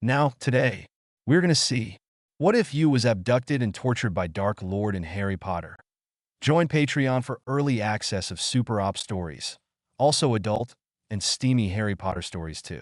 Now, today, we're going to see, what if you was abducted and tortured by Dark Lord in Harry Potter? Join Patreon for early access of super op stories, also adult and steamy Harry Potter stories too.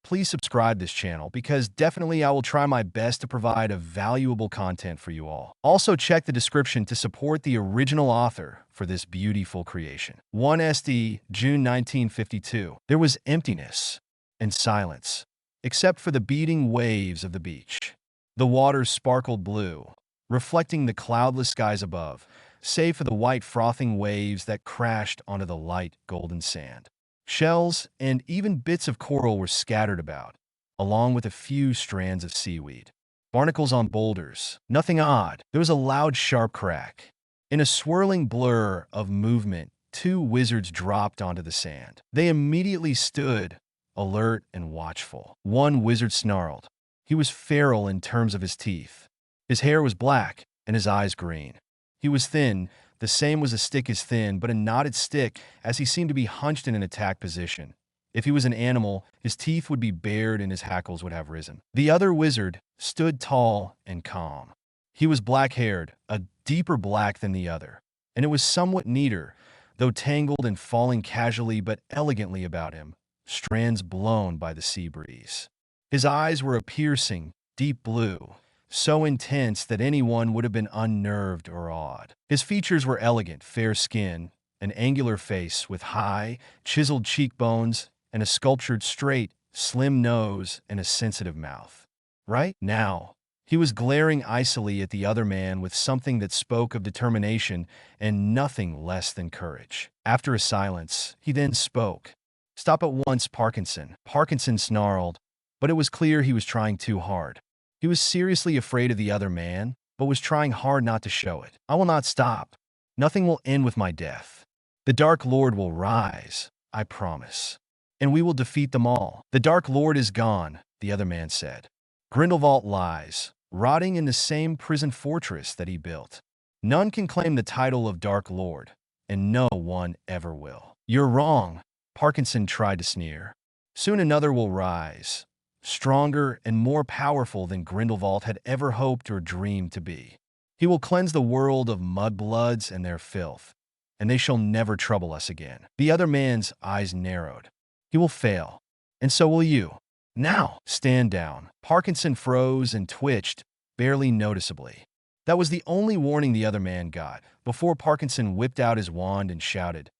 Please subscribe this channel because definitely I will try my best to provide a valuable content for you all. Also check the description to support the original author for this beautiful creation. 1SD, June 1952. There was emptiness and silence, except for the beating waves of the beach. The waters sparkled blue, reflecting the cloudless skies above, save for the white frothing waves that crashed onto the light golden sand. Shells and even bits of coral were scattered about, along with a few strands of seaweed. Barnacles on boulders. Nothing odd. There was a loud, sharp crack. In a swirling blur of movement, two wizards dropped onto the sand. They immediately stood, alert and watchful. One wizard snarled. He was feral in terms of his teeth. His hair was black and his eyes green. He was thin. The same was a stick as thin, but a knotted stick, as he seemed to be hunched in an attack position. If he was an animal, his teeth would be bared and his hackles would have risen. The other wizard stood tall and calm. He was black-haired, a deeper black than the other, and it was somewhat neater, though tangled and falling casually but elegantly about him, strands blown by the sea breeze. His eyes were a piercing, deep blue, so intense that anyone would have been unnerved or awed. His features were elegant, fair skin, an angular face with high, chiseled cheekbones, and a sculptured straight, slim nose and a sensitive mouth. Right now, he was glaring icily at the other man with something that spoke of determination and nothing less than courage. After a silence, he then spoke. "Stop at once, Parkinson." Parkinson snarled, but it was clear he was trying too hard. He was seriously afraid of the other man, but was trying hard not to show it. "I will not stop. Nothing will end with my death. The Dark Lord will rise, I promise. And we will defeat them all." "The Dark Lord is gone," the other man said. "Grindelwald lies, rotting in the same prison fortress that he built. None can claim the title of Dark Lord, and no one ever will." "You're wrong," Parkinson tried to sneer. "Soon another will rise, stronger and more powerful than Grindelwald had ever hoped or dreamed to be. He will cleanse the world of mudbloods and their filth, and they shall never trouble us again." The other man's eyes narrowed. "He will fail, and so will you. Now, stand down." Parkinson froze and twitched, barely noticeably. That was the only warning the other man got, before Parkinson whipped out his wand and shouted,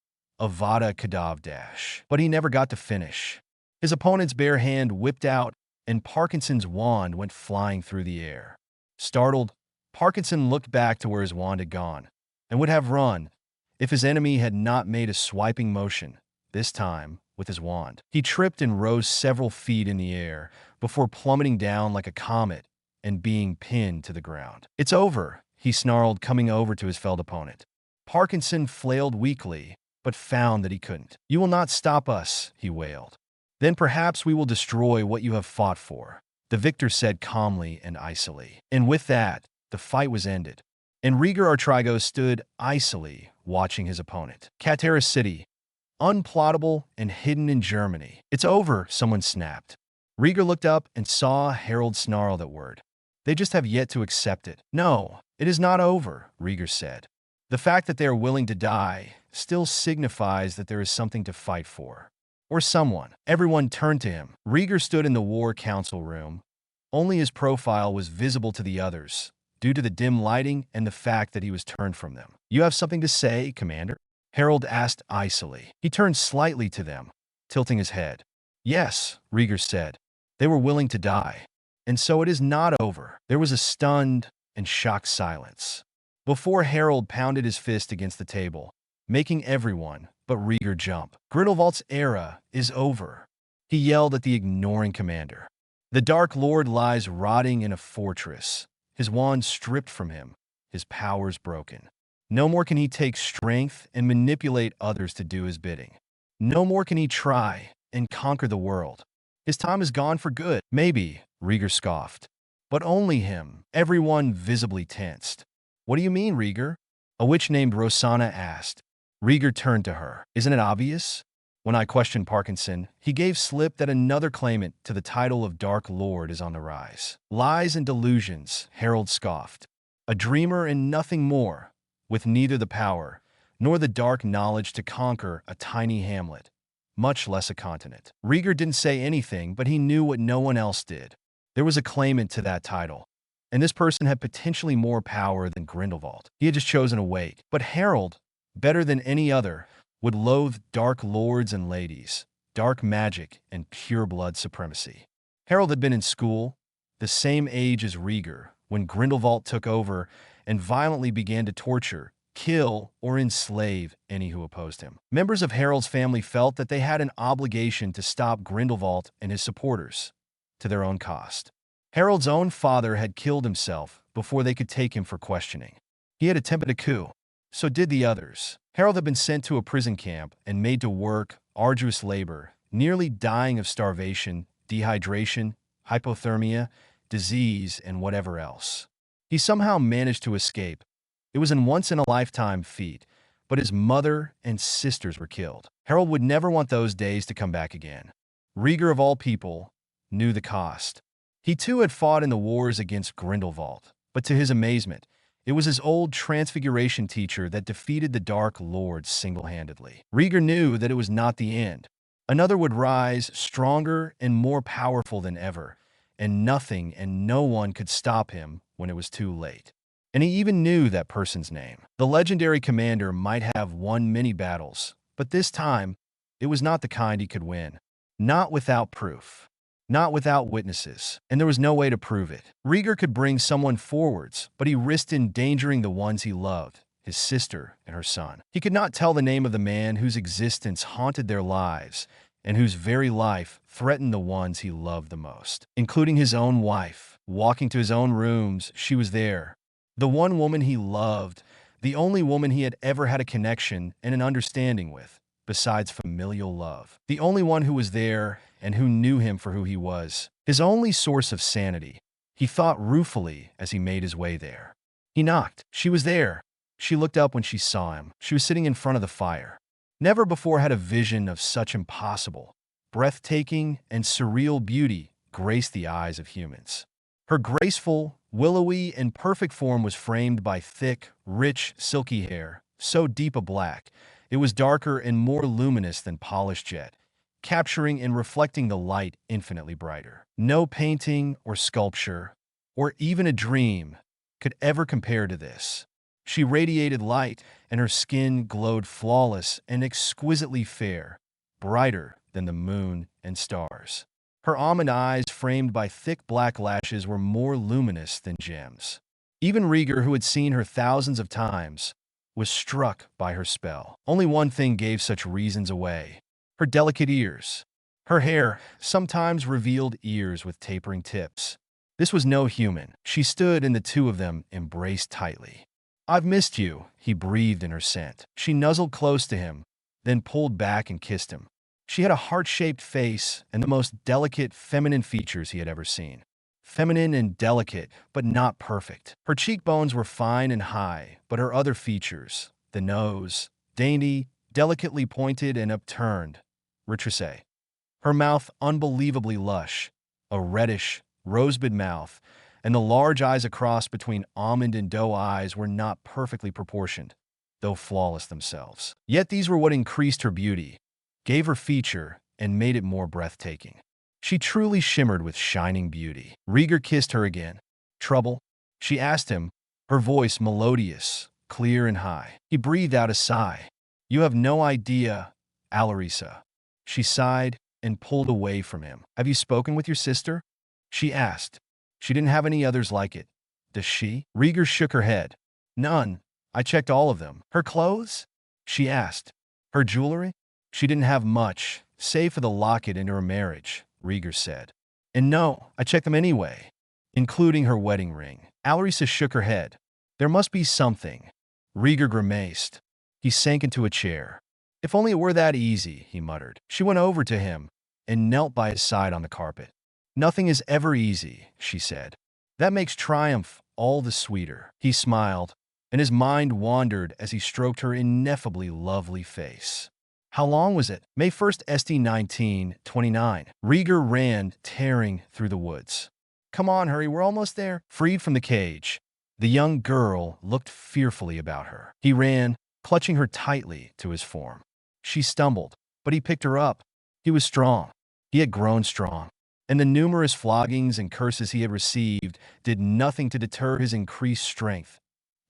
"Avada Kedavra." But he never got to finish. His opponent's bare hand whipped out, and Parkinson's wand went flying through the air. Startled, Parkinson looked back to where his wand had gone, and would have run, if his enemy had not made a swiping motion, this time with his wand. He tripped and rose several feet in the air, before plummeting down like a comet and being pinned to the ground. "It's over," he snarled, coming over to his felled opponent. Parkinson flailed weakly, but found that he couldn't. "You will not stop us," he wailed. "Then perhaps we will destroy what you have fought for," the victor said calmly and icily. And with that, the fight was ended. And Rieger Artrigo stood icily, watching his opponent. Katera City, unplottable and hidden in Germany. "It's over," someone snapped. Rieger looked up and saw Harold snarl that word. "They just have yet to accept it." "No, it is not over," Rieger said. "The fact that they are willing to die still signifies that there is something to fight for. Or someone." Everyone turned to him. Rieger stood in the war council room. Only his profile was visible to the others, due to the dim lighting and the fact that he was turned from them. "You have something to say, Commander?" Harold asked icily. He turned slightly to them, tilting his head. "Yes," Rieger said. "They were willing to die. And so it is not over." There was a stunned and shocked silence, before Harold pounded his fist against the table, making everyone but Rieger jump. "Grindelwald's era is over," he yelled at the ignoring commander. "The Dark Lord lies rotting in a fortress, his wand stripped from him, his powers broken. No more can he take strength and manipulate others to do his bidding. No more can he try and conquer the world. His time is gone for good." "Maybe," Rieger scoffed. "But only him." Everyone visibly tensed. "What do you mean, Rieger?" a witch named Rosanna asked. Rieger turned to her. "Isn't it obvious? When I questioned Parkinson, he gave slip that another claimant to the title of Dark Lord is on the rise. Lies and delusions, Harold scoffed. A dreamer and nothing more, with neither the power nor the dark knowledge to conquer a tiny hamlet, much less a continent. Rieger didn't say anything, but he knew what no one else did. There was a claimant to that title, and this person had potentially more power than Grindelwald. He had just chosen to wait. But Harold, better than any other, would loathe dark lords and ladies, dark magic, and pure blood supremacy. Harold had been in school, the same age as Rieger, when Grindelwald took over and violently began to torture, kill, or enslave any who opposed him. Members of Harold's family felt that they had an obligation to stop Grindelwald and his supporters, to their own cost. Harold's own father had killed himself before they could take him for questioning. He had attempted a coup. So did the others. Harold had been sent to a prison camp and made to work arduous labor, nearly dying of starvation, dehydration, hypothermia, disease, and whatever else. He somehow managed to escape. It was an once-in-a-lifetime feat, but his mother and sisters were killed. Harold would never want those days to come back again. Rieger, of all people, knew the cost. He too had fought in the wars against Grindelwald, but to his amazement, it was his old Transfiguration teacher that defeated the Dark Lord single-handedly. Rieger knew that it was not the end. Another would rise, stronger and more powerful than ever, and nothing and no one could stop him when it was too late. And he even knew that person's name. The legendary commander might have won many battles, but this time, it was not the kind he could win. Not without proof. Not without witnesses, and there was no way to prove it. Rieger could bring someone forwards, but he risked endangering the ones he loved, his sister and her son. He could not tell the name of the man whose existence haunted their lives and whose very life threatened the ones he loved the most, including his own wife. Walking to his own rooms, she was there. The one woman he loved, the only woman he had ever had a connection and an understanding with, besides familial love. The only one who was there and who knew him for who he was. His only source of sanity. He thought ruefully as he made his way there. He knocked. She was there. She looked up when she saw him. She was sitting in front of the fire. Never before had a vision of such impossible, breathtaking, and surreal beauty graced the eyes of humans. Her graceful, willowy, and perfect form was framed by thick, rich, silky hair, so deep a black, it was darker and more luminous than polished jet, capturing and reflecting the light infinitely brighter. No painting or sculpture, or even a dream, could ever compare to this. She radiated light, and her skin glowed flawless and exquisitely fair, brighter than the moon and stars. Her almond eyes, framed by thick black lashes, were more luminous than gems. Even Rieger, who had seen her thousands of times, was struck by her spell. Only one thing gave such reasons away: her delicate ears. Her hair sometimes revealed ears with tapering tips. This was no human. She stood, and the two of them embraced tightly. "I've missed you," he breathed in her scent. She nuzzled close to him, then pulled back and kissed him. She had a heart-shaped face and the most delicate feminine features he had ever seen. Feminine and delicate, but not perfect. Her cheekbones were fine and high, but her other features, the nose, dainty, delicately pointed and upturned, retroussé. Her mouth unbelievably lush, a reddish, rosebud mouth, and the large eyes across between almond and doe eyes were not perfectly proportioned, though flawless themselves. Yet these were what increased her beauty, gave her feature, and made it more breathtaking. She truly shimmered with shining beauty. Rieger kissed her again. "Trouble?" she asked him, her voice melodious, clear and high. He breathed out a sigh. "You have no idea, Alisa." She sighed and pulled away from him. "Have you spoken with your sister?" she asked. "She didn't have any others like it, does she?" Rieger shook her head. "None. I checked all of them." "Her clothes?" she asked. "Her jewelry?" "She didn't have much, save for the locket in her marriage," Rieger said. "And no, I checked them anyway, including her wedding ring." Alisa shook her head. "There must be something." Rieger grimaced. He sank into a chair. "If only it were that easy," he muttered. She went over to him and knelt by his side on the carpet. "Nothing is ever easy," she said. "That makes triumph all the sweeter." He smiled, and his mind wandered as he stroked her ineffably lovely face. How long was it? May 1st, SD 1929. Rieger ran, tearing through the woods. Come on, hurry, we're almost there. Freed from the cage, the young girl looked fearfully about her. He ran, clutching her tightly to his form. She stumbled, but he picked her up. He was strong. He had grown strong. And the numerous floggings and curses he had received did nothing to deter his increased strength,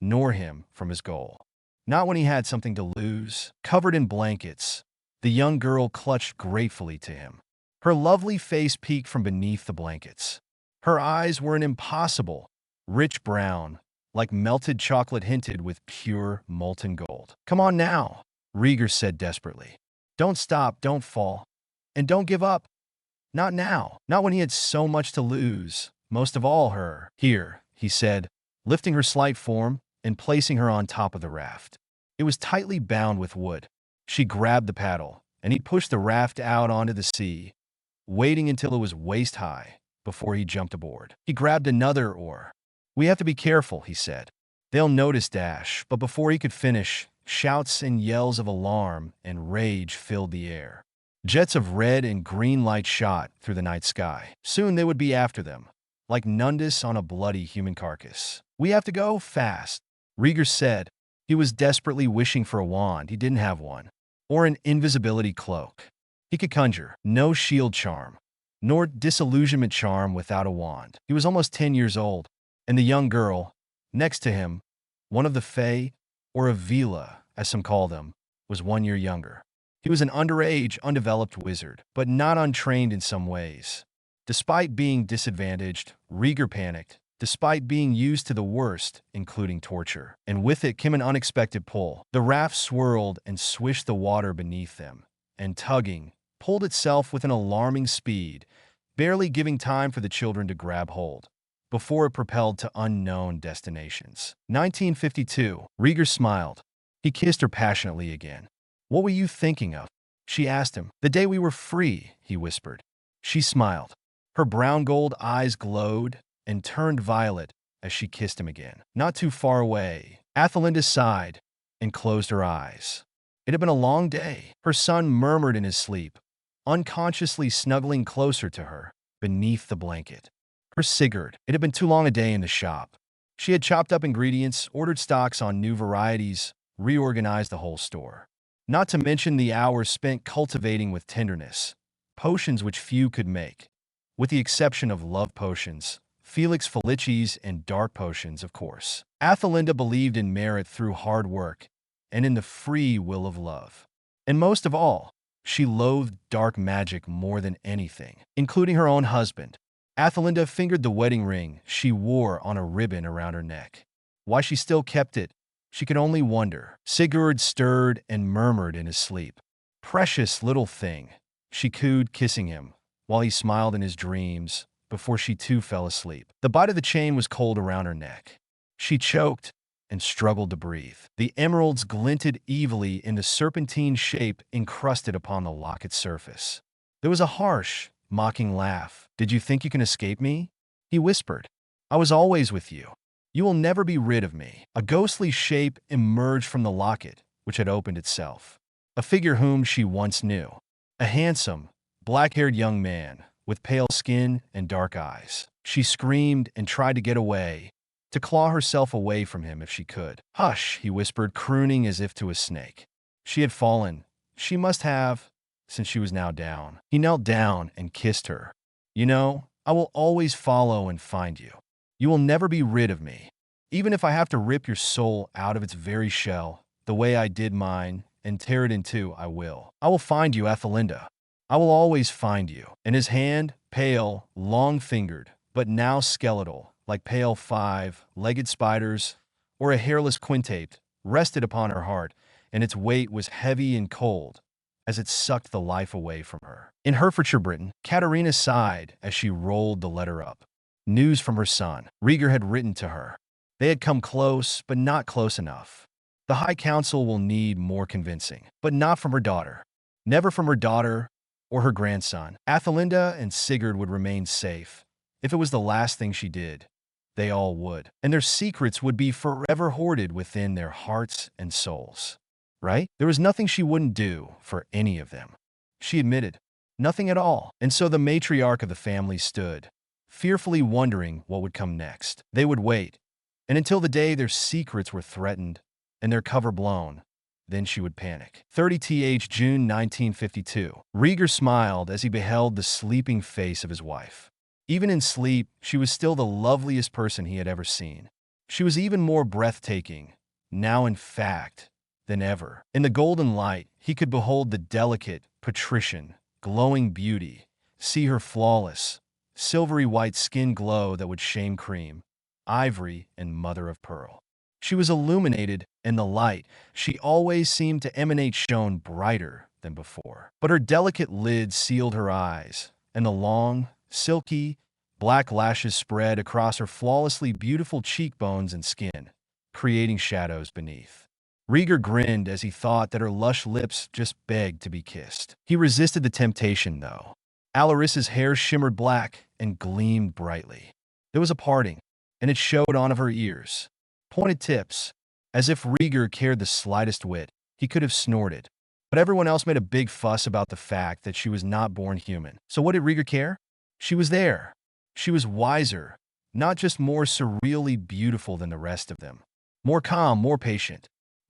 nor him from his goal. Not when he had something to lose. Covered in blankets, the young girl clutched gratefully to him. Her lovely face peeked from beneath the blankets. Her eyes were an impossible, rich brown, like melted chocolate hinted with pure molten gold. Come on now, Rieger said desperately. Don't stop, don't fall, and don't give up. Not now, not when he had so much to lose, most of all her. Here, he said, lifting her slight form and placing her on top of the raft. It was tightly bound with wood. She grabbed the paddle, and he pushed the raft out onto the sea, waiting until it was waist-high before he jumped aboard. He grabbed another oar. We have to be careful, he said. They'll notice Dash, but before he could finish, shouts and yells of alarm and rage filled the air. Jets of red and green light shot through the night sky. Soon they would be after them, like Nundus on a bloody human carcass. We have to go fast, Rieger said. He was desperately wishing for a wand. He didn't have one. Or an invisibility cloak. He could conjure no shield charm, nor disillusionment charm without a wand. He was almost 10 years old, and the young girl, next to him, one of the Fae, or Avila, as some call them, was 1 year younger. He was an underage, undeveloped wizard, but not untrained in some ways. Despite being disadvantaged, Rieger panicked, despite being used to the worst, including torture. And with it came an unexpected pull. The raft swirled and swished the water beneath them, and tugging, pulled itself with an alarming speed, barely giving time for the children to grab hold, before it propelled to unknown destinations. 1952. Rieger smiled. He kissed her passionately again. What were you thinking of? She asked him. The day we were free, he whispered. She smiled. Her brown gold eyes glowed and turned violet as she kissed him again. Not too far away, Athelinda sighed and closed her eyes. It had been a long day. Her son murmured in his sleep, unconsciously snuggling closer to her, beneath the blanket. Her Sigurd. It had been too long a day in the shop. She had chopped up ingredients, ordered stocks on new varieties, reorganized the whole store. Not to mention the hours spent cultivating with tenderness, potions which few could make, with the exception of love potions, Felix Felicis, and dark potions, of course. Athelinda believed in merit through hard work and in the free will of love. And most of all, she loathed dark magic more than anything, including her own husband. Athelinda fingered the wedding ring she wore on a ribbon around her neck. Why she still kept it, she could only wonder. Sigurd stirred and murmured in his sleep. Precious little thing, she cooed, kissing him, while he smiled in his dreams, before she too fell asleep. The bite of the chain was cold around her neck. She choked and struggled to breathe. The emeralds glinted evilly in the serpentine shape encrusted upon the locket's surface. There was a harsh, mocking laugh. Did you think you can escape me? He whispered. I was always with you. You will never be rid of me. A ghostly shape emerged from the locket, which had opened itself. A figure whom she once knew. A handsome, black-haired young man, with pale skin and dark eyes. She screamed and tried to get away, to claw herself away from him if she could. Hush, he whispered, crooning as if to a snake. She had fallen. She must have, since she was now down. He knelt down and kissed her. You know, I will always follow and find you. You will never be rid of me. Even if I have to rip your soul out of its very shell, the way I did mine, and tear it in two, I will. I will find you, Athelinda. I will always find you. And his hand, pale, long-fingered, but now skeletal, like pale five-legged spiders, or a hairless quintate, rested upon her heart, and its weight was heavy and cold, as it sucked the life away from her. In Herefordshire, Britain, Katarina sighed as she rolled the letter up. News from her son. Rieger had written to her. They had come close, but not close enough. The High Council will need more convincing, but not from her daughter. Never from her daughter or her grandson. Athelinda and Sigurd would remain safe. If it was the last thing she did, they all would. And their secrets would be forever hoarded within their hearts and souls. right? There was nothing she wouldn't do for any of them. She admitted, nothing at all. And so the matriarch of the family stood, fearfully wondering what would come next. They would wait, and until the day their secrets were threatened and their cover blown, then she would panic. 30th June 1952. Rieger smiled as he beheld the sleeping face of his wife. Even in sleep, she was still the loveliest person he had ever seen. She was even more breathtaking, now in fact, than ever. In the golden light, he could behold the delicate, patrician, glowing beauty, see her flawless, silvery white skin glow that would shame cream, ivory, and mother of pearl. She was illuminated, and the light she always seemed to emanate shone brighter than before. But her delicate lids sealed her eyes, and the long, silky, black lashes spread across her flawlessly beautiful cheekbones and skin, creating shadows beneath. Rieger grinned as he thought that her lush lips just begged to be kissed. He resisted the temptation, though. Alarissa's hair shimmered black and gleamed brightly. There was a parting, and it showed on of her ears. Pointed tips. As if Rieger cared the slightest whit, he could have snorted. But everyone else made a big fuss about the fact that she was not born human. So what did Rieger care? She was there. She was wiser, not just more surreally beautiful than the rest of them. More calm, more patient,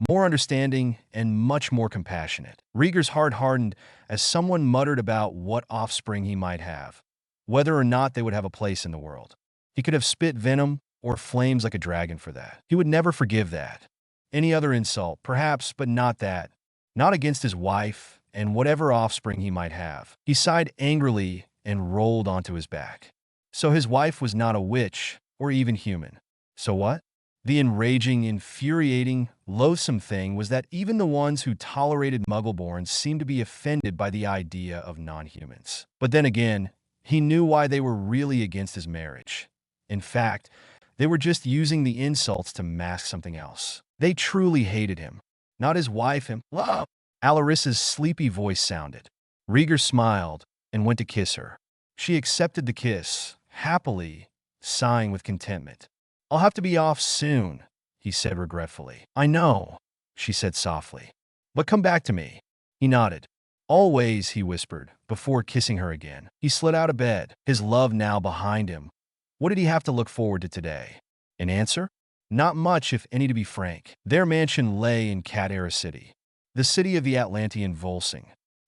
more understanding, and much more compassionate. Rieger's heart hardened as someone muttered about what offspring he might have, whether or not they would have a place in the world. He could have spit venom or flames like a dragon for that. He would never forgive that. Any other insult, perhaps, but not that. Not against his wife and whatever offspring he might have. He sighed angrily and rolled onto his back. So his wife was not a witch or even human. So what? The enraging, infuriating, loathsome thing was that even the ones who tolerated Muggleborns seemed to be offended by the idea of non-humans. But then again, he knew why they were really against his marriage. In fact, they were just using the insults to mask something else. They truly hated him. Not his wife, him. Love. Alarissa's sleepy voice sounded. Rieger smiled and went to kiss her. She accepted the kiss, happily, sighing with contentment. I'll have to be off soon, he said regretfully. I know, she said softly. But come back to me. He nodded. Always, he whispered, before kissing her again. He slid out of bed, his love now behind him. What did he have to look forward to today? An answer? Not much, if any, to be frank. Their mansion lay in Katarina City, the city of the Atlantean Volsung.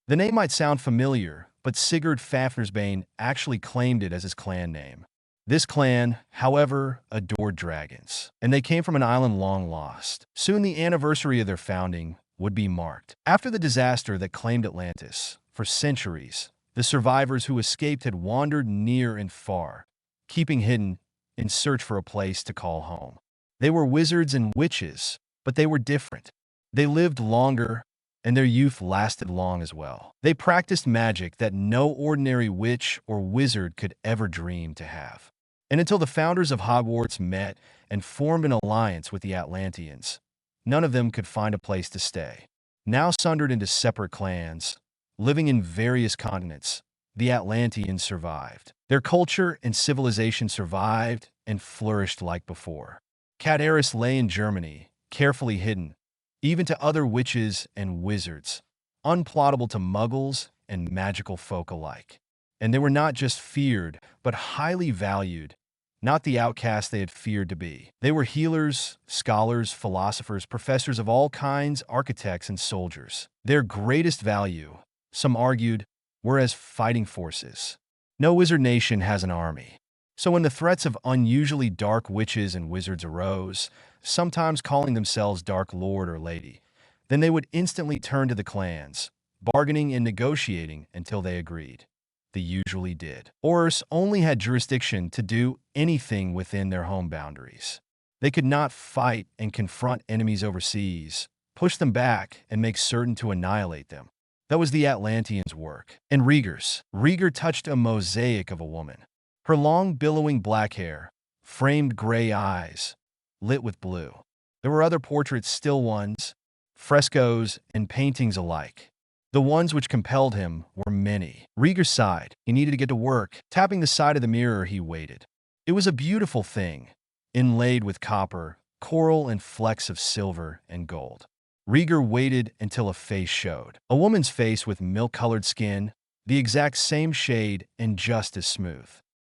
The name might sound familiar, but Sigurd Fafnersbane actually claimed it as his clan name. This clan, however, adored dragons, and they came from an island long lost. Soon the anniversary of their founding would be marked. After the disaster that claimed Atlantis, for centuries, the survivors who escaped had wandered near and far, keeping hidden in search for a place to call home. They were wizards and witches, but they were different. They lived longer, and their youth lasted long as well. They practiced magic that no ordinary witch or wizard could ever dream to have. And until the founders of Hogwarts met and formed an alliance with the Atlanteans, none of them could find a place to stay. Now sundered into separate clans, living in various continents, the Atlanteans survived. Their culture and civilization survived and flourished like before. Cadaris lay in Germany, carefully hidden, even to other witches and wizards, unplottable to muggles and magical folk alike. And they were not just feared, but highly valued, not the outcasts they had feared to be. They were healers, scholars, philosophers, professors of all kinds, architects, and soldiers. Their greatest value, some argued, were as fighting forces. No wizard nation has an army. So when the threats of unusually dark witches and wizards arose, sometimes calling themselves Dark Lord or Lady, then they would instantly turn to the clans, bargaining and negotiating until they agreed. They usually did. Aurors only had jurisdiction to do anything within their home boundaries. They could not fight and confront enemies overseas, push them back, and make certain to annihilate them. That was the Atlanteans' work. And Rieger's. Rieger touched a mosaic of a woman. Her long, billowing black hair, framed gray eyes, lit with blue. There were other portraits, still ones, frescoes, and paintings alike. The ones which compelled him were many. Rieger sighed. He needed to get to work. Tapping the side of the mirror, he waited. It was a beautiful thing, inlaid with copper, coral, and flecks of silver and gold. Rieger waited until a face showed. A woman's face with milk-colored skin, the exact same shade and just as smooth.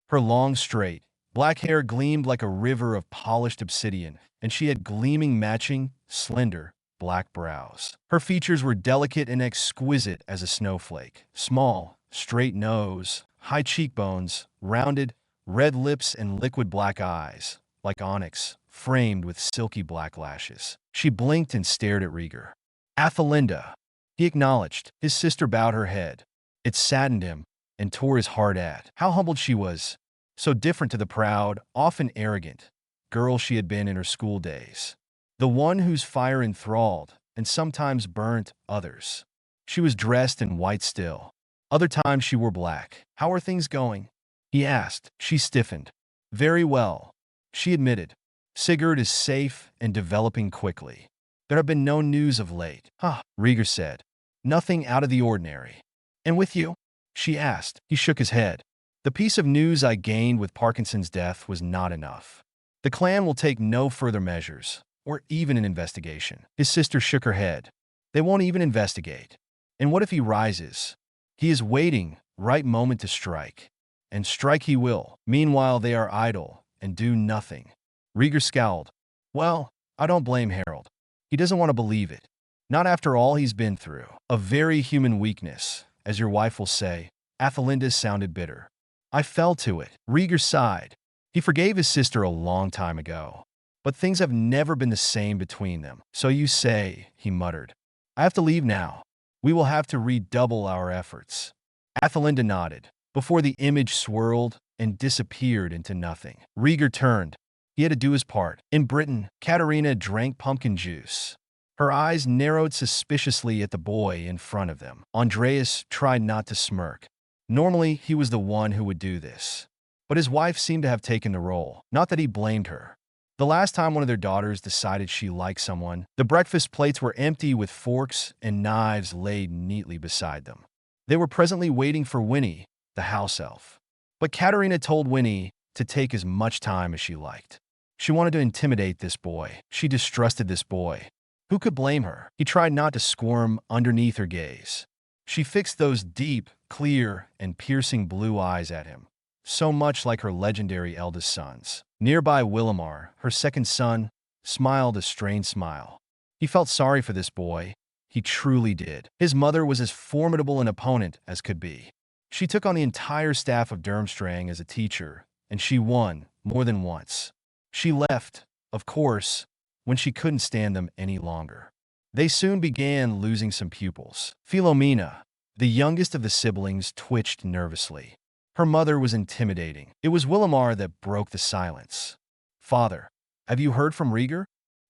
Her long, straight, black hair gleamed like a river of polished obsidian, and she had gleaming, matching, slender, black brows. Her features were delicate and exquisite as a snowflake. Small, straight nose, high cheekbones, rounded, red lips, and liquid black eyes, like onyx, framed with silky black lashes. She blinked and stared at Rieger. "Athelinda," he acknowledged. His sister bowed her head. It saddened him and tore his heart at how humbled she was, so different to the proud, often arrogant girl she had been in her school days. The one whose fire enthralled and sometimes burnt others. She was dressed in white still. Other times she wore black. "How are things going?" he asked. She stiffened. "Very well," she admitted. "Sigurd is safe and developing quickly. There have been no news of late." Rieger said. "Nothing out of the ordinary." "And with you?" she asked. He shook his head. "The piece of news I gained with Parkinson's death was not enough. The clan will take no further measures, or even an investigation." His sister shook her head. "They won't even investigate. And what if he rises? He is waiting, right moment to strike. And strike he will. Meanwhile, they are idle and do nothing." Rieger scowled. "Well, I don't blame Harold. He doesn't want to believe it. Not after all he's been through. A very human weakness, as your wife will say." Athelinda sounded bitter. "I fell to it." Rieger sighed. He forgave his sister a long time ago. But things have never been the same between them. "So you say," he muttered. "I have to leave now. We will have to redouble our efforts." Athelinda nodded, before the image swirled and disappeared into nothing. Rieger turned. He had to do his part. In Britain, Katarina drank pumpkin juice. Her eyes narrowed suspiciously at the boy in front of them. Andreas tried not to smirk. Normally, he was the one who would do this. But his wife seemed to have taken the role. Not that he blamed her. The last time one of their daughters decided she liked someone, the breakfast plates were empty with forks and knives laid neatly beside them. They were presently waiting for Winnie, the house elf. But Katarina told Winnie to take as much time as she liked. She wanted to intimidate this boy. She distrusted this boy. Who could blame her? He tried not to squirm underneath her gaze. She fixed those deep, clear, and piercing blue eyes at him, so much like her legendary eldest sons. Nearby, Willamar, her second son, smiled a strained smile. He felt sorry for this boy. He truly did. His mother was as formidable an opponent as could be. She took on the entire staff of Durmstrang as a teacher, and she won more than once. She left, of course, when she couldn't stand them any longer. They soon began losing some pupils. Philomena, the youngest of the siblings, twitched nervously. Her mother was intimidating. It was Willamar that broke the silence. "Father, have you heard from Rieger?"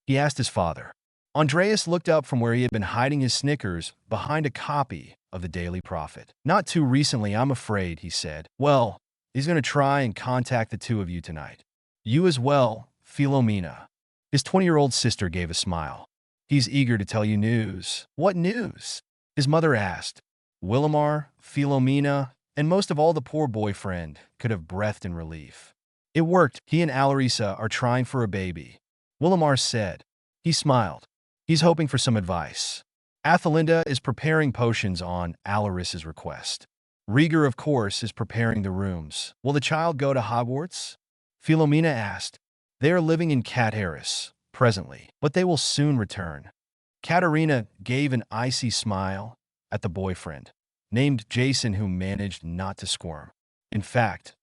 he asked his father. Andreas looked up from where he had been hiding his Snickers behind a copy of the Daily Prophet. "Not too recently, I'm afraid," he said. "Well, he's going to try and contact the two of you tonight. You as well, Philomena." His 20-year-old sister gave a smile. "He's eager to tell you news." "What news?" his mother asked. Willamar, Philomena, and most of all the poor boyfriend could have breathed in relief. "It worked. He and Alisa are trying for a baby," Willamar said. He smiled. "He's hoping for some advice. Athelinda is preparing potions on Alaris's request. Rieger, of course, is preparing the rooms." "Will the child go to Hogwarts?" Philomena asked. "They are living in Cat Harris, presently, but they will soon return." Katarina gave an icy smile at the boyfriend, named Jason, who managed not to squirm. "In fact,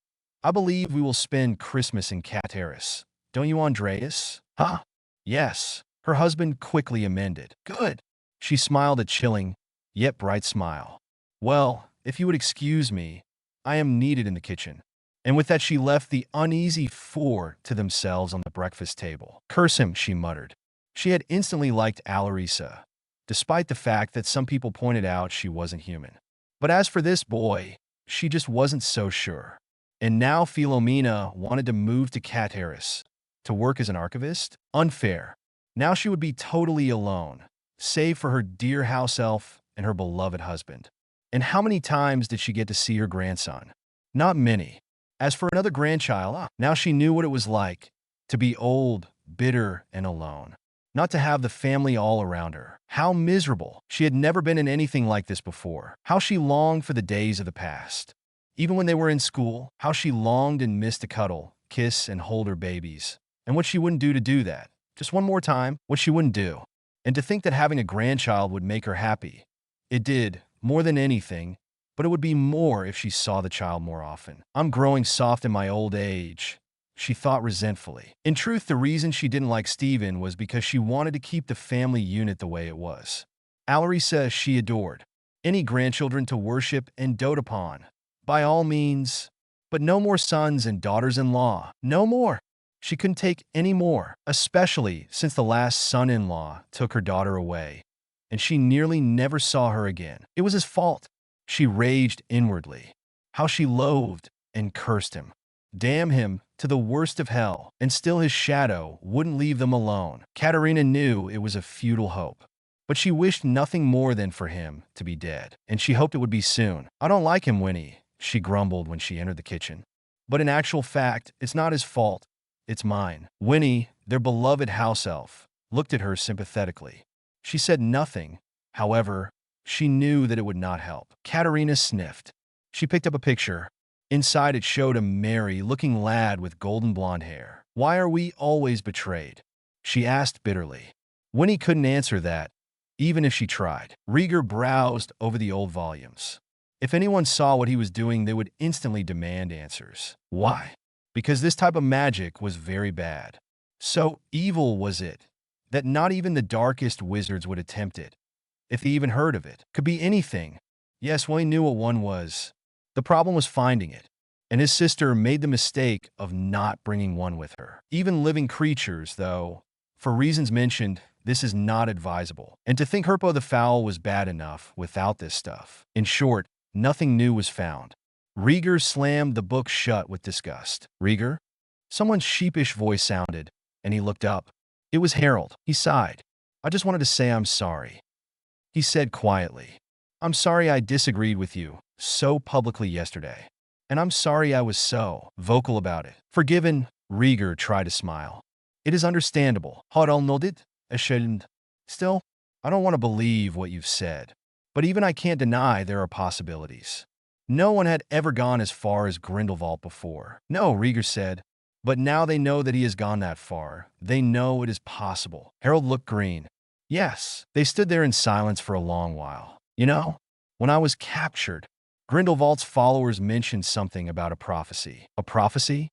I believe we will spend Christmas in Cat Harris. Don't you, Andreas?" "Huh? Yes," her husband quickly amended. "Good." She smiled a chilling, yet bright smile. "Well, if you would excuse me, I am needed in the kitchen." And with that she left the uneasy four to themselves on the breakfast table. "Curse him," she muttered. She had instantly liked Alisa, despite the fact that some people pointed out she wasn't human. But as for this boy, she just wasn't so sure. And now Philomena wanted to move to Cat Harris, to work as an archivist? Unfair. Now she would be totally alone, save for her dear house elf and her beloved husband. And how many times did she get to see her grandson? Not many. As for another grandchild, now she knew what it was like to be old, bitter, and alone. not to have the family all around her. How miserable. She had never been in anything like this before. How she longed for the days of the past. Even when they were in school, how she longed and missed to cuddle, kiss, and hold her babies. And what she wouldn't do that. Just one more time, what she wouldn't do. And to think that having a grandchild would make her happy. It did, more than anything, but it would be more if she saw the child more often. I'm growing soft in my old age, she thought resentfully. In truth, the reason she didn't like Stephen was because she wanted to keep the family unit the way it was. Alisa she adored. Any grandchildren to worship and dote upon. By all means. But no more sons and daughters-in-law. No more. She couldn't take any more, especially since the last son-in-law took her daughter away, and she nearly never saw her again. It was his fault. She raged inwardly. How she loathed and cursed him. Damn him to the worst of hell, and still his shadow wouldn't leave them alone. Katarina knew it was a futile hope, but she wished nothing more than for him to be dead, and she hoped it would be soon. I don't like him, Winnie, she grumbled when she entered the kitchen. But in actual fact, it's not his fault. It's mine. Winnie, their beloved house elf, looked at her sympathetically. She said nothing. However, she knew that it would not help. Katarina sniffed. She picked up a picture. Inside it showed a merry-looking lad with golden blonde hair. Why are we always betrayed? She asked bitterly. Winnie couldn't answer that, even if she tried. Rieger browsed over the old volumes. If anyone saw what he was doing, they would instantly demand answers. Why? Because this type of magic was very bad. So evil was it that not even the darkest wizards would attempt it, if they even heard of it. Could be anything. Yes, well, he knew what one was. The problem was finding it, and his sister made the mistake of not bringing one with her. Even living creatures, though, for reasons mentioned, this is not advisable. And to think Herpo the Foul was bad enough without this stuff. In short, nothing new was found. Rieger slammed the book shut with disgust. Rieger? Someone's sheepish voice sounded, and he looked up. It was Harold. He sighed. I just wanted to say I'm sorry. He said quietly. I'm sorry I disagreed with you so publicly yesterday. And I'm sorry I was so vocal about it. Forgiven, Rieger tried to smile. It is understandable. Har nodded, ashamed. Still, I don't want to believe what you've said. But even I can't deny there are possibilities. No one had ever gone as far as Grindelwald before. No, Rieger said. But now they know that he has gone that far. They know it is possible. Harold looked green. Yes. They stood there in silence for a long while. You know, when I was captured, Grindelwald's followers mentioned something about a prophecy. A prophecy?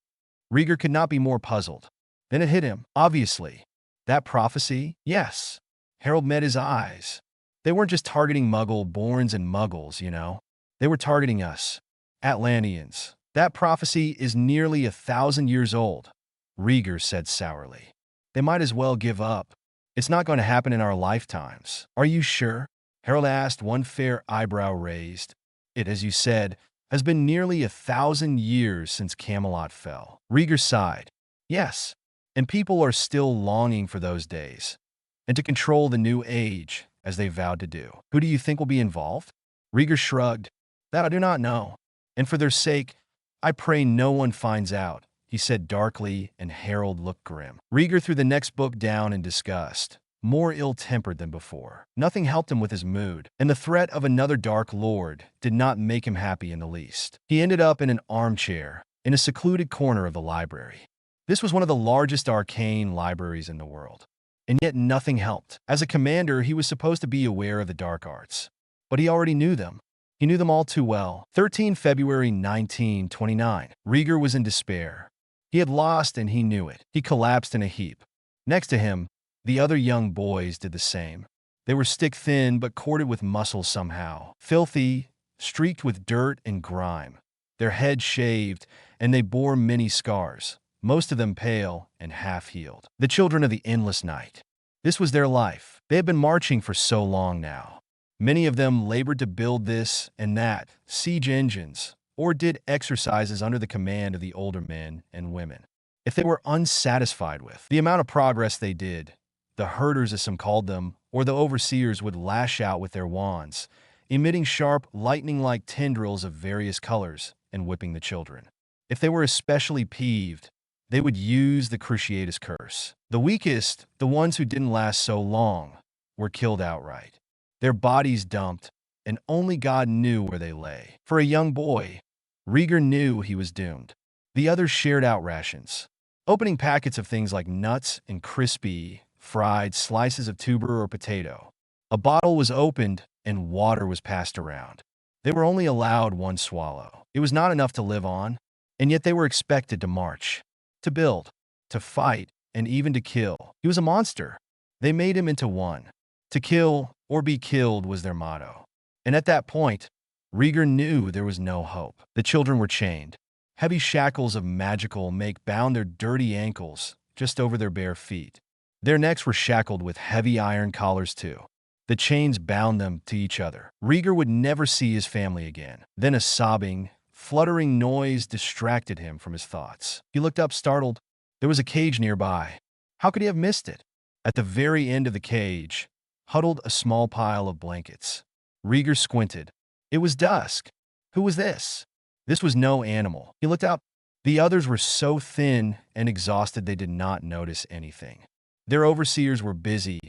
Rieger could not be more puzzled. Then it hit him. Obviously. That prophecy? Yes. Harold met his eyes. They weren't just targeting Muggle-borns and Muggles, you know. They were targeting us, Atlanteans. That prophecy is nearly 1,000 years old, Rieger said sourly. They might as well give up. It's not going to happen in our lifetimes. Are you sure? Harold asked, one fair eyebrow raised. It, as you said, has been nearly 1,000 years since Camelot fell. Rieger sighed. Yes, and people are still longing for those days, and to control the new age, as they vowed to do. Who do you think will be involved? Rieger shrugged. That I do not know. And for their sake, I pray no one finds out, he said darkly, and Harold looked grim. Rieger threw the next book down in disgust, more ill-tempered than before. Nothing helped him with his mood, and the threat of another Dark Lord did not make him happy in the least. He ended up in an armchair, in a secluded corner of the library. This was one of the largest arcane libraries in the world. And yet nothing helped. As a commander, he was supposed to be aware of the dark arts. But he already knew them. He knew them all too well. 13 February 1929. Rieger was in despair. He had lost and he knew it. He collapsed in a heap. Next to him, the other young boys did the same. They were stick-thin but corded with muscle somehow. Filthy, streaked with dirt and grime. Their heads shaved, and they bore many scars, most of them pale and half-healed. The children of the endless night. This was their life. They had been marching for so long now. Many of them labored to build this and that, siege engines, or did exercises under the command of the older men and women. If they were unsatisfied with the amount of progress they did, the herders, as some called them, or the overseers would lash out with their wands, emitting sharp, lightning-like tendrils of various colors and whipping the children. If they were especially peeved, They would use the Cruciatus curse. The weakest, the ones who didn't last so long, were killed outright. Their bodies dumped, and only God knew where they lay. For a young boy, Rieger knew he was doomed. The others shared out rations, opening packets of things like nuts and crispy, fried slices of tuber or potato. A bottle was opened, and water was passed around. They were only allowed one swallow. It was not enough to live on, and yet they were expected to march, to build, to fight, and even to kill. He was a monster. They made him into one. To kill or be killed was their motto. And at that point, Rieger knew there was no hope. The children were chained. Heavy shackles of magical make bound their dirty ankles just over their bare feet. Their necks were shackled with heavy iron collars too. The chains bound them to each other. Rieger would never see his family again. Then a sobbing, fluttering noise distracted him from his thoughts. He looked up, startled. There was a cage nearby. How could he have missed it? At the very end of the cage, huddled a small pile of blankets. Rieger squinted. It was dusk. Who was this? This was no animal. He looked up. The others were so thin and exhausted they did not notice anything. Their overseers were busy,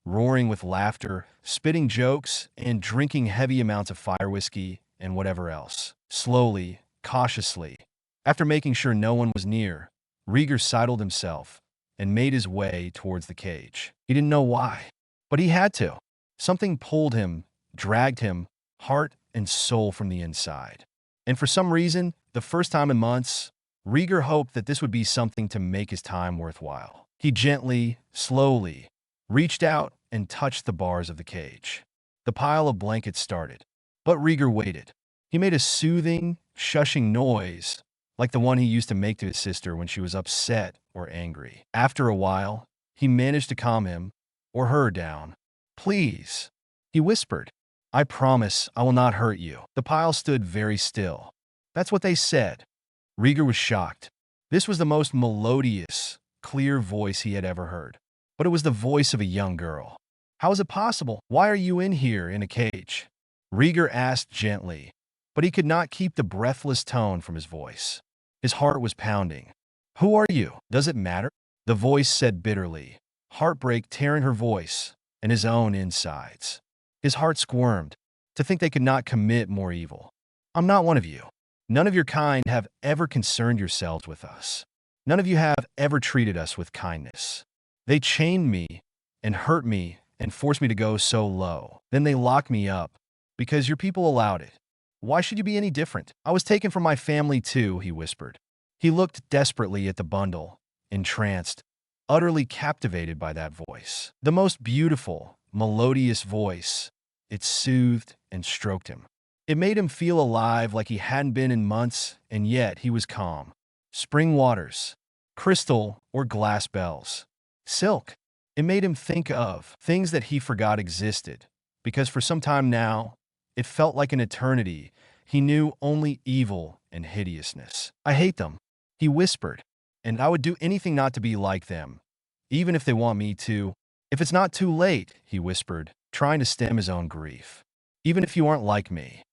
roaring with laughter, spitting jokes, and drinking heavy amounts of fire whiskey and whatever else. Slowly, cautiously, after making sure no one was near, Rieger sidled himself and made his way towards the cage. He didn't know why, but he had to. Something pulled him, dragged him, heart and soul from the inside. And for some reason, the first time in months, Rieger hoped that this would be something to make his time worthwhile. He gently, slowly, reached out and touched the bars of the cage. The pile of blankets started, but Rieger waited. He made a soothing, shushing noise, like the one he used to make to his sister when she was upset or angry. After a while, he managed to calm him or her down. "Please," he whispered. "I promise I will not hurt you." The pile stood very still. That's what they said. Rieger was shocked. This was the most melodious, clear voice he had ever heard. But it was the voice of a young girl. "How is it possible? Why are you in here in a cage?" Rieger asked gently, but he could not keep the breathless tone from his voice. His heart was pounding. "Who are you? Does it matter?" The voice said bitterly, heartbreak tearing her voice and his own insides. His heart squirmed to think they could not commit more evil. "I'm not one of you. None of your kind have ever concerned yourselves with us. None of you have ever treated us with kindness. They chained me and hurt me and forced me to go so low. Then they locked me up because your people allowed it. Why should you be any different? I was taken from my family too," he whispered. He looked desperately at the bundle, entranced, utterly captivated by that voice. The most beautiful, melodious voice. It soothed and stroked him. It made him feel alive like he hadn't been in months, and yet he was calm. Spring waters, crystal or glass bells, silk. It made him think of things that he forgot existed, because for some time now, it felt like an eternity. He knew only evil and hideousness. "I hate them," he whispered, "and I would do anything not to be like them, even if they want me to. If it's not too late," he whispered, trying to stem his own grief. "Even if you aren't like me,"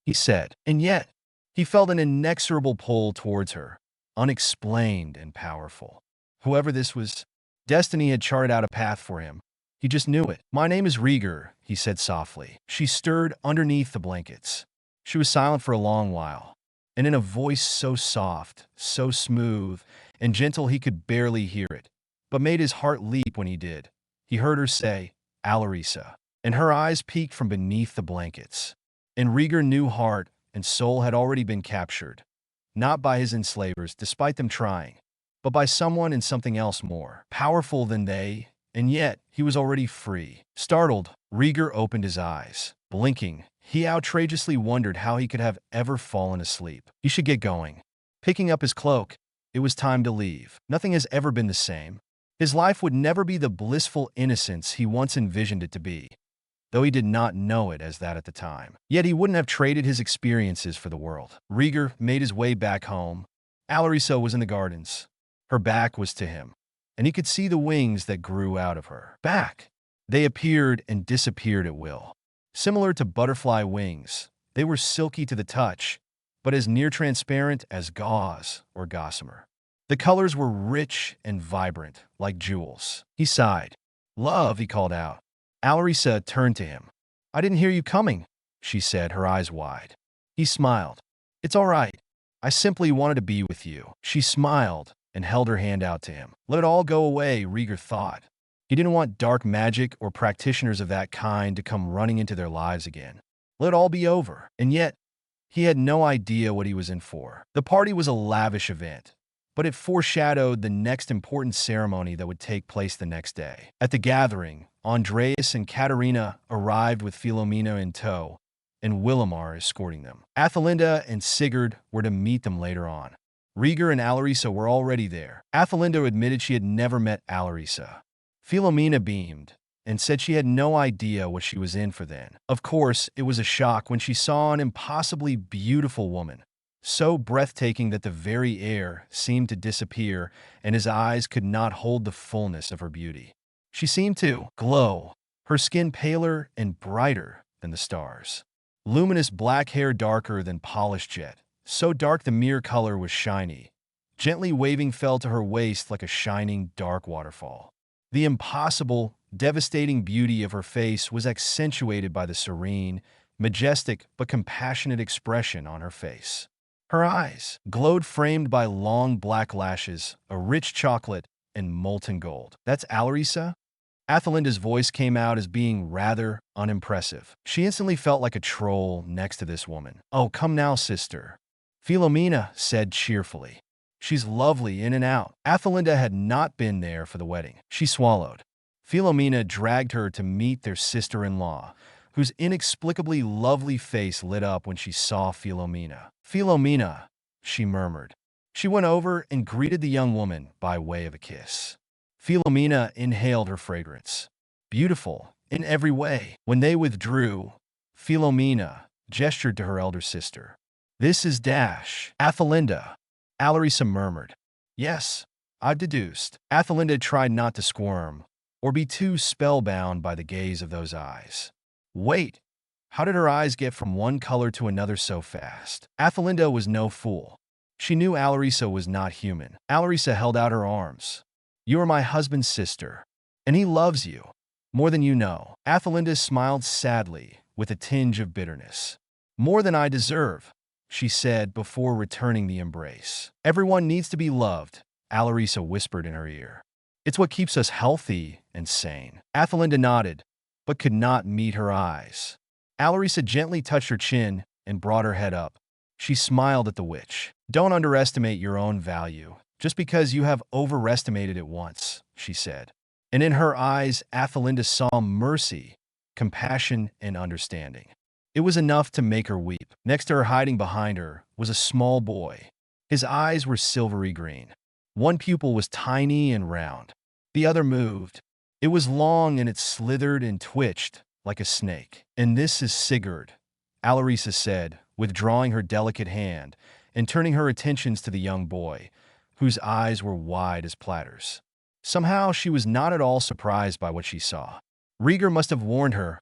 he said. And yet, he felt an inexorable pull towards her, unexplained and powerful. Whoever this was, destiny had charted out a path for him. He just knew it. "My name is Rieger," he said softly. She stirred underneath the blankets. She was silent for a long while, and in a voice so soft, so smooth, and gentle he could barely hear it, but made his heart leap when he did. He heard her say, "Alisa," and her eyes peeked from beneath the blankets. And Rieger knew heart and soul had already been captured, not by his enslavers, despite them trying, but by someone and something else more powerful than they, and yet he was already free. Startled, Rieger opened his eyes. Blinking, he outrageously wondered how he could have ever fallen asleep. He should get going. Picking up his cloak, it was time to leave. Nothing has ever been the same. His life would never be the blissful innocence he once envisioned it to be, though he did not know it as that at the time. Yet he wouldn't have traded his experiences for the world. Rieger made his way back home. Alisa was in the gardens. Her back was to him, and he could see the wings that grew out of her back. They appeared and disappeared at will. Similar to butterfly wings, they were silky to the touch, but as near transparent as gauze or gossamer. The colors were rich and vibrant, like jewels. He sighed. "Love," he called out. Alisa turned to him. "I didn't hear you coming," she said, her eyes wide. He smiled. "It's all right. I simply wanted to be with you." She smiled and held her hand out to him. Let it all go away, Rieger thought. He didn't want dark magic or practitioners of that kind to come running into their lives again. Let it all be over. And yet, he had no idea what he was in for. The party was a lavish event, but it foreshadowed the next important ceremony that would take place the next day. At the gathering, Andreas and Katarina arrived with Philomena in tow, and Willemar escorting them. Athelinda and Sigurd were to meet them later on. Rieger and Alisa were already there. Athelinda admitted she had never met Alisa. Philomena beamed and said she had no idea what she was in for then. Of course, it was a shock when she saw an impossibly beautiful woman, so breathtaking that the very air seemed to disappear and his eyes could not hold the fullness of her beauty. She seemed to glow, her skin paler and brighter than the stars. Luminous black hair darker than polished jet, so dark the mere color was shiny. Gently waving fell to her waist like a shining dark waterfall. The impossible, devastating beauty of her face was accentuated by the serene, majestic but compassionate expression on her face. Her eyes glowed, framed by long black lashes, a rich chocolate, and molten gold. "That's Alisa?" Athelinda's voice came out as being rather unimpressive. She instantly felt like a troll next to this woman. "Oh, come now, sister," Philomena said cheerfully. "She's lovely in and out." Athelinda had not been there for the wedding. She swallowed. Philomena dragged her to meet their sister-in-law, whose inexplicably lovely face lit up when she saw Philomena. "Philomena," she murmured. She went over and greeted the young woman by way of a kiss. Philomena inhaled her fragrance. Beautiful in every way. When they withdrew, Philomena gestured to her elder sister. "This is Athelinda," Alisa murmured. "Yes, I've deduced." Athelinda tried not to squirm or be too spellbound by the gaze of those eyes. Wait, how did her eyes get from one color to another so fast? Athelinda was no fool. She knew Alisa was not human. Alisa held out her arms. "You are my husband's sister, and he loves you more than you know." Athelinda smiled sadly with a tinge of bitterness. "More than I deserve," she said before returning the embrace. "Everyone needs to be loved," Alisa whispered in her ear. "It's what keeps us healthy and sane." Athelinda nodded, but could not meet her eyes. Alisa gently touched her chin and brought her head up. She smiled at the witch. "Don't underestimate your own value, just because you have overestimated it once," she said. And in her eyes, Athelinda saw mercy, compassion, and understanding. It was enough to make her weep. Next to her, hiding behind her, was a small boy. His eyes were silvery green. One pupil was tiny and round. The other moved. It was long and it slithered and twitched like a snake. "And this is Sigurd," Alisa said, withdrawing her delicate hand and turning her attentions to the young boy, whose eyes were wide as platters. Somehow she was not at all surprised by what she saw. Rieger must have warned her,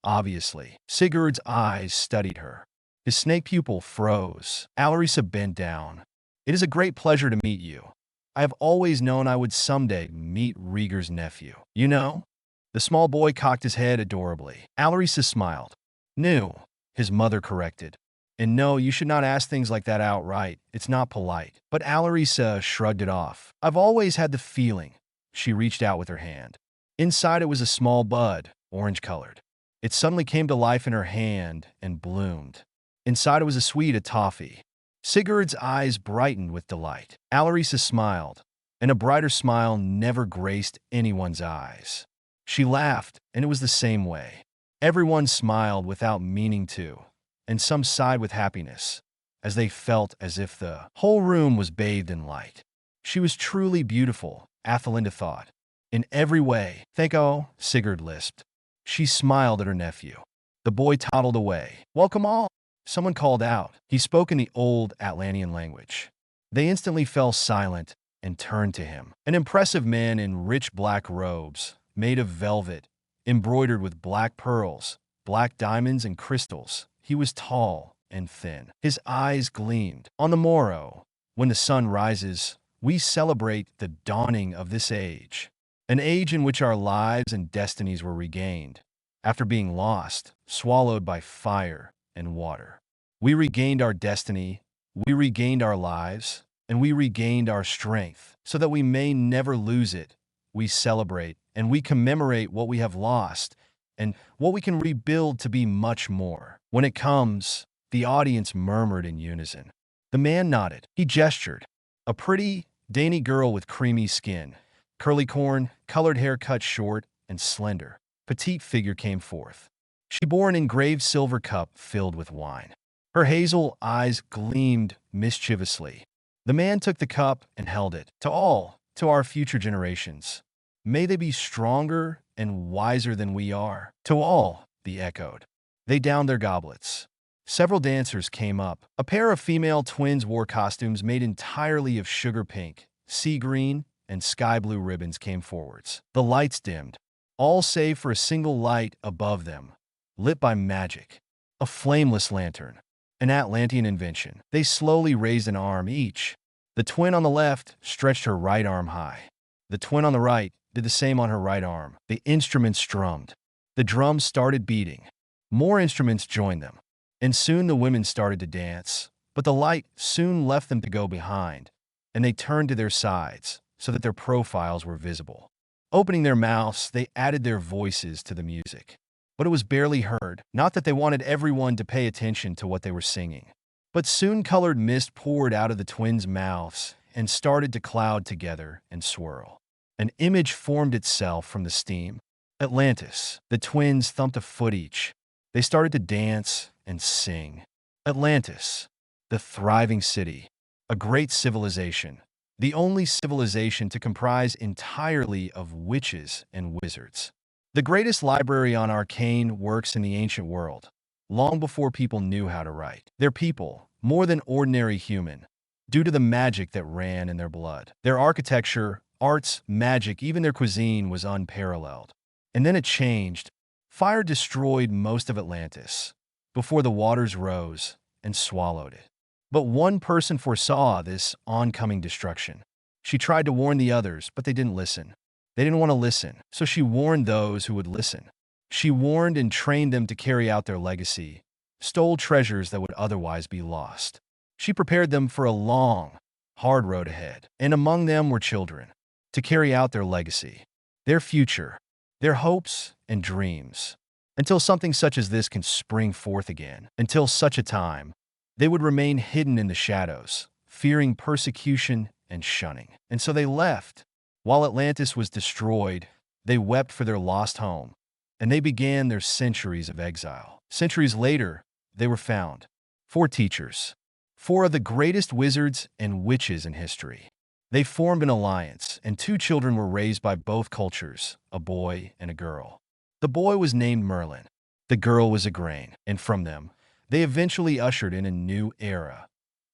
obviously. Sigurd's eyes studied her. His snake pupil froze. Alisa bent down. "It is a great pleasure to meet you. I have always known I would someday meet Rieger's nephew." "You know?" The small boy cocked his head adorably. Alisa smiled. "New," his mother corrected. "And no, you should not ask things like that outright. It's not polite." But Alisa shrugged it off. "I've always had the feeling." She reached out with her hand. Inside it was a small bud, orange-colored. It suddenly came to life in her hand and bloomed. Inside it was a sweet of toffee. Sigurd's eyes brightened with delight. Alisa smiled, and a brighter smile never graced anyone's eyes. She laughed, and it was the same way. Everyone smiled without meaning to, and some sighed with happiness, as they felt as if the whole room was bathed in light. She was truly beautiful, Athelinda thought. In every way. "Thank you," Sigurd lisped. She smiled at her nephew. The boy toddled away. "Welcome all," someone called out. He spoke in the old Atlantean language. They instantly fell silent and turned to him. An impressive man in rich black robes, made of velvet, embroidered with black pearls, black diamonds, and crystals. He was tall and thin. His eyes gleamed. "On the morrow, when the sun rises," we celebrate the dawning of this age, an age in which our lives and destinies were regained, after being lost, swallowed by fire and water. We regained our destiny, we regained our lives, and we regained our strength, so that we may never lose it. We celebrate and we commemorate what we have lost and what we can rebuild to be much more. When it comes, the audience murmured in unison. The man nodded. He gestured. A pretty, dainty girl with creamy skin, curly corn, colored hair cut short and slender, petite figure came forth. She bore an engraved silver cup filled with wine. Her hazel eyes gleamed mischievously. The man took the cup and held it. To our future generations. May they be stronger and wiser than we are. To all, they echoed. They downed their goblets. Several dancers came up. A pair of female twins wore costumes made entirely of sugar pink, sea green, and sky blue ribbons came forwards. The lights dimmed, all save for a single light above them, lit by magic. A flameless lantern, an Atlantean invention. They slowly raised an arm each. The twin on the left stretched her right arm high. The twin on the right did the same on her right arm. The instruments strummed. The drums started beating. More instruments joined them. And soon the women started to dance, but the light soon left them to go behind, and they turned to their sides so that their profiles were visible. Opening their mouths, they added their voices to the music. But it was barely heard, not that they wanted everyone to pay attention to what they were singing. But soon colored mist poured out of the twins' mouths and started to cloud together and swirl. An image formed itself from the steam. Atlantis. The twins thumped a foot each. They started to dance and sing. Atlantis, the thriving city, a great civilization, the only civilization to comprise entirely of witches and wizards. The greatest library on arcane works in the ancient world, long before people knew how to write. Their people, more than ordinary human, due to the magic that ran in their blood. Their architecture, arts, magic, even their cuisine was unparalleled. And then it changed. Fire destroyed most of Atlantis before the waters rose and swallowed it. But one person foresaw this oncoming destruction. She tried to warn the others, but they didn't listen. They didn't want to listen, so she warned those who would listen. She warned and trained them to carry out their legacy, stole treasures that would otherwise be lost. She prepared them for a long, hard road ahead, and among them were children, to carry out their legacy, their future, their hopes and dreams, until something such as this can spring forth again. Until such a time, they would remain hidden in the shadows, fearing persecution and shunning. And so they left. While Atlantis was destroyed, they wept for their lost home, and they began their centuries of exile. Centuries later, they were found. 4 teachers, 4 of the greatest wizards and witches in history. They formed an alliance, and 2 children were raised by both cultures, a boy and a girl. The boy was named Merlin. The girl was Igraine, and from them, they eventually ushered in a new era,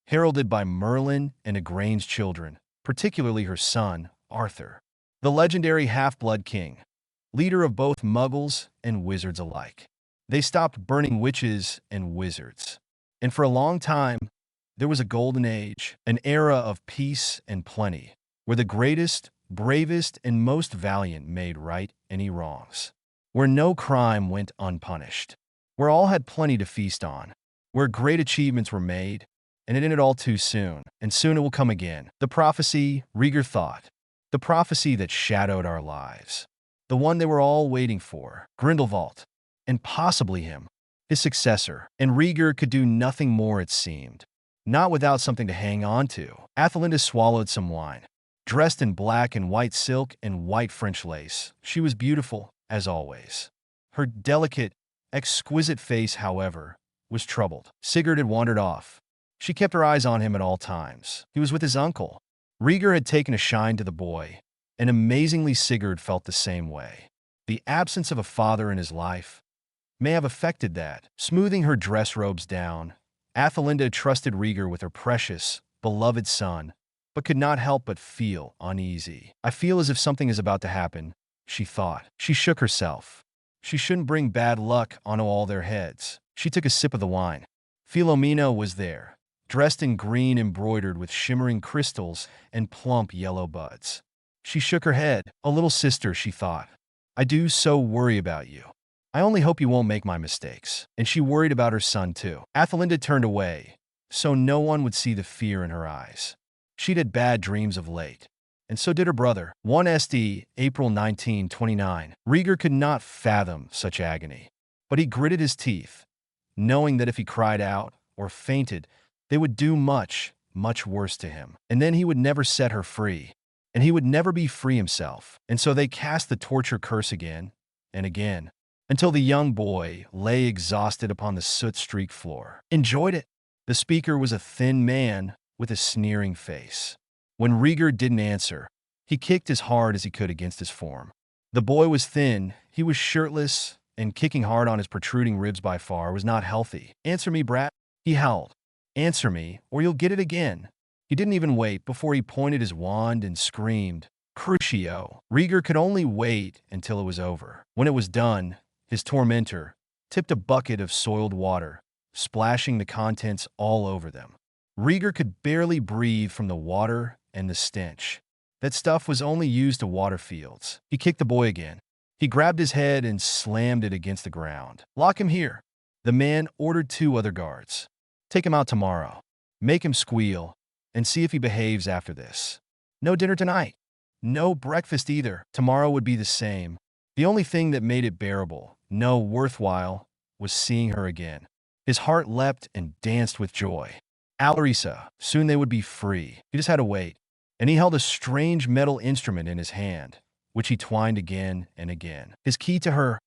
heralded by Merlin and Igraine's children, particularly her son, Arthur, the legendary half-blood king, leader of both muggles and wizards alike. They stopped burning witches and wizards, and for a long time, there was a golden age, an era of peace and plenty, where the greatest, bravest, and most valiant made right any wrongs, where no crime went unpunished, where all had plenty to feast on, where great achievements were made, and it ended all too soon, and soon it will come again. The prophecy, Rieger thought, the prophecy that shadowed our lives, the one they were all waiting for, Grindelwald, and possibly him, his successor, and Rieger could do nothing more, it seemed. Not without something to hang on to. Athelinda swallowed some wine. Dressed in black and white silk and white French lace, she was beautiful, as always. Her delicate, exquisite face, however, was troubled. Sigurd had wandered off. She kept her eyes on him at all times. He was with his uncle. Rieger had taken a shine to the boy, and amazingly Sigurd felt the same way. The absence of a father in his life may have affected that. Smoothing her dress robes down, Athelinda trusted Rieger with her precious, beloved son, but could not help but feel uneasy. I feel as if something is about to happen, she thought. She shook herself. She shouldn't bring bad luck onto all their heads. She took a sip of the wine. Philomena was there, dressed in green embroidered with shimmering crystals and plump yellow buds. She shook her head. "A little sister," she thought. "I do so worry about you. I only hope you won't make my mistakes." And she worried about her son, too. Athelinda turned away, so no one would see the fear in her eyes. She'd had bad dreams of late, and so did her brother. 1 April 1929. Rieger could not fathom such agony, but he gritted his teeth, knowing that if he cried out or fainted, they would do much, much worse to him. And then he would never set her free, and he would never be free himself. And so they cast the torture curse again and again, until the young boy lay exhausted upon the soot-streaked floor. "Enjoyed it?" The speaker was a thin man with a sneering face. When Rieger didn't answer, he kicked as hard as he could against his form. The boy was thin, he was shirtless, and kicking hard on his protruding ribs by far was not healthy. "Answer me, brat," he howled. "Answer me, or you'll get it again." He didn't even wait before he pointed his wand and screamed, "Crucio!" Rieger could only wait until it was over. When it was done, his tormentor tipped a bucket of soiled water, splashing the contents all over them. Rieger could barely breathe from the water and the stench. That stuff was only used to water fields. He kicked the boy again. He grabbed his head and slammed it against the ground. "Lock him here." The man ordered 2 other guards. "Take him out tomorrow. Make him squeal, and see if he behaves after this. No dinner tonight. No breakfast either. Tomorrow would be the same." The only thing that made it bearable, no worthwhile, was seeing her again. His heart leapt and danced with joy. Alisa, soon they would be free. He just had to wait. And he held a strange metal instrument in his hand, which he twined again and again. His key to her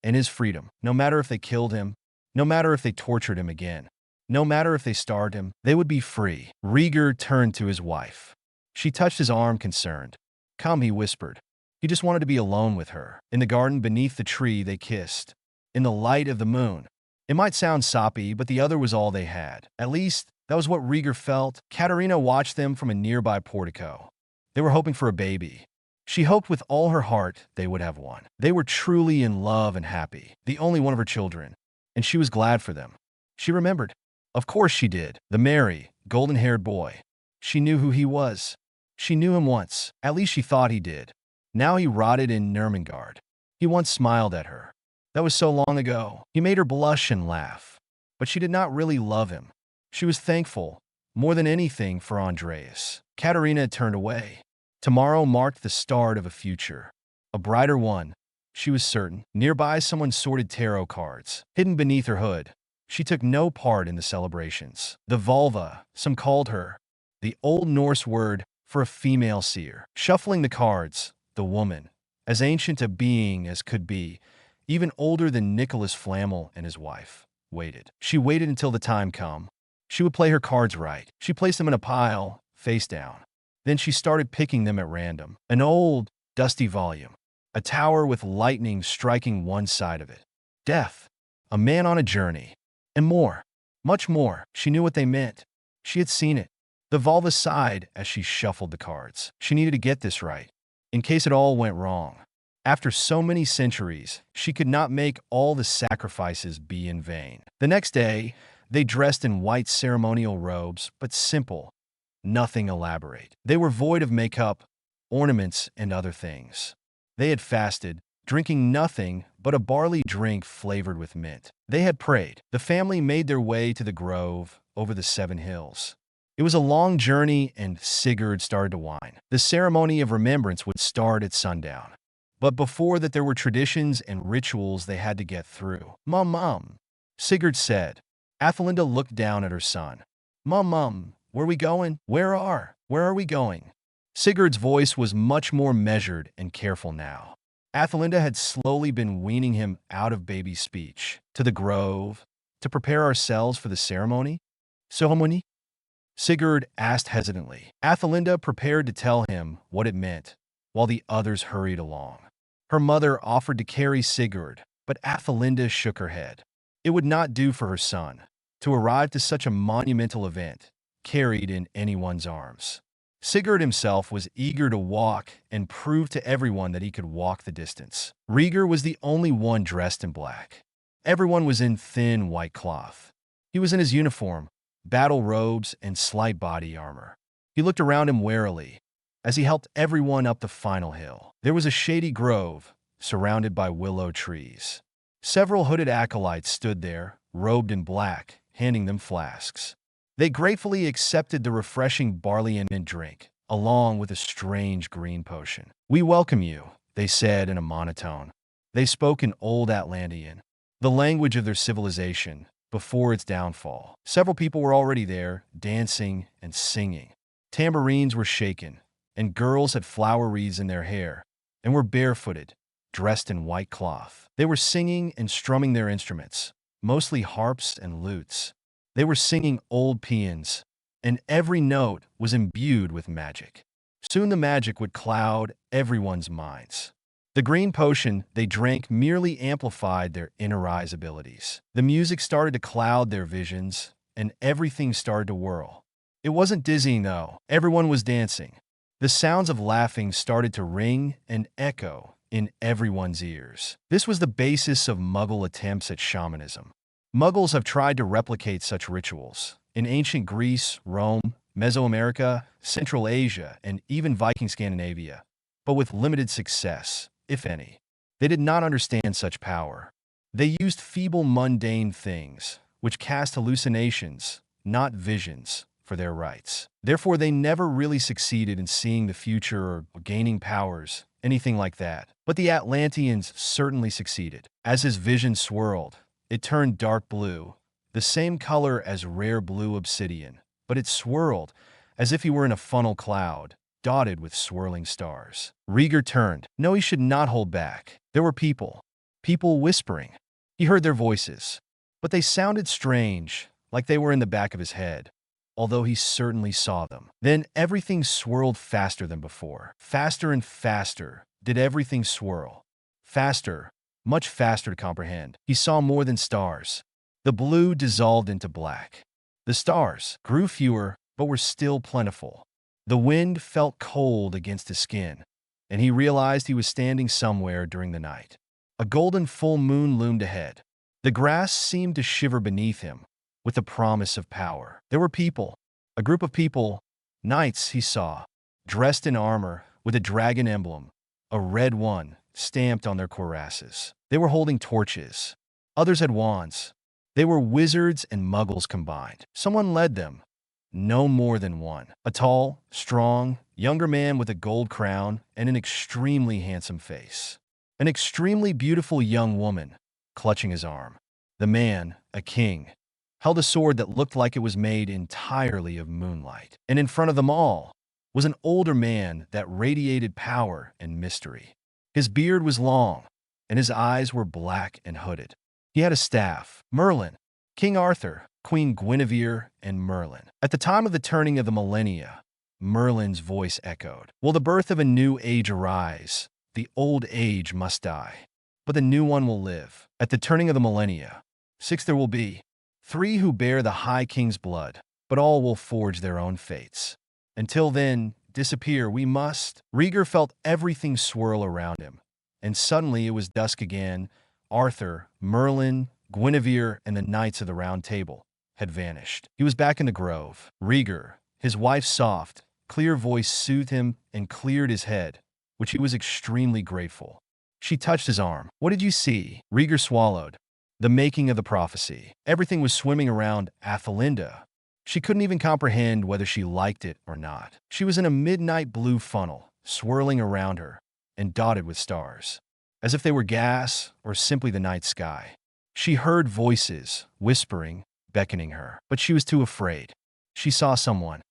and his freedom. No matter if they killed him, no matter if they tortured him again, no matter if they starved him, they would be free. Rieger turned to his wife. She touched his arm, concerned. "Come," he whispered. He just wanted to be alone with her. In the garden beneath the tree, they kissed. In the light of the moon. It might sound soppy, but the other was all they had. At least, that was what Rieger felt. Katarina watched them from a nearby portico. They were hoping for a baby. She hoped with all her heart they would have one. They were truly in love and happy, the only one of her children, and she was glad for them. She remembered. Of course she did. The merry, golden-haired boy. She knew who he was. She knew him once. At least she thought he did. Now he rotted in Nurmengard. He once smiled at her. That was so long ago. He made her blush and laugh. But she did not really love him. She was thankful, more than anything, for Andreas. Katarina turned away. Tomorrow marked the start of a future. A brighter one, she was certain. Nearby, someone sorted tarot cards. Hidden beneath her hood, she took no part in the celebrations. The vulva, some called her, the Old Norse word for a female seer. Shuffling the cards, the woman, as ancient a being as could be, even older than Nicholas Flamel and his wife, waited. She waited until the time come. She would play her cards right. She placed them in a pile, face down. Then she started picking them at random. An old, dusty volume. A tower with lightning striking one side of it. Death. A man on a journey. And more. Much more. She knew what they meant. She had seen it. The vulva sighed as she shuffled the cards. She needed to get this right, in case it all went wrong. After so many centuries, she could not make all the sacrifices be in vain. The next day, they dressed in white ceremonial robes, but simple, nothing elaborate. They were void of makeup, ornaments, and other things. They had fasted, drinking nothing but a barley drink flavored with mint. They had prayed. The family made their way to the grove over the 7 hills. It was a long journey, and Sigurd started to whine. The ceremony of remembrance would start at sundown. But before that, there were traditions and rituals they had to get through. Mum, Sigurd said. Athelinda looked down at her son. Mum, where we going? Where are we going? Sigurd's voice was much more measured and careful now. Athelinda had slowly been weaning him out of baby speech. To the grove, to prepare ourselves for the ceremony? Ceremony? Sigurd asked hesitantly. Athelinda prepared to tell him what it meant, while the others hurried along. Her mother offered to carry Sigurd, but Athelinda shook her head. It would not do for her son to arrive to such a monumental event, carried in anyone's arms. Sigurd himself was eager to walk and prove to everyone that he could walk the distance. Rieger was the only one dressed in black. Everyone was in thin white cloth. He was in his uniform, battle robes, and slight body armor. He looked around him warily as he helped everyone up the final hill. There was a shady grove, surrounded by willow trees. Several hooded acolytes stood there, robed in black, handing them flasks. They gratefully accepted the refreshing barley and mint drink, along with a strange green potion. "We welcome you," they said in a monotone. They spoke in Old Atlantean, the language of their civilization, before its downfall. Several people were already there, dancing and singing. Tambourines were shaken, and girls had flower wreaths in their hair, and were barefooted, dressed in white cloth. They were singing and strumming their instruments, mostly harps and lutes. They were singing old paeans, and every note was imbued with magic. Soon the magic would cloud everyone's minds. The green potion they drank merely amplified their inner eyes abilities. The music started to cloud their visions, and everything started to whirl. It wasn't dizzying, though. Everyone was dancing. The sounds of laughing started to ring and echo in everyone's ears. This was the basis of Muggle attempts at shamanism. Muggles have tried to replicate such rituals in ancient Greece, Rome, Mesoamerica, Central Asia, and even Viking Scandinavia, but with limited success, if any. They did not understand such power. They used feeble, mundane things, which cast hallucinations, not visions, for their rites. Therefore, they never really succeeded in seeing the future or gaining powers, anything like that. But the Atlanteans certainly succeeded. As his vision swirled, it turned dark blue, the same color as rare blue obsidian, but it swirled as if he were in a funnel cloud, dotted with swirling stars. Rieger turned. No, he should not hold back. There were people whispering. He heard their voices, but they sounded strange, like they were in the back of his head, although he certainly saw them. Then everything swirled faster than before. Faster and faster did everything swirl. Faster, much faster to comprehend. He saw more than stars. The blue dissolved into black. The stars grew fewer, but were still plentiful. The wind felt cold against his skin, and he realized he was standing somewhere during the night. A golden full moon loomed ahead. The grass seemed to shiver beneath him, with the promise of power. There were people, a group of people, knights he saw, dressed in armor with a dragon emblem, a red one, stamped on their cuirasses. They were holding torches. Others had wands. They were wizards and muggles combined. Someone led them. No more than one. A tall, strong, younger man with a gold crown and an extremely handsome face. An extremely beautiful young woman, clutching his arm. The man, a king, held a sword that looked like it was made entirely of moonlight. And in front of them all was an older man that radiated power and mystery. His beard was long, and his eyes were black and hooded. He had a staff. Merlin, King Arthur, Queen Guinevere, and Merlin. At the time of the turning of the millennia, Merlin's voice echoed. Will the birth of a new age arise? The old age must die, but the new one will live. At the turning of the millennia, 6 there will be. 3 who bear the High King's blood, but all will forge their own fates. Until then, disappear we must. Rieger felt everything swirl around him, and suddenly it was dusk again. Arthur, Merlin, Guinevere, and the Knights of the Round Table had vanished. He was back in the grove. Rieger, his wife's soft, clear voice soothed him and cleared his head, which he was extremely grateful. She touched his arm. What did you see? Rieger swallowed. The making of the prophecy. Everything was swimming around Athelinda. She couldn't even comprehend whether she liked it or not. She was in a midnight blue funnel, swirling around her, and dotted with stars, as if they were gas or simply the night sky. She heard voices, whispering, beckoning her, but she was too afraid. She saw someone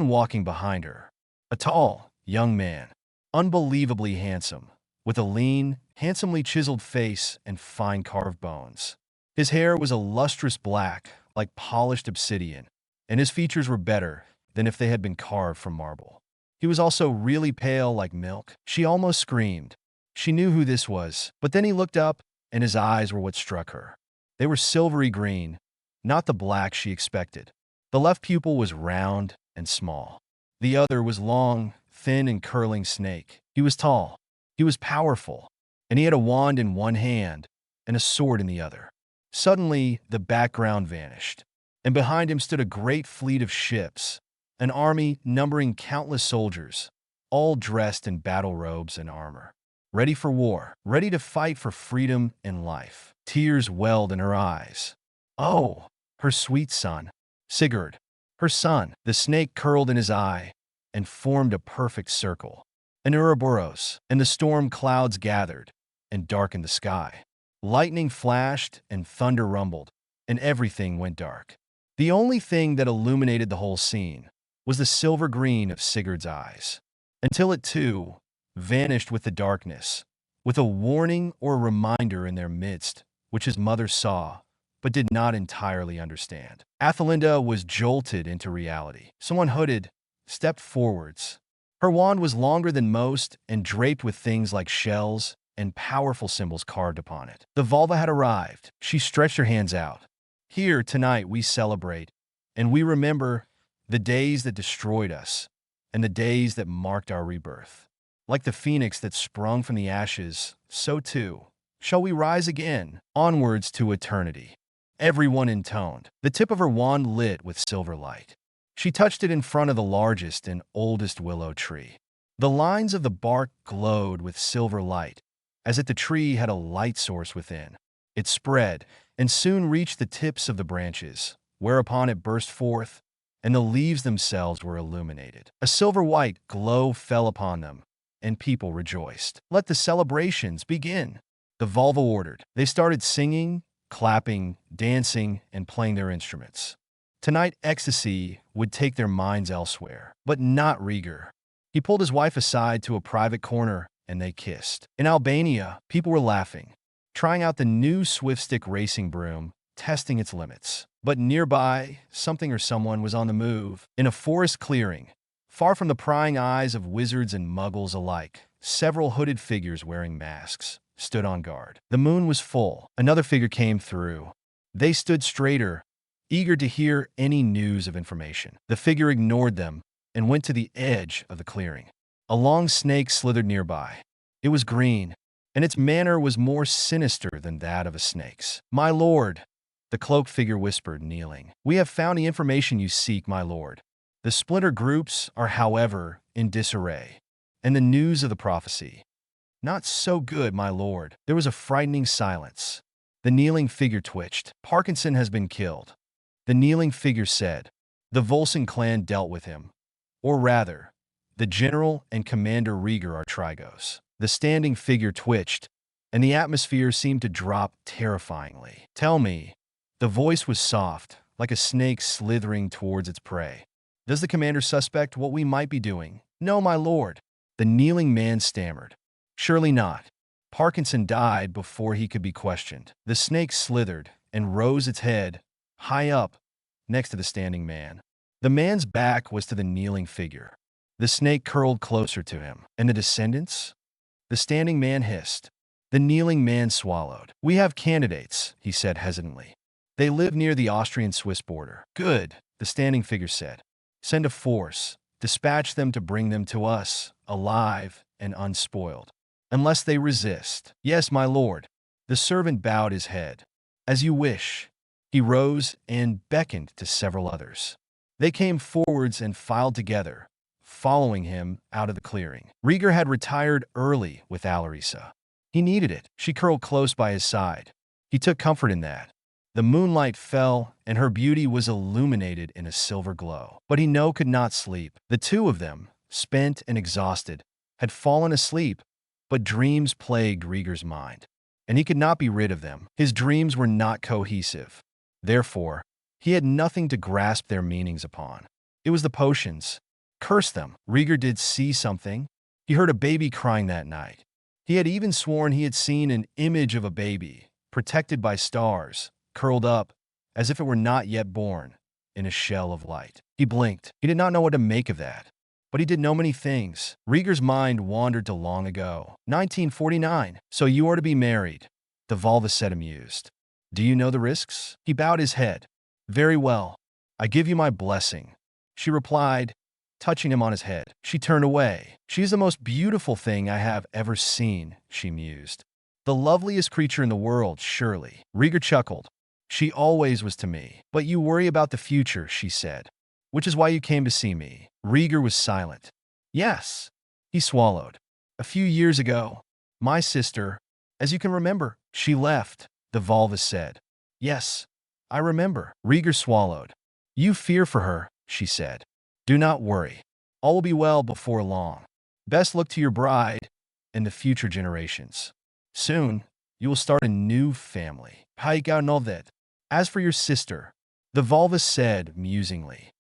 walking behind her. A tall, young man, unbelievably handsome, with a lean, handsomely chiseled face and fine carved bones. His hair was a lustrous black, like polished obsidian, and his features were better than if they had been carved from marble. He was also really pale like milk. She almost screamed. She knew who this was, but then he looked up, and his eyes were what struck her. They were silvery green, not the black she expected. The left pupil was round and small. The other was long, thin, and curling snake. He was tall. He was powerful, and he had a wand in one hand and a sword in the other. Suddenly, the background vanished. and behind him stood a great fleet of ships, an army numbering countless soldiers, all dressed in battle robes and armor, ready for war, ready to fight for freedom and life. Tears welled in her eyes. Oh, her sweet son, Sigurd, her son. The snake curled in his eye and formed a perfect circle. An Ouroboros, and the storm clouds gathered and darkened the sky. Lightning flashed and thunder rumbled, and everything went dark. The only thing that illuminated the whole scene was the silver green of Sigurd's eyes, until it too vanished with the darkness, with a warning or a reminder in their midst, which his mother saw, but did not entirely understand. Athelinda was jolted into reality. Someone hooded stepped forwards. Her wand was longer than most and draped with things like shells and powerful symbols carved upon it. The Volva had arrived. She stretched her hands out. Here, tonight, we celebrate, and we remember the days that destroyed us and the days that marked our rebirth. Like the phoenix that sprung from the ashes, so too shall we rise again, onwards to eternity. Everyone intoned. The tip of her wand lit with silver light. She touched it in front of the largest and oldest willow tree. The lines of the bark glowed with silver light, as if the tree had a light source within. It spread and soon reached the tips of the branches, whereupon it burst forth, and the leaves themselves were illuminated. A silver-white glow fell upon them, and people rejoiced. Let the celebrations begin, the Volva ordered. They started singing, clapping, dancing, and playing their instruments. Tonight, ecstasy would take their minds elsewhere, but not Rieger. He pulled his wife aside to a private corner, and they kissed. In Albania, people were laughing, trying out the new Swift-Stick racing broom, testing its limits. But nearby, something or someone was on the move. In a forest clearing, far from the prying eyes of wizards and muggles alike, several hooded figures wearing masks stood on guard. The moon was full. Another figure came through. They stood straighter, eager to hear any news of information. The figure ignored them and went to the edge of the clearing. A long snake slithered nearby. It was green, and its manner was more sinister than that of a snake's. "My lord," the cloaked figure whispered, kneeling. "We have found the information you seek, my lord. The splinter groups are, however, in disarray, and the news of the prophecy. Not so good, my lord." There was a frightening silence. The kneeling figure twitched. "Parkinson has been killed," the kneeling figure said. "The Volsung clan dealt with him. Or rather, the general and Commander Rieger are Trigos." The standing figure twitched, and the atmosphere seemed to drop terrifyingly. "Tell me," the voice was soft, like a snake slithering towards its prey. "Does the commander suspect what we might be doing?" "No, my lord," the kneeling man stammered. "Surely not. Parkinson died before he could be questioned." The snake slithered and rose its head, high up, next to the standing man. The man's back was to the kneeling figure. The snake curled closer to him. "And the descendants?" The standing man hissed. The kneeling man swallowed. "We have candidates," he said hesitantly. "They live near the Austrian-Swiss border." "Good," the standing figure said. "Send a force. Dispatch them to bring them to us, alive and unspoiled. Unless they resist." "Yes, my lord." The servant bowed his head. "As you wish." He rose and beckoned to several others. They came forwards and filed together, following him out of the clearing. Rieger had retired early with Alisa. He needed it. She curled close by his side. He took comfort in that. The moonlight fell, and her beauty was illuminated in a silver glow. But he could not sleep. The two of them, spent and exhausted, had fallen asleep, but dreams plagued Rieger's mind, and he could not be rid of them. His dreams were not cohesive. Therefore, he had nothing to grasp their meanings upon. It was the potions. Curse them. Rieger did see something. He heard a baby crying that night. He had even sworn he had seen an image of a baby, protected by stars, curled up, as if it were not yet born, in a shell of light. He blinked. He did not know what to make of that. But he did know many things. Rieger's mind wandered to long ago. 1949. "So you are to be married," the Volva said, amused. "Do you know the risks?" He bowed his head. "Very well. I give you my blessing," she replied, touching him on his head. She turned away. "She is the most beautiful thing I have ever seen," she mused. "The loveliest creature in the world, surely." Rieger chuckled. She always was to me. But you worry about the future, she said. Which is why you came to see me. Rieger was silent. Yes. He swallowed. A few years ago, my sister, as you can remember, she left, the Volvus said. Yes, I remember. Rieger swallowed. You fear for her, she said. Do not worry. All will be well before long. Best look to your bride and the future generations. Soon, you will start a new family. As for your sister, the Volvus said musingly,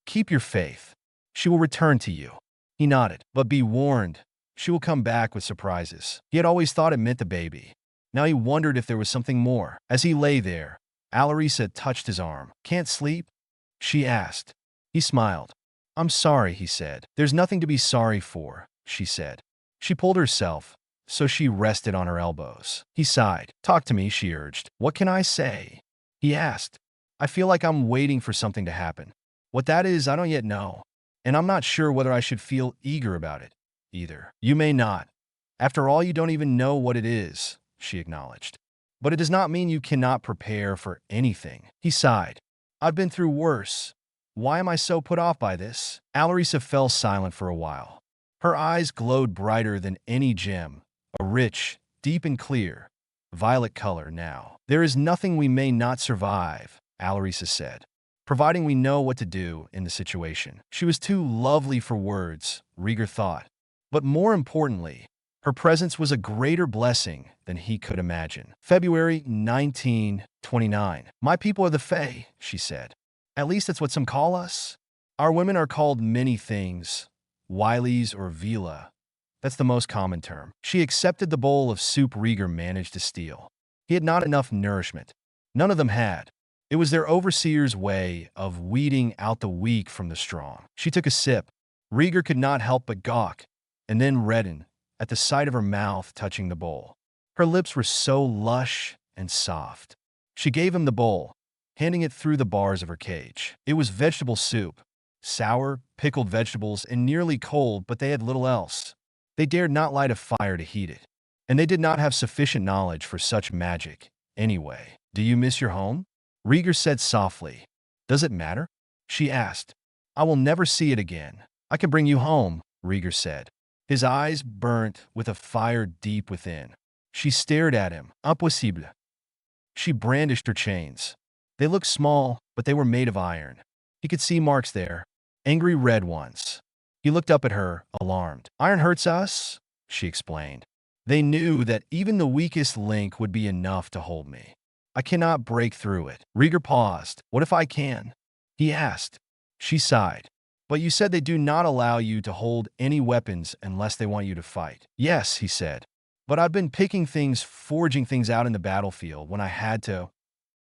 keep your faith. She will return to you. He nodded. But be warned, she will come back with surprises. He had always thought it meant the baby. Now he wondered if there was something more. As he lay there, Alisa touched his arm. Can't sleep? She asked. He smiled. I'm sorry, he said. There's nothing to be sorry for, she said. She pulled herself, so she rested on her elbows. He sighed. Talk to me, she urged. What can I say? He asked. I feel like I'm waiting for something to happen. What that is, I don't yet know. And I'm not sure whether I should feel eager about it, either. You may not. After all, you don't even know what it is, she acknowledged. But it does not mean you cannot prepare for anything. He sighed. I've been through worse. Why am I so put off by this? Alisa fell silent for a while. Her eyes glowed brighter than any gem, a rich, deep and clear, violet color now. There is nothing we may not survive, Alisa said, providing we know what to do in the situation. She was too lovely for words, Rieger thought. But more importantly, her presence was a greater blessing than he could imagine. February 1929. My people are the Fae, she said. At least that's what some call us. Our women are called many things, Wileys or Vila. That's the most common term. She accepted the bowl of soup Rieger managed to steal. He had not enough nourishment. None of them had. It was their overseer's way of weeding out the weak from the strong. She took a sip. Rieger could not help but gawk, and then redden at the sight of her mouth touching the bowl. Her lips were so lush and soft. She gave him the bowl, handing it through the bars of her cage. It was vegetable soup, sour, pickled vegetables, and nearly cold, but they had little else. They dared not light a fire to heat it, and they did not have sufficient knowledge for such magic. Anyway, do you miss your home? Rieger said softly. Does it matter? She asked. I will never see it again. I can bring you home, Rieger said. His eyes burnt with a fire deep within. She stared at him. Impossible. She brandished her chains. They looked small, but they were made of iron. He could see marks there, angry red ones. He looked up at her, alarmed. Iron hurts us, she explained. They knew that even the weakest link would be enough to hold me. I cannot break through it. Rieger paused. What if I can? He asked. She sighed. But you said they do not allow you to hold any weapons unless they want you to fight. Yes, he said. But I've been picking things, forging things out in the battlefield when I had to.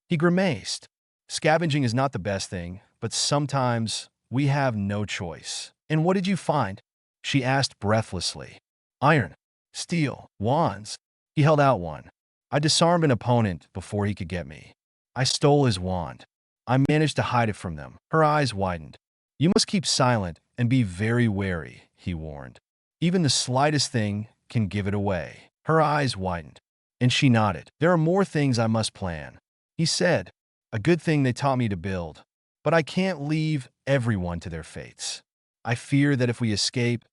He grimaced. Scavenging is not the best thing, but sometimes we have no choice. And what did you find? She asked breathlessly. Iron, steel, wands. He held out one. I disarmed an opponent before he could get me. I stole his wand. I managed to hide it from them. Her eyes widened. You must keep silent and be very wary, he warned. Even the slightest thing can give it away. Her eyes widened, and she nodded. There are more things I must plan. He said, a good thing they taught me to build, but I can't leave everyone to their fates. I fear that if we escape,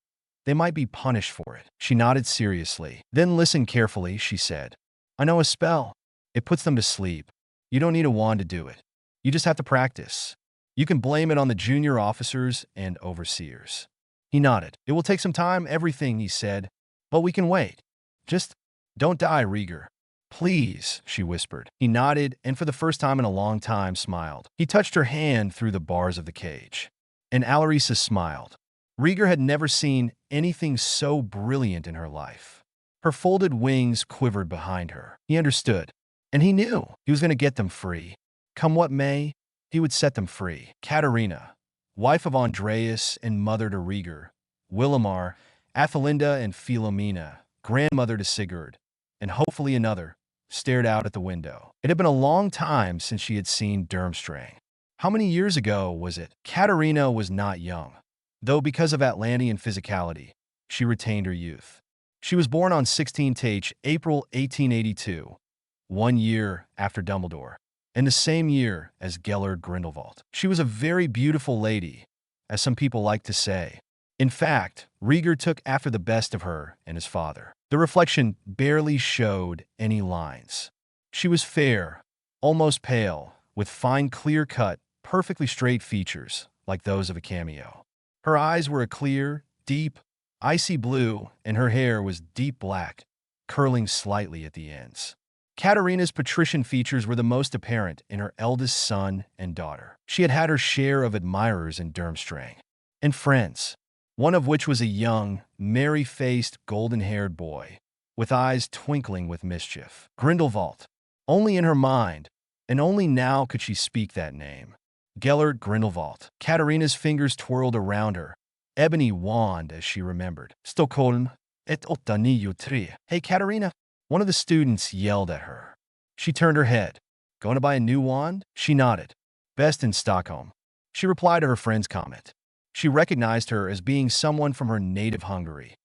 they might be punished for it. She nodded seriously. Then listen carefully, she said. I know a spell. It puts them to sleep. You don't need a wand to do it. You just have to practice. You can blame it on the junior officers and overseers. He nodded. It will take some time, everything, he said, but we can wait. Just don't die, Rieger. Please, she whispered. He nodded and for the first time in a long time smiled. He touched her hand through the bars of the cage. And Alisa smiled. Rieger had never seen anything so brilliant in her life. Her folded wings quivered behind her. He understood. And he knew he was going to get them free. Come what may, he would set them free. Katarina, wife of Andreas and mother to Rieger, Willemar, Athelinda and Philomena, grandmother to Sigurd, and hopefully another, stared out at the window. It had been a long time since she had seen Durmstrang. How many years ago was it? Katarina was not young, though because of Atlantean physicality, she retained her youth. She was born on 16th April 1882, 1 year after Dumbledore. in the same year as Gellert Grindelwald. She was a very beautiful lady, as some people like to say. In fact, Rieger took after the best of her and his father. The reflection barely showed any lines. She was fair, almost pale, with fine, clear-cut, perfectly straight features, like those of a cameo. Her eyes were a clear, deep, icy blue, and her hair was deep black, curling slightly at the ends. Katarina's patrician features were the most apparent in her eldest son and daughter. She had had her share of admirers in Durmstrang, and friends, one of which was a young, merry-faced, golden-haired boy, with eyes twinkling with mischief. Grindelwald. Only in her mind, and only now could she speak that name. Gellert Grindelwald. Katarina's fingers twirled around her ebony wand as she remembered. Stockholm et 893. Hey, Katarina. One of the students yelled at her. She turned her head. Going to buy a new wand? She nodded. Best in Stockholm. She replied to her friend's comment. She recognized her as being someone from her native Hungary,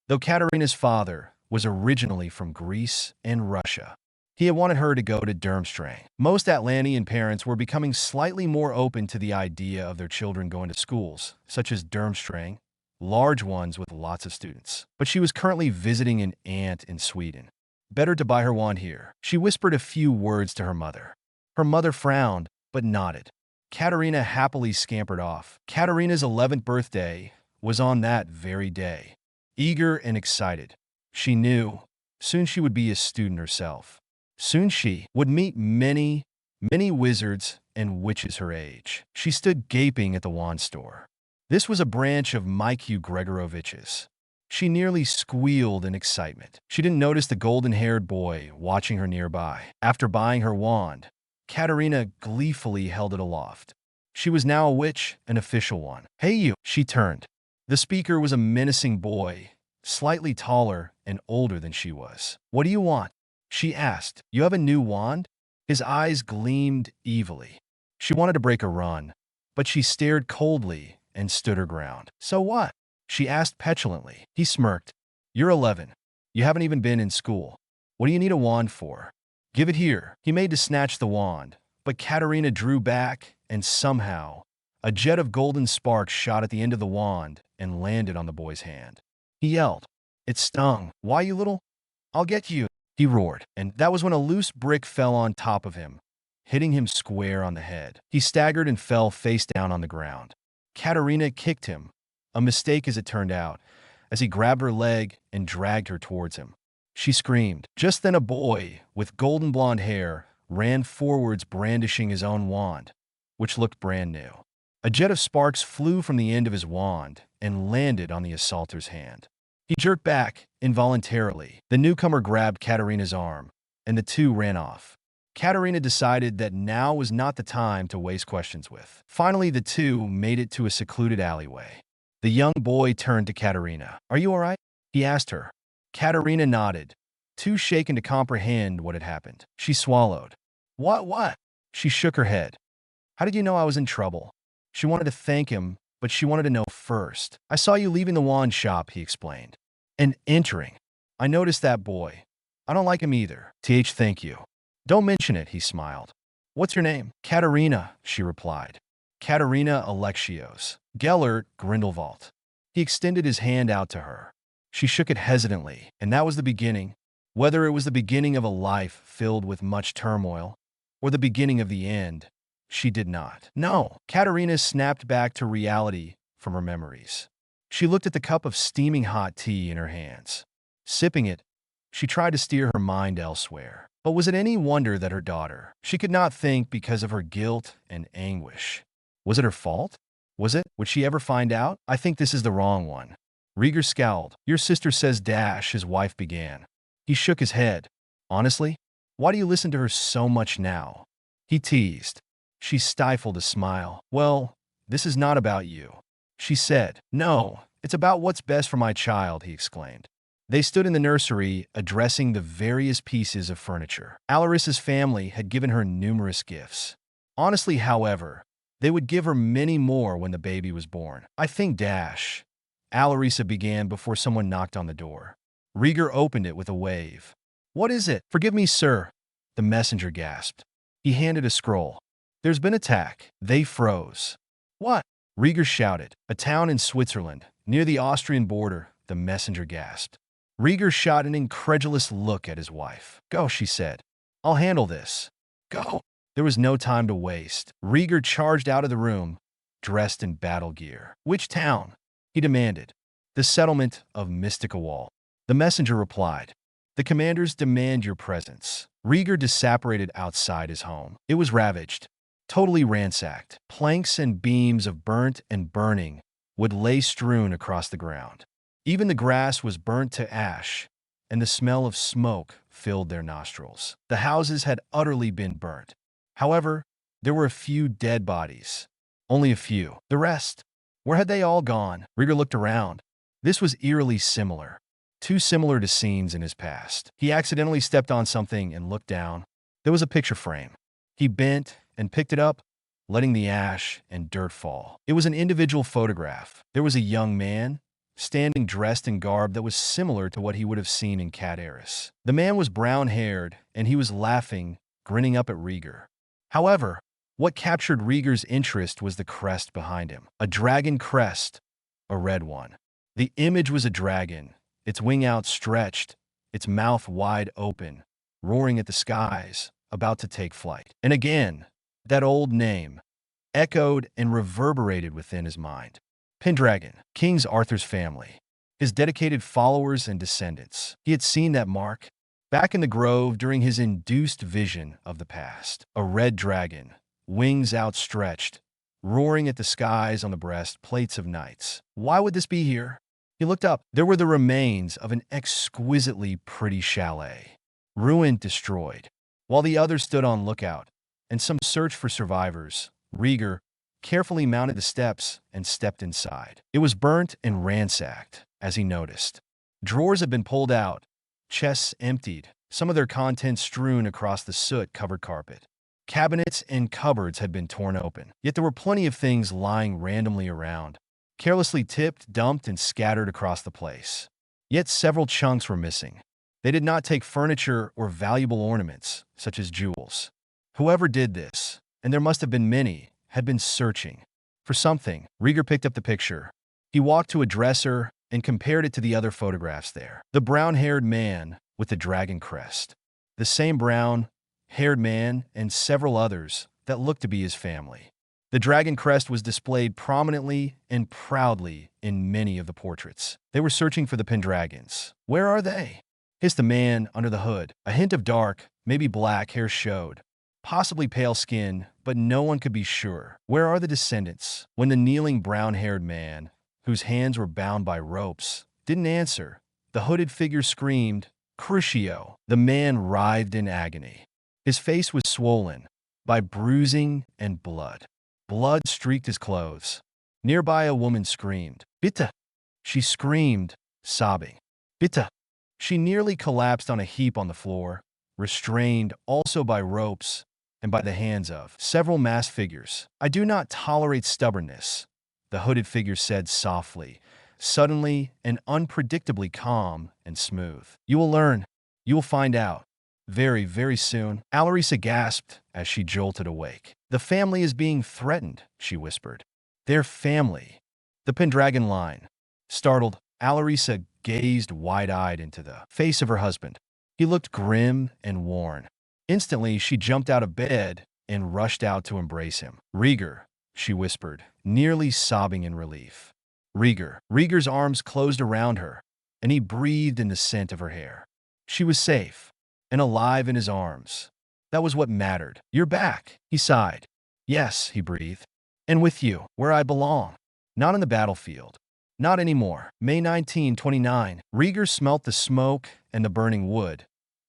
though Katarina's father was originally from Greece and Russia. He had wanted her to go to Durmstrang. Most Atlantean parents were becoming slightly more open to the idea of their children going to schools, such as Durmstrang, large ones with lots of students. But she was currently visiting an aunt in Sweden. Better to buy her wand here. She whispered a few words to her mother. Her mother frowned, but nodded. Katarina happily scampered off. Katarina's 11th birthday was on that very day. Eager and excited, she knew soon she would be a student herself. Soon she would meet many wizards and witches her age. She stood gaping at the wand store. This was a branch of Mikhail Gregorovich's. She nearly squealed in excitement. She didn't notice the golden-haired boy watching her nearby. After buying her wand, Katarina gleefully held it aloft. She was now a witch, an official one. Hey you, she turned. The speaker was a menacing boy, slightly taller and older than she was. What do you want? She asked. You have a new wand? His eyes gleamed evilly. She wanted to break a run, but she stared coldly and stood her ground. So what? She asked petulantly. He smirked. You're 11. You haven't even been in school. What do you need a wand for? Give it here. He made to snatch the wand, but Katarina drew back, and somehow, a jet of golden sparks shot at the end of the wand and landed on the boy's hand. He yelled. It stung. Why, you little? I'll get you, he roared, and that was when a loose brick fell on top of him, hitting him square on the head. He staggered and fell face down on the ground. Katarina kicked him, a mistake as it turned out, as he grabbed her leg and dragged her towards him. She screamed. Just then a boy with golden blonde hair ran forwards brandishing his own wand, which looked brand new. A jet of sparks flew from the end of his wand and landed on the assaulter's hand. He jerked back involuntarily. The newcomer grabbed Katarina's arm, and the two ran off. Katarina decided that now was not the time to waste questions with. Finally, the two made it to a secluded alleyway. The young boy turned to Katarina. Are you all right? He asked her. Katarina nodded, too shaken to comprehend what had happened. She swallowed. What? She shook her head. How did you know I was in trouble? She wanted to thank him, but she wanted to know first. I saw you leaving the wand shop, he explained. And entering. I noticed that boy. I don't like him either. Thank you. Don't mention it, he smiled. What's your name? Katarina, she replied. Katarina Alexios. Gellert Grindelwald. He extended his hand out to her. She shook it hesitantly, and that was the beginning. Whether it was the beginning of a life filled with much turmoil, or the beginning of the end, she did not. No, Katarina snapped back to reality from her memories. She looked at the cup of steaming hot tea in her hands. Sipping it, she tried to steer her mind elsewhere. But was it any wonder that her daughter? She could not think because of her guilt and anguish. Was it her fault? Was it? Would she ever find out? I think this is the wrong one. Rieger scowled. Your sister says his wife began. He shook his head. Honestly? Why do you listen to her so much now? He teased. She stifled a smile. Well, this is not about you. She said. No, it's about what's best for my child, he exclaimed. They stood in the nursery, addressing the various pieces of furniture. Alarissa's family had given her numerous gifts. Honestly, however, they would give her many more when the baby was born. I think Alarissa began before someone knocked on the door. Rieger opened it with a wave. What is it? Forgive me, sir, the messenger gasped. He handed a scroll. There's been attack. They froze. What? Rieger shouted. A town in Switzerland, near the Austrian border, the messenger gasped. Rieger shot an incredulous look at his wife. Go, she said. I'll handle this. Go. There was no time to waste. Rieger charged out of the room, dressed in battle gear. Which town? He demanded. The settlement of Mystica Wall. The messenger replied. The commanders demand your presence. Rieger disapparated outside his home. It was ravaged, totally ransacked. Planks and beams of burnt and burning wood lay strewn across the ground. Even the grass was burnt to ash, and the smell of smoke filled their nostrils. The houses had utterly been burnt. However, there were a few dead bodies. Only a few. The rest, where had they all gone? Rieger looked around. This was eerily similar. Too similar to scenes in his past. He accidentally stepped on something and looked down. There was a picture frame. He bent and picked it up, letting the ash and dirt fall. It was an individual photograph. There was a young man, standing dressed in garb that was similar to what he would have seen in Cat Heiress. The man was brown-haired, and he was laughing, grinning up at Rieger. However, what captured Rieger's interest was the crest behind him. A dragon crest, a red one. The image was a dragon, its wing outstretched, its mouth wide open, roaring at the skies, about to take flight. And again, that old name echoed and reverberated within his mind. Pendragon, King Arthur's family, his dedicated followers and descendants. He had seen that mark back in the grove during his induced vision of the past. A red dragon, wings outstretched, roaring at the skies on the breastplates of knights. Why would this be here? He looked up. There were the remains of an exquisitely pretty chalet, ruined, destroyed. While the others stood on lookout, and some search for survivors, Rieger carefully mounted the steps and stepped inside. It was burnt and ransacked, as he noticed. Drawers had been pulled out, chests emptied, some of their contents strewn across the soot-covered carpet. Cabinets and cupboards had been torn open, yet there were plenty of things lying randomly around, carelessly tipped, dumped, and scattered across the place. Yet several chunks were missing. They did not take furniture or valuable ornaments, such as jewels. Whoever did this, and there must have been many, had been searching for something. Rieger picked up the picture. He walked to a dresser and compared it to the other photographs there. The brown-haired man with the dragon crest. The same brown-haired man and several others that looked to be his family. The dragon crest was displayed prominently and proudly in many of the portraits. They were searching for the Pendragons. Where are they? Hissed the man under the hood. A hint of dark, maybe black, hair showed. Possibly pale skin, but no one could be sure. Where are the descendants? When the kneeling brown-haired man, whose hands were bound by ropes, didn't answer, the hooded figure screamed, Crucio. The man writhed in agony. His face was swollen by bruising and blood. Blood streaked his clothes. Nearby, a woman screamed, Bitte! She screamed, sobbing. Bitte! She nearly collapsed on a heap on the floor, restrained also by ropes and by the hands of several masked figures. I do not tolerate stubbornness, the hooded figure said softly, suddenly and unpredictably calm and smooth. You will learn. You will find out. Very, very soon. Alisa gasped as she jolted awake. The family is being threatened, she whispered. Their family. The Pendragon line. Startled, Alisa gazed wide-eyed into the face of her husband. He looked grim and worn. Instantly, she jumped out of bed and rushed out to embrace him. Rieger, she whispered, nearly sobbing in relief. Rieger. Rieger's arms closed around her, and he breathed in the scent of her hair. She was safe and alive in his arms. That was what mattered. You're back, he sighed. Yes, he breathed. And with you, where I belong. Not on the battlefield. Not anymore. May 1929. Rieger smelt the smoke and the burning wood,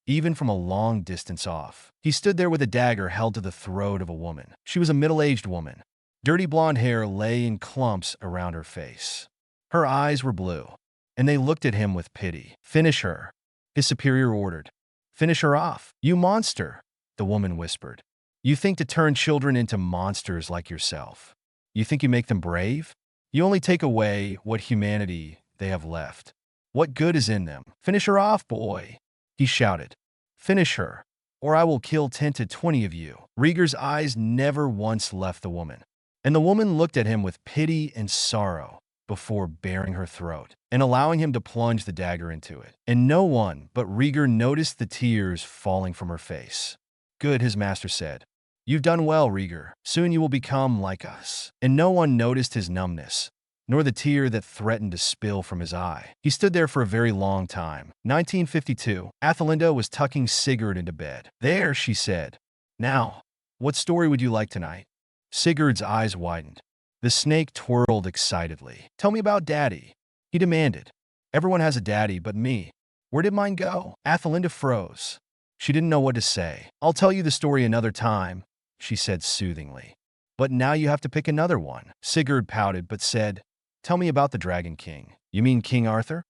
even from a long distance off. He stood there with a dagger held to the throat of a woman. She was a middle-aged woman. Dirty blonde hair lay in clumps around her face. Her eyes were blue, and they looked at him with pity. Finish her, his superior ordered. Finish her off. You monster, the woman whispered. You think to turn children into monsters like yourself. You think you make them brave? You only take away what humanity they have left. What good is in them? Finish her off, boy, he shouted. Finish her. or I will kill 10 to 20 of you." Rieger's eyes never once left the woman, and the woman looked at him with pity and sorrow before baring her throat and allowing him to plunge the dagger into it. And no one but Rieger noticed the tears falling from her face. "Good," his master said. "You've done well, Rieger. Soon you will become like us." And no one noticed his numbness, nor the tear that threatened to spill from his eye. He stood there for a very long time. 1952. Athelinda was tucking Sigurd into bed. "There," she said. "Now, what story would you like tonight?" Sigurd's eyes widened. The snake twirled excitedly. "Tell me about Daddy," he demanded. "Everyone has a daddy but me. Where did mine go?" Athelinda froze. She didn't know what to say. "I'll tell you the story another time," she said soothingly. "But now you have to pick another one." Sigurd pouted but said, "Tell me about the Dragon King." "You mean King Arthur?"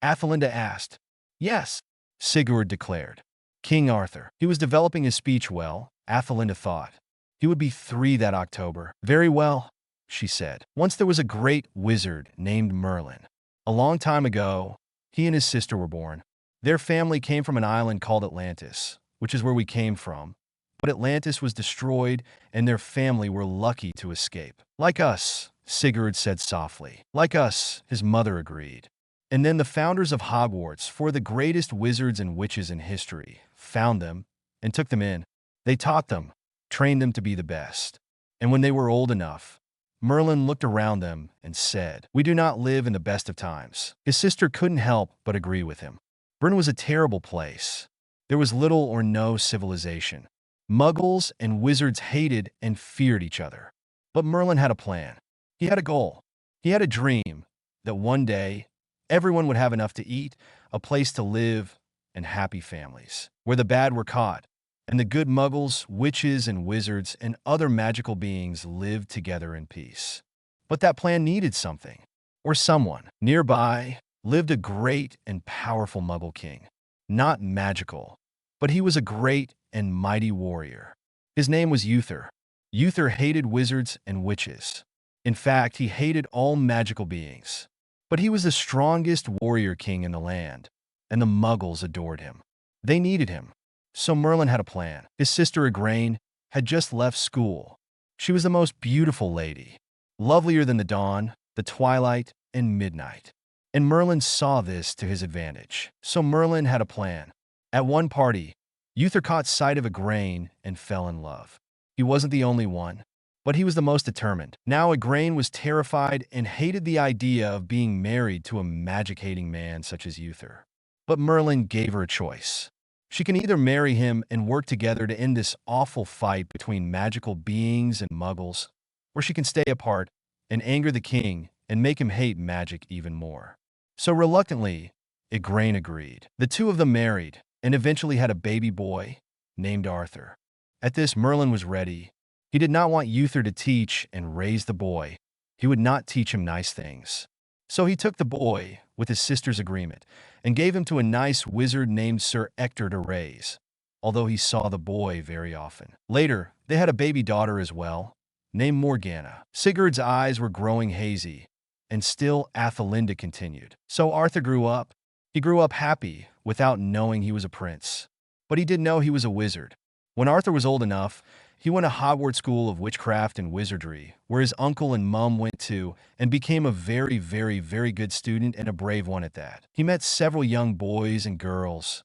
Athelinda asked. "Yes," Sigurd declared. King Arthur. He was developing his speech well, Athelinda thought. He would be 3 that October. "Very well," she said. "Once there was a great wizard named Merlin. A long time ago, he and his sister were born. Their family came from an island called Atlantis, which is where we came from. But Atlantis was destroyed, and their family were lucky to escape." "Like us," Sigurd said softly. "Like us," his mother agreed. "And then the founders of Hogwarts, 4 the greatest wizards and witches in history, found them and took them in. They taught them, trained them to be the best. And when they were old enough, Merlin looked around them and said, 'We do not live in the best of times.'" His sister couldn't help but agree with him. Britain was a terrible place. There was little or no civilization. Muggles and wizards hated and feared each other. But Merlin had a plan. He had a goal. He had a dream that one day everyone would have enough to eat, a place to live, and happy families, where the bad were caught, and the good muggles, witches, and wizards, and other magical beings lived together in peace. But that plan needed something, or someone. Nearby lived a great and powerful muggle king. Not magical, but he was a great and mighty warrior. His name was Uther. Uther hated wizards and witches. In fact, he hated all magical beings. But he was the strongest warrior king in the land, and the muggles adored him. They needed him. So Merlin had a plan. His sister Igraine had just left school. She was the most beautiful lady, lovelier than the dawn, the twilight, and midnight. And Merlin saw this to his advantage. So Merlin had a plan. At one party, Uther caught sight of Igraine and fell in love. He wasn't the only one, but he was the most determined. Now Igraine was terrified and hated the idea of being married to a magic-hating man such as Uther. But Merlin gave her a choice. She can either marry him and work together to end this awful fight between magical beings and muggles, or she can stay apart and anger the king and make him hate magic even more. So reluctantly, Igraine agreed. The two of them married and eventually had a baby boy named Arthur. At this, Merlin was ready. He did not want Uther to teach and raise the boy. He would not teach him nice things. So he took the boy, with his sister's agreement, and gave him to a nice wizard named Sir Ector to raise, although he saw the boy very often. Later, they had a baby daughter as well, named Morgana. Sigurd's eyes were growing hazy, and still Athelinda continued. So Arthur grew up. He grew up happy, without knowing he was a prince. But he did know he was a wizard. When Arthur was old enough, he went to Hogwarts School of Witchcraft and Wizardry, where his uncle and mum went to, and became a very, very, very good student and a brave one at that. He met several young boys and girls.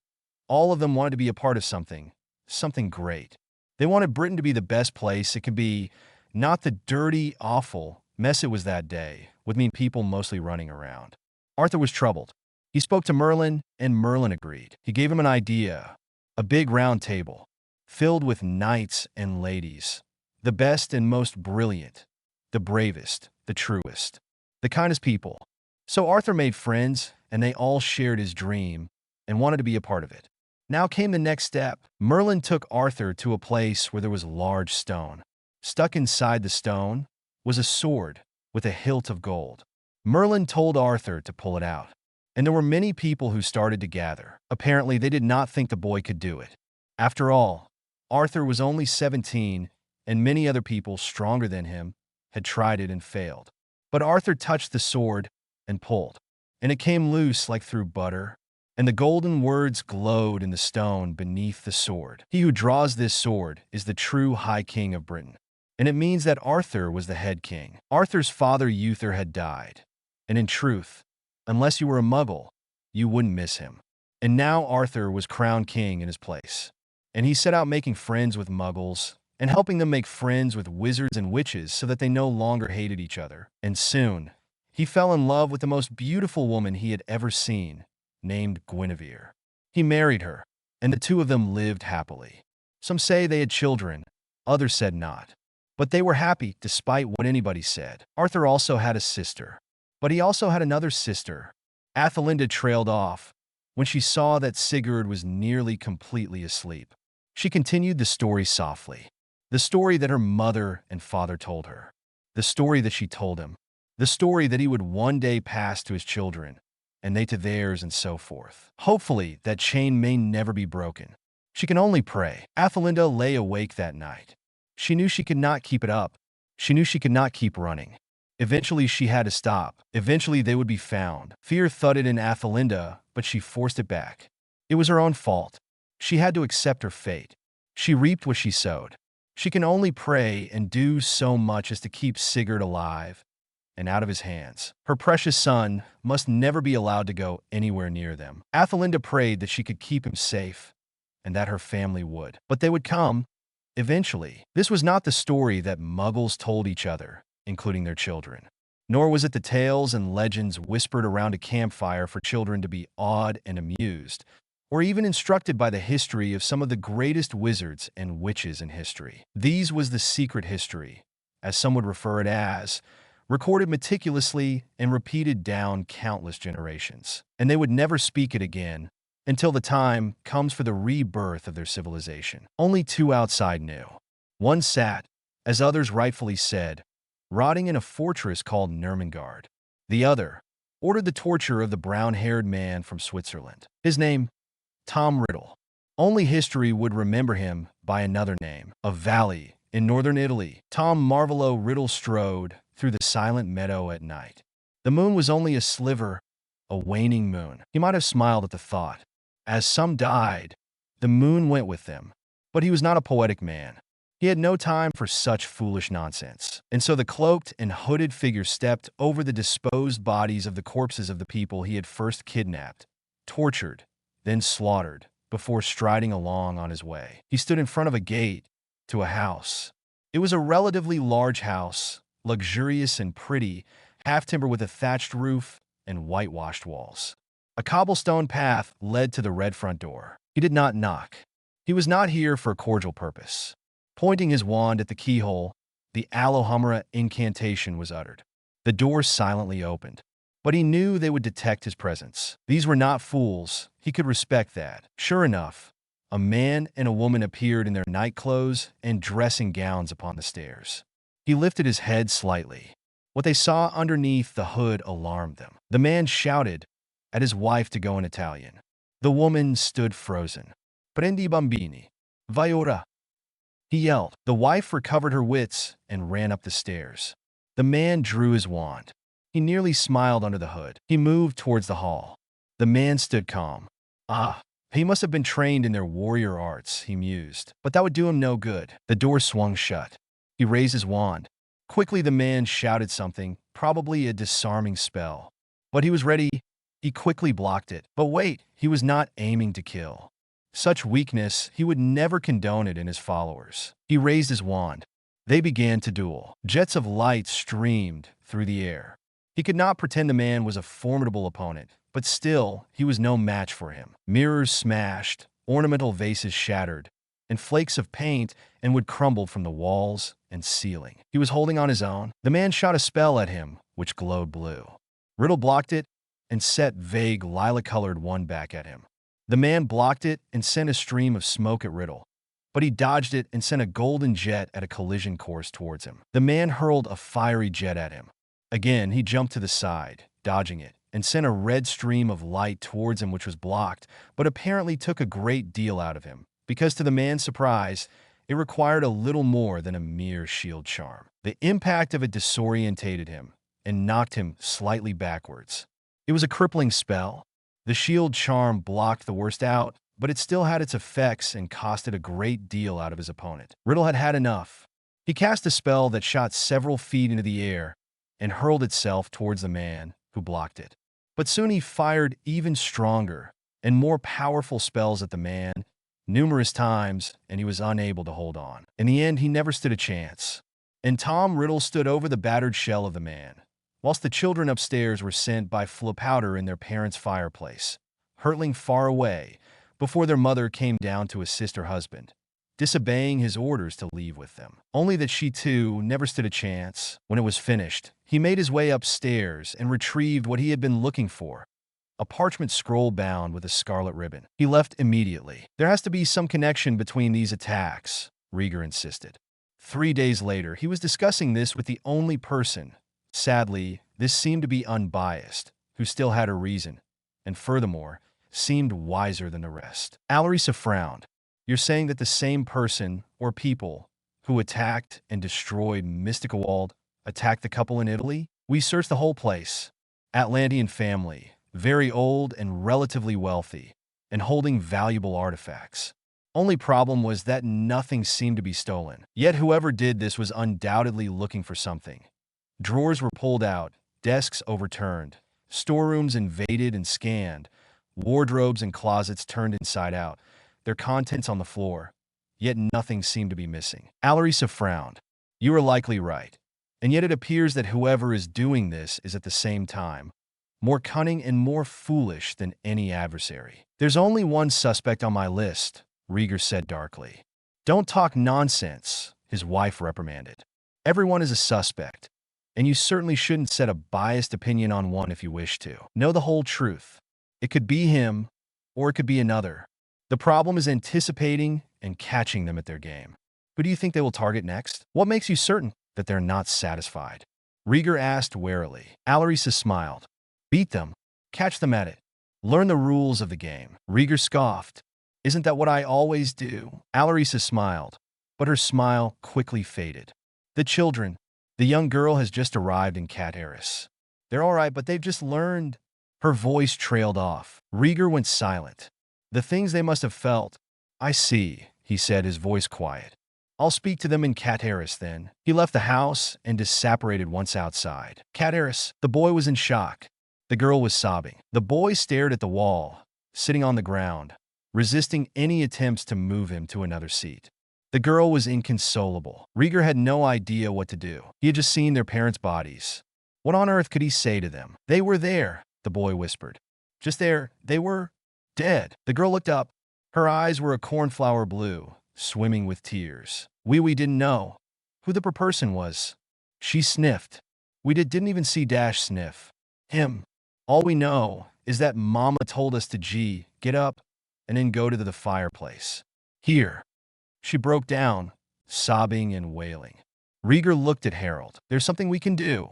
All of them wanted to be a part of something great. They wanted Britain to be the best place it could be, not the dirty, awful mess it was that day, with mean people mostly running around. Arthur was troubled. He spoke to Merlin, and Merlin agreed. He gave him an idea, a big round table, filled with knights and ladies, the best and most brilliant, the bravest, the truest, the kindest people. So Arthur made friends, and they all shared his dream and wanted to be a part of it. Now came the next step. Merlin took Arthur to a place where there was a large stone. Stuck inside the stone was a sword with a hilt of gold. Merlin told Arthur to pull it out, and there were many people who started to gather. Apparently, they did not think the boy could do it. After all, Arthur was only 17, and many other people stronger than him had tried it and failed. But Arthur touched the sword and pulled, and it came loose like through butter, and the golden words glowed in the stone beneath the sword. He who draws this sword is the true High King of Britain. And it means that Arthur was the head king. Arthur's father Uther had died. And in truth, unless you were a muggle, you wouldn't miss him. And now Arthur was crowned king in his place. And he set out making friends with muggles and helping them make friends with wizards and witches so that they no longer hated each other. And soon, he fell in love with the most beautiful woman he had ever seen, named Guinevere. He married her, and the two of them lived happily. Some say they had children, others said not. But they were happy despite what anybody said. Arthur also had a sister, but he also had another sister. Athelinda trailed off when she saw that Sigurd was nearly completely asleep. She continued the story softly. The story that her mother and father told her. The story that she told him. The story that he would one day pass to his children, and they to theirs, and so forth. Hopefully, that chain may never be broken. She can only pray. Athelinda lay awake that night. She knew she could not keep it up. She knew she could not keep running. Eventually, she had to stop. Eventually, they would be found. Fear thudded in Athelinda, but she forced it back. It was her own fault. She had to accept her fate. She reaped what she sowed. She can only pray and do so much as to keep Sigurd alive and out of his hands. Her precious son must never be allowed to go anywhere near them. Athelinda prayed that she could keep him safe and that her family would. But they would come. Eventually, this was not the story that muggles told each other, including their children. Nor was it the tales and legends whispered around a campfire for children to be awed and amused, or even instructed by the history of some of the greatest wizards and witches in history. These was the secret history, as some would refer it as, recorded meticulously and repeated down countless generations. And they would never speak it again, until the time comes for the rebirth of their civilization. Only two outside knew. One sat, as others rightfully said, rotting in a fortress called Nurmengard. The other ordered the torture of the brown-haired man from Switzerland. His name, Tom Riddle. Only history would remember him by another name. A valley in northern Italy, Tom Marvolo Riddle strode through the silent meadow at night. The moon was only a sliver, a waning moon. He might have smiled at the thought. As some died, the moon went with them. But he was not a poetic man. He had no time for such foolish nonsense. And so the cloaked and hooded figure stepped over the disposed bodies of the corpses of the people he had first kidnapped, tortured, then slaughtered, before striding along on his way. He stood in front of a gate to a house. It was a relatively large house, luxurious and pretty, half-timber with a thatched roof and whitewashed walls. A cobblestone path led to the red front door. He did not knock. He was not here for a cordial purpose. Pointing his wand at the keyhole, the Alohomora incantation was uttered. The door silently opened. But he knew they would detect his presence. These were not fools. He could respect that. Sure enough, a man and a woman appeared in their night clothes and dressing gowns upon the stairs. He lifted his head slightly. What they saw underneath the hood alarmed them. The man shouted at his wife to go in Italian. The woman stood frozen. Prendi bambini. Vai ora. He yelled. The wife recovered her wits and ran up the stairs. The man drew his wand. He nearly smiled under the hood. He moved towards the hall. The man stood calm. Ah, he must have been trained in their warrior arts, he mused. But that would do him no good. The door swung shut. He raised his wand. Quickly the man shouted something, probably a disarming spell. But he was ready. He quickly blocked it. But wait, he was not aiming to kill. Such weakness, he would never condone it in his followers. He raised his wand. They began to duel. Jets of light streamed through the air. He could not pretend the man was a formidable opponent, but still, he was no match for him. Mirrors smashed, ornamental vases shattered, and flakes of paint and wood crumbled from the walls and ceiling. He was holding on his own. The man shot a spell at him, which glowed blue. Riddle blocked it and set vague lilac-colored one back at him. The man blocked it and sent a stream of smoke at Riddle, but he dodged it and sent a golden jet at a collision course towards him. The man hurled a fiery jet at him. Again, he jumped to the side, dodging it, and sent a red stream of light towards him which was blocked, but apparently took a great deal out of him, because to the man's surprise, it required a little more than a mere shield charm. The impact of it disorientated him and knocked him slightly backwards. It was a crippling spell. The shield charm blocked the worst out, but it still had its effects and costed a great deal out of his opponent. Riddle had had enough. He cast a spell that shot several feet into the air and hurled itself towards the man who blocked it. But soon he fired even stronger and more powerful spells at the man numerous times, and he was unable to hold on. In the end, he never stood a chance. And Tom Riddle stood over the battered shell of the man, whilst the children upstairs were sent by powder in their parents' fireplace, hurtling far away before their mother came down to assist her husband, disobeying his orders to leave with them. Only that she, too, never stood a chance. When it was finished, he made his way upstairs and retrieved what he had been looking for, a parchment scroll bound with a scarlet ribbon. He left immediately. There has to be some connection between these attacks, Rieger insisted. 3 days later, he was discussing this with the only person, sadly, this seemed to be unbiased, who still had a reason, and furthermore, seemed wiser than the rest. Alisa frowned. You're saying that the same person, or people, who attacked and destroyed Mysticowald attacked the couple in Italy? We searched the whole place. Atlantean family, very old and relatively wealthy, and holding valuable artifacts. Only problem was that nothing seemed to be stolen. Yet whoever did this was undoubtedly looking for something. Drawers were pulled out, desks overturned, storerooms invaded and scanned, wardrobes and closets turned inside out, their contents on the floor, yet nothing seemed to be missing. Alisa frowned. You are likely right. And yet it appears that whoever is doing this is at the same time more cunning and more foolish than any adversary. There's only one suspect on my list, Rieger said darkly. Don't talk nonsense, his wife reprimanded. Everyone is a suspect, and you certainly shouldn't set a biased opinion on one if you wish to. Know the whole truth. It could be him, or it could be another. The problem is anticipating and catching them at their game. Who do you think they will target next? What makes you certain that they're not satisfied? Rieger asked warily. Alisa smiled. Beat them. Catch them at it. Learn the rules of the game. Rieger scoffed. Isn't that what I always do? Alisa smiled, but her smile quickly faded. The children. The young girl has just arrived in Katarina. They're all right, but they've just learned. Her voice trailed off. Rieger went silent. The things they must have felt. I see, he said, his voice quiet. I'll speak to them in Katarina then. He left the house and disapparated once outside. Katarina. The boy was in shock. The girl was sobbing. The boy stared at the wall, sitting on the ground, resisting any attempts to move him to another seat. The girl was inconsolable. Rieger had no idea what to do. He had just seen their parents' bodies. What on earth could he say to them? They were there, the boy whispered. Just there. They were dead. The girl looked up. Her eyes were a cornflower blue, swimming with tears. We didn't know who the person was. She sniffed. We didn't even see Dash sniff him. All we know is that Mama told us to get up and then go to the fireplace. Here. She broke down, sobbing and wailing. Rieger looked at Harold. There's something we can do,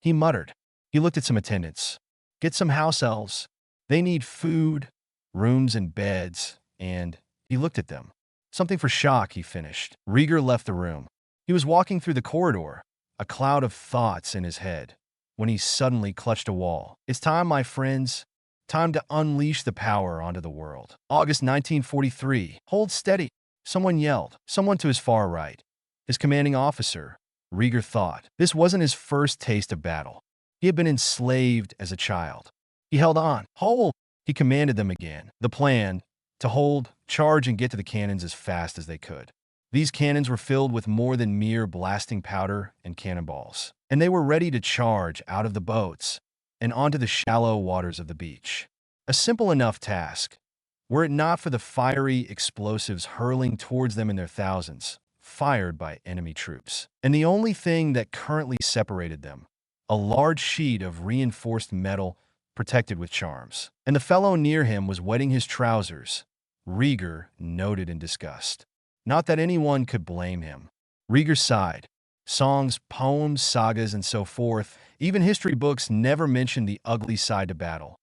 he muttered. He looked at some attendants. Get some house elves. They need food, rooms and beds, and he looked at them. Something for shock, he finished. Rieger left the room. He was walking through the corridor, a cloud of thoughts in his head, when he suddenly clutched a wall. It's time, my friends. Time to unleash the power onto the world. August 1943. Hold steady. Someone yelled. Someone to his far right. His commanding officer, Rieger thought. This wasn't his first taste of battle. He had been enslaved as a child. He held on. Hold! He commanded them again. The plan, to hold, charge, and get to the cannons as fast as they could. These cannons were filled with more than mere blasting powder and cannonballs, and they were ready to charge out of the boats and onto the shallow waters of the beach. A simple enough task, were it not for the fiery explosives hurling towards them in their thousands, fired by enemy troops. And the only thing that currently separated them, a large sheet of reinforced metal protected with charms. And the fellow near him was wetting his trousers, Rieger noted in disgust. Not that anyone could blame him. Rieger sighed. Songs, poems, sagas, and so forth, even history books never mentioned the ugly side to battle,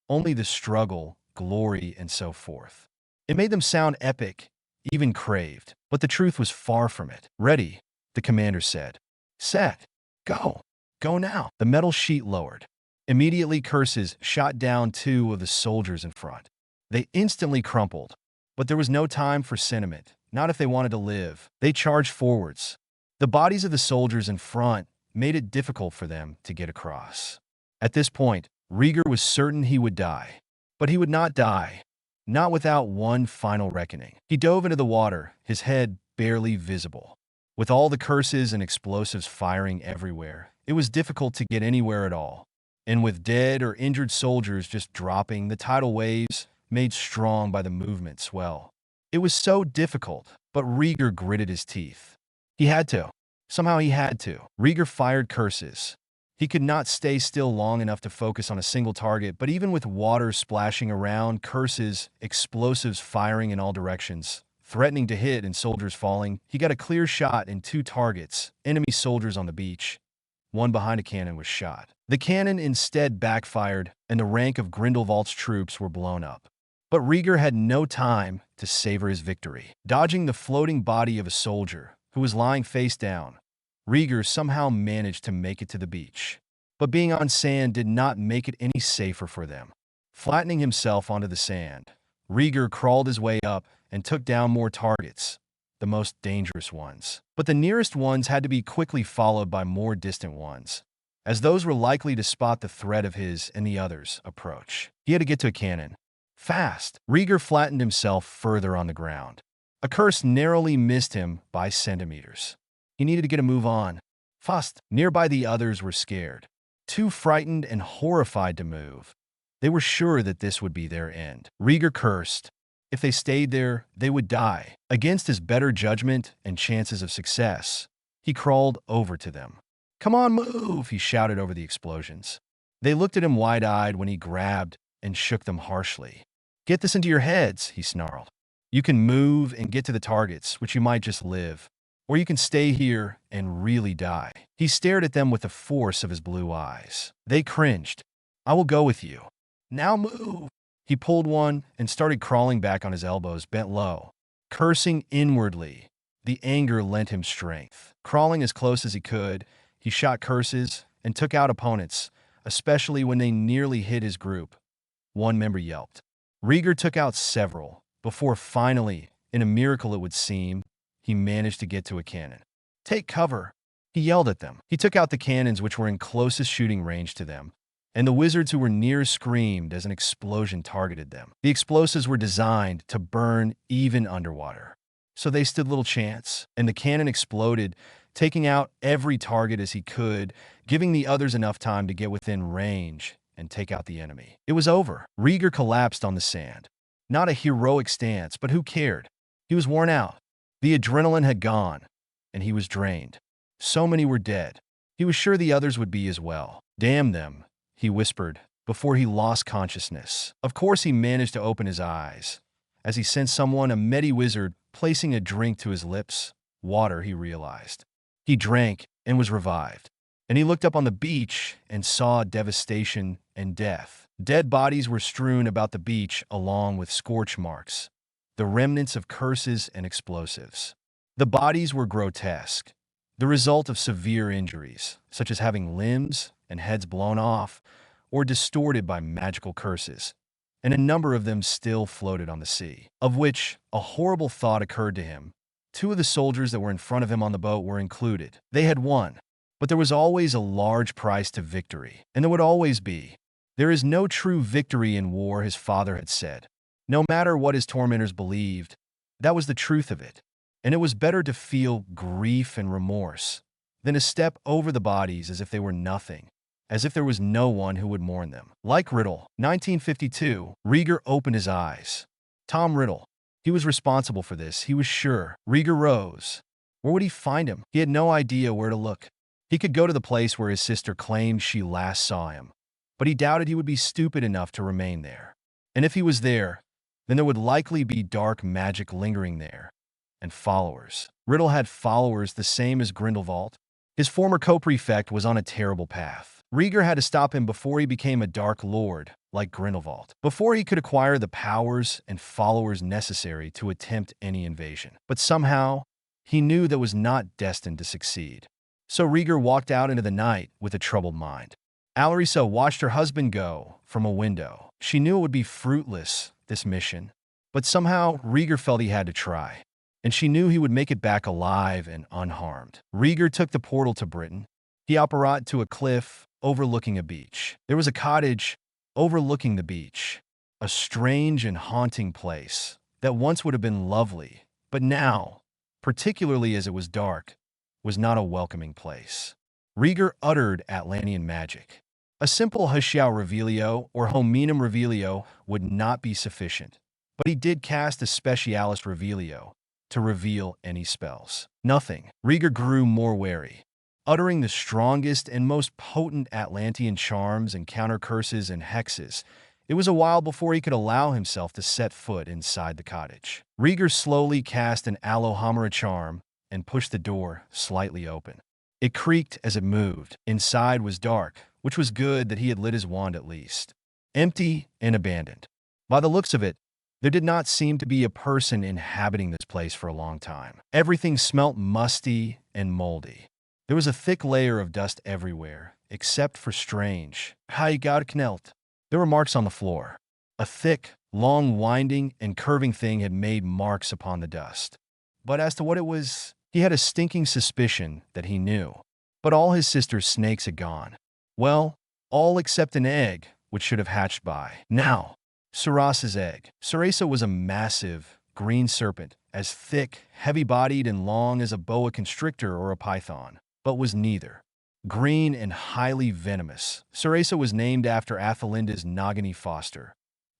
only the struggle, glory, and so forth. It made them sound epic, even craved, but the truth was far from it. Ready, the commander said. Set. Go. Go now. The metal sheet lowered. Immediately, curses shot down two of the soldiers in front. They instantly crumpled, but there was no time for sentiment, not if they wanted to live. They charged forwards. The bodies of the soldiers in front made it difficult for them to get across. At this point, Rieger was certain he would die. But he would not die, not without one final reckoning. He dove into the water, his head barely visible. With all the curses and explosives firing everywhere, it was difficult to get anywhere at all. And with dead or injured soldiers just dropping, the tidal waves, made strong by the movement, swell. It was so difficult, but Rieger gritted his teeth. He had to. Somehow he had to. Rieger fired curses. He could not stay still long enough to focus on a single target, but even with water splashing around, curses, explosives firing in all directions, threatening to hit and soldiers falling, he got a clear shot in two targets, enemy soldiers on the beach. One behind a cannon was shot. The cannon instead backfired, and the rank of Grindelwald's troops were blown up. But Rieger had no time to savor his victory. Dodging the floating body of a soldier, who was lying face down, Rieger somehow managed to make it to the beach. But being on sand did not make it any safer for them. Flattening himself onto the sand, Rieger crawled his way up and took down more targets, the most dangerous ones. But the nearest ones had to be quickly followed by more distant ones, as those were likely to spot the threat of his and the others' approach. He had to get to a cannon. Fast! Rieger flattened himself further on the ground. A curse narrowly missed him by centimeters. He needed to get a move on. Fast! Nearby the others were scared, too frightened and horrified to move. They were sure that this would be their end. Rieger cursed. If they stayed there, they would die. Against his better judgment and chances of success, he crawled over to them. "Come on, move!" he shouted over the explosions. They looked at him wide-eyed when he grabbed and shook them harshly. "Get this into your heads," he snarled. "You can move and get to the targets, which you might just live. Or you can stay here and really die." He stared at them with the force of his blue eyes. They cringed. "I will go with you." "Now move!" He pulled one and started crawling back on his elbows, bent low. Cursing inwardly, the anger lent him strength. Crawling as close as he could, he shot curses and took out opponents, especially when they nearly hit his group. One member yelped. Rieger took out several, before finally, in a miracle it would seem, he managed to get to a cannon. "Take cover!" He yelled at them. He took out the cannons which were in closest shooting range to them, and the wizards who were near screamed as an explosion targeted them. The explosives were designed to burn even underwater, so they stood little chance, and the cannon exploded, taking out every target as he could, giving the others enough time to get within range and take out the enemy. It was over. Rieger collapsed on the sand. Not a heroic stance, but who cared? He was worn out. The adrenaline had gone, and he was drained. So many were dead. He was sure the others would be as well. "Damn them," he whispered, before he lost consciousness. Of course he managed to open his eyes, as he sensed someone, a Medi wizard, placing a drink to his lips. Water, he realized. He drank and was revived. And he looked up on the beach and saw devastation and death. Dead bodies were strewn about the beach along with scorch marks, the remnants of curses and explosives. The bodies were grotesque, the result of severe injuries, such as having limbs and heads blown off or distorted by magical curses, and a number of them still floated on the sea, of which a horrible thought occurred to him. Two of the soldiers that were in front of him on the boat were included. They had won, but there was always a large price to victory, and there would always be. There is no true victory in war, his father had said. No matter what his tormentors believed, that was the truth of it, and it was better to feel grief and remorse than to step over the bodies as if they were nothing, as if there was no one who would mourn them. Like Riddle, 1952, Rieger opened his eyes. Tom Riddle. He was responsible for this, he was sure. Rieger rose. Where would he find him? He had no idea where to look. He could go to the place where his sister claimed she last saw him, but he doubted he would be stupid enough to remain there. And if he was there, then there would likely be dark magic lingering there, and followers. Riddle had followers the same as Grindelwald. His former co-prefect was on a terrible path. Rieger had to stop him before he became a Dark Lord, like Grindelwald, before he could acquire the powers and followers necessary to attempt any invasion. But somehow, he knew that was not destined to succeed. So Rieger walked out into the night with a troubled mind. Alisa watched her husband go from a window. She knew it would be fruitless, this mission, but somehow Rieger felt he had to try, and she knew he would make it back alive and unharmed. Rieger took the portal to Britain. He apparat to a cliff overlooking a beach. There was a cottage overlooking the beach, a strange and haunting place that once would have been lovely, but now, particularly as it was dark, was not a welcoming place. Rieger uttered Atlantean magic. A simple Hushiao Revelio or Hominum Revelio would not be sufficient, but he did cast a Specialis Revelio to reveal any spells. Nothing. Rieger grew more wary. Uttering the strongest and most potent Atlantean charms and counter curses and hexes, it was a while before he could allow himself to set foot inside the cottage. Rieger slowly cast an Alohomora charm and pushed the door slightly open. It creaked as it moved. Inside was dark, which was good that he had lit his wand at least. Empty and abandoned. By the looks of it, there did not seem to be a person inhabiting this place for a long time. Everything smelt musty and moldy. There was a thick layer of dust everywhere, except for strange Heigarknelt. There were marks on the floor. A thick, long, winding, and curving thing had made marks upon the dust. But as to what it was, he had a stinking suspicion that he knew. But all his sister's snakes had gone. Well, all except an egg, which should have hatched by now. Surasa's egg. Surasa was a massive, green serpent, as thick, heavy-bodied, and long as a boa constrictor or a python, but was neither. Green and highly venomous, Surasa was named after Athelinda's Nagini foster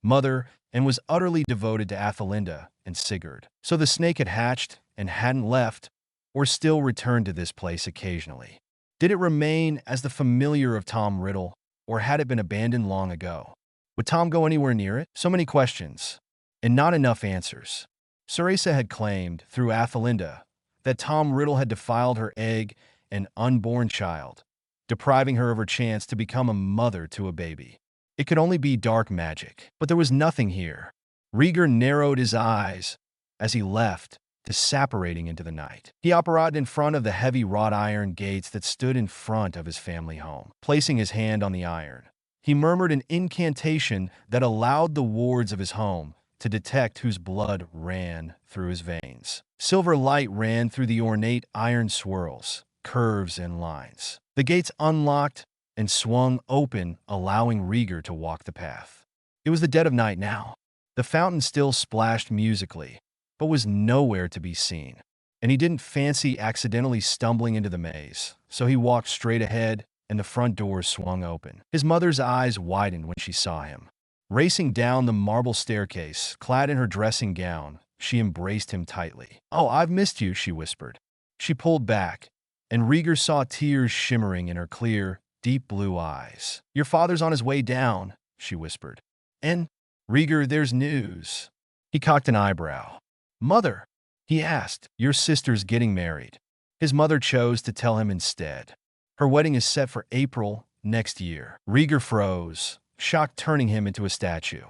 mother and was utterly devoted to Athelinda and Sigurd. So the snake had hatched and hadn't left, or still returned to this place occasionally. Did it remain as the familiar of Tom Riddle, or had it been abandoned long ago? Would Tom go anywhere near it? So many questions, and not enough answers. Surasa had claimed, through Athelinda, that Tom Riddle had defiled her egg and unborn child, depriving her of her chance to become a mother to a baby. It could only be dark magic, but there was nothing here. Rieger narrowed his eyes as he left, disapparating into the night. He operated in front of the heavy wrought iron gates that stood in front of his family home. Placing his hand on the iron, he murmured an incantation that allowed the wards of his home to detect whose blood ran through his veins. Silver light ran through the ornate iron swirls, curves, and lines. The gates unlocked and swung open, allowing Rieger to walk the path. It was the dead of night now. The fountain still splashed musically, but was nowhere to be seen, and he didn't fancy accidentally stumbling into the maze, so he walked straight ahead, and the front door swung open. His mother's eyes widened when she saw him. Racing down the marble staircase, clad in her dressing gown, she embraced him tightly. "Oh, I've missed you," she whispered. She pulled back, and Rieger saw tears shimmering in her clear, deep blue eyes. "Your father's on his way down," she whispered. "And, Rieger, there's news." He cocked an eyebrow. "Mother," he asked, "your sister's getting married." His mother chose to tell him instead. Her wedding is set for April next year. Rieger froze, shock turning him into a statue.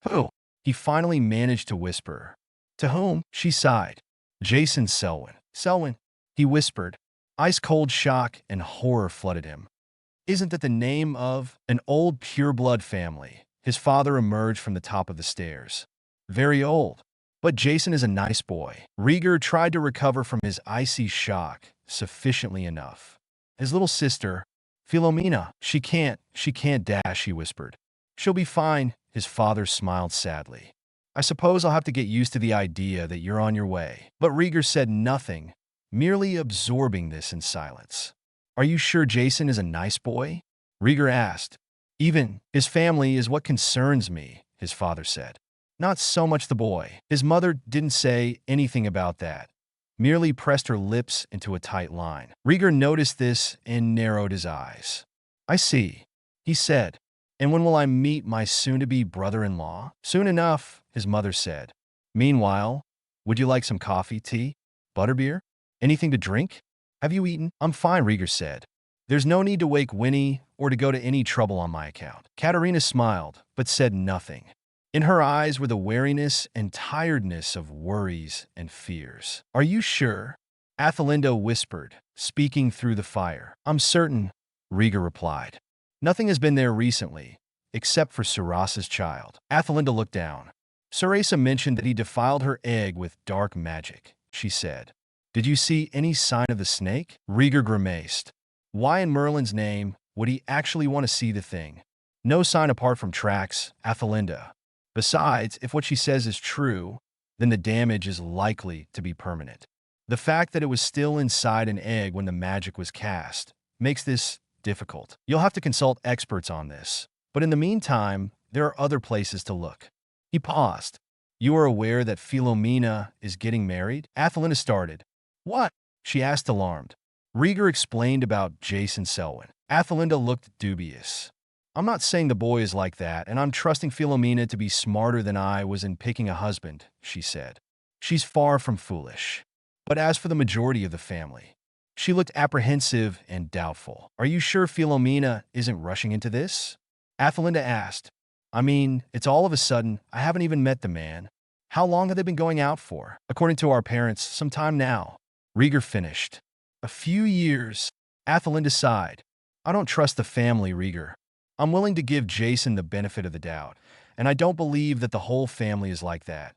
"Who?" he finally managed to whisper. "To whom?" she sighed. "Jason Selwyn." "Selwyn," he whispered. Ice-cold shock and horror flooded him. "Isn't that the name of an old pureblood family?" His father emerged from the top of the stairs. "Very old. But Jason is a nice boy." Rieger tried to recover from his icy shock sufficiently enough. "His little sister, Philomena, she can't dash," he whispered. "She'll be fine." His father smiled sadly. "I suppose I'll have to get used to the idea that you're on your way." But Rieger said nothing, merely absorbing this in silence. "Are you sure Jason is a nice boy?" Rieger asked. "Even his family is what concerns me," his father said. "Not so much the boy." His mother didn't say anything about that, merely pressed her lips into a tight line. Rieger noticed this and narrowed his eyes. "I see," he said. "And when will I meet my soon-to-be brother-in-law?" "Soon enough," his mother said. "Meanwhile, would you like some coffee, tea, butterbeer? Anything to drink? Have you eaten?" "I'm fine," Rieger said. "There's no need to wake Winnie or to go to any trouble on my account." Katarina smiled, but said nothing. In her eyes were the wariness and tiredness of worries and fears. "Are you sure?" Athelinda whispered, speaking through the fire. "I'm certain," Rieger replied. Nothing has been there recently, except for Sarasa's child. Athelinda looked down. Sarasa mentioned that he defiled her egg with dark magic, she said. Did you see any sign of the snake? Rieger grimaced. Why in Merlin's name would he actually want to see the thing? No sign apart from tracks, Athelinda. Besides, if what she says is true, then the damage is likely to be permanent. The fact that it was still inside an egg when the magic was cast makes this difficult. You'll have to consult experts on this. But in the meantime, there are other places to look. He paused. You are aware that Philomena is getting married? Athelinda started. What? She asked, alarmed. Rieger explained about Jason Selwyn. Athelinda looked dubious. I'm not saying the boy is like that, and I'm trusting Philomena to be smarter than I was in picking a husband, she said. She's far from foolish. But as for the majority of the family, she looked apprehensive and doubtful. Are you sure Philomena isn't rushing into this? Athelinda asked. I mean, it's all of a sudden. I haven't even met the man. How long have they been going out for? According to our parents, some time now. Rieger finished. A few years. Athelinda sighed. I don't trust the family, Rieger. I'm willing to give Jason the benefit of the doubt, and I don't believe that the whole family is like that.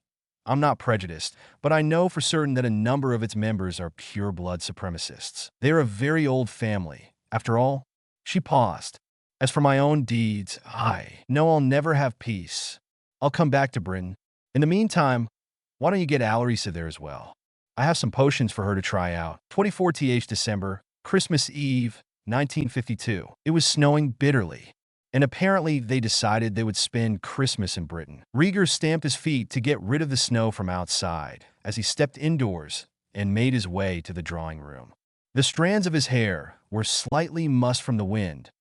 I'm not prejudiced, but I know for certain that a number of its members are pure-blood supremacists. They're a very old family. After all, she paused. As for my own deeds, I know I'll never have peace. I'll come back to Britain. In the meantime, why don't you get Alisa there as well? I have some potions for her to try out. 24th December, Christmas Eve, 1952. It was snowing bitterly, and apparently they decided they would spend Christmas in Britain. Rieger stamped his feet to get rid of the snow from outside as he stepped indoors and made his way to the drawing room. The strands of his hair were slightly mussed from the wind,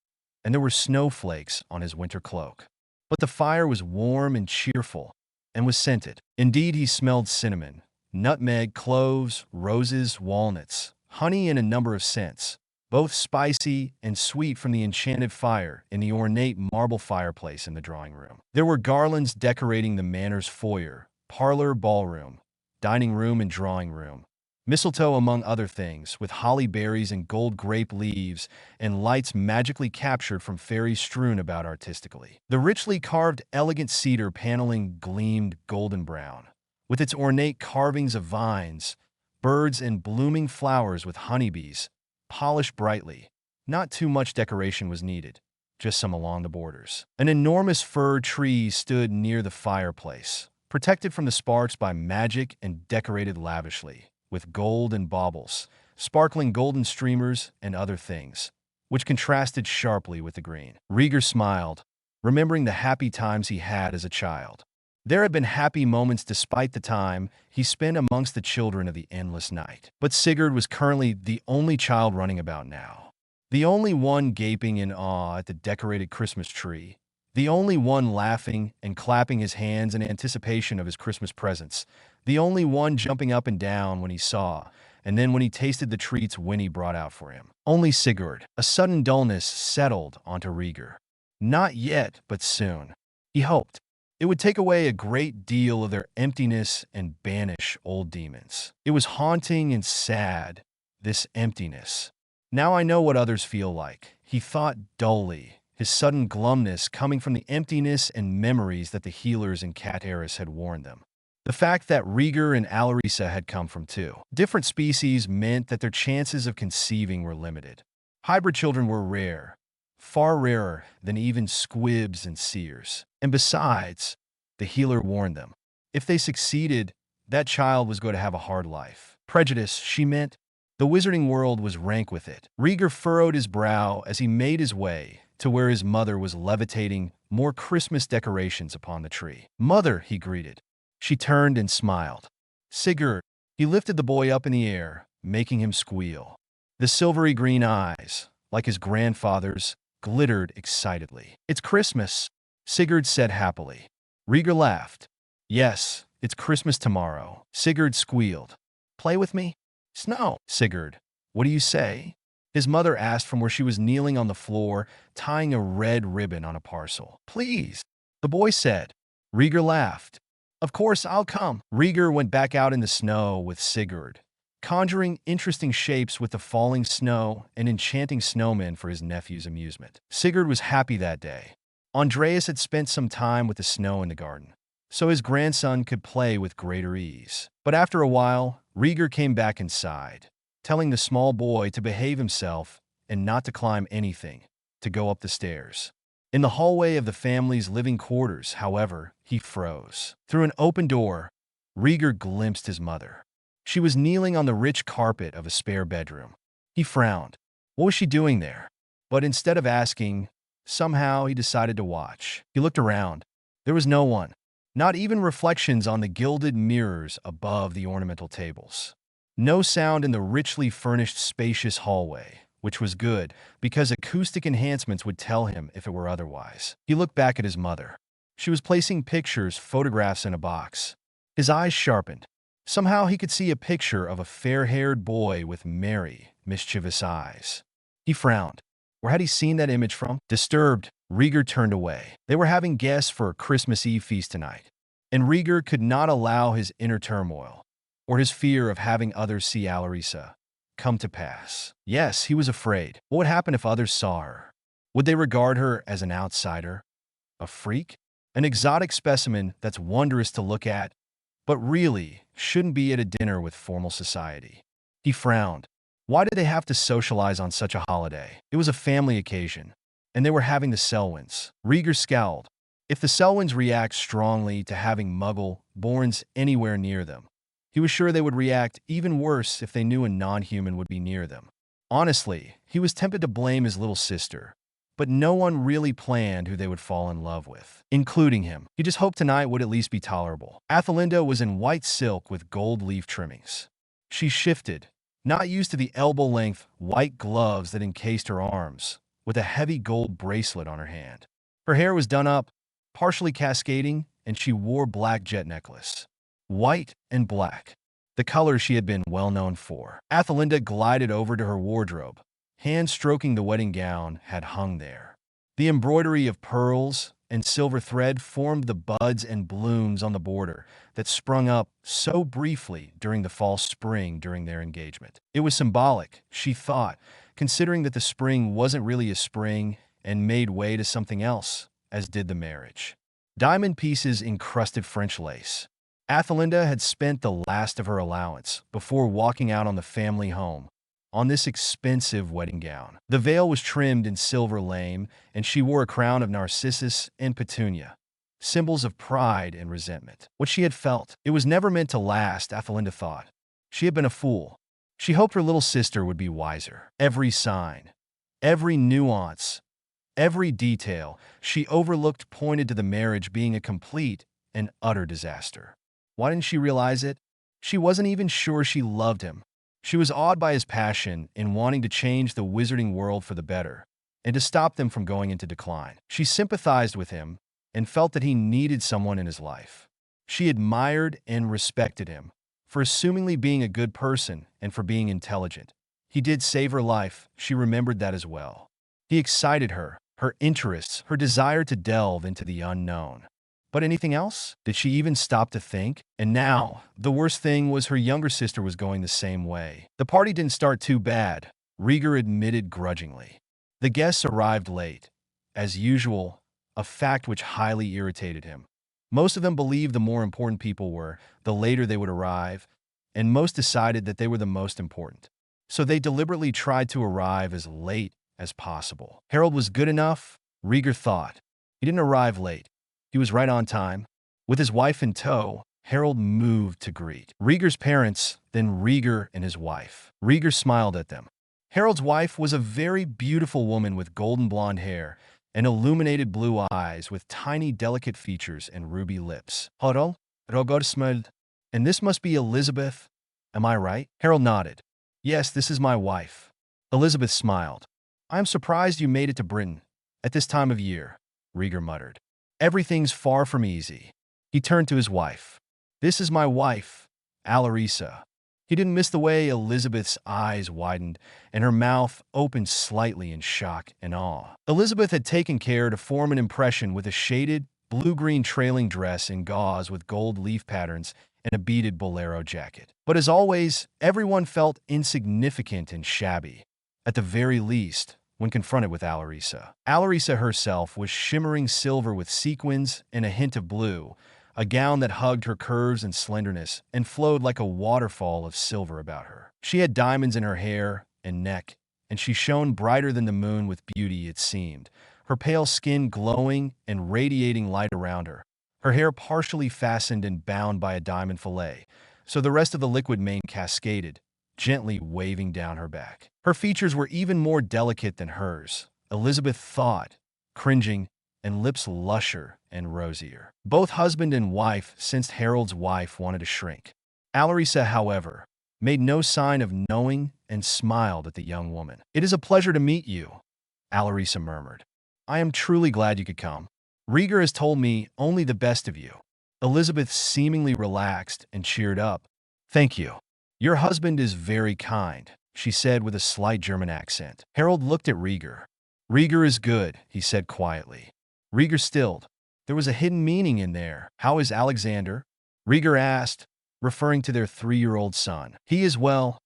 and there were snowflakes on his winter cloak. But the fire was warm and cheerful and was scented. Indeed, he smelled cinnamon, nutmeg, cloves, roses, walnuts, honey, and a number of scents, both spicy and sweet from the enchanted fire in the ornate marble fireplace in the drawing room. There were garlands decorating the manor's foyer, parlor, ballroom, dining room, and drawing room. Mistletoe among other things, with holly berries and gold grape leaves, and lights magically captured from fairies strewn about artistically. The richly carved, elegant cedar paneling gleamed golden brown, with its ornate carvings of vines, birds, and blooming flowers with honeybees, polished brightly. Not too much decoration was needed, just some along the borders. An enormous fir tree stood near the fireplace, protected from the sparks by magic and decorated lavishly, with gold and baubles, sparkling golden streamers and other things, which contrasted sharply with the green. Rieger smiled, remembering the happy times he had as a child. There had been happy moments despite the time he spent amongst the children of the endless night. But Sigurd was currently the only child running about now. The only one gaping in awe at the decorated Christmas tree. The only one laughing and clapping his hands in anticipation of his Christmas presents. The only one jumping up and down when he saw, and then when he tasted the treats Winnie brought out for him. Only Sigurd. A sudden dullness settled onto Rieger. Not yet, but soon. He hoped. It would take away a great deal of their emptiness and banish old demons. It was haunting and sad, this emptiness. Now I know what others feel like, he thought dully, his sudden glumness coming from the emptiness and memories that the healers in Cat Eris had warned them. The fact that Rieger and Alisa had come from two different species meant that their chances of conceiving were limited. Hybrid children were rare, far rarer than even squibs and seers. And besides, the healer warned them, if they succeeded, that child was going to have a hard life. Prejudice, she meant. The wizarding world was rank with it. Rieger furrowed his brow as he made his way to where his mother was levitating more Christmas decorations upon the tree. Mother, he greeted. She turned and smiled. Sigurd. He lifted the boy up in the air, making him squeal. The silvery green eyes, like his grandfather's, glittered excitedly. It's Christmas, Sigurd said happily. Rieger laughed. Yes, it's Christmas tomorrow. Sigurd squealed. Play with me? Snow. Sigurd. What do you say? His mother asked from where she was kneeling on the floor, tying a red ribbon on a parcel. Please, the boy said. Rieger laughed. Of course, I'll come. Rieger went back out in the snow with Sigurd, conjuring interesting shapes with the falling snow and enchanting snowmen for his nephew's amusement. Sigurd was happy that day. Andreas had spent some time with the snow in the garden, so his grandson could play with greater ease. But after a while, Rieger came back inside, telling the small boy to behave himself and not to climb anything, to go up the stairs. In the hallway of the family's living quarters, however, he froze. Through an open door, Rieger glimpsed his mother. She was kneeling on the rich carpet of a spare bedroom. He frowned. What was she doing there? But instead of asking, somehow he decided to watch. He looked around. There was no one, not even reflections on the gilded mirrors above the ornamental tables. No sound in the richly furnished, spacious hallway, which was good, because acoustic enhancements would tell him if it were otherwise. He looked back at his mother. She was placing photographs in a box. His eyes sharpened. Somehow he could see a picture of a fair-haired boy with merry, mischievous eyes. He frowned. Where had he seen that image from? Disturbed, Rieger turned away. They were having guests for a Christmas Eve feast tonight, and Rieger could not allow his inner turmoil, or his fear of having others see Alisa, come to pass. Yes, he was afraid. What would happen if others saw her? Would they regard her as an outsider? A freak? An exotic specimen that's wondrous to look at, but really shouldn't be at a dinner with formal society? He frowned. Why did they have to socialize on such a holiday? It was a family occasion, and they were having the Selwyns. Rieger scowled. If the Selwyns react strongly to having Muggle-borns anywhere near them, he was sure they would react even worse if they knew a non-human would be near them. Honestly, he was tempted to blame his little sister, but no one really planned who they would fall in love with, including him. He just hoped tonight would at least be tolerable. Athelinda was in white silk with gold leaf trimmings. She shifted, not used to the elbow-length white gloves that encased her arms, with a heavy gold bracelet on her hand. Her hair was done up, partially cascading, and she wore black jet necklace. White and black, the colors she had been well known for. Athelinda glided over to her wardrobe. Hand stroking the wedding gown had hung there. The embroidery of pearls and silver thread formed the buds and blooms on the border that sprung up so briefly during the false spring during their engagement. It was symbolic, she thought, considering that the spring wasn't really a spring and made way to something else, as did the marriage. Diamond pieces encrusted French lace. Athelinda had spent the last of her allowance before walking out on the family home on this expensive wedding gown. The veil was trimmed in silver lame, and she wore a crown of narcissus and petunia, symbols of pride and resentment. What she had felt, it was never meant to last, Athelinda thought. She had been a fool. She hoped her little sister would be wiser. Every sign, every nuance, every detail she overlooked pointed to the marriage being a complete and utter disaster. Why didn't she realize it? She wasn't even sure she loved him. She was awed by his passion in wanting to change the wizarding world for the better and to stop them from going into decline. She sympathized with him and felt that he needed someone in his life. She admired and respected him for assumingly being a good person and for being intelligent. He did save her life, she remembered that as well. He excited her, her interests, her desire to delve into the unknown. But anything else? Did she even stop to think? And now, the worst thing was her younger sister was going the same way. The party didn't start too bad, Rieger admitted grudgingly. The guests arrived late, as usual, a fact which highly irritated him. Most of them believed the more important people were, the later they would arrive, and most decided that they were the most important. So they deliberately tried to arrive as late as possible. Harold was good enough, Rieger thought. He didn't arrive late. He was right on time. With his wife in tow, Harold moved to greet Rieger's parents, then Rieger and his wife. Rieger smiled at them. Harold's wife was a very beautiful woman with golden blonde hair and illuminated blue eyes with tiny delicate features and ruby lips. Harold, and this must be Elizabeth, am I right? Harold nodded. Yes, this is my wife. Elizabeth smiled. I am surprised you made it to Britain at this time of year, Rieger muttered. Everything's far from easy. He turned to his wife. This is my wife, Alisa. He didn't miss the way Elizabeth's eyes widened and her mouth opened slightly in shock and awe. Elizabeth had taken care to form an impression with a shaded, blue-green trailing dress in gauze with gold leaf patterns and a beaded bolero jacket. But as always, everyone felt insignificant and shabby. At the very least, when confronted with Alisa. Alisa herself was shimmering silver with sequins and a hint of blue, a gown that hugged her curves and slenderness and flowed like a waterfall of silver about her. She had diamonds in her hair and neck, and she shone brighter than the moon with beauty, it seemed, her pale skin glowing and radiating light around her, her hair partially fastened and bound by a diamond fillet, so the rest of the liquid mane cascaded, gently waving down her back. Her features were even more delicate than hers, Elizabeth thought, cringing, and lips lusher and rosier. Both husband and wife sensed Harold's wife wanted to shrink. Alisa, however, made no sign of knowing and smiled at the young woman. "It is a pleasure to meet you," Alisa murmured. "I am truly glad you could come. Rieger has told me only the best of you." Elizabeth seemingly relaxed and cheered up. "Thank you. Your husband is very kind," she said with a slight German accent. Harold looked at Rieger. "Rieger is good," he said quietly. Rieger stilled. There was a hidden meaning in there. "How is Alexander?" Rieger asked, referring to their 3-year-old son. "He is well,"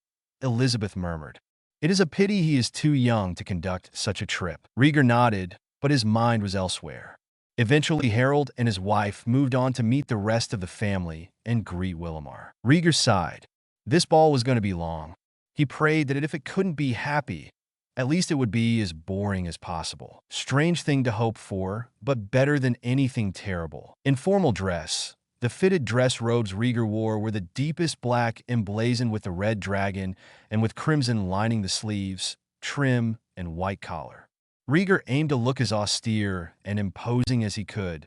Elizabeth murmured. "It is a pity he is too young to conduct such a trip." Rieger nodded, but his mind was elsewhere. Eventually, Harold and his wife moved on to meet the rest of the family and greet Willamar. Rieger sighed. This ball was going to be long. He prayed that if it couldn't be happy, at least it would be as boring as possible. Strange thing to hope for, but better than anything terrible. In formal dress, the fitted dress robes Rieger wore were the deepest black emblazoned with the red dragon and with crimson lining the sleeves, trim, and white collar. Rieger aimed to look as austere and imposing as he could,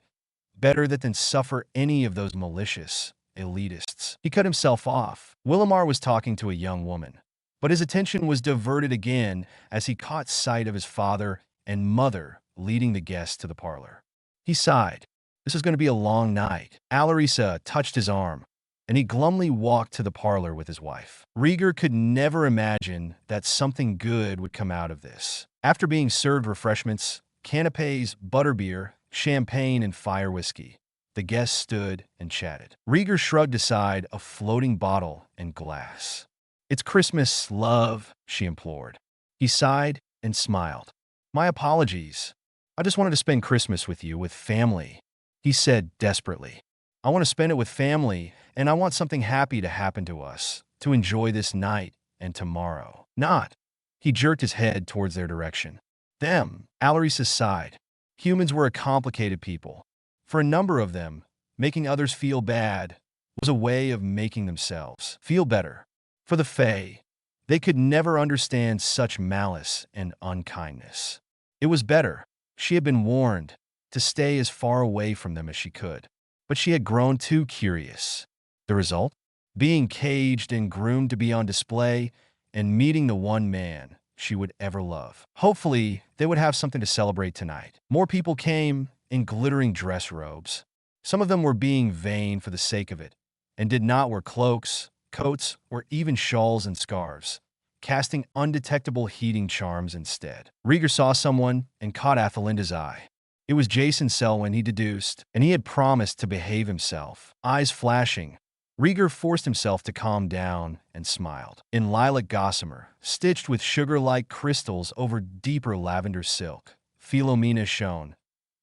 better than suffer any of those malicious elitists. He cut himself off. Willamar was talking to a young woman, but his attention was diverted again as he caught sight of his father and mother leading the guests to the parlor. He sighed. This is going to be a long night. Alisa touched his arm, and he glumly walked to the parlor with his wife. Rieger could never imagine that something good would come out of this. After being served refreshments, canapes, butterbeer, champagne, and fire whiskey, the guests stood and chatted. Rieger shrugged aside a floating bottle and glass. "It's Christmas, love," she implored. He sighed and smiled. "My apologies. I just wanted to spend Christmas with you, with family," he said desperately. "I want to spend it with family, and I want something happy to happen to us, to enjoy this night and tomorrow. Not." He jerked his head towards their direction. "Them." Alisa sighed. Humans were a complicated people. For a number of them, making others feel bad was a way of making themselves feel better. For the Fae, they could never understand such malice and unkindness. It was better, she had been warned, to stay as far away from them as she could. But she had grown too curious. The result? Being caged and groomed to be on display and meeting the one man she would ever love. Hopefully, they would have something to celebrate tonight. More people came in glittering dress robes. Some of them were being vain for the sake of it, and did not wear cloaks, coats, or even shawls and scarves, casting undetectable heating charms instead. Rieger saw someone and caught Athelinda's eye. It was Jason Selwyn, he deduced, and he had promised to behave himself. Eyes flashing, Rieger forced himself to calm down and smiled. In lilac gossamer, stitched with sugar-like crystals over deeper lavender silk, Philomena shone.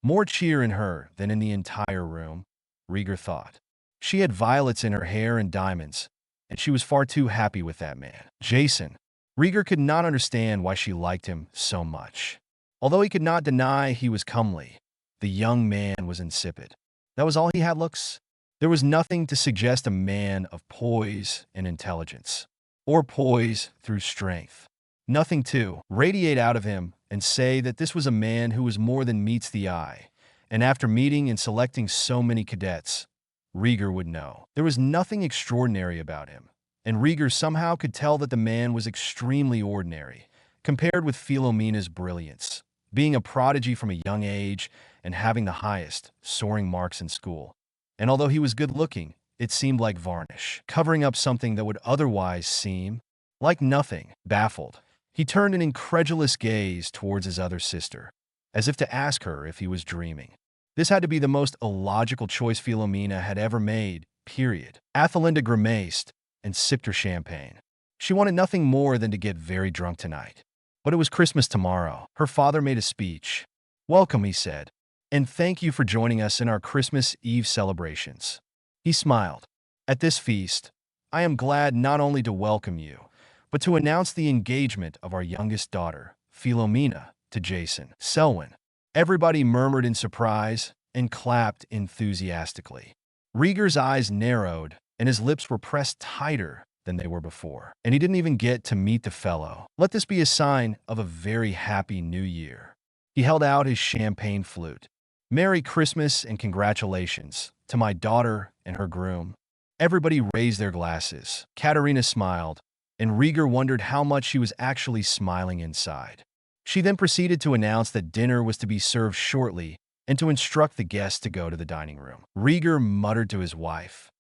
More cheer in her than in the entire room, Rieger thought. She had violets in her hair and diamonds, and she was far too happy with that man. Jason. Rieger could not understand why she liked him so much. Although he could not deny he was comely, the young man was insipid. That was all he had looks. There was nothing to suggest a man of poise and intelligence, or poise through strength. Nothing to radiate out of him and say that this was a man who was more than meets the eye. And after meeting and selecting so many cadets, Rieger would know. There was nothing extraordinary about him, and Rieger somehow could tell that the man was extremely ordinary, compared with Philomena's brilliance, being a prodigy from a young age and having the highest, soaring marks in school. And although he was good-looking, it seemed like varnish, covering up something that would otherwise seem like nothing. Baffled, he turned an incredulous gaze towards his other sister, as if to ask her if he was dreaming. This had to be the most illogical choice Philomena had ever made, period. Athelinda grimaced and sipped her champagne. She wanted nothing more than to get very drunk tonight. But it was Christmas tomorrow. Her father made a speech. "Welcome," he said, "and thank you for joining us in our Christmas Eve celebrations." He smiled. "At this feast, I am glad not only to welcome you, but to announce the engagement of our youngest daughter, Philomena, to Jason Selwyn." Everybody murmured in surprise and clapped enthusiastically. Rieger's eyes narrowed, and his lips were pressed tighter than they were before, and he didn't even get to meet the fellow. "Let this be a sign of a very happy new year." He held out his champagne flute. "Merry Christmas and congratulations to my daughter and her groom." Everybody raised their glasses. Katarina smiled, and Rieger wondered how much she was actually smiling inside. She then proceeded to announce that dinner was to be served shortly and to instruct the guests to go to the dining room. Rieger muttered to his wife,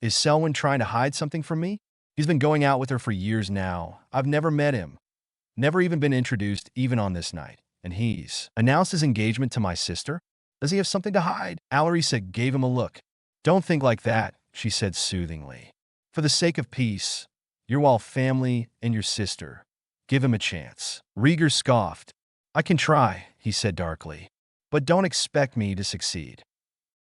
"Is Selwyn trying to hide something from me? He's been going out with her for years now. I've never met him, never even been introduced, even on this night. And he's announced his engagement to my sister? Does he have something to hide?" Alisa gave him a look. "Don't think like that," she said soothingly. "For the sake of peace, you're all family and your sister. Give him a chance." Rieger scoffed. "I can try," he said darkly, "but don't expect me to succeed."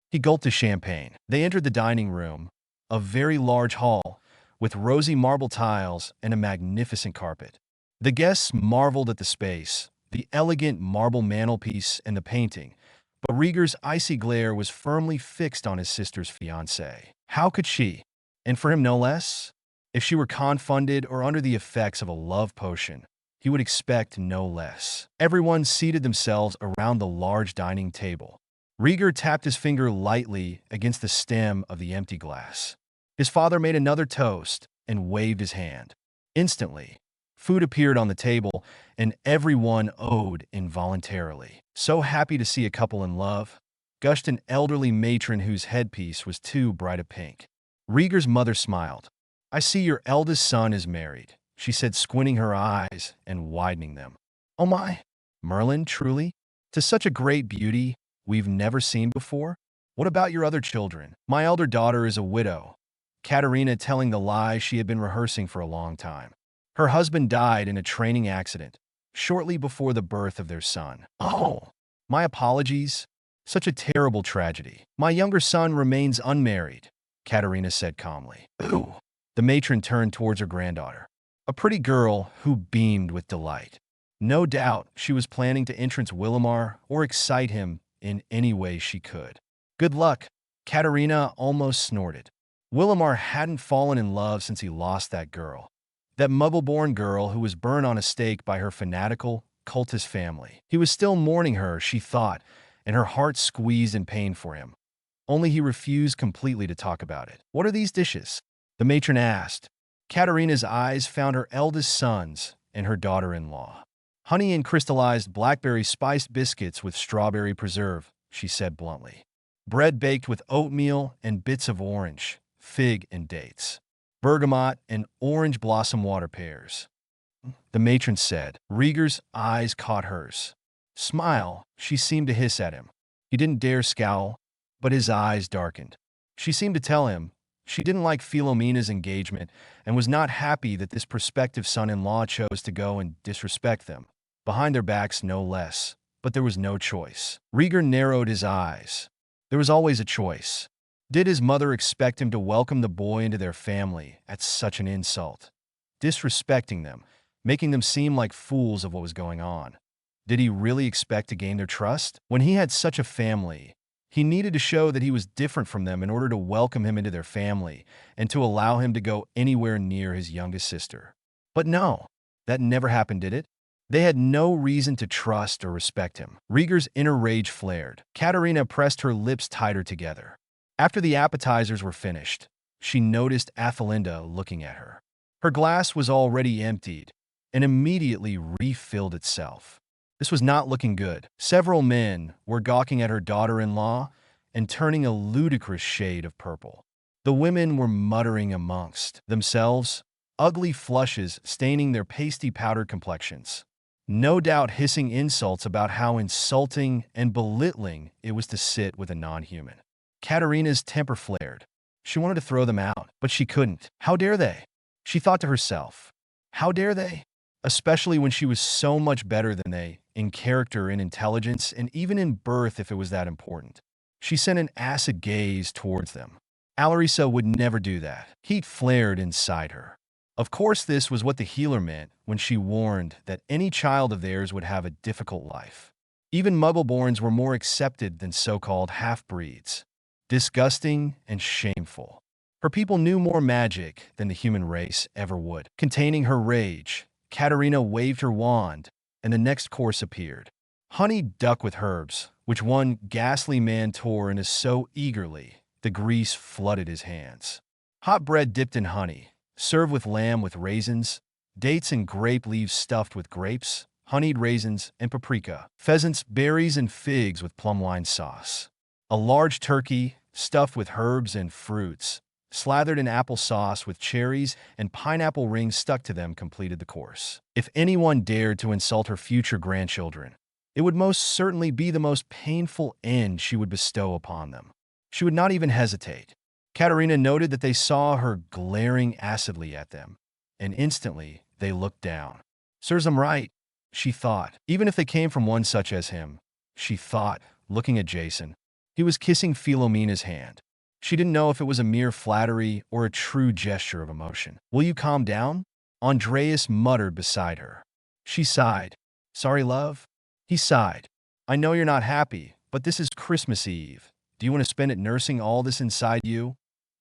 He gulped his champagne. They entered the dining room, a very large hall, with rosy marble tiles and a magnificent carpet. The guests marveled at the space, the elegant marble mantelpiece and the painting, but Rieger's icy glare was firmly fixed on his sister's fiancé. How could she, and for him no less? If she were confounded or under the effects of a love potion, he would expect no less. Everyone seated themselves around the large dining table. Rieger tapped his finger lightly against the stem of the empty glass. His father made another toast and waved his hand. Instantly, food appeared on the table, and everyone owed involuntarily. "So happy to see a couple in love," gushed an elderly matron whose headpiece was too bright a pink. Rieger's mother smiled. "I see your eldest son is married," she said, squinting her eyes and widening them. "Oh my, Merlin, truly? To such a great beauty we've never seen before? What about your other children?" "My elder daughter is a widow," Katarina telling the lie she had been rehearsing for a long time. "Her husband died in a training accident shortly before the birth of their son." "Oh, my apologies. Such a terrible tragedy." "My younger son remains unmarried," Katarina said calmly. "Ooh." The matron turned towards her granddaughter, a pretty girl who beamed with delight. No doubt she was planning to entrance Willamar or excite him in any way she could. "Good luck," Katarina almost snorted. Willamar hadn't fallen in love since he lost that girl. That muggle-born girl who was burned on a stake by her fanatical, cultist family. He was still mourning her, she thought, and her heart squeezed in pain for him. Only he refused completely to talk about it. "What are these dishes?" the matron asked. Katarina's eyes found her eldest sons and her daughter-in-law. "Honey and crystallized blackberry spiced biscuits with strawberry preserve," she said bluntly. "Bread baked with oatmeal and bits of orange, fig and dates. Bergamot and orange blossom water pears," the matron said. Rieger's eyes caught hers. "Smile," she seemed to hiss at him. He didn't dare scowl, but his eyes darkened. She seemed to tell him she didn't like Philomena's engagement and was not happy that this prospective son-in-law chose to go and disrespect them, behind their backs no less. But there was no choice. Rieger narrowed his eyes. There was always a choice. Did his mother expect him to welcome the boy into their family at such an insult, disrespecting them, making them seem like fools of what was going on? Did he really expect to gain their trust? When he had such a family, he needed to show that he was different from them in order to welcome him into their family and to allow him to go anywhere near his youngest sister. But no, that never happened, did it? They had no reason to trust or respect him. Rieger's inner rage flared. Katarina pressed her lips tighter together. After the appetizers were finished, she noticed Athelinda looking at her. Her glass was already emptied and immediately refilled itself. This was not looking good. Several men were gawking at her daughter-in-law and turning a ludicrous shade of purple. The women were muttering amongst themselves, ugly flushes staining their pasty powdered complexions. No doubt hissing insults about how insulting and belittling it was to sit with a non-human. Katarina's temper flared. She wanted to throw them out, but she couldn't. How dare they? She thought to herself. How dare they? Especially when she was so much better than they, in character, in intelligence, and even in birth if it was that important. She sent an acid gaze towards them. Alisa would never do that. Heat flared inside her. Of course, this was what the healer meant when she warned that any child of theirs would have a difficult life. Even Muggleborns were more accepted than so-called half-breeds. Disgusting and shameful. Her people knew more magic than the human race ever would. Containing her rage, Katarina waved her wand, and the next course appeared. Honey duck with herbs, which one ghastly man tore in so eagerly, the grease flooded his hands. Hot bread dipped in honey, served with lamb with raisins, dates and grape leaves stuffed with grapes, honeyed raisins and paprika, pheasants, berries, and figs with plum wine sauce. A large turkey, stuffed with herbs and fruits, slathered in apple sauce with cherries and pineapple rings stuck to them completed the course. If anyone dared to insult her future grandchildren, it would most certainly be the most painful end she would bestow upon them. She would not even hesitate. Katarina noted that they saw her glaring acidly at them, and instantly they looked down. Serves 'em right, she thought. Even if they came from one such as him, she thought, looking at Jason. He was kissing Philomena's hand. She didn't know if it was a mere flattery or a true gesture of emotion. Will you calm down? Andreas muttered beside her. She sighed. Sorry, love? He sighed. I know you're not happy, but this is Christmas Eve. Do you want to spend it nursing all this inside you?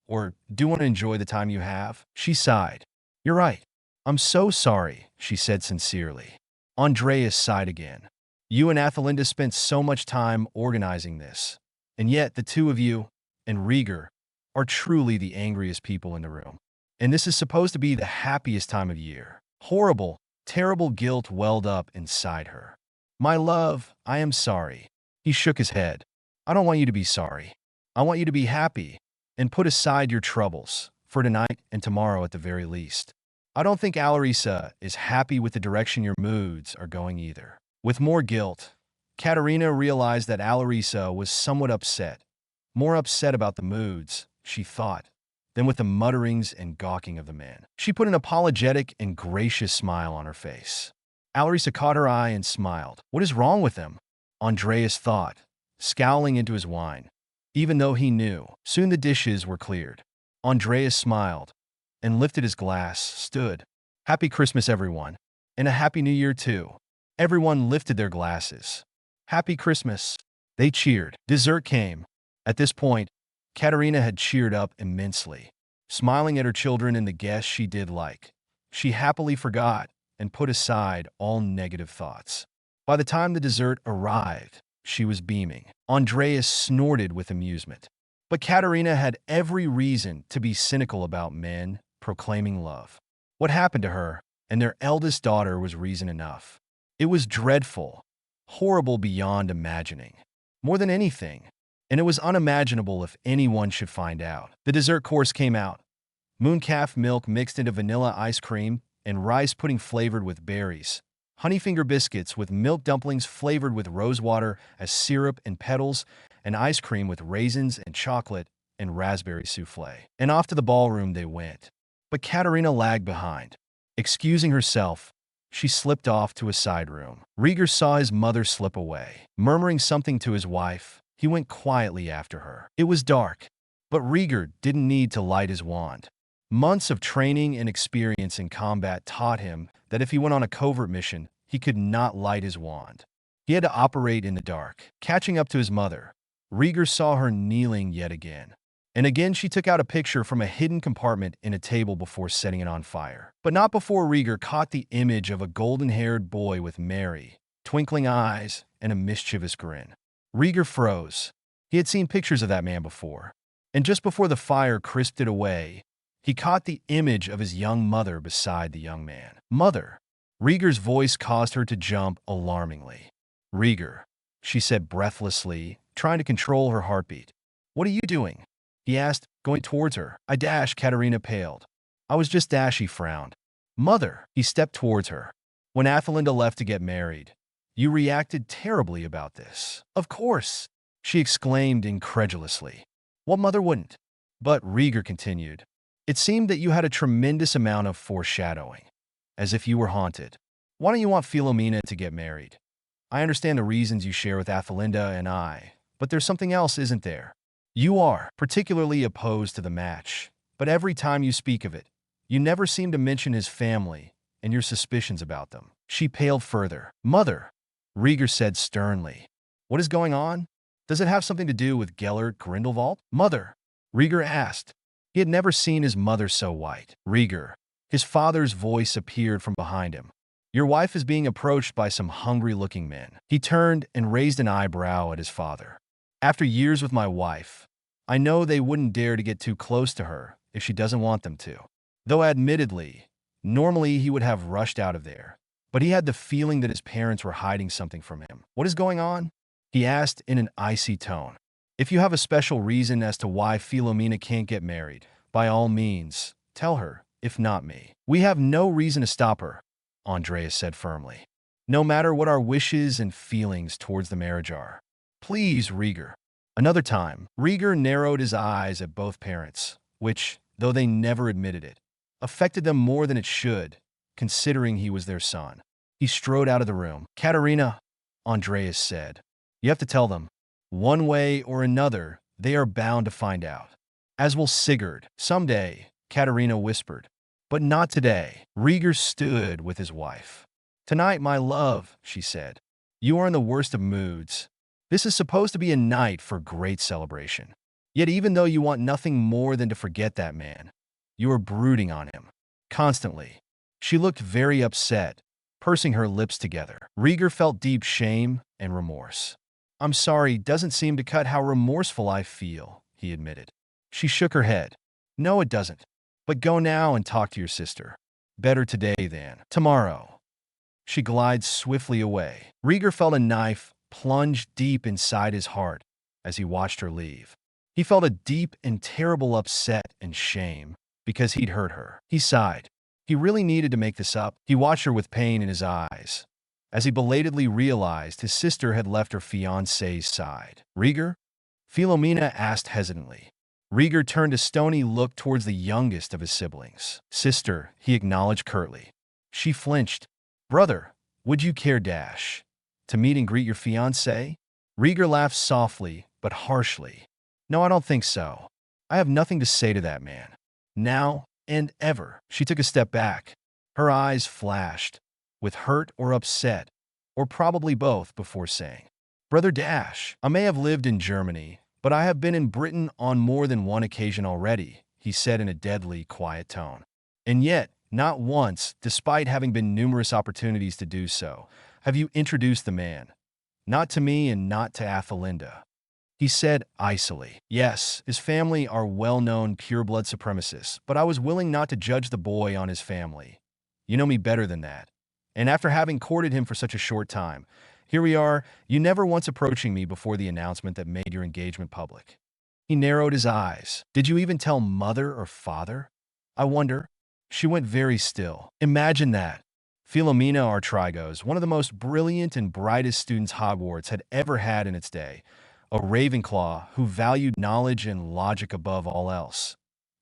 Or do you want to enjoy the time you have? She sighed. You're right. I'm so sorry, she said sincerely. Andreas sighed again. You and Athelinda spent so much time organizing this. And yet the two of you, and Rieger, are truly the angriest people in the room. And this is supposed to be the happiest time of year. Horrible, terrible guilt welled up inside her. My love, I am sorry. He shook his head. I don't want you to be sorry. I want you to be happy, and put aside your troubles, for tonight and tomorrow at the very least. I don't think Alisa is happy with the direction your moods are going either. With more guilt, Katarina realized that Alisa was somewhat upset. More upset about the moods, she thought, than with the mutterings and gawking of the men. She put an apologetic and gracious smile on her face. Alisa caught her eye and smiled. What is wrong with them? Andreas thought, scowling into his wine. Even though he knew, soon the dishes were cleared. Andreas smiled and lifted his glass, stood. Happy Christmas, everyone. And a Happy New Year, too. Everyone lifted their glasses. Happy Christmas. They cheered. Dessert came. At this point, Katarina had cheered up immensely. Smiling at her children and the guests she did like, she happily forgot and put aside all negative thoughts. By the time the dessert arrived, she was beaming. Andreas snorted with amusement. But Katarina had every reason to be cynical about men proclaiming love. What happened to her and their eldest daughter was reason enough. It was dreadful, horrible beyond imagining. More than anything, and it was unimaginable if anyone should find out. The dessert course came out. Mooncalf milk mixed into vanilla ice cream and rice pudding flavored with berries. Honeyfinger biscuits with milk dumplings flavored with rosewater as syrup and petals, and ice cream with raisins and chocolate and raspberry souffle. And off to the ballroom they went. But Katarina lagged behind. Excusing herself, she slipped off to a side room. Rieger saw his mother slip away. Murmuring something to his wife, he went quietly after her. It was dark, but Rieger didn't need to light his wand. Months of training and experience in combat taught him that if he went on a covert mission, he could not light his wand. He had to operate in the dark. Catching up to his mother, Rieger saw her kneeling yet again. And again she took out a picture from a hidden compartment in a table before setting it on fire. But not before Rieger caught the image of a golden-haired boy with merry, twinkling eyes and a mischievous grin. Rieger froze. He had seen pictures of that man before. And just before the fire crisped it away, he caught the image of his young mother beside the young man. Mother! Rieger's voice caused her to jump alarmingly. Rieger, she said breathlessly, trying to control her heartbeat. What are you doing? He asked, going towards her. I dashed. Katarina paled. I was just dash, he frowned. Mother, he stepped towards her. When Athelinda left to get married, you reacted terribly about this. Of course, she exclaimed incredulously. What mother wouldn't? But Rieger continued. It seemed that you had a tremendous amount of foreshadowing, as if you were haunted. Why don't you want Philomena to get married? I understand the reasons you share with Athelinda and I, but there's something else, isn't there? You are particularly opposed to the match, but every time you speak of it, you never seem to mention his family and your suspicions about them. She paled further. Mother, Rieger said sternly. What is going on? Does it have something to do with Gellert Grindelwald? Mother, Rieger asked. He had never seen his mother so white. Rieger. His father's voice appeared from behind him. Your wife is being approached by some hungry-looking men. He turned and raised an eyebrow at his father. After years with my wife, I know they wouldn't dare to get too close to her if she doesn't want them to. Though admittedly, normally he would have rushed out of there, but he had the feeling that his parents were hiding something from him. What is going on? He asked in an icy tone. If you have a special reason as to why Philomena can't get married, by all means, tell her, if not me. We have no reason to stop her, Andreas said firmly. No matter what our wishes and feelings towards the marriage are. Please, Rieger. Another time, Rieger narrowed his eyes at both parents, which, though they never admitted it, affected them more than it should, considering he was their son. He strode out of the room. Katarina, Andreas said. You have to tell them. One way or another, they are bound to find out. As will Sigurd. Someday, Katarina whispered. But not today. Rieger stood with his wife. Tonight, my love, she said. You are in the worst of moods. This is supposed to be a night for great celebration. Yet even though you want nothing more than to forget that man, you are brooding on him. Constantly. She looked very upset, pursing her lips together. Rieger felt deep shame and remorse. I'm sorry, doesn't seem to cut how remorseful I feel, he admitted. She shook her head. No, it doesn't. But go now and talk to your sister. Better today than tomorrow. She glides swiftly away. Rieger felt a knife plunge deep inside his heart as he watched her leave. He felt a deep and terrible upset and shame because he'd hurt her. He sighed. He really needed to make this up. He watched her with pain in his eyes as he belatedly realized his sister had left her fiancé's side. Rieger? Philomena asked hesitantly. Rieger turned a stony look towards the youngest of his siblings. Sister, he acknowledged curtly. She flinched. Brother, would you care to meet and greet your fiancé? Rieger laughed softly, but harshly. No, I don't think so. I have nothing to say to that man. Now and ever. She took a step back. Her eyes flashed, with hurt or upset, or probably both, before saying, Brother I may have lived in Germany, but I have been in Britain on more than one occasion already, he said in a deadly, quiet tone. And yet, not once, despite having been numerous opportunities to do so, have you introduced the man. Not to me and not to Athelinda. He said icily. Yes, his family are well-known pure-blood supremacists, but I was willing not to judge the boy on his family. You know me better than that. And after having courted him for such a short time, here we are, you never once approaching me before the announcement that made your engagement public. He narrowed his eyes. Did you even tell mother or father? I wonder. She went very still. Imagine that. Philomena Artrigos, one of the most brilliant and brightest students Hogwarts had ever had in its day, a Ravenclaw who valued knowledge and logic above all else.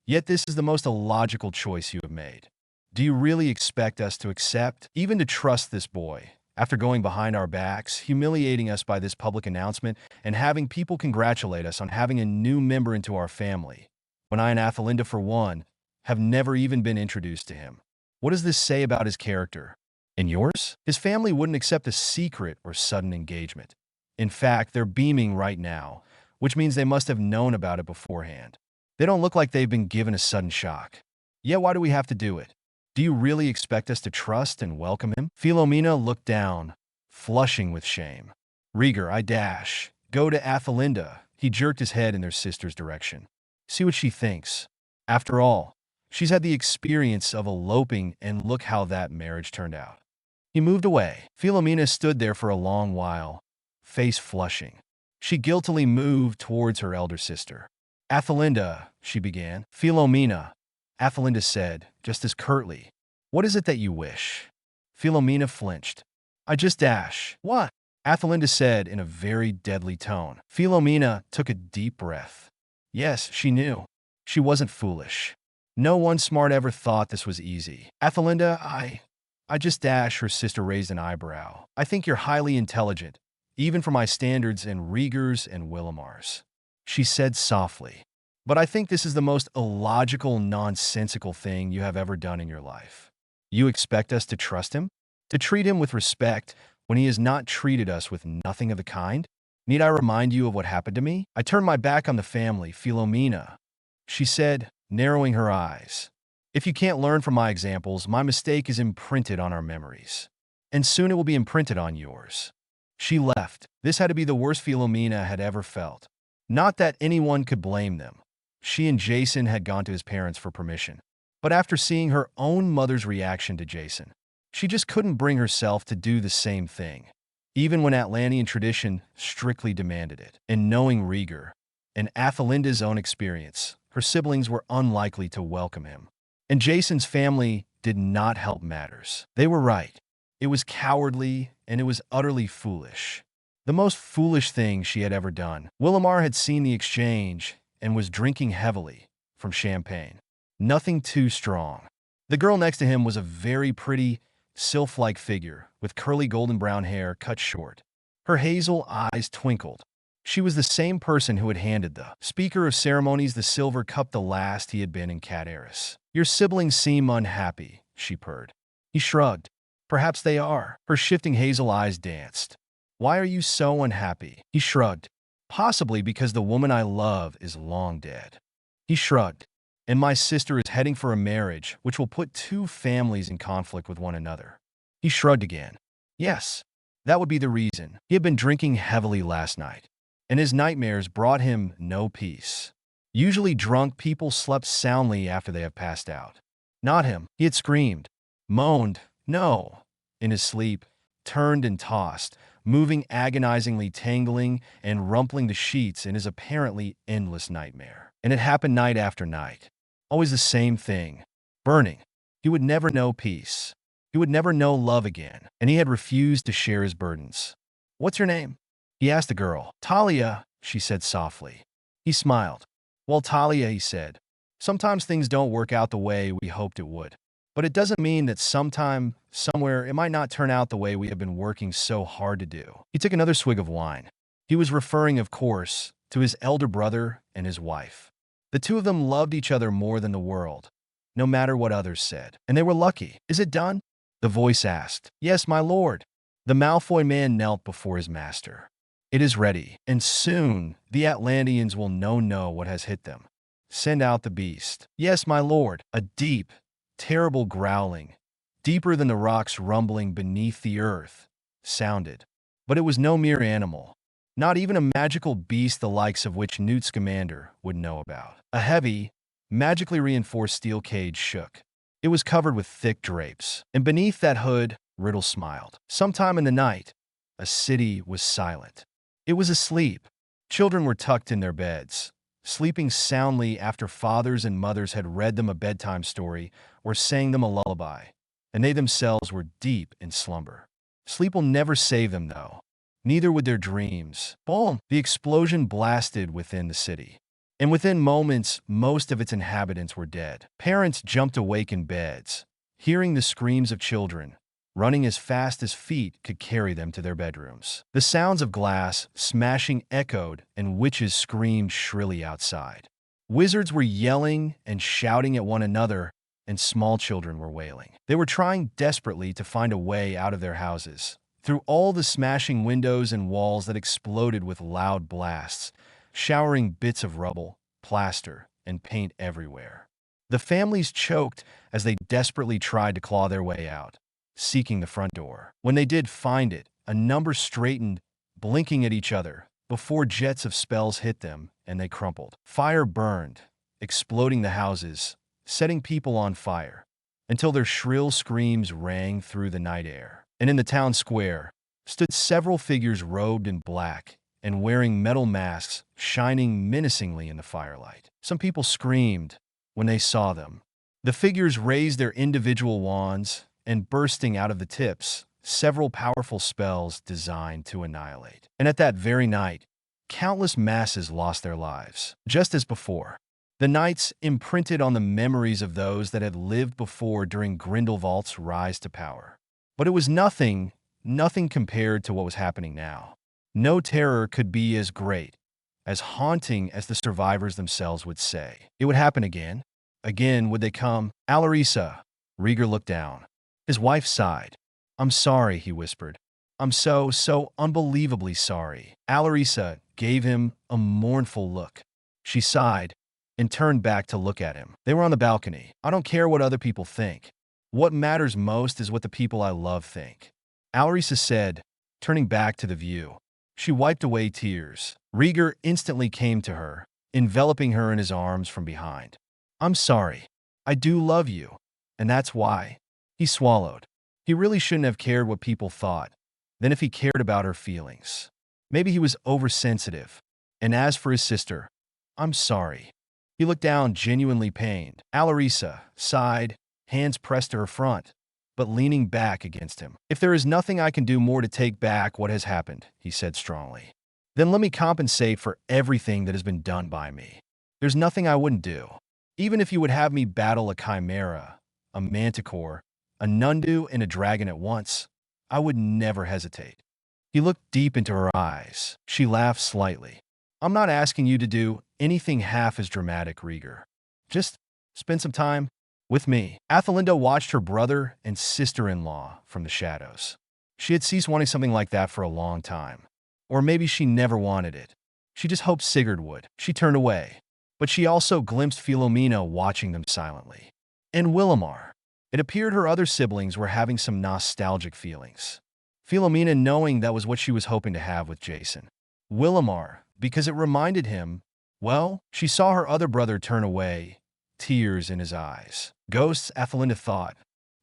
Yet this is the most illogical choice you have made. Do you really expect us to accept, even to trust this boy, after going behind our backs, humiliating us by this public announcement, and having people congratulate us on having a new member into our family, when I and Athelinda, for one, have never even been introduced to him? What does this say about his character? And yours? His family wouldn't accept a secret or sudden engagement. In fact, they're beaming right now, which means they must have known about it beforehand. They don't look like they've been given a sudden shock. Yet why do we have to do it? Do you really expect us to trust and welcome him? Philomena looked down, flushing with shame. Rieger, go to Athelinda. He jerked his head in their sister's direction. See what she thinks. After all, she's had the experience of eloping, and look how that marriage turned out. He moved away. Philomena stood there for a long while, face flushing. She guiltily moved towards her elder sister. Athelinda, she began. Philomena, Athelinda said, just as curtly. What is it that you wish? Philomena flinched. I just What? Athelinda said in a very deadly tone. Philomena took a deep breath. Yes, she knew. She wasn't foolish. No one smart ever thought this was easy. Athelinda, I just dash, her sister raised an eyebrow. I think you're highly intelligent, even for my standards and Rieger's and Willimar's. She said softly. But I think this is the most illogical, nonsensical thing you have ever done in your life. You expect us to trust him? To treat him with respect when he has not treated us with nothing of the kind? Need I remind you of what happened to me? I turned my back on the family, Philomena, she said, narrowing her eyes. If you can't learn from my examples, my mistake is imprinted on our memories. And soon it will be imprinted on yours. She left. This had to be the worst Philomena had ever felt. Not that anyone could blame them. She and Jason had gone to his parents for permission. But after seeing her own mother's reaction to Jason, she just couldn't bring herself to do the same thing, even when Atlantean tradition strictly demanded it. And knowing Rieger and Athelinda's own experience, her siblings were unlikely to welcome him. And Jason's family did not help matters. They were right. It was cowardly and it was utterly foolish. The most foolish thing she had ever done. Willimar had seen the exchange and was drinking heavily from champagne. Nothing too strong. The girl next to him was a very pretty, sylph-like figure with curly golden brown hair cut short. Her hazel eyes twinkled. She was the same person who had handed the speaker of ceremonies the silver cup the last he had been in Cat Eris. Your siblings seem unhappy, she purred. He shrugged. Perhaps they are. Her shifting hazel eyes danced. Why are you so unhappy? He shrugged. Possibly because the woman I love is long dead. He shrugged. And my sister is heading for a marriage which will put two families in conflict with one another. He shrugged again. Yes, that would be the reason. He had been drinking heavily last night, and his nightmares brought him no peace. Usually drunk people slept soundly after they have passed out. Not him. He had screamed, moaned, no, in his sleep, turned and tossed, moving agonizingly, tangling and rumpling the sheets in his apparently endless nightmare. And it happened night after night. Always the same thing. Burning. He would never know peace. He would never know love again, and he had refused to share his burdens. What's your name? He asked the girl. Talia, she said softly. He smiled. Well, Talia, he said, sometimes things don't work out the way we hoped it would. But it doesn't mean that sometime, somewhere, it might not turn out the way we have been working so hard to do. He took another swig of wine. He was referring, of course, to his elder brother and his wife. The two of them loved each other more than the world, no matter what others said. And they were lucky. Is it done? The voice asked. Yes, my lord. The Malfoy man knelt before his master. It is ready, and soon the Atlanteans will know what has hit them. Send out the beast. Yes, my lord. A deep, terrible growling, deeper than the rocks rumbling beneath the earth, sounded. But it was no mere animal, not even a magical beast the likes of which Newt Scamander would know about. A heavy, magically reinforced steel cage shook. It was covered with thick drapes, and beneath that hood, Riddle smiled. Sometime in the night, a city was silent. It was asleep. Children were tucked in their beds, sleeping soundly after fathers and mothers had read them a bedtime story or sang them a lullaby, and they themselves were deep in slumber. Sleep will never save them, though. Neither would their dreams. Boom! The explosion blasted within the city, and within moments, most of its inhabitants were dead. Parents jumped awake in beds, hearing the screams of children, running as fast as feet could carry them to their bedrooms. The sounds of glass smashing echoed, and witches screamed shrilly outside. Wizards were yelling and shouting at one another, and small children were wailing. They were trying desperately to find a way out of their houses, through all the smashing windows and walls that exploded with loud blasts, showering bits of rubble, plaster, and paint everywhere. The families choked as they desperately tried to claw their way out, seeking the front door. When they did find it, a number straightened, blinking at each other, before jets of spells hit them and they crumpled. Fire burned, exploding the houses, setting people on fire, until their shrill screams rang through the night air. And in the town square stood several figures robed in black and wearing metal masks shining menacingly in the firelight. Some people screamed when they saw them. The figures raised their individual wands, and bursting out of the tips, several powerful spells designed to annihilate. And at that very night, countless masses lost their lives. Just as before, The nights imprinted on the memories of those that had lived before during Grindelwald's rise to power. But it was nothing compared to what was happening now. No terror could be as great, as haunting as the survivors themselves would say. It would happen again. Again would they come. Alisa. Rieger looked down. His wife sighed. "I'm sorry," he whispered. "I'm so unbelievably sorry." Alisa gave him a mournful look. She sighed and turned back to look at him. They were on the balcony. "I don't care what other people think. What matters most is what the people I love think," Alisa said, turning back to the view. She wiped away tears. Rieger instantly came to her, enveloping her in his arms from behind. "I'm sorry. I do love you. And that's why." He swallowed. He really shouldn't have cared what people thought. Then if he cared about her feelings. Maybe he was oversensitive. And as for his sister, "I'm sorry." He looked down, genuinely pained. Alisa sighed, hands pressed to her front, but leaning back against him. "If there is nothing I can do more to take back what has happened," he said strongly, "then let me compensate for everything that has been done by me. There's nothing I wouldn't do. Even if you would have me battle a chimera, a manticore, a nundu, and a dragon at once, I would never hesitate." He looked deep into her eyes. She laughed slightly. "I'm not asking you to do anything half as dramatic, Rieger. Just spend some time with me." Athelinda watched her brother and sister-in-law from the shadows. She had ceased wanting something like that for a long time. Or maybe she never wanted it. She just hoped Sigurd would. She turned away. But she also glimpsed Philomena watching them silently. And Willamar. It appeared her other siblings were having some nostalgic feelings. Philomena knowing that was what she was hoping to have with Jason. Willamar, because it reminded him, well, she saw her other brother turn away, tears in his eyes. Ghosts, Athelinda thought.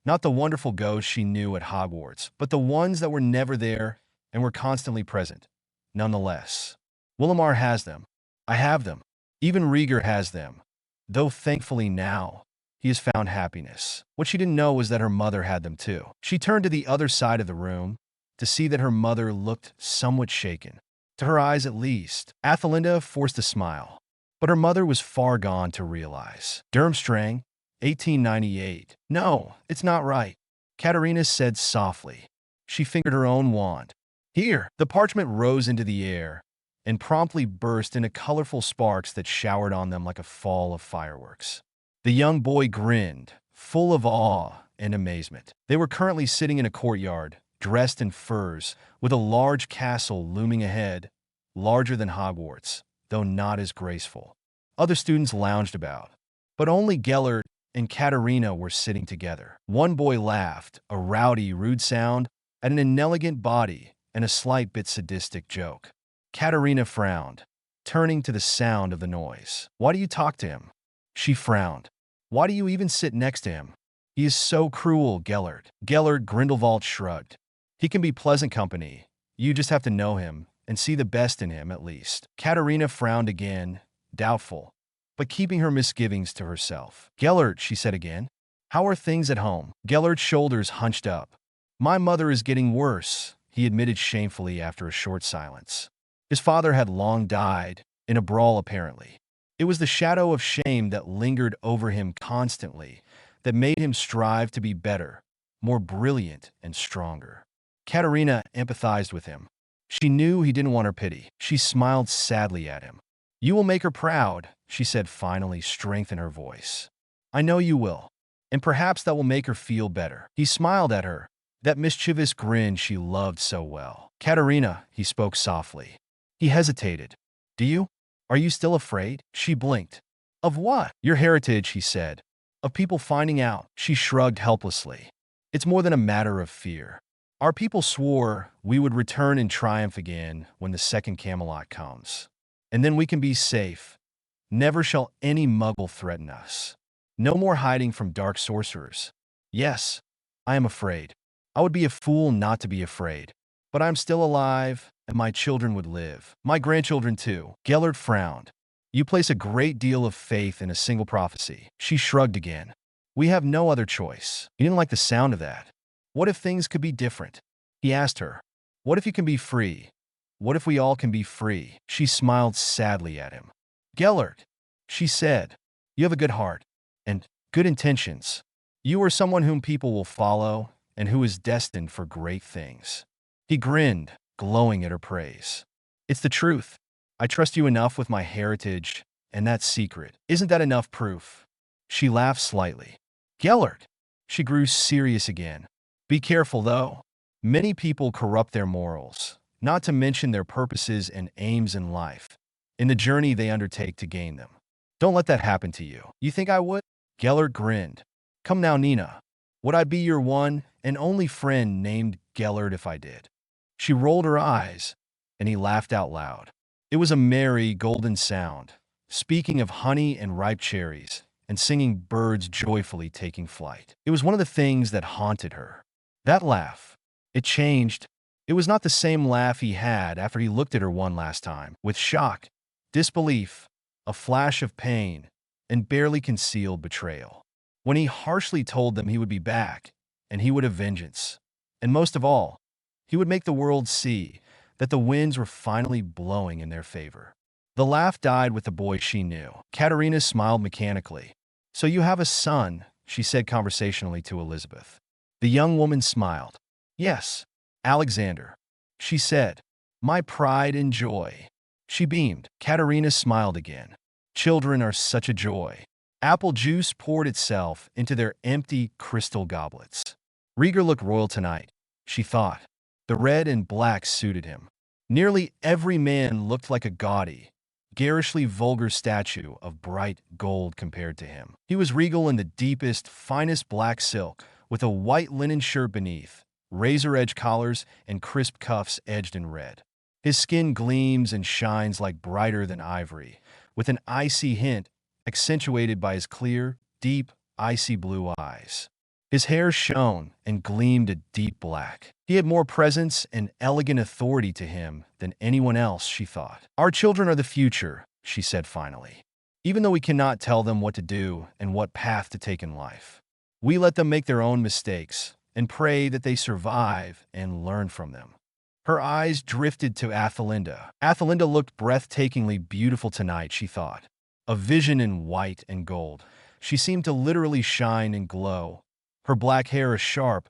Not the wonderful ghosts she knew at Hogwarts, but the ones that were never there and were constantly present. Nonetheless, Willamar has them. I have them. Even Rieger has them. Though thankfully now, he has found happiness. What she didn't know was that her mother had them too. She turned to the other side of the room to see that her mother looked somewhat shaken. To her eyes at least, Athelinda forced a smile. But her mother was far gone to realize. Durmstrang, 1898. "No, it's not right," Katarina said softly. She fingered her own wand. "Here." The parchment rose into the air and promptly burst into colorful sparks that showered on them like a fall of fireworks. The young boy grinned, full of awe and amazement. They were currently sitting in a courtyard, dressed in furs, with a large castle looming ahead, larger than Hogwarts, though not as graceful. Other students lounged about, but only Gellert and Katarina were sitting together. One boy laughed, a rowdy, rude sound, at an inelegant body and a slight bit sadistic joke. Katarina frowned, turning to the sound of the noise. "Why do you talk to him?" She frowned. "Why do you even sit next to him? He is so cruel, Gellert." Gellert Grindelwald shrugged. "He can be pleasant company. You just have to know him and see the best in him at least." Katarina frowned again, doubtful, but keeping her misgivings to herself. "Gellert," she said again, "how are things at home?" Gellert's shoulders hunched up. "My mother is getting worse," he admitted shamefully after a short silence. His father had long died, in a brawl apparently. It was the shadow of shame that lingered over him constantly that made him strive to be better, more brilliant and stronger. Katarina empathized with him. She knew he didn't want her pity. She smiled sadly at him. "You will make her proud," she said finally, strength in her voice. "I know you will. And perhaps that will make her feel better." He smiled at her, that mischievous grin she loved so well. "Katarina," he spoke softly. He hesitated. "Do you? Are you still afraid?" She blinked. "Of what?" "Your heritage," he said. "Of people finding out." She shrugged helplessly. "It's more than a matter of fear. Our people swore we would return in triumph again when the second Camelot comes. And then we can be safe. Never shall any muggle threaten us. No more hiding from dark sorcerers. Yes, I am afraid. I would be a fool not to be afraid. But I'm still alive, and my children would live. My grandchildren too." Gellert frowned. "You place a great deal of faith in a single prophecy." She shrugged again. "We have no other choice." He didn't like the sound of that. What if things could be different? He asked her. What if you can be free? What if we all can be free? She smiled sadly at him. "Gellert," she said, You have a good heart and good intentions. You are someone whom people will follow and who is destined for great things." He grinned, glowing at her praise. "It's the truth. I trust you enough with my heritage and that secret. Isn't that enough proof?" She laughed slightly. "Gellert." She grew serious again. "Be careful, though. Many people corrupt their morals, not to mention their purposes and aims in life, in the journey they undertake to gain them. Don't let that happen to you." "You think I would?" Gellert grinned. "Come now, Nina. Would I be your one and only friend named Gellert if I did?" She rolled her eyes, and he laughed out loud. It was a merry, golden sound, speaking of honey and ripe cherries, and singing birds joyfully taking flight. It was one of the things that haunted her. That laugh. It changed. It was not the same laugh he had after he looked at her one last time, with shock, disbelief, a flash of pain, and barely concealed betrayal. When he harshly told them he would be back, and he would have vengeance. And most of all, he would make the world see that the winds were finally blowing in their favor. The laugh died with the boy she knew. Katarina smiled mechanically. "So you have a son," she said conversationally to Elizabeth. The young woman smiled. "Yes, Alexander," she said. "My pride and joy." She beamed. Katarina smiled again. Children are such a joy. Apple juice poured itself into their empty crystal goblets. Rieger looked royal tonight, she thought. The red and black suited him. Nearly every man looked like a gaudy, garishly vulgar statue of bright gold compared to him. He was regal in the deepest, finest black silk, with a white linen shirt beneath, razor-edge collars, and crisp cuffs edged in red. His skin gleams and shines like brighter than ivory, with an icy hint accentuated by his clear, deep, icy blue eyes. His hair shone and gleamed a deep black. He had more presence and elegant authority to him than anyone else, she thought. "Our children are the future," she said finally. "Even though we cannot tell them what to do and what path to take in life, we let them make their own mistakes and pray that they survive and learn from them." Her eyes drifted to Athelinda. Athelinda looked breathtakingly beautiful tonight, she thought. A vision in white and gold. She seemed to literally shine and glow. Her black hair a sharp,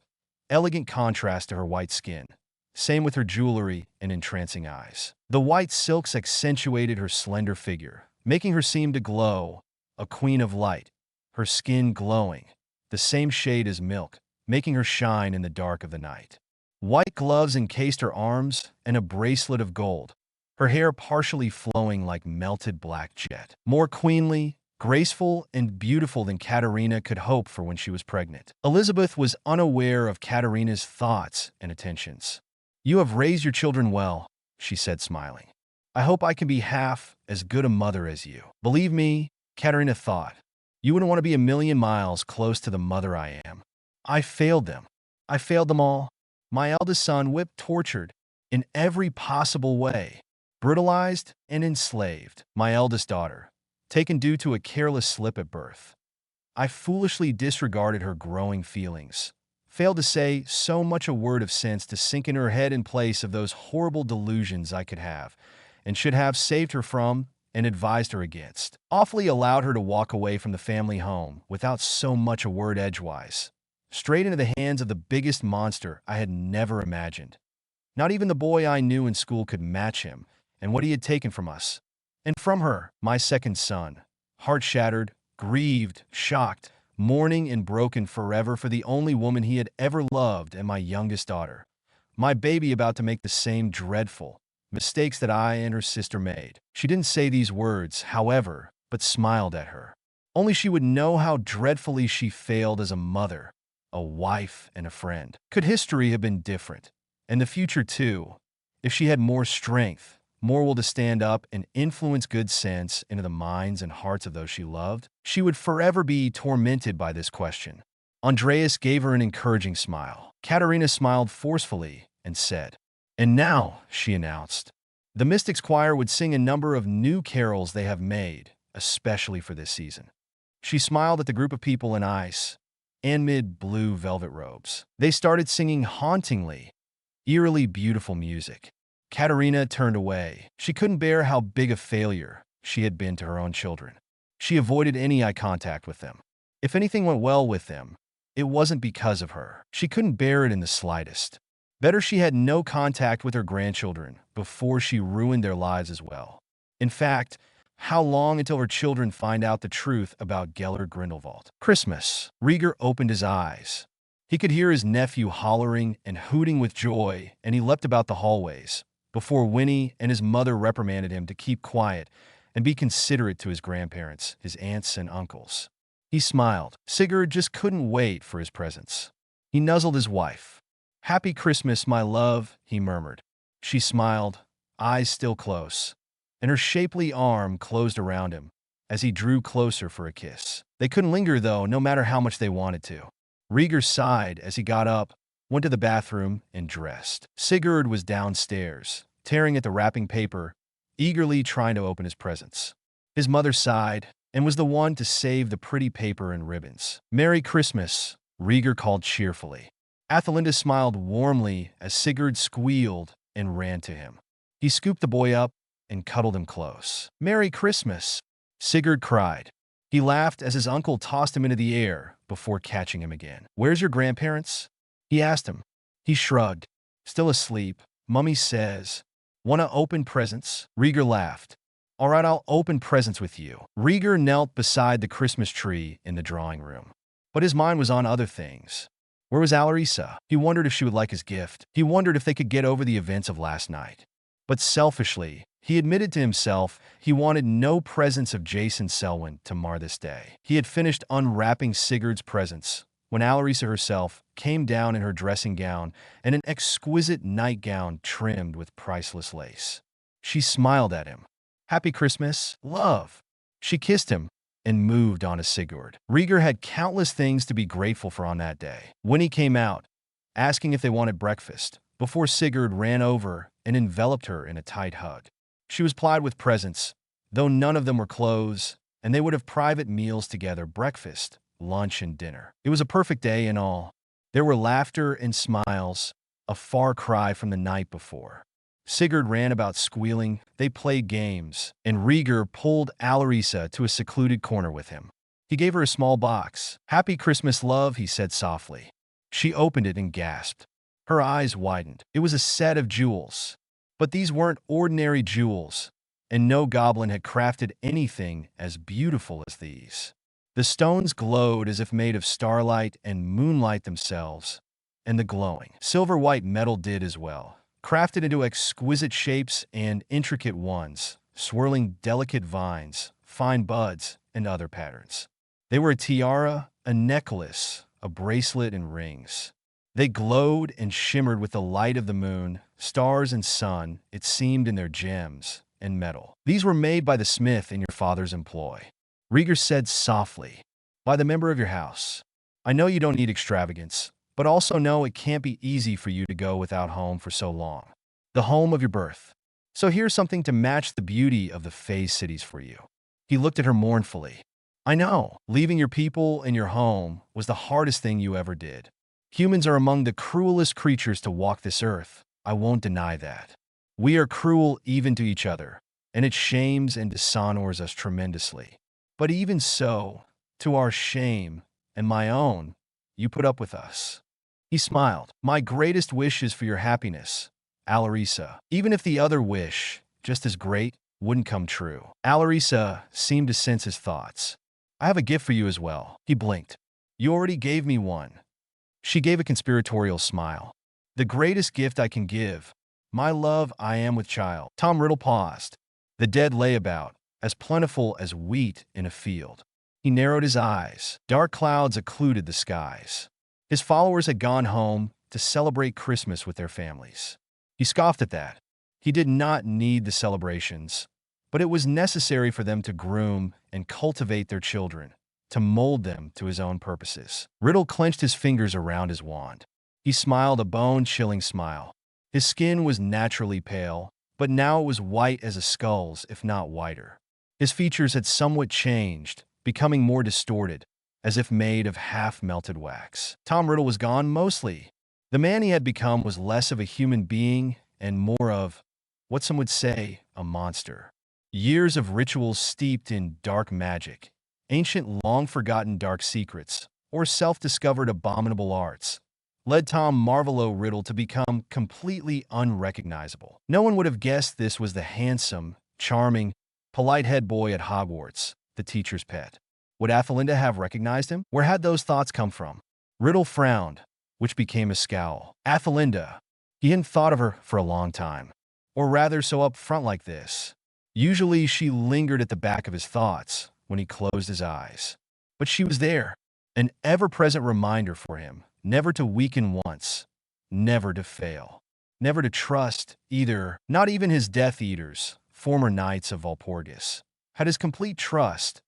elegant contrast to her white skin. Same with her jewelry and entrancing eyes. The white silks accentuated her slender figure, making her seem to glow, a queen of light. Her skin glowing, the same shade as milk, making her shine in the dark of the night. White gloves encased her arms and a bracelet of gold, her hair partially flowing like melted black jet. More queenly, graceful, and beautiful than Katarina could hope for when she was pregnant. Elizabeth was unaware of Katarina's thoughts and attentions. "You have raised your children well," she said, smiling. "I hope I can be half as good a mother as you." "Believe me," Katarina thought, "you wouldn't want to be a million miles close to the mother I am. I failed them. I failed them all. My eldest son whipped, tortured, in every possible way, brutalized and enslaved. My eldest daughter, taken due to a careless slip at birth. I foolishly disregarded her growing feelings, failed to say so much a word of sense to sink in her head in place of those horrible delusions I could have, and should have saved her from and advised her against. Awfully allowed her to walk away from the family home without so much a word edgewise, straight into the hands of the biggest monster I had never imagined. Not even the boy I knew in school could match him and what he had taken from us. And from her, my second son, heart-shattered, grieved, shocked, mourning and broken forever for the only woman he had ever loved, and my youngest daughter, my baby, about to make the same dreadful mistakes that I and her sister made." She didn't say these words, however, but smiled at her. Only she would know how dreadfully she failed as a mother, a wife, and a friend. Could history have been different, and the future too, if she had more strength, more will to stand up and influence good sense into the minds and hearts of those she loved? She would forever be tormented by this question. Andreas gave her an encouraging smile. Katarina smiled forcefully and said, "And now," she announced, "the Mystics Choir would sing a number of new carols they have made, especially for this season." She smiled at the group of people in ice and mid-blue velvet robes. They started singing hauntingly, eerily beautiful music. Katarina turned away. She couldn't bear how big a failure she had been to her own children. She avoided any eye contact with them. If anything went well with them, it wasn't because of her. She couldn't bear it in the slightest. Better she had no contact with her grandchildren before she ruined their lives as well. In fact, how long until her children find out the truth about Gellert Grindelwald? Christmas. Rieger opened his eyes. He could hear his nephew hollering and hooting with joy, and he leapt about the hallways, before Winnie and his mother reprimanded him to keep quiet and be considerate to his grandparents, his aunts and uncles. He smiled. Sigurd just couldn't wait for his presents. He nuzzled his wife. "Happy Christmas, my love," he murmured. She smiled, eyes still close, and her shapely arm closed around him as he drew closer for a kiss. They couldn't linger, though, no matter how much they wanted to. Rieger sighed as he got up, went to the bathroom, and dressed. Sigurd was downstairs, tearing at the wrapping paper, eagerly trying to open his presents. His mother sighed and was the one to save the pretty paper and ribbons. "Merry Christmas," Rieger called cheerfully. Athelinda smiled warmly as Sigurd squealed and ran to him. He scooped the boy up and cuddled him close. "Merry Christmas," Sigurd cried. He laughed as his uncle tossed him into the air before catching him again. "Where's your grandparents?" he asked him. He shrugged. "Still asleep. Mummy says, wanna open presents?" Rieger laughed. "All right, I'll open presents with you." Rieger knelt beside the Christmas tree in the drawing room. But his mind was on other things. Where was Alisa? He wondered if she would like his gift. He wondered if they could get over the events of last night. But selfishly, he admitted to himself he wanted no presence of Jason Selwyn to mar this day. He had finished unwrapping Sigurd's presents when Alisa herself came down in her dressing gown and an exquisite nightgown trimmed with priceless lace. She smiled at him. "Happy Christmas, love." She kissed him and moved on to Sigurd. Rieger had countless things to be grateful for on that day. Winnie came out, asking if they wanted breakfast, before Sigurd ran over and enveloped her in a tight hug. She was plied with presents, though none of them were clothes, and they would have private meals together, breakfast, lunch, and dinner. It was a perfect day in all. There were laughter and smiles, a far cry from the night before. Sigurd ran about squealing, they played games, and Rieger pulled Alisa to a secluded corner with him. He gave her a small box. "Happy Christmas, love," he said softly. She opened it and gasped. Her eyes widened. It was a set of jewels. But these weren't ordinary jewels, and no goblin had crafted anything as beautiful as these. The stones glowed as if made of starlight and moonlight themselves, and the glowing silver-white metal did as well, crafted into exquisite shapes and intricate ones, swirling delicate vines, fine buds, and other patterns. They were a tiara, a necklace, a bracelet, and rings. They glowed and shimmered with the light of the moon, stars, and sun, it seemed, in their gems and metal. "These were made by the smith in your father's employ," Rieger said softly. "By the member of your house. I know you don't need extravagance, but also know it can't be easy for you to go without home for so long. The home of your birth. So here's something to match the beauty of the Fae cities for you." He looked at her mournfully. "I know, leaving your people and your home was the hardest thing you ever did. Humans are among the cruelest creatures to walk this earth. I won't deny that. We are cruel even to each other, and it shames and dishonors us tremendously. But even so, to our shame and my own, you put up with us." He smiled. "My greatest wish is for your happiness, Alisa, even if the other wish, just as great, wouldn't come true." Alisa seemed to sense his thoughts. "I have a gift for you as well." He blinked. "You already gave me one." She gave a conspiratorial smile. "The greatest gift I can give, my love I am with child." Tom Riddle paused. The dead lay about, as plentiful as wheat in a field. He narrowed his eyes. Dark clouds occluded the skies. His followers had gone home to celebrate Christmas with their families. He scoffed at that. He did not need the celebrations, but it was necessary for them to groom and cultivate their children, to mold them to his own purposes. Riddle clenched his fingers around his wand. He smiled a bone-chilling smile. His skin was naturally pale, but now it was white as a skull's, if not whiter. His features had somewhat changed, becoming more distorted, as if made of half-melted wax. Tom Riddle was gone mostly. The man he had become was less of a human being and more of, what some would say, a monster. Years of rituals steeped in dark magic, ancient long-forgotten dark secrets, or self-discovered abominable arts, led Tom Marvolo Riddle to become completely unrecognizable. No one would have guessed this was the handsome, charming, polite head boy at Hogwarts, the teacher's pet. Would Athelinda have recognized him? Where had those thoughts come from? Riddle frowned, which became a scowl. Athelinda. He hadn't thought of her for a long time. Or rather, so up front like this. Usually she lingered at the back of his thoughts when he closed his eyes. But she was there, an ever-present reminder for him, never to weaken once, never to fail, never to trust either. Not even his Death Eaters, former knights of Walpurgis, had his complete trust,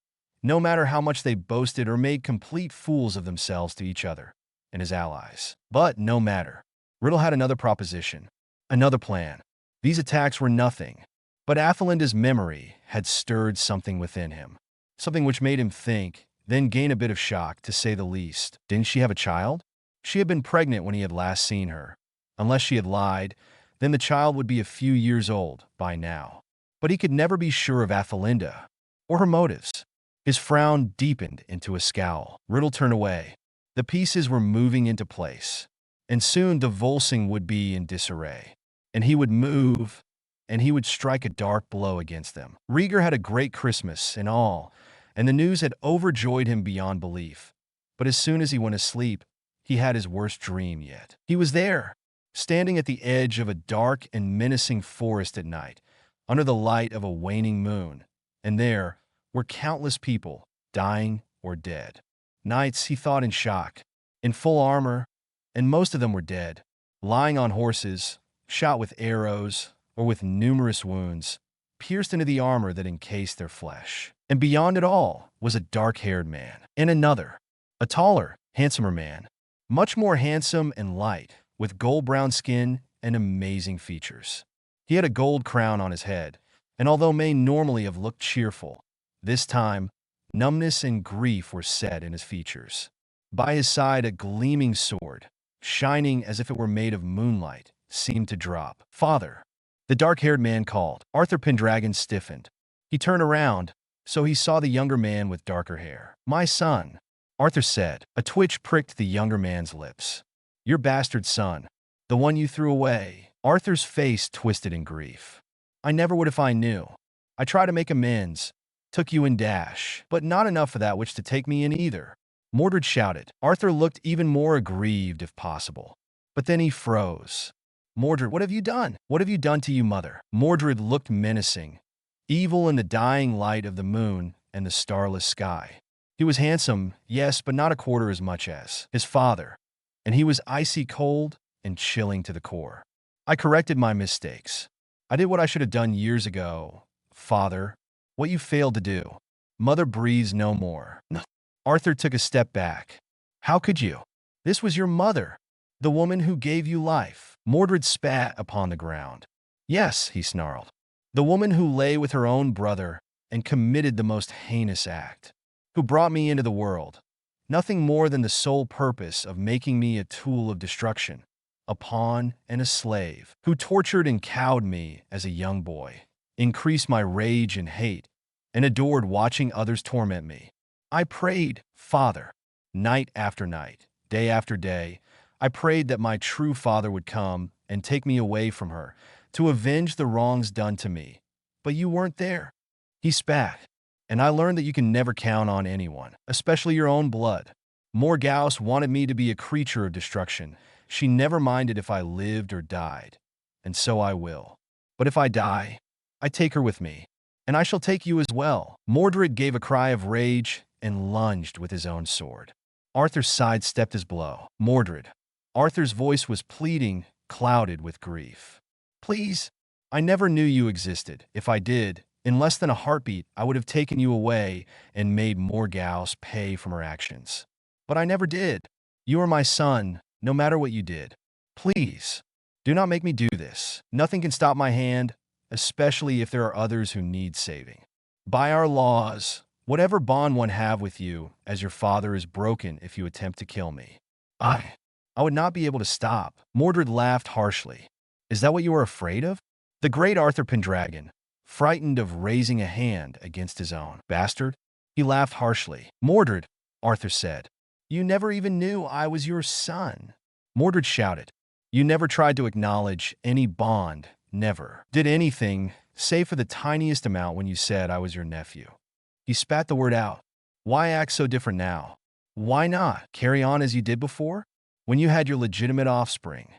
no matter how much they boasted or made complete fools of themselves to each other and his allies. But no matter. Riddle had another proposition, another plan. These attacks were nothing, but Athelinda's memory had stirred something within him, something which made him think, then gain a bit of shock, to say the least. Didn't she have a child? She had been pregnant when he had last seen her. Unless she had lied, then the child would be a few years old by now. But he could never be sure of Athelinda or her motives. His frown deepened into a scowl. Riddle turned away. The pieces were moving into place, and soon the Volsung would be in disarray. And he would move, and he would strike a dark blow against them. Rieger had a great Christmas and all, and the news had overjoyed him beyond belief. But as soon as he went to sleep, he had his worst dream yet. He was there, standing at the edge of a dark and menacing forest at night, under the light of a waning moon, and there were countless people, dying or dead. Knights, he thought, in shock, in full armor, and most of them were dead, lying on horses, shot with arrows, or with numerous wounds, pierced into the armor that encased their flesh. And beyond it all was a dark-haired man, and another, a taller, handsomer man, much more handsome and light, with gold-brown skin and amazing features. He had a gold crown on his head, and although may normally have looked cheerful, this time, numbness and grief were set in his features. By his side, a gleaming sword, shining as if it were made of moonlight, seemed to drop. "Father," the dark-haired man called. Arthur Pendragon stiffened. He turned around, so he saw the younger man with darker hair. "My son," Arthur said. A twitch pricked the younger man's lips. "Your bastard son, the one you threw away." Arthur's face twisted in grief. "I never would if I knew. I tried to make amends, took you in dash, but not enough for that which to take me in either." Mordred shouted. Arthur looked even more aggrieved if possible. But then he froze. "Mordred, what have you done? What have you done to you, mother?" Mordred looked menacing, evil in the dying light of the moon and the starless sky. He was handsome, yes, but not a quarter as much as his father, and he was icy cold and chilling to the core. "I corrected my mistakes. I did what I should have done years ago, father. What you failed to do." Mother breathes no more. "No." Arthur took a step back. "How could you? This was your mother, the woman who gave you life." Mordred spat upon the ground. "Yes," he snarled. "The woman who lay with her own brother and committed the most heinous act, who brought me into the world, nothing more than the sole purpose of making me a tool of destruction, a pawn and a slave, who tortured and cowed me as a young boy, increased my rage and hate, and adored watching others torment me. I prayed, Father, night after night, day after day. I prayed that my true father would come and take me away from her, to avenge the wrongs done to me. But you weren't there." He spat. "And I learned that you can never count on anyone, especially your own blood. Morgause wanted me to be a creature of destruction. She never minded if I lived or died. And so I will. But if I die, I take her with me. And I shall take you as well." Mordred gave a cry of rage and lunged with his own sword. Arthur sidestepped his blow. "Mordred." Arthur's voice was pleading, clouded with grief. "Please, I never knew you existed. If I did, in less than a heartbeat, I would have taken you away and made Morgause pay for her actions. But I never did. You are my son, no matter what you did. Please, do not make me do this. Nothing can stop my hand, especially if there are others who need saving. By our laws, whatever bond one have with you as your father is broken if you attempt to kill me. I would not be able to stop." Mordred laughed harshly. "Is that what you are afraid of?" The great Arthur Pendragon, frightened of raising a hand against his own. Bastard? He laughed harshly. Mordred, Arthur said. You never even knew I was your son. Mordred shouted. You never tried to acknowledge any bond, never did anything, save for the tiniest amount when you said I was your nephew. He spat the word out. Why act so different now? Why not carry on as you did before, when you had your legitimate offspring?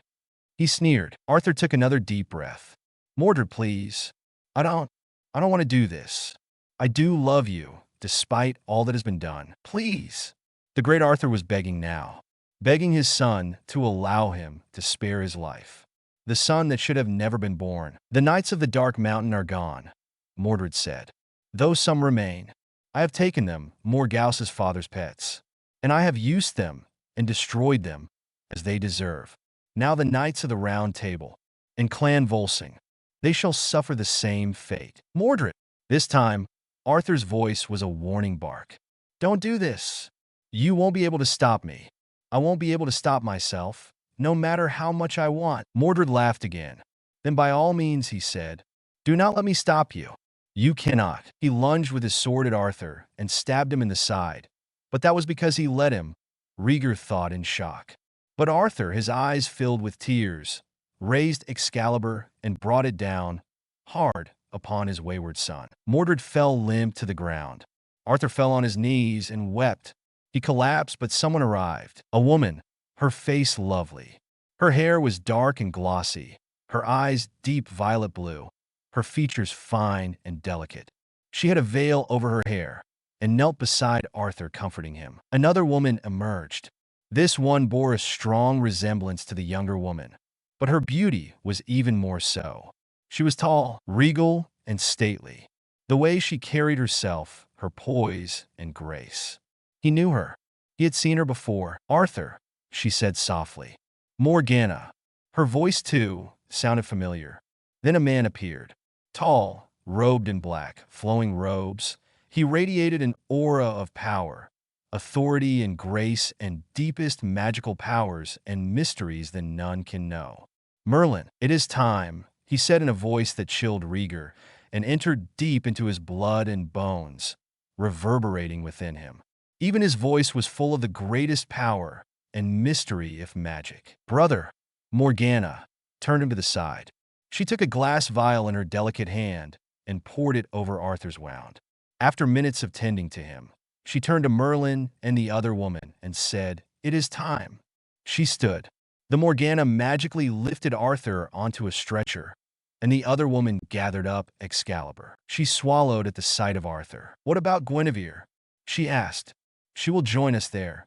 He sneered. Arthur took another deep breath. Mordred, please. I don't want to do this. I do love you, despite all that has been done. Please. The great Arthur was begging now, begging his son to allow him to spare his life. The son that should have never been born. The Knights of the Dark Mountain are gone, Mordred said. Though some remain, I have taken them, Morgause's father's pets, and I have used them and destroyed them as they deserve. Now the Knights of the Round Table and Clan Volsung, they shall suffer the same fate. Mordred! This time, Arthur's voice was a warning bark. Don't do this. You won't be able to stop me. I won't be able to stop myself, no matter how much I want. Mordred laughed again. Then by all means, he said, do not let me stop you. You cannot. He lunged with his sword at Arthur and stabbed him in the side. But that was because he let him, Rhaegar thought in shock. But Arthur, his eyes filled with tears, raised Excalibur and brought it down, hard, upon his wayward son. Mordred fell limp to the ground. Arthur fell on his knees and wept. He collapsed, but someone arrived. A woman, her face lovely. Her hair was dark and glossy, her eyes deep violet blue, her features fine and delicate. She had a veil over her hair and knelt beside Arthur, comforting him. Another woman emerged. This one bore a strong resemblance to the younger woman, but her beauty was even more so. She was tall, regal, and stately. The way she carried herself, her poise and grace. He knew her. He had seen her before. Arthur, she said softly. Morgana. Her voice, too, sounded familiar. Then a man appeared. Tall, robed in black, flowing robes. He radiated an aura of power, authority and grace and deepest magical powers and mysteries that none can know. Merlin, it is time, he said in a voice that chilled Rhaegar and entered deep into his blood and bones, reverberating within him. Even his voice was full of the greatest power and mystery, if magic. Brother, Morgana turned him to the side. She took a glass vial in her delicate hand and poured it over Arthur's wound. After minutes of tending to him, she turned to Merlin and the other woman and said, "It is time." She stood. The Morgana magically lifted Arthur onto a stretcher, and the other woman gathered up Excalibur. She swallowed at the sight of Arthur. "What about Guinevere?" she asked. "She will join us there,"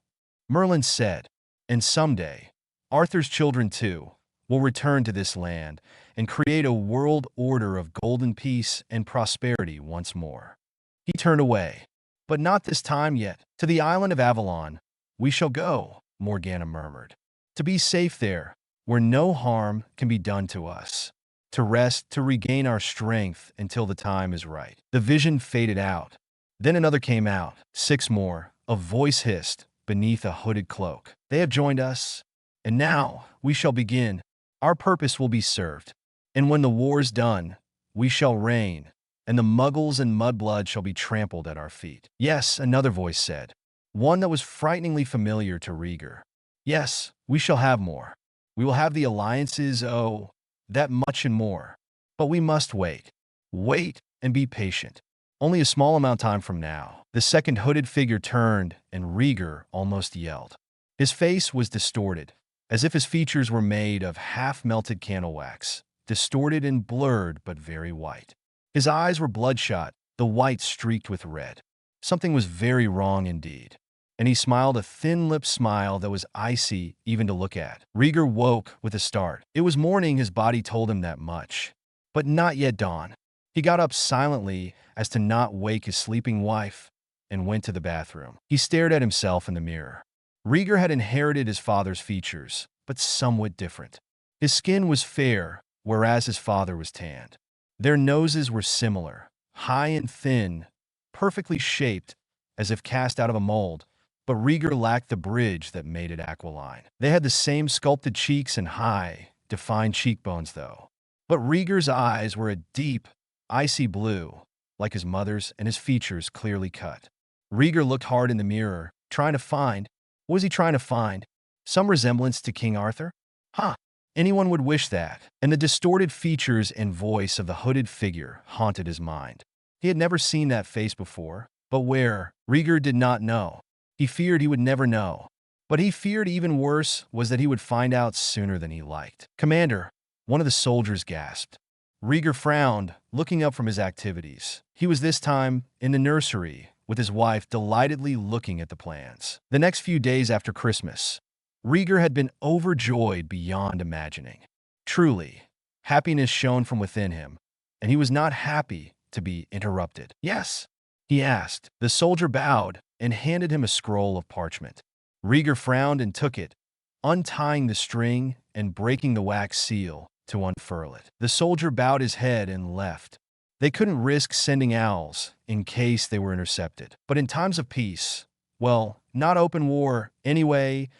Merlin said, "and someday, Arthur's children too will return to this land and create a world order of golden peace and prosperity once more." He turned away. "But not this time yet. To the island of Avalon we shall go," Morgana murmured. "To be safe there, where no harm can be done to us. To rest, to regain our strength until the time is right." The vision faded out. Then another came out. 6 more. A voice hissed beneath a hooded cloak. "They have joined us, and now we shall begin. Our purpose will be served. And when the war's done, we shall reign, and the muggles and mudblood shall be trampled at our feet." "Yes," another voice said, one that was frighteningly familiar to Rhaegar. "Yes, we shall have more. We will have the alliances, oh, that much and more. But we must wait. Wait and be patient. Only a small amount of time from now." The second hooded figure turned, and Rhaegar almost yelled. His face was distorted, as if his features were made of half-melted candle wax, distorted and blurred but very white. His eyes were bloodshot, the white streaked with red. Something was very wrong indeed, and he smiled a thin-lipped smile that was icy even to look at. Rhaegar woke with a start. It was morning, his body told him that much, but not yet dawn. He got up silently as to not wake his sleeping wife and went to the bathroom. He stared at himself in the mirror. Rhaegar had inherited his father's features, but somewhat different. His skin was fair, whereas his father was tanned. Their noses were similar, high and thin, perfectly shaped, as if cast out of a mold, but Rhaegar lacked the bridge that made it aquiline. They had the same sculpted cheeks and high, defined cheekbones, though. But Rhaegar's eyes were a deep, icy blue, like his mother's, and his features clearly cut. Rieger looked hard in the mirror, trying to find— what was he trying to find? Some resemblance to King Arthur? Huh. Anyone would wish that. And the distorted features and voice of the hooded figure haunted his mind. He had never seen that face before, but where? Rieger did not know. He feared he would never know. But he feared even worse was that he would find out sooner than he liked. "Commander," one of the soldiers gasped. Rieger frowned, looking up from his activities. He was this time in the nursery, with his wife delightedly looking at the plans. The next few days after Christmas, Rieger had been overjoyed beyond imagining. Truly, happiness shone from within him, and he was not happy to be interrupted. "Yes?" he asked. The soldier bowed and handed him a scroll of parchment. Rieger frowned and took it, untying the string and breaking the wax seal to unfurl it. The soldier bowed his head and left. They couldn't risk sending owls in case they were intercepted. But in times of peace, well, not open war anyway,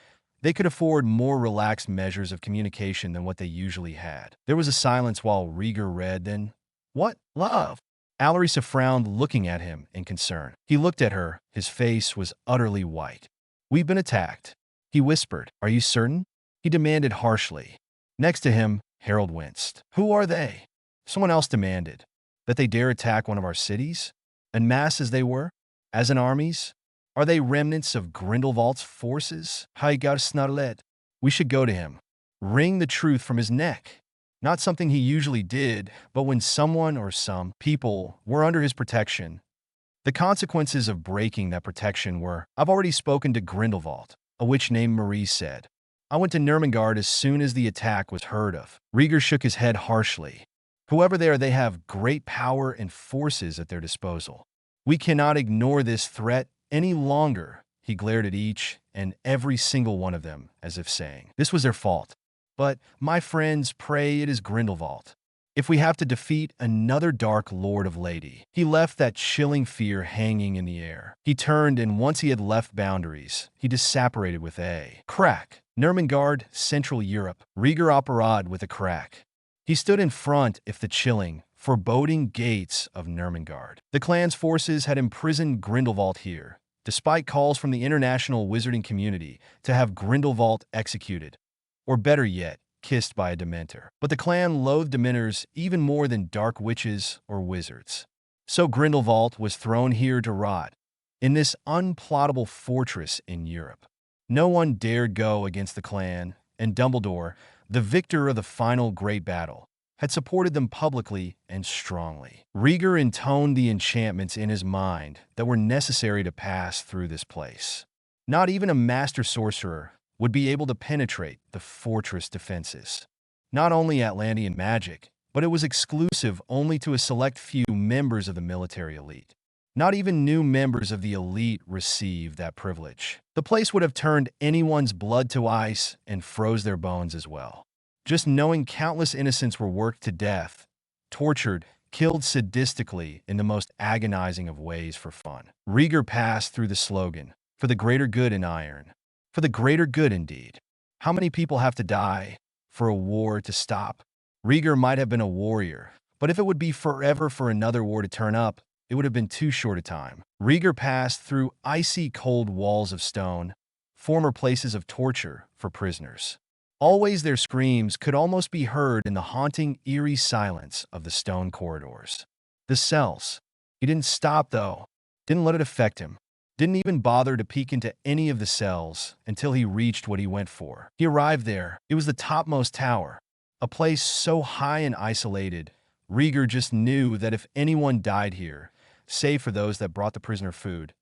they could afford more relaxed measures of communication than what they usually had. There was a silence while Rieger read, then, "What? Love?" Alisa frowned, looking at him in concern. He looked at her. His face was utterly white. "We've been attacked," he whispered. "Are you certain?" he demanded harshly. Next to him, Harold winced. "Who are they?" Someone else demanded. "That they dare attack one of our cities? En masse as they were? As in armies? Are they remnants of Grindelwald's forces? Heigar Snarlet. We should go to him. Wring the truth from his neck." Not something he usually did, but when someone or some people were under his protection, the consequences of breaking that protection were— "I've already spoken to Grindelwald," a witch named Marie said. "I went to Nurmengard as soon as the attack was heard of." Rieger shook his head harshly. "Whoever they are, they have great power and forces at their disposal. We cannot ignore this threat any longer." He glared at each and every single one of them, as if saying, this was their fault. "But, my friends, pray, it is Grindelwald. If we have to defeat another Dark Lord of Lady." He left that chilling fear hanging in the air. He turned, and once he had left boundaries, he disapparated with a crack. Nurmengard, Central Europe. Rieger operated with a crack. He stood in front of the chilling, foreboding gates of Nurmengard. The clan's forces had imprisoned Grindelwald here, despite calls from the international wizarding community to have Grindelwald executed. Or better yet, kissed by a Dementor. But the clan loathed Dementors even more than dark witches or wizards. So Grindelwald was thrown here to rot, in this unplottable fortress in Europe. No one dared go against the clan, and Dumbledore, the victor of the final great battle, had supported them publicly and strongly. Rieger intoned the enchantments in his mind that were necessary to pass through this place. Not even a master sorcerer would be able to penetrate the fortress defenses. Not only Atlantean magic, but it was exclusive only to a select few members of the military elite. Not even new members of the elite received that privilege. The place would have turned anyone's blood to ice and froze their bones as well. Just knowing countless innocents were worked to death, tortured, killed sadistically in the most agonizing of ways for fun. Rieger passed through the slogan, "For the greater good in iron." For the greater good indeed. How many people have to die for a war to stop? Rieger might have been a warrior, but if it would be forever for another war to turn up, it would have been too short a time. Rieger passed through icy cold walls of stone, former places of torture for prisoners. Always their screams could almost be heard in the haunting, eerie silence of the stone corridors. The cells. He didn't stop, though. Didn't let it affect him. Didn't even bother to peek into any of the cells until he reached what he went for. He arrived there. It was the topmost tower, a place so high and isolated, Rieger just knew that if anyone died here, save for those that brought the prisoner food,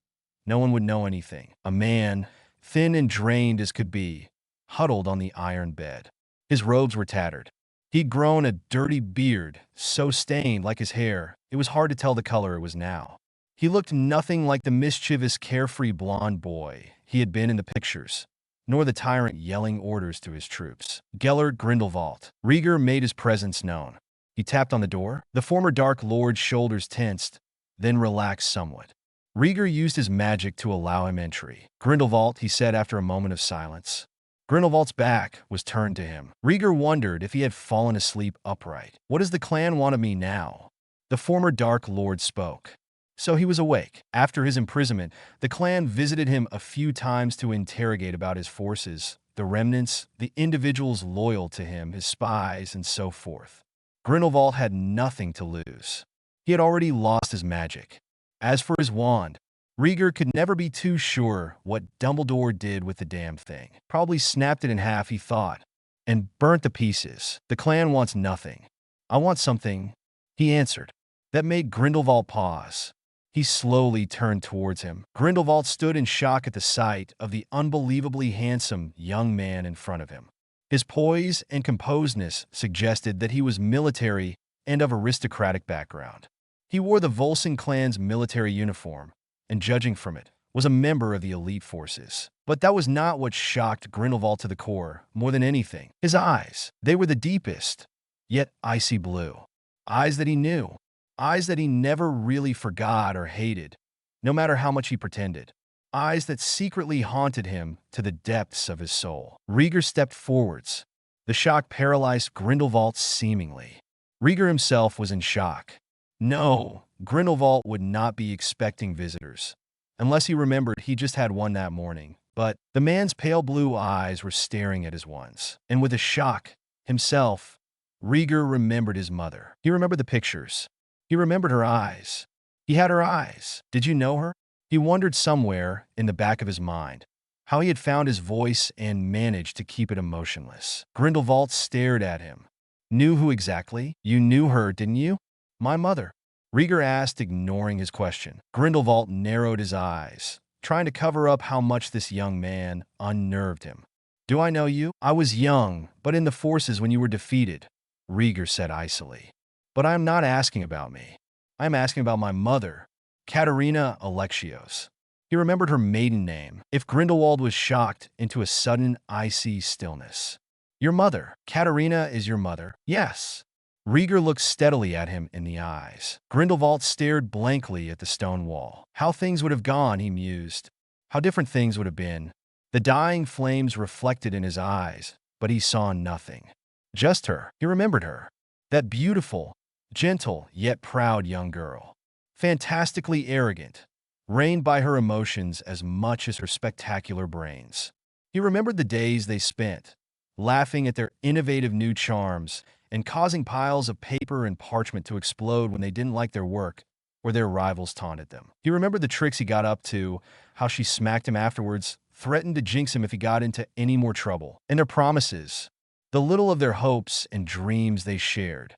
no one would know anything. A man, thin and drained as could be, huddled on the iron bed. His robes were tattered. He'd grown a dirty beard, so stained like his hair, it was hard to tell the color it was now. He looked nothing like the mischievous, carefree blonde boy he had been in the pictures, nor the tyrant yelling orders to his troops. Gellert Grindelwald. Rieger made his presence known. He tapped on the door. The former Dark Lord's shoulders tensed, then relaxed somewhat. Rieger used his magic to allow him entry. "Grindelwald," he said after a moment of silence. Grindelwald's back was turned to him. Rieger wondered if he had fallen asleep upright. "What does the clan want of me now?" The former Dark Lord spoke. So he was awake. After his imprisonment, the clan visited him a few times to interrogate about his forces, the remnants, the individuals loyal to him, his spies, and so forth. Grindelwald had nothing to lose. He had already lost his magic. As for his wand, Rieger could never be too sure what Dumbledore did with the damn thing. Probably snapped it in half, he thought, and burnt the pieces. The clan wants nothing. I want something, he answered. That made Grindelwald pause. He slowly turned towards him. Grindelwald stood in shock at the sight of the unbelievably handsome young man in front of him. His poise and composedness suggested that he was military and of aristocratic background. He wore the Volsung clan's military uniform, and judging from it, was a member of the elite forces. But that was not what shocked Grindelwald to the core more than anything. His eyes, they were the deepest, yet icy blue. Eyes that he knew. Eyes that he never really forgot or hated, no matter how much he pretended. Eyes that secretly haunted him to the depths of his soul. Rieger stepped forwards. The shock paralyzed Grindelwald seemingly. Rieger himself was in shock. No, Grindelwald would not be expecting visitors, unless he remembered he just had one that morning. But the man's pale blue eyes were staring at his ones. And with a shock, himself, Rieger remembered his mother. He remembered the pictures. He remembered her eyes. He had her eyes. Did you know her? He wondered somewhere in the back of his mind how he had found his voice and managed to keep it emotionless. Grindelwald stared at him. Knew who exactly? You knew her, didn't you? My mother, Rieger asked, ignoring his question. Grindelwald narrowed his eyes, trying to cover up how much this young man unnerved him. Do I know you? I was young, but in the forces when you were defeated, Rieger said icily. But I am not asking about me. I am asking about my mother, Katarina Alexios. He remembered her maiden name. If Grindelwald was shocked into a sudden icy stillness. Your mother. Katarina is your mother? Yes. Rieger looked steadily at him in the eyes. Grindelwald stared blankly at the stone wall. How things would have gone, he mused. How different things would have been. The dying flames reflected in his eyes, but he saw nothing. Just her. He remembered her. That beautiful, gentle, yet proud young girl. Fantastically arrogant, reigned by her emotions as much as her spectacular brains. He remembered the days they spent, laughing at their innovative new charms and causing piles of paper and parchment to explode when they didn't like their work or their rivals taunted them. He remembered the tricks he got up to, how she smacked him afterwards, threatened to jinx him if he got into any more trouble, and their promises, the little of their hopes and dreams they shared.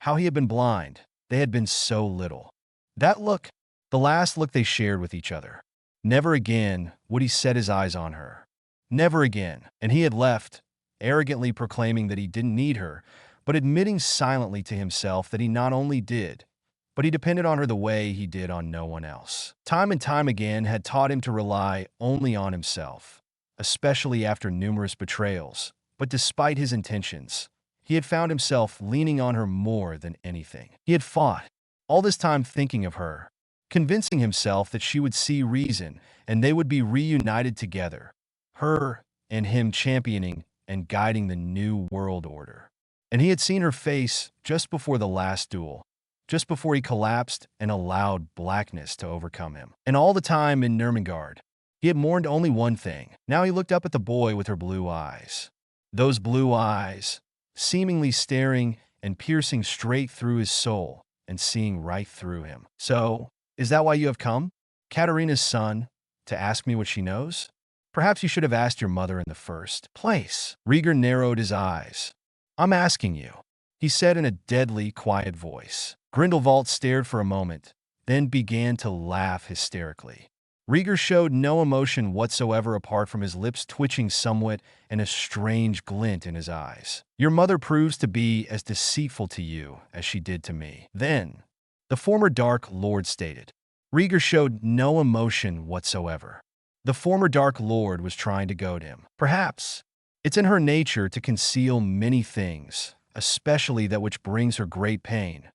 How he had been blind. They had been so little. That look, the last look they shared with each other. Never again would he set his eyes on her. Never again. And he had left, arrogantly proclaiming that he didn't need her, but admitting silently to himself that he not only did, but he depended on her the way he did on no one else. Time and time again had taught him to rely only on himself, especially after numerous betrayals. But despite his intentions, he had found himself leaning on her more than anything. He had fought, all this time thinking of her, convincing himself that she would see reason and they would be reunited together, her and him championing and guiding the new world order. And he had seen her face just before the last duel, just before he collapsed and allowed blackness to overcome him. And all the time in Nurmengard, he had mourned only one thing. Now he looked up at the boy with her blue eyes. Those blue eyes, seemingly staring and piercing straight through his soul and seeing right through him. So, is that why you have come, Katarina's son, to ask me what she knows? Perhaps you should have asked your mother in the first place. Rieger narrowed his eyes. I'm asking you, he said in a deadly, quiet voice. Grindelwald stared for a moment, then began to laugh hysterically. Rieger showed no emotion whatsoever apart from his lips twitching somewhat and a strange glint in his eyes. Your mother proves to be as deceitful to you as she did to me. Then, the former Dark Lord stated. Rieger showed no emotion whatsoever. The former Dark Lord was trying to goad him. Perhaps it's in her nature to conceal many things, especially that which brings her great pain,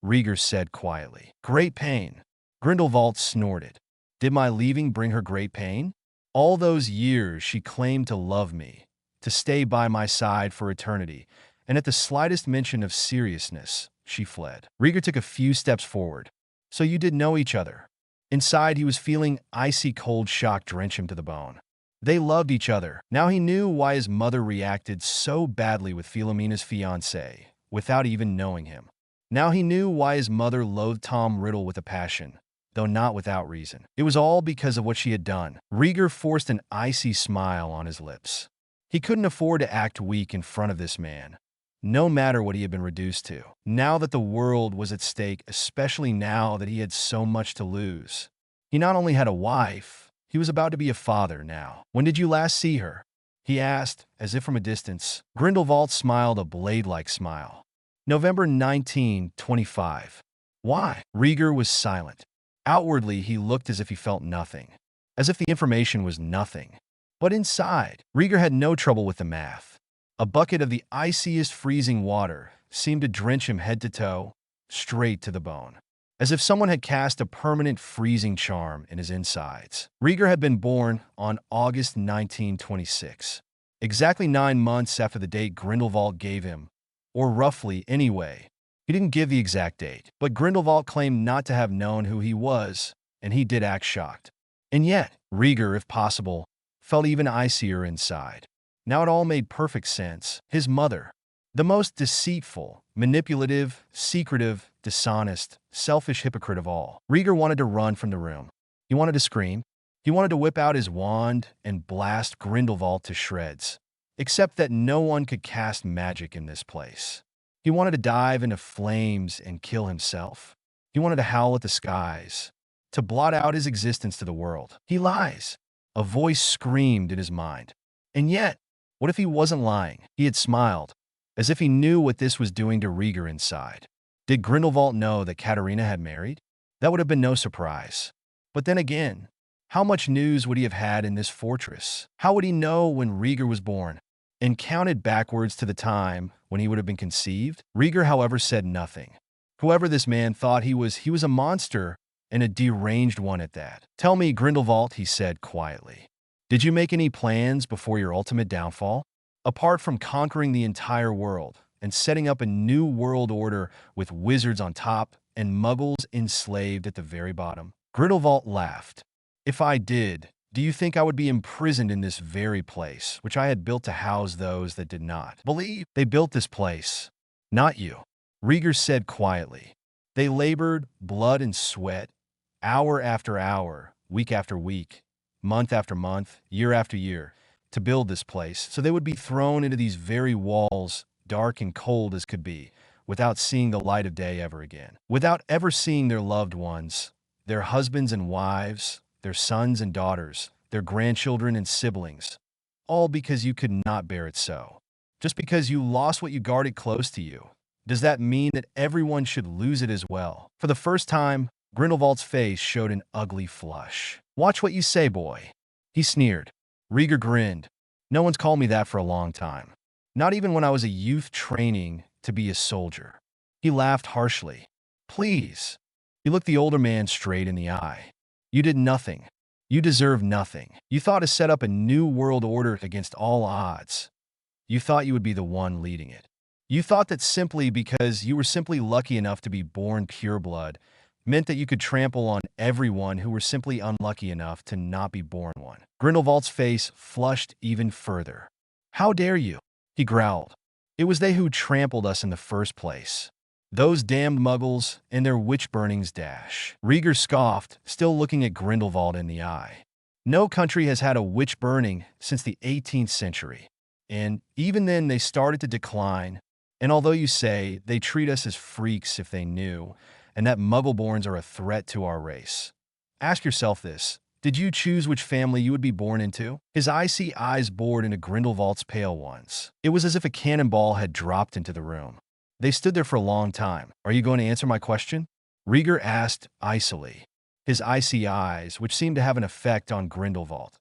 Rieger said quietly. Great pain. Grindelwald snorted. Did my leaving bring her great pain? All those years she claimed to love me, to stay by my side for eternity, and at the slightest mention of seriousness, she fled. Rieger took a few steps forward. So you did know each other. Inside, he was feeling icy cold shock drench him to the bone. They loved each other. Now he knew why his mother reacted so badly with Philomena's fiancé, without even knowing him. Now he knew why his mother loathed Tom Riddle with a passion, though not without reason. It was all because of what she had done. Rieger forced an icy smile on his lips. He couldn't afford to act weak in front of this man, no matter what he had been reduced to. Now that the world was at stake, especially now that he had so much to lose. He not only had a wife, he was about to be a father now. When did you last see her? He asked, as if from a distance. Grindelwald smiled a blade-like smile. November 1925. Why? Rieger was silent. Outwardly, he looked as if he felt nothing, as if the information was nothing. But inside, Rieger had no trouble with the math. A bucket of the iciest freezing water seemed to drench him head to toe, straight to the bone, as if someone had cast a permanent freezing charm in his insides. Rieger had been born on August 1926, exactly 9 months after the date Grindelwald gave him, or roughly anyway. He didn't give the exact date, but Grindelwald claimed not to have known who he was, and he did act shocked. And yet, Rieger, if possible, felt even icier inside. Now it all made perfect sense. His mother, the most deceitful, manipulative, secretive, dishonest, selfish hypocrite of all. Rieger wanted to run from the room. He wanted to scream. He wanted to whip out his wand and blast Grindelwald to shreds. Except that no one could cast magic in this place. He wanted to dive into flames and kill himself. He wanted to howl at the skies, to blot out his existence to the world. He lies. A voice screamed in his mind. And yet, what if he wasn't lying? He had smiled, as if he knew what this was doing to Rieger inside. Did Grindelwald know that Katarina had married? That would have been no surprise. But then again, how much news would he have had in this fortress? How would he know when Rieger was born? And counted backwards to the time when he would have been conceived? Rieger, however, said nothing. Whoever this man thought he was a monster, and a deranged one at that. Tell me, Grindelwald, he said quietly. Did you make any plans before your ultimate downfall? Apart from conquering the entire world and setting up a new world order with wizards on top and muggles enslaved at the very bottom? Grindelwald laughed. If I did, do you think I would be imprisoned in this very place, which I had built to house those that did not believe? They built this place, not you. Rieger said quietly. They labored, blood and sweat, hour after hour, week after week, month after month, year after year, to build this place, so they would be thrown into these very walls, dark and cold as could be, without seeing the light of day ever again, without ever seeing their loved ones, their husbands and wives, their sons and daughters, their grandchildren and siblings, all because you could not bear it so. Just because you lost what you guarded close to you, does that mean that everyone should lose it as well? For the first time, Grindelwald's face showed an ugly flush. Watch what you say, boy. He sneered. Rieger grinned. No one's called me that for a long time. Not even when I was a youth training to be a soldier. He laughed harshly. Please. He looked the older man straight in the eye. You did nothing. You deserve nothing. You thought to set up a new world order against all odds. You thought you would be the one leading it. You thought that simply because you were simply lucky enough to be born pureblood meant that you could trample on everyone who were simply unlucky enough to not be born one. Grindelwald's face flushed even further. How dare you? He growled. It was they who trampled us in the first place. Those damned muggles and their witch burnings dash. Rieger scoffed, still looking at Grindelwald in the eye. No country has had a witch burning since the 18th century. And even then they started to decline. And although you say they treat us as freaks if they knew, and that Muggleborns are a threat to our race. Ask yourself this. Did you choose which family you would be born into? His icy eyes bored into Grindelwald's pale ones. It was as if a cannonball had dropped into the room. They stood there for a long time. Are you going to answer my question? Rieger asked icily. His icy eyes, which seemed to have an effect on Grindelwald,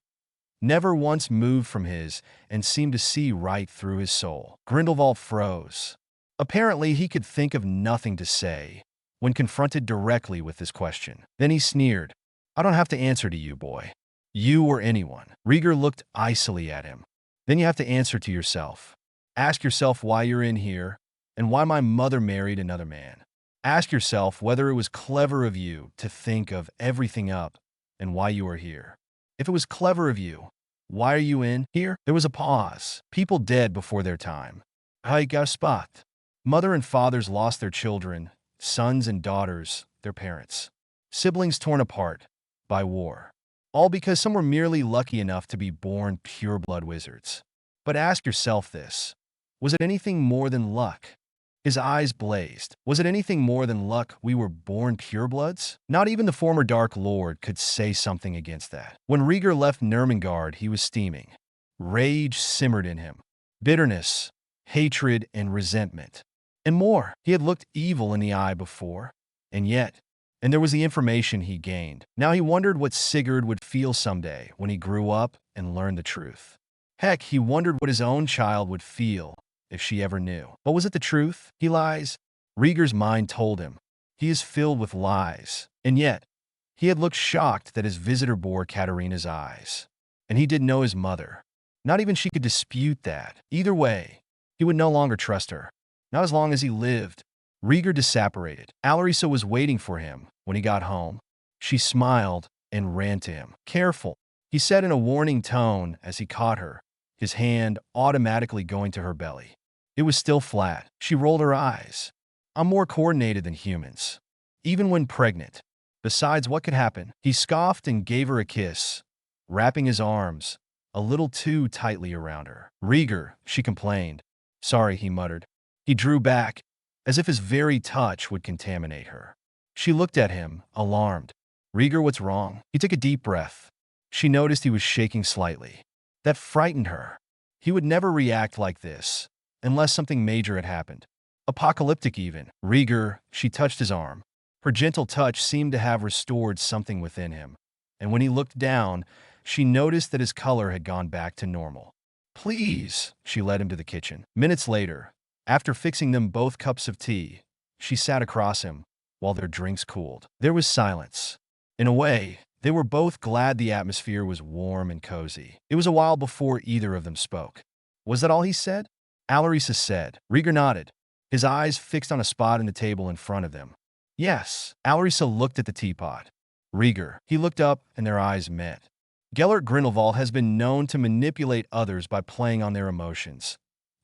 never once moved from his and seemed to see right through his soul. Grindelwald froze. Apparently, he could think of nothing to say when confronted directly with this question. Then he sneered. I don't have to answer to you, boy. You or anyone. Rieger looked icily at him. Then you have to answer to yourself. Ask yourself why you're in here and why my mother married another man. Ask yourself whether it was clever of you to think of everything up and why you are here. If it was clever of you, why are you in here? There was a pause. People dead before their time. I got a spot. Mother and fathers lost their children, sons and daughters, their parents. Siblings torn apart by war. All because some were merely lucky enough to be born pure-blood wizards. But ask yourself this. Was it anything more than luck? His eyes blazed. Was it anything more than luck we were born purebloods? Not even the former Dark Lord could say something against that. When Rieger left Nurmengard, he was steaming. Rage simmered in him. Bitterness, hatred, and resentment. And more. He had looked evil in the eye before. And there was the information he gained. Now he wondered what Sigurd would feel someday when he grew up and learned the truth. Heck, he wondered what his own child would feel if she ever knew. But was it the truth? He lies. Rieger's mind told him. He is filled with lies. And yet, he had looked shocked that his visitor bore Katarina's eyes. And he didn't know his mother. Not even she could dispute that. Either way, he would no longer trust her. Not as long as he lived. Rieger disapparated. Alisa was waiting for him when he got home. She smiled and ran to him. Careful, he said in a warning tone as he caught her, his hand automatically going to her belly. It was still flat. She rolled her eyes. I'm more coordinated than humans, even when pregnant. Besides, what could happen? He scoffed and gave her a kiss, wrapping his arms a little too tightly around her. Rieger, she complained. Sorry, he muttered. He drew back, as if his very touch would contaminate her. She looked at him, alarmed. Rieger, what's wrong? He took a deep breath. She noticed he was shaking slightly. That frightened her. He would never react like this, unless something major had happened. Apocalyptic even. Rieger, she touched his arm. Her gentle touch seemed to have restored something within him, and when he looked down, she noticed that his color had gone back to normal. Please, she led him to the kitchen. Minutes later, after fixing them both cups of tea, she sat across him while their drinks cooled. There was silence. In a way, they were both glad the atmosphere was warm and cozy. It was a while before either of them spoke. Was that all he said? Alisa said. Rieger nodded, his eyes fixed on a spot in the table in front of them. Yes. Alisa looked at the teapot. Rieger. He looked up and their eyes met. Gellert Grindelwald has been known to manipulate others by playing on their emotions,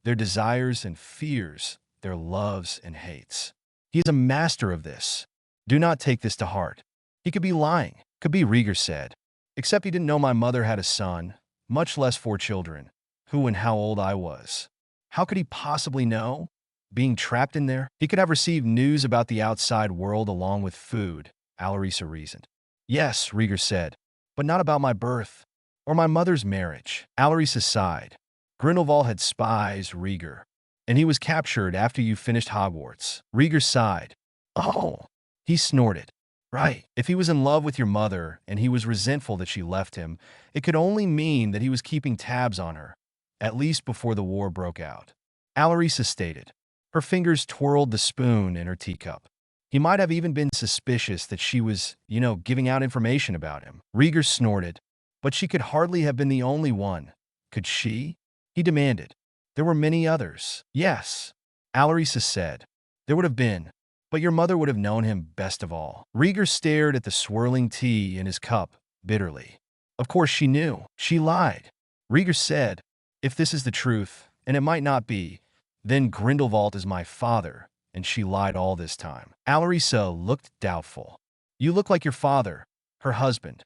their desires and fears, their loves and hates. He is a master of this. Do not take this to heart. He could be lying. Could be, Rieger said. Except he didn't know my mother had a son, much less 4 children, who and how old I was. How could he possibly know? Being trapped in there? He could have received news about the outside world along with food, Alisa reasoned. Yes, Rieger said, but not about my birth or my mother's marriage. Alisa sighed. Grindelwald had spies, Rieger, and he was captured after you finished Hogwarts. Rieger sighed. Oh, he snorted. Right. If he was in love with your mother and he was resentful that she left him, it could only mean that he was keeping tabs on her, at least before the war broke out. Alisa stated. Her fingers twirled the spoon in her teacup. He might have even been suspicious that she was, giving out information about him. Rieger snorted. But she could hardly have been the only one. Could she? He demanded. There were many others. Yes, Alisa said. There would have been. But your mother would have known him best of all. Rieger stared at the swirling tea in his cup, bitterly. Of course she knew. She lied. Rieger said, if this is the truth, and it might not be, then Grindelwald is my father, and she lied all this time. Alisa looked doubtful. You look like your father, her husband,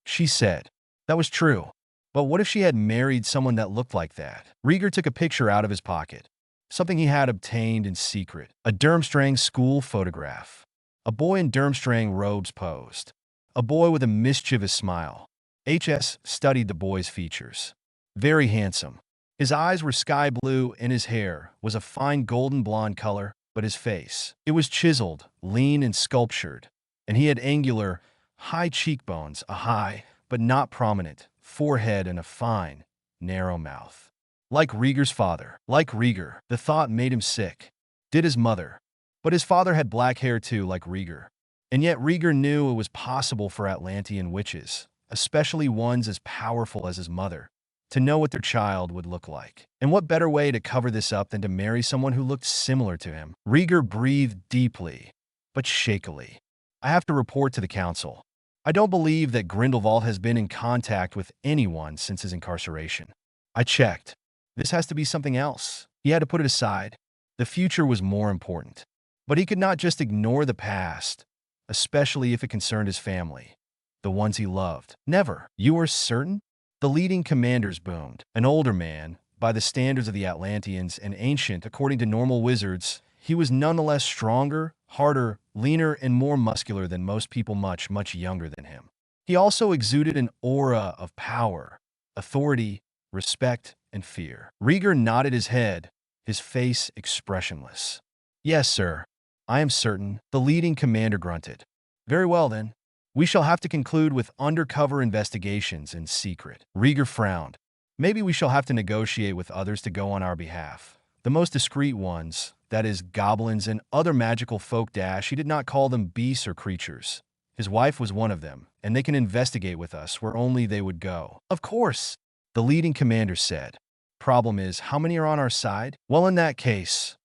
she said. That was true. But what if she had married someone that looked like that? Rieger took a picture out of his pocket. Something he had obtained in secret. A Durmstrang school photograph. A boy in Durmstrang robes posed. A boy with a mischievous smile. HS studied the boy's features. Very handsome. His eyes were sky blue and his hair was a fine golden blonde color, but his face, it was chiseled, lean and sculptured, and he had angular, high cheekbones, a high, but not prominent, forehead and a fine, narrow mouth. Like Rieger's father. Like Rieger. The thought made him sick. Did his mother. But his father had black hair too, like Rieger. And yet Rieger knew it was possible for Atlantean witches, especially ones as powerful as his mother, to know what their child would look like. And what better way to cover this up than to marry someone who looked similar to him? Rieger breathed deeply, but shakily. I have to report to the council. I don't believe that Grindelwald has been in contact with anyone since his incarceration. I checked. This has to be something else. He had to put it aside. The future was more important. But he could not just ignore the past, especially if it concerned his family, the ones he loved. Never. You are certain? The leading commanders boomed. An older man, by the standards of the Atlanteans, and ancient according to normal wizards, he was nonetheless stronger, harder, leaner, and more muscular than most people much, much younger than him. He also exuded an aura of power, authority, respect, and fear. Rieger nodded his head, his face expressionless. Yes, sir. I am certain, the leading commander grunted. Very well, then. We shall have to conclude with undercover investigations in secret. Rieger frowned. Maybe we shall have to negotiate with others to go on our behalf. The most discreet ones, that is, goblins and other magical folk. He did not call them beasts or creatures. His wife was one of them, and they can investigate with us where only they would go. Of course, the leading commander said. Problem is, how many are on our side? Well, in that case,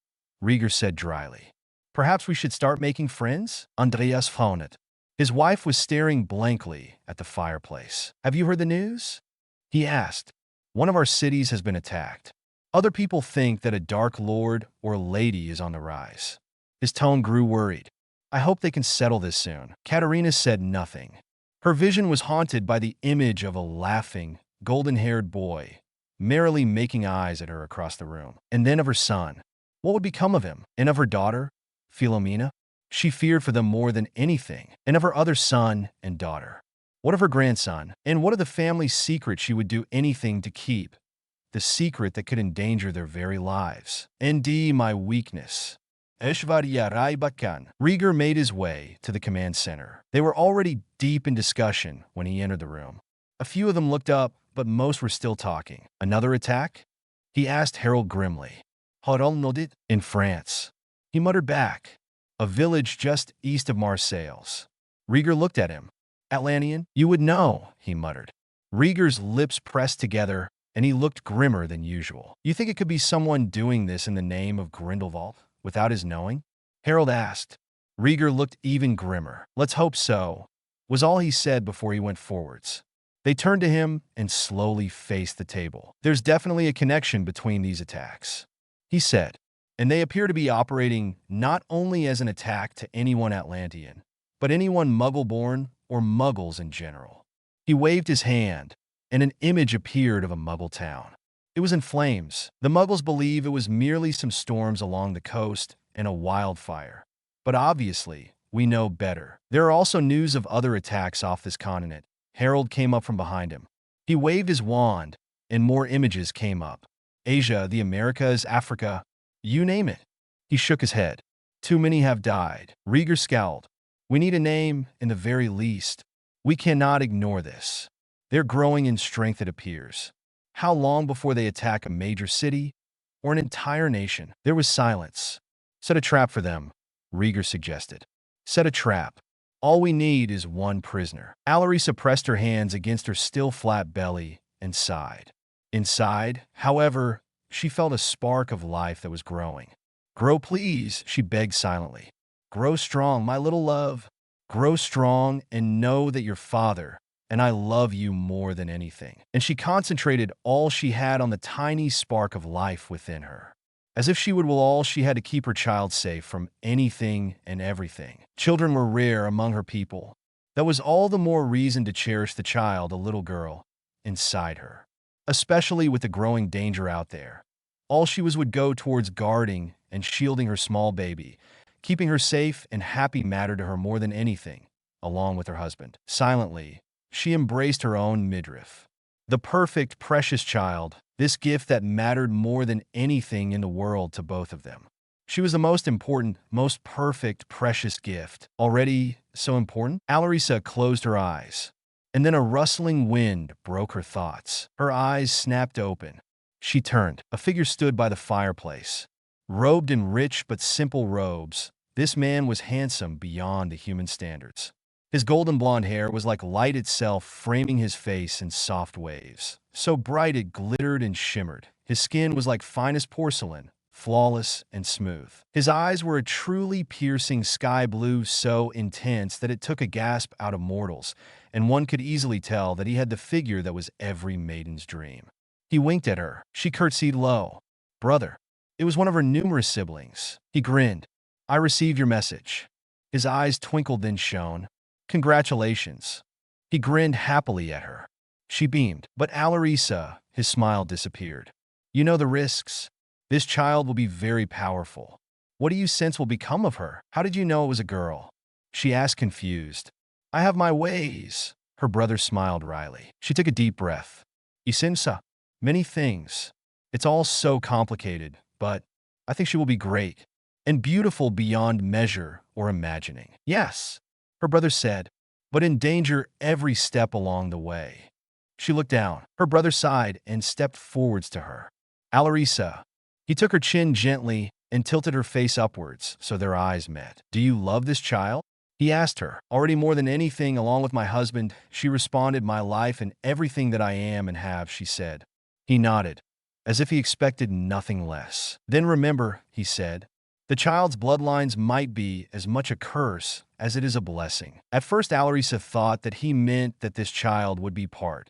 Rieger said dryly. Perhaps we should start making friends? Andreas frowned. His wife was staring blankly at the fireplace. Have you heard the news? He asked. One of our cities has been attacked. Other people think that a dark lord or lady is on the rise. His tone grew worried. I hope they can settle this soon. Katarina said nothing. Her vision was haunted by the image of a laughing, golden-haired boy, merrily making eyes at her across the room. And then of her son. What would become of him? And of her daughter, Philomena? She feared for them more than anything. And of her other son and daughter. What of her grandson? And what of the family secret she would do anything to keep? The secret that could endanger their very lives. Indeed, my weakness. Rieger made his way to the command center. They were already deep in discussion when he entered the room. A few of them looked up, but most were still talking. Another attack? He asked Harold grimly. Harold nodded. In France. He muttered back. A village just east of Marseilles. Rieger looked at him. Atlantean? You would know, he muttered. Rieger's lips pressed together, and he looked grimmer than usual. You think it could be someone doing this in the name of Grindelwald, without his knowing? Harold asked. Rieger looked even grimmer. Let's hope so, was all he said before he went forwards. They turned to him and slowly faced the table. There's definitely a connection between these attacks, he said. And they appear to be operating not only as an attack to anyone Atlantean, but anyone Muggle-born or Muggles in general. He waved his hand, and an image appeared of a Muggle town. It was in flames. The Muggles believe it was merely some storms along the coast and a wildfire. But obviously, we know better. There are also news of other attacks off this continent. Harold came up from behind him. He waved his wand, and more images came up. Asia, the Americas, Africa, you name it. He shook his head. Too many have died. Rieger scowled. We need a name, in the very least. We cannot ignore this. They're growing in strength, it appears. How long before they attack a major city or an entire nation? There was silence. Set a trap for them, Rieger suggested. Set a trap. All we need is one prisoner. Alisa pressed her hands against her still flat belly and sighed. Inside, however, she felt a spark of life that was growing. Grow, please, she begged silently. Grow strong, my little love. Grow strong and know that your father and I love you more than anything. And she concentrated all she had on the tiny spark of life within her. As if she would will all she had to keep her child safe from anything and everything. Children were rare among her people. That was all the more reason to cherish the child, a little girl, inside her. Especially with the growing danger out there. All she would go towards guarding and shielding her small baby, keeping her safe and happy mattered to her more than anything, along with her husband. Silently, she embraced her own midriff. The perfect, precious child, this gift that mattered more than anything in the world to both of them. She was the most important, most perfect, precious gift. Already so important? Alisa closed her eyes. And then a rustling wind broke her thoughts. Her eyes snapped open. She turned. A figure stood by the fireplace. Robed in rich but simple robes, this man was handsome beyond the human standards. His golden blonde hair was like light itself, framing his face in soft waves. So bright it glittered and shimmered. His skin was like finest porcelain, flawless and smooth. His eyes were a truly piercing sky blue, so intense that it took a gasp out of mortals, and one could easily tell that he had the figure that was every maiden's dream. He winked at her. She curtsied low. "Brother." It was one of her numerous siblings. He grinned. "I received your message." His eyes twinkled, then shone. "Congratulations." He grinned happily at her. She beamed. "But Alisa," his smile disappeared. "You know the risks. This child will be very powerful. What do you sense will become of her? How did you know it was a girl?" She asked, confused. "I have my ways." Her brother smiled wryly. She took a deep breath. "Isinsa, many things. It's all so complicated, but I think she will be great and beautiful beyond measure or imagining." "Yes," her brother said, "but in danger every step along the way." She looked down. Her brother sighed and stepped forwards to her. "Alisa." He took her chin gently and tilted her face upwards so their eyes met. "Do you love this child?" he asked her. "Already more than anything, along with my husband," she responded. "My life and everything that I am and have," she said. He nodded, as if he expected nothing less. "Then remember," he said, "the child's bloodlines might be as much a curse as it is a blessing." At first, Alisa thought that he meant that this child would be part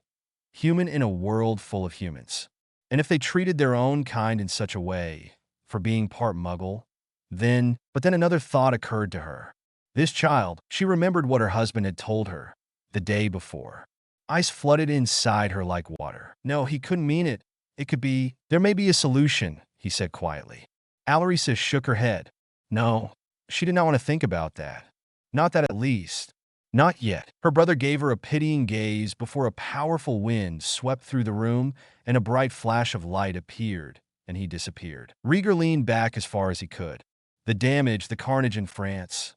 human in a world full of humans. And if they treated their own kind in such a way, for being part Muggle, but then another thought occurred to her. This child, she remembered what her husband had told her the day before. Ice flooded inside her like water. No, he couldn't mean it. It could be, there may be a solution, he said quietly. Alisa shook her head. No, she did not want to think about that. Not that at least. Not yet. Her brother gave her a pitying gaze before a powerful wind swept through the room and a bright flash of light appeared, and he disappeared. Rieger leaned back as far as he could. The damage, the carnage in France.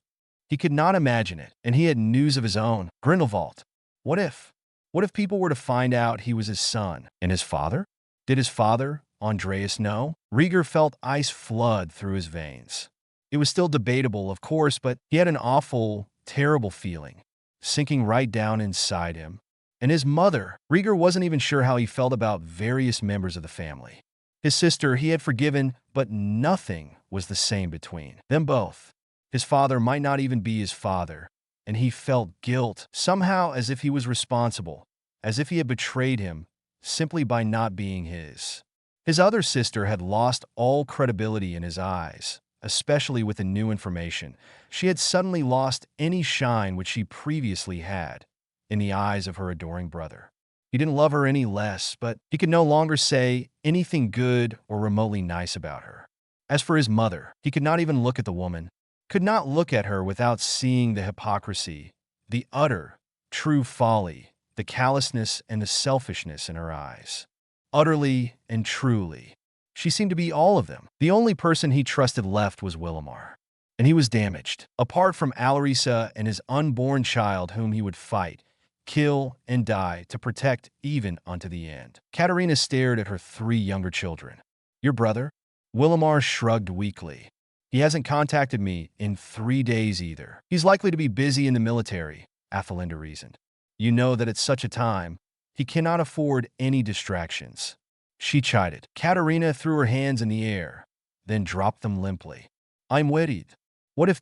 He could not imagine it, and he had news of his own. Grindelwald. What if? What if people were to find out he was his son? And his father? Did his father, Andreas, know? Rieger felt ice flood through his veins. It was still debatable, of course, but he had an awful, terrible feeling sinking right down inside him. And his mother, Rieger wasn't even sure how he felt about various members of the family. His sister he had forgiven, but nothing was the same between them both. His father might not even be his father, and he felt guilt, somehow as if he was responsible, as if he had betrayed him simply by not being his. His other sister had lost all credibility in his eyes, especially with the new information. She had suddenly lost any shine which she previously had in the eyes of her adoring brother. He didn't love her any less, but he could no longer say anything good or remotely nice about her. As for his mother, he could not even look at the woman, could not look at her without seeing the hypocrisy, the utter, true folly, the callousness and the selfishness in her eyes. Utterly and truly. She seemed to be all of them. The only person he trusted left was Willamar. And he was damaged. Apart from Alisa and his unborn child whom he would fight, kill, and die to protect even unto the end. Katarina stared at her 3 younger children. "Your brother?" Willamar shrugged weakly. "He hasn't contacted me in 3 days either. He's likely to be busy in the military," Athelinda reasoned. "You know that at such a time, he cannot afford any distractions." She chided. Katarina threw her hands in the air, then dropped them limply. "I'm worried. What if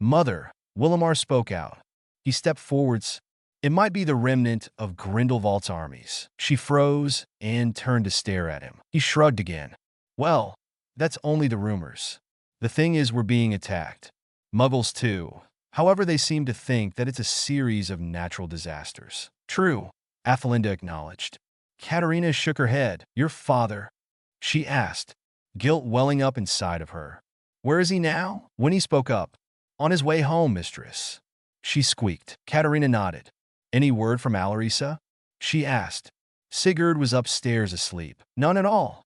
Mother," Willamar spoke out. He stepped forwards. "It might be the remnant of Grindelwald's armies." She froze and turned to stare at him. He shrugged again. "Well, that's only the rumors. The thing is we're being attacked. Muggles too. However, they seem to think that it's a series of natural disasters." "True," Athelinda acknowledged. Katarina shook her head. "Your father?" she asked, guilt welling up inside of her. "Where is he now?" Winnie spoke up. "On his way home, mistress." She squeaked. Katarina nodded. "Any word from Alisa?" she asked. Sigurd was upstairs asleep. "None at all,"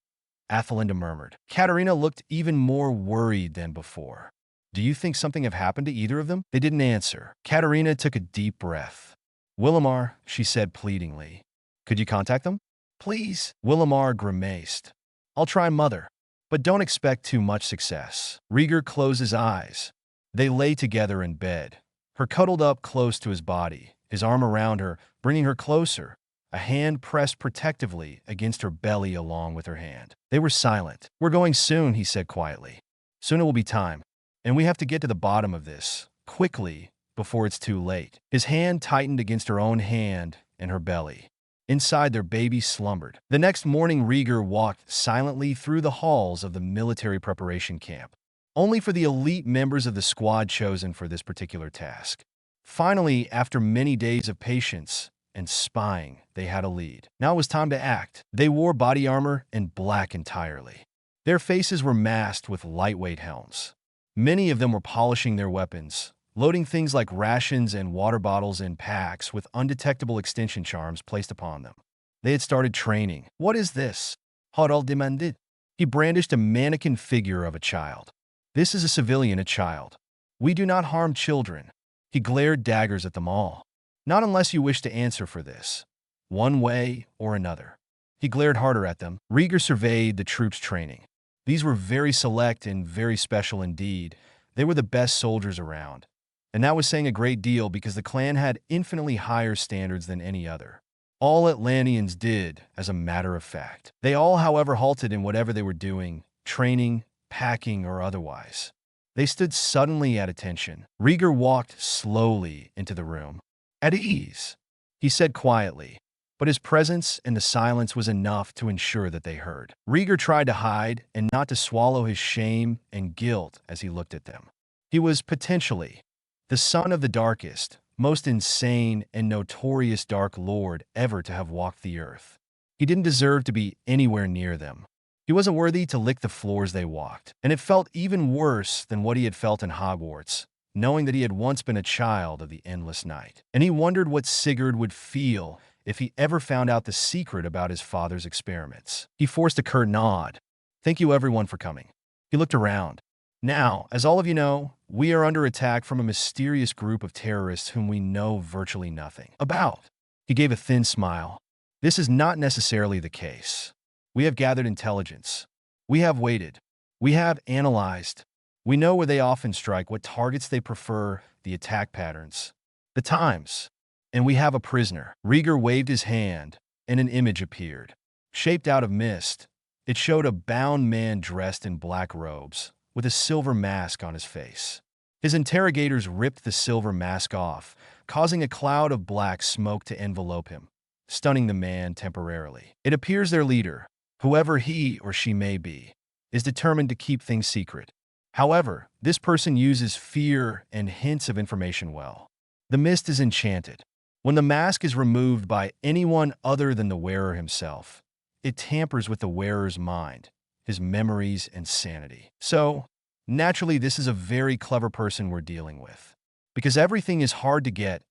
Athelinda murmured. Katarina looked even more worried than before. "Do you think something have happened to either of them?" They didn't answer. Katarina took a deep breath. "Willamar," she said pleadingly. "Could you contact them?" "Please." Willamar grimaced. "I'll try, Mother, but don't expect too much success." Rieger closed his eyes. They lay together in bed, her cuddled up close to his body, his arm around her, bringing her closer, a hand pressed protectively against her belly along with her hand. They were silent. "We're going soon," he said quietly. "Soon it will be time. And we have to get to the bottom of this, quickly, before it's too late." His hand tightened against her own hand and her belly. Inside, their baby slumbered. The next morning, Rieger walked silently through the halls of the military preparation camp, only for the elite members of the squad chosen for this particular task. Finally, after many days of patience and spying, they had a lead. Now it was time to act. They wore body armor and black entirely. Their faces were masked with lightweight helms. Many of them were polishing their weapons, loading things like rations and water bottles in packs with undetectable extension charms placed upon them. They had started training. "What is this?" Riddle demanded. He brandished a mannequin figure of a child. "This is a civilian, a child. We do not harm children." He glared daggers at them all. "Not unless you wish to answer for this, one way or another." He glared harder at them. Rieger surveyed the troops' training. These were very select and very special indeed. They were the best soldiers around. And that was saying a great deal because the clan had infinitely higher standards than any other. All Atlanteans did, as a matter of fact. They all, however, halted in whatever they were doing, training, packing, or otherwise. They stood suddenly at attention. Rieger walked slowly into the room. "At ease," he said quietly, but his presence and the silence was enough to ensure that they heard. Rieger tried to hide and not to swallow his shame and guilt as he looked at them. He was potentially the son of the darkest, most insane and notorious Dark Lord ever to have walked the earth. He didn't deserve to be anywhere near them. He wasn't worthy to lick the floors they walked. And it felt even worse than what he had felt in Hogwarts, knowing that he had once been a child of the Endless Night. And he wondered what Sigurd would feel if he ever found out the secret about his father's experiments. He forced a curt nod. "Thank you everyone for coming." He looked around. "Now, as all of you know, we are under attack from a mysterious group of terrorists whom we know virtually nothing about." He gave a thin smile. "This is not necessarily the case. We have gathered intelligence. We have waited. We have analyzed. We know where they often strike, what targets they prefer, the attack patterns, the times. And we have a prisoner." Rieger waved his hand, and an image appeared. Shaped out of mist, it showed a bound man dressed in black robes, with a silver mask on his face. His interrogators ripped the silver mask off, causing a cloud of black smoke to envelope him, stunning the man temporarily. It appears their leader, whoever he or she may be, is determined to keep things secret. However, this person uses fear and hints of information well. The mist is enchanted. When the mask is removed by anyone other than the wearer himself, it tampers with the wearer's mind, his memories, and sanity. So, naturally, this is a very clever person we're dealing with. Because everything is hard to get,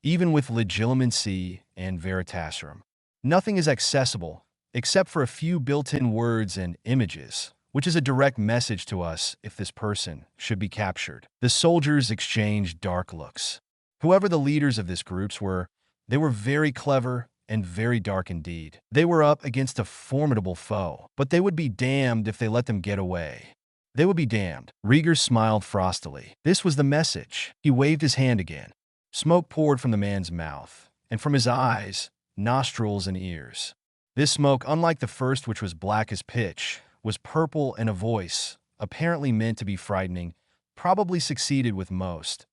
even with legilimency and veritaserum. Nothing is accessible, except for a few built-in words and images, which is a direct message to us if this person should be captured. The soldiers exchanged dark looks. Whoever the leaders of this groups were, they were very clever and very dark indeed. They were up against a formidable foe, but they would be damned if they let them get away. They would be damned. Rieger smiled frostily. This was the message. He waved his hand again. Smoke poured from the man's mouth, and from his eyes, nostrils, and ears. This smoke, unlike the first, which was black as pitch, was purple, and a voice, apparently meant to be frightening, probably succeeded with most.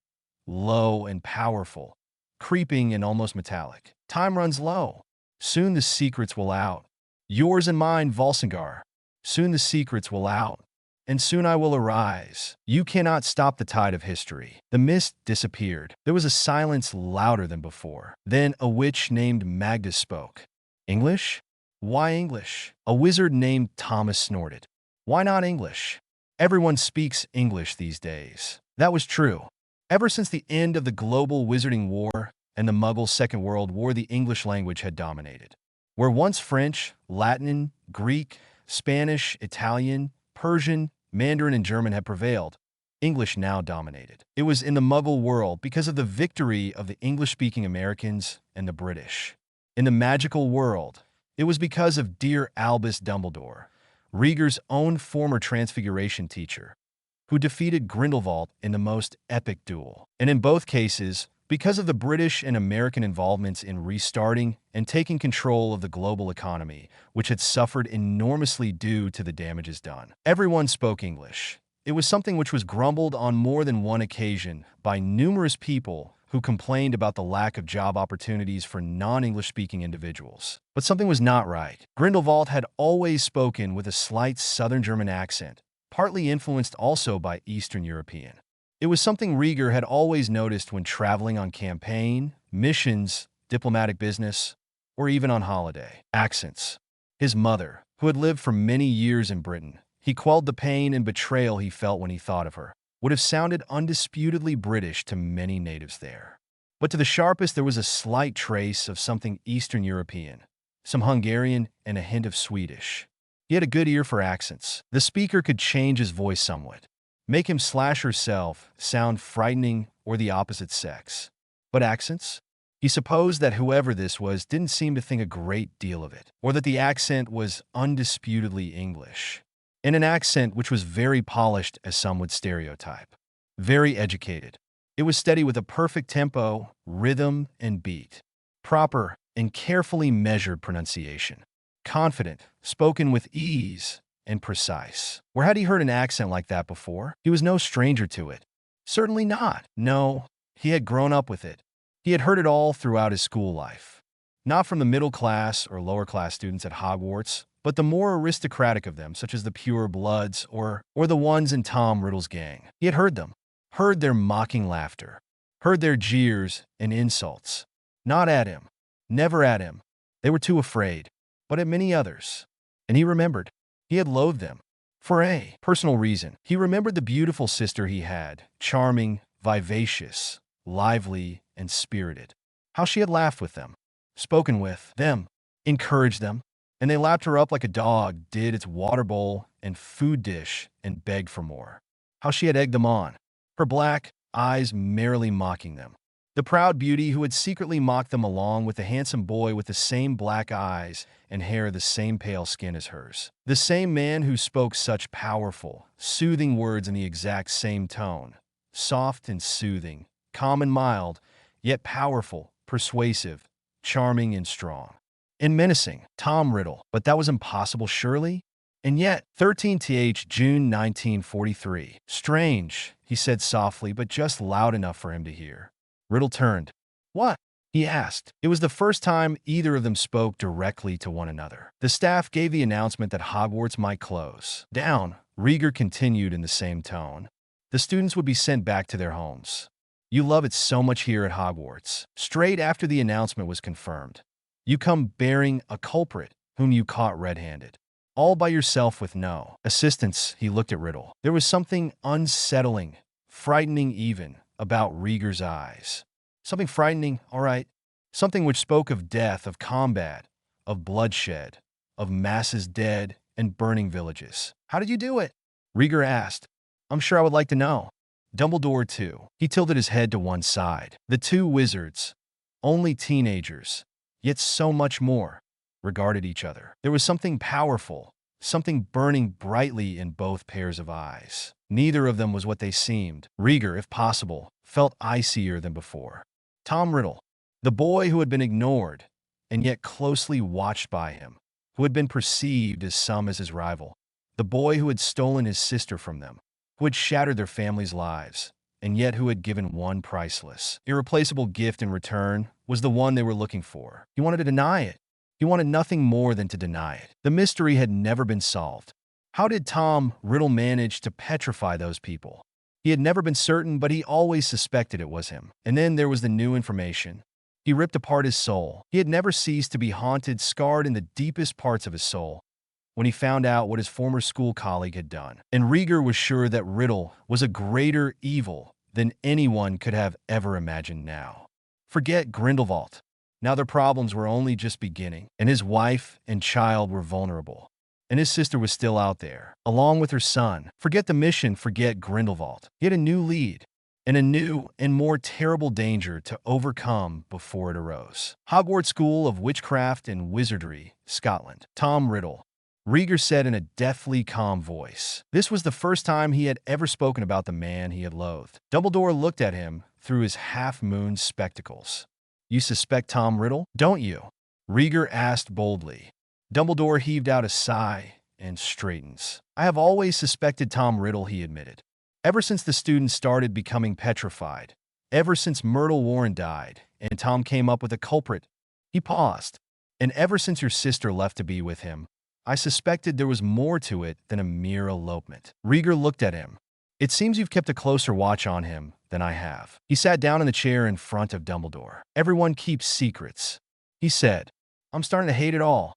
Low and powerful, creeping and almost metallic. "Time runs low. Soon the secrets will out. Yours and mine, Volsungar. Soon the secrets will out. And soon I will arise. You cannot stop the tide of history." The mist disappeared. There was a silence louder than before. Then a witch named Magda spoke. "English? Why English?" A wizard named Thomas snorted. "Why not English? Everyone speaks English these days." That was true. Ever since the end of the global wizarding war and the Muggle Second World War, the English language had dominated. Where once French, Latin, Greek, Spanish, Italian, Persian, Mandarin, and German had prevailed, English now dominated. It was in the Muggle world because of the victory of the English-speaking Americans and the British. In the magical world, it was because of dear Albus Dumbledore, Rieger's own former Transfiguration teacher. who defeated Grindelwald in the most epic duel. And in both cases, because of the British and American involvements in restarting and taking control of the global economy, which had suffered enormously due to the damages done. Everyone spoke English. It was something which was grumbled on more than one occasion by numerous people who complained about the lack of job opportunities for non-English-speaking individuals. But something was not right. Grindelwald had always spoken with a slight Southern German accent, partly influenced also by Eastern European. It was something Rieger had always noticed when traveling on campaign, missions, diplomatic business, or even on holiday. Accents. His mother, who had lived for many years in Britain, he quelled the pain and betrayal he felt when he thought of her, would have sounded undisputedly British to many natives there. But to the sharpest there was a slight trace of something Eastern European, some Hungarian and a hint of Swedish. He had a good ear for accents. The speaker could change his voice somewhat, make him slash herself sound frightening or the opposite sex. But accents? He supposed that whoever this was didn't seem to think a great deal of it, or that the accent was undisputedly English. In an accent which was very polished, as some would stereotype. Very educated. It was steady with a perfect tempo, rhythm, and beat. Proper and carefully measured pronunciation. Confident, spoken with ease, and precise. Where had he heard an accent like that before? He was no stranger to it. Certainly not. No, he had grown up with it. He had heard it all throughout his school life. Not from the middle class or lower class students at Hogwarts, but the more aristocratic of them, such as the pure bloods or the ones in Tom Riddle's gang. He had heard them, heard their mocking laughter, heard their jeers and insults. Not at him, never at him. They were too afraid, but at many others. And he remembered. He had loathed them. For a personal reason, he remembered the beautiful sister he had, charming, vivacious, lively, and spirited. How she had laughed with them, spoken with them, encouraged them, and they lapped her up like a dog did its water bowl and food dish and begged for more. How she had egged them on, her black eyes merrily mocking them. The proud beauty who had secretly mocked them along with the handsome boy with the same black eyes and hair the same pale skin as hers. The same man who spoke such powerful, soothing words in the exact same tone. Soft and soothing, calm and mild, yet powerful, persuasive, charming and strong. And menacing, Tom Riddle. But that was impossible, surely? And yet, 13th June 1943. Strange, he said softly, but just loud enough for him to hear. Riddle turned. What? He asked. It was the first time either of them spoke directly to one another. The staff gave the announcement that Hogwarts might close. Down, Rieger continued in the same tone. The students would be sent back to their homes. You love it so much here at Hogwarts. Straight after the announcement was confirmed. You come bearing a culprit whom you caught red-handed. All by yourself with no assistance. He looked at Riddle. There was something unsettling, frightening even, about Rieger's eyes. Something frightening, all right. Something which spoke of death, of combat, of bloodshed, of masses dead and burning villages. How did you do it? Rieger asked. I'm sure I would like to know. Dumbledore, too. He tilted his head to one side. The two wizards, only teenagers, yet so much more, regarded each other. There was something powerful, something burning brightly in both pairs of eyes. Neither of them was what they seemed. Rieger, if possible, felt icier than before. Tom Riddle, the boy who had been ignored and yet closely watched by him, who had been perceived as his rival, the boy who had stolen his sister from them, who had shattered their family's lives, and yet who had given one priceless, irreplaceable gift in return, was the one they were looking for. He wanted to deny it. He wanted nothing more than to deny it. The mystery had never been solved. How did Tom Riddle manage to petrify those people? He had never been certain, but he always suspected it was him. And then there was the new information. He ripped apart his soul. He had never ceased to be haunted, scarred in the deepest parts of his soul, when he found out what his former school colleague had done. And Rieger was sure that Riddle was a greater evil than anyone could have ever imagined now. Forget Grindelwald. Now their problems were only just beginning, and his wife and child were vulnerable. And his sister was still out there, along with her son. Forget the mission, forget Grindelwald. He had a new lead, and a new and more terrible danger to overcome before it arose. Hogwarts School of Witchcraft and Wizardry, Scotland. Tom Riddle, Rieger said in a deathly calm voice. This was the first time he had ever spoken about the man he had loathed. Dumbledore looked at him through his half-moon spectacles. You suspect Tom Riddle, don't you? Rieger asked boldly. Dumbledore heaved out a sigh and straightens. I have always suspected Tom Riddle, he admitted. Ever since the students started becoming petrified. Ever since Myrtle Warren died, and Tom came up with a culprit. He paused. And ever since your sister left to be with him, I suspected there was more to it than a mere elopement. Rieger looked at him. It seems you've kept a closer watch on him than I have. He sat down in the chair in front of Dumbledore. Everyone keeps secrets, he said. I'm starting to hate it all.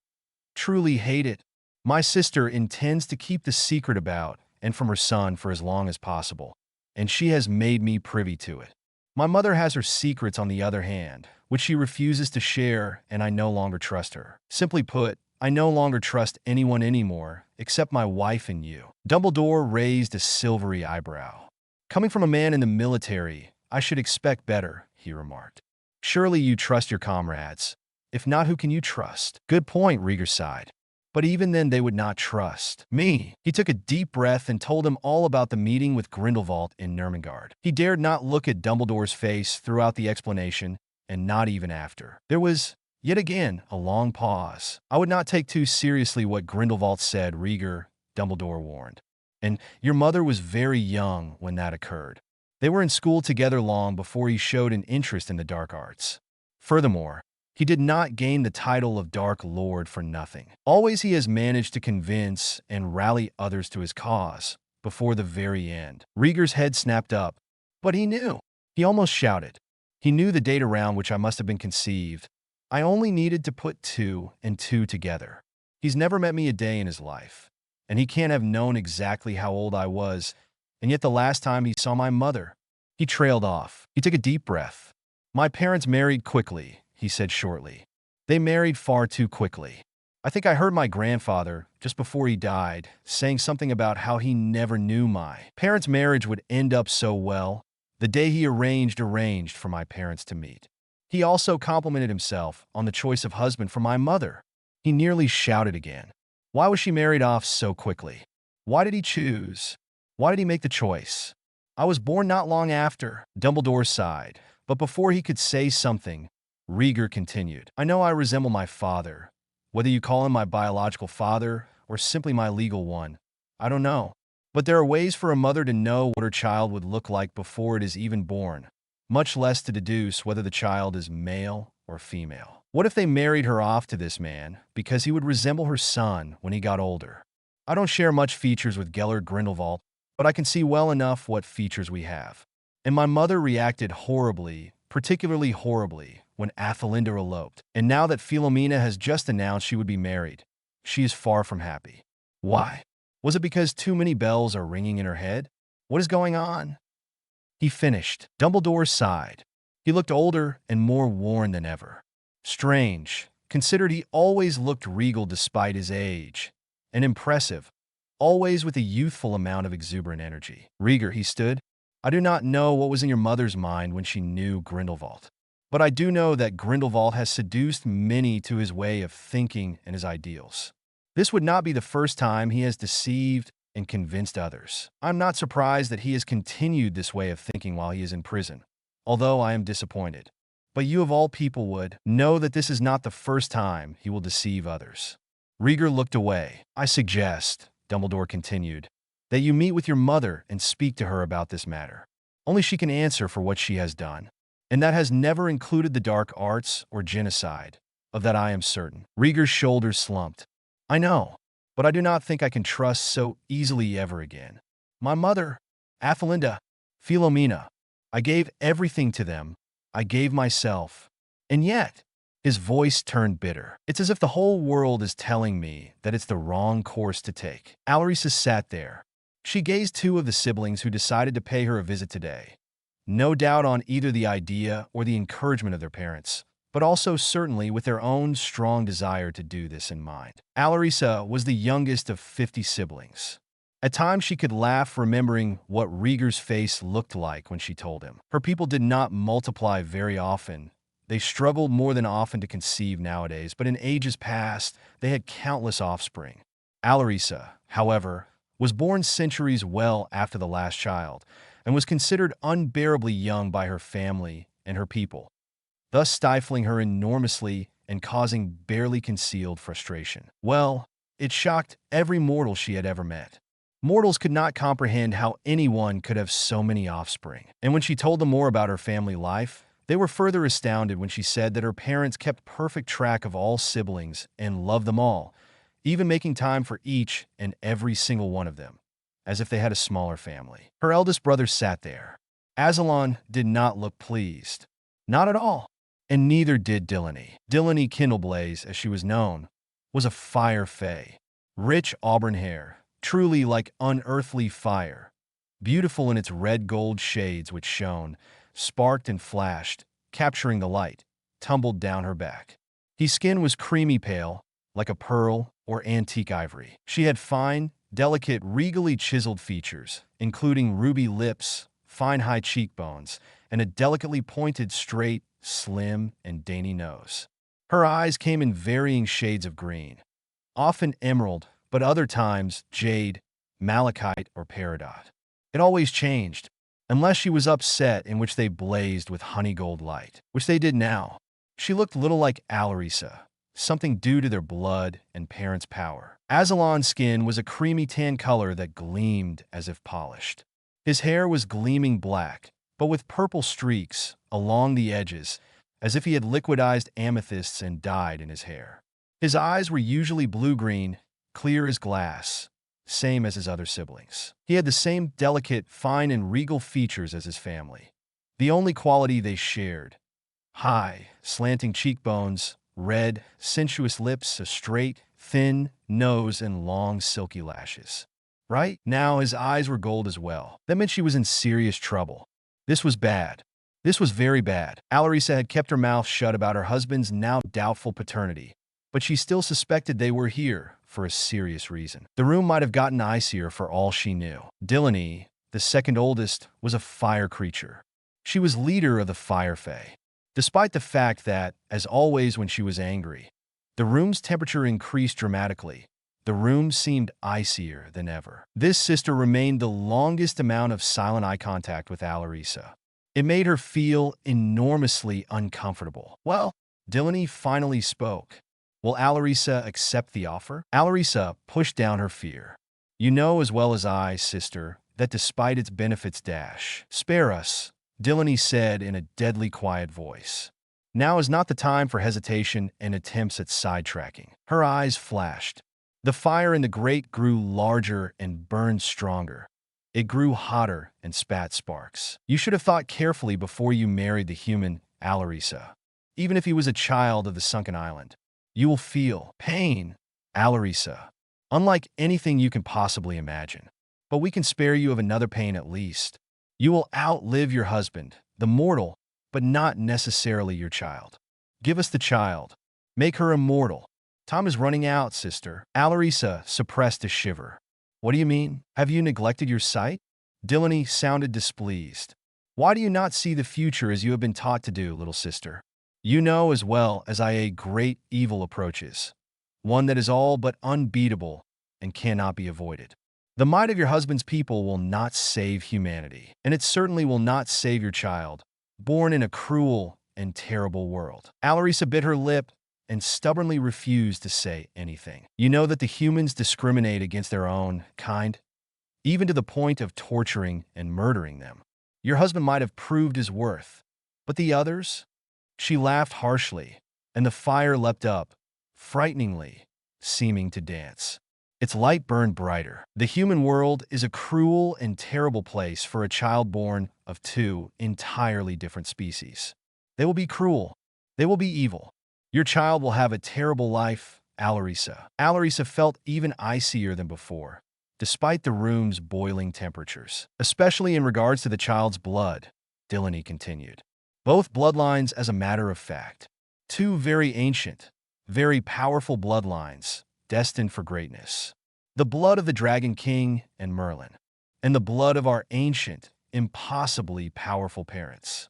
Truly hate it. My sister intends to keep the secret about and from her son for as long as possible, and she has made me privy to it. My mother has her secrets, on the other hand, which she refuses to share, and I no longer trust her. Simply put, I no longer trust anyone anymore, except my wife and you. Dumbledore raised a silvery eyebrow. Coming from a man in the military, I should expect better, he remarked. Surely you trust your comrades. If not, who can you trust? Good point, Rieger sighed. But even then they would not trust me. He took a deep breath and told him all about the meeting with Grindelwald in Nurmengard. He dared not look at Dumbledore's face throughout the explanation, and not even after. There was, yet again, a long pause. I would not take too seriously what Grindelwald said, Rieger, Dumbledore warned. And your mother was very young when that occurred. They were in school together long before he showed an interest in the dark arts. Furthermore, he did not gain the title of Dark Lord for nothing. Always he has managed to convince and rally others to his cause, before the very end. Rieger's head snapped up. But he knew. He almost shouted. He knew the date around which I must have been conceived. I only needed to put 2 and 2 together. He's never met me a day in his life, and he can't have known exactly how old I was, and yet the last time he saw my mother. He trailed off. He took a deep breath. My parents married quickly, he said shortly. They married far too quickly. I think I heard my grandfather, just before he died, saying something about how he never knew my parents' marriage would end up so well, the day he arranged for my parents to meet. He also complimented himself on the choice of husband for my mother. He nearly shouted again. Why was she married off so quickly? Why did he choose? Why did he make the choice? I was born not long after, Dumbledore sighed, but before he could say something, Rieger continued. I know I resemble my father. Whether you call him my biological father or simply my legal one, I don't know. But there are ways for a mother to know what her child would look like before it is even born, much less to deduce whether the child is male or female. What if they married her off to this man because he would resemble her son when he got older? I don't share much features with Gellert Grindelwald, but I can see well enough what features we have. And my mother reacted horribly, particularly horribly, when Athelinda eloped. And now that Philomena has just announced she would be married, she is far from happy. Why? Was it because too many bells are ringing in her head? What is going on? He finished. Dumbledore sighed. He looked older and more worn than ever. Strange, considered he always looked regal despite his age. And impressive, always with a youthful amount of exuberant energy. Rieger, he stood. I do not know what was in your mother's mind when she knew Grindelwald. But I do know that Grindelwald has seduced many to his way of thinking and his ideals. This would not be the first time he has deceived and convinced others. I'm not surprised that he has continued this way of thinking while he is in prison, although I am disappointed. But you of all people would know that this is not the first time he will deceive others. Rieger looked away. I suggest, Dumbledore continued, that you meet with your mother and speak to her about this matter. Only she can answer for what she has done. And that has never included the dark arts or genocide. Of that I am certain. Rieger's shoulders slumped. I know, but I do not think I can trust so easily ever again. My mother, Athelinda, Philomena, I gave everything to them. I gave myself. And yet, his voice turned bitter. It's as if the whole world is telling me that it's the wrong course to take. Alisa sat there. She gazed 2 of the siblings who decided to pay her a visit today. No doubt on either the idea or the encouragement of their parents, but also certainly with their own strong desire to do this in mind. Alisa was the youngest of 50 siblings. At times she could laugh remembering what Rieger's face looked like when she told him. Her people did not multiply very often. They struggled more than often to conceive nowadays, but in ages past, they had countless offspring. Alisa, however, was born centuries well after the last child, and was considered unbearably young by her family and her people, thus stifling her enormously and causing barely concealed frustration. Well, it shocked every mortal she had ever met. Mortals could not comprehend how anyone could have so many offspring. And when she told them more about her family life, they were further astounded when she said that her parents kept perfect track of all siblings and loved them all, even making time for each and every single one of them, as if they had a smaller family. Her eldest brother sat there. Aslan did not look pleased. Not at all. And neither did Delaney. Delaney Kindleblaze, as she was known, was a fire fae. Rich auburn hair, truly like unearthly fire, beautiful in its red-gold shades which shone, sparked and flashed, capturing the light, tumbled down her back. His skin was creamy pale, like a pearl or antique ivory. She had fine, delicate, regally chiseled features, including ruby lips, fine high cheekbones, and a delicately pointed, straight, slim, and dainty nose. Her eyes came in varying shades of green, often emerald, but other times jade, malachite, or peridot. It always changed, unless she was upset, in which they blazed with honey-gold light, which they did now. She looked little like Alisa, something due to their blood and parents' power. Aslan's skin was a creamy tan color that gleamed as if polished. His hair was gleaming black, but with purple streaks along the edges, as if he had liquidized amethysts and dyed in his hair. His eyes were usually blue-green, clear as glass, same as his other siblings. He had the same delicate, fine, and regal features as his family. The only quality they shared: high, slanting cheekbones, red, sensuous lips, a straight, thin nose, and long, silky lashes. Right now, his eyes were gold as well. That meant she was in serious trouble. This was bad. This was very bad. Alisa had kept her mouth shut about her husband's now doubtful paternity, but she still suspected they were here for a serious reason. The room might have gotten icier for all she knew. Delaney, the second oldest, was a fire creature. She was leader of the Fire Fae. Despite the fact that, as always when she was angry, the room's temperature increased dramatically, the room seemed icier than ever. This sister remained the longest amount of silent eye contact with Alisa. It made her feel enormously uncomfortable. Well, Delaney finally spoke. Will Alisa accept the offer? Alisa pushed down her fear. You know as well as I, sister, that despite its benefits spare us, Delaney said in a deadly quiet voice. Now is not the time for hesitation and attempts at sidetracking. Her eyes flashed. The fire in the grate grew larger and burned stronger. It grew hotter and spat sparks. You should have thought carefully before you married the human, Alisa. Even if he was a child of the sunken island. You will feel pain, Alisa, unlike anything you can possibly imagine. But we can spare you of another pain at least. You will outlive your husband, the mortal, but not necessarily your child. Give us the child. Make her immortal. Time is running out, sister. Alisa suppressed a shiver. What do you mean? Have you neglected your sight? Delaney sounded displeased. Why do you not see the future as you have been taught to do, little sister? You know as well as I a great evil approaches, one that is all but unbeatable and cannot be avoided. The might of your husband's people will not save humanity, and it certainly will not save your child, born in a cruel and terrible world. Alisa bit her lip and stubbornly refused to say anything. You know that the humans discriminate against their own kind, even to the point of torturing and murdering them. Your husband might have proved his worth, but the others? She laughed harshly, and the fire leapt up, frighteningly, seeming to dance. Its light burned brighter. The human world is a cruel and terrible place for a child born of two entirely different species. They will be cruel. They will be evil. Your child will have a terrible life, Alisa. Alisa felt even icier than before, despite the room's boiling temperatures. Especially in regards to the child's blood, Delaney continued. Both bloodlines, as a matter of fact. Two very ancient, very powerful bloodlines, destined for greatness. The blood of the Dragon King and Merlin, and the blood of our ancient, impossibly powerful parents.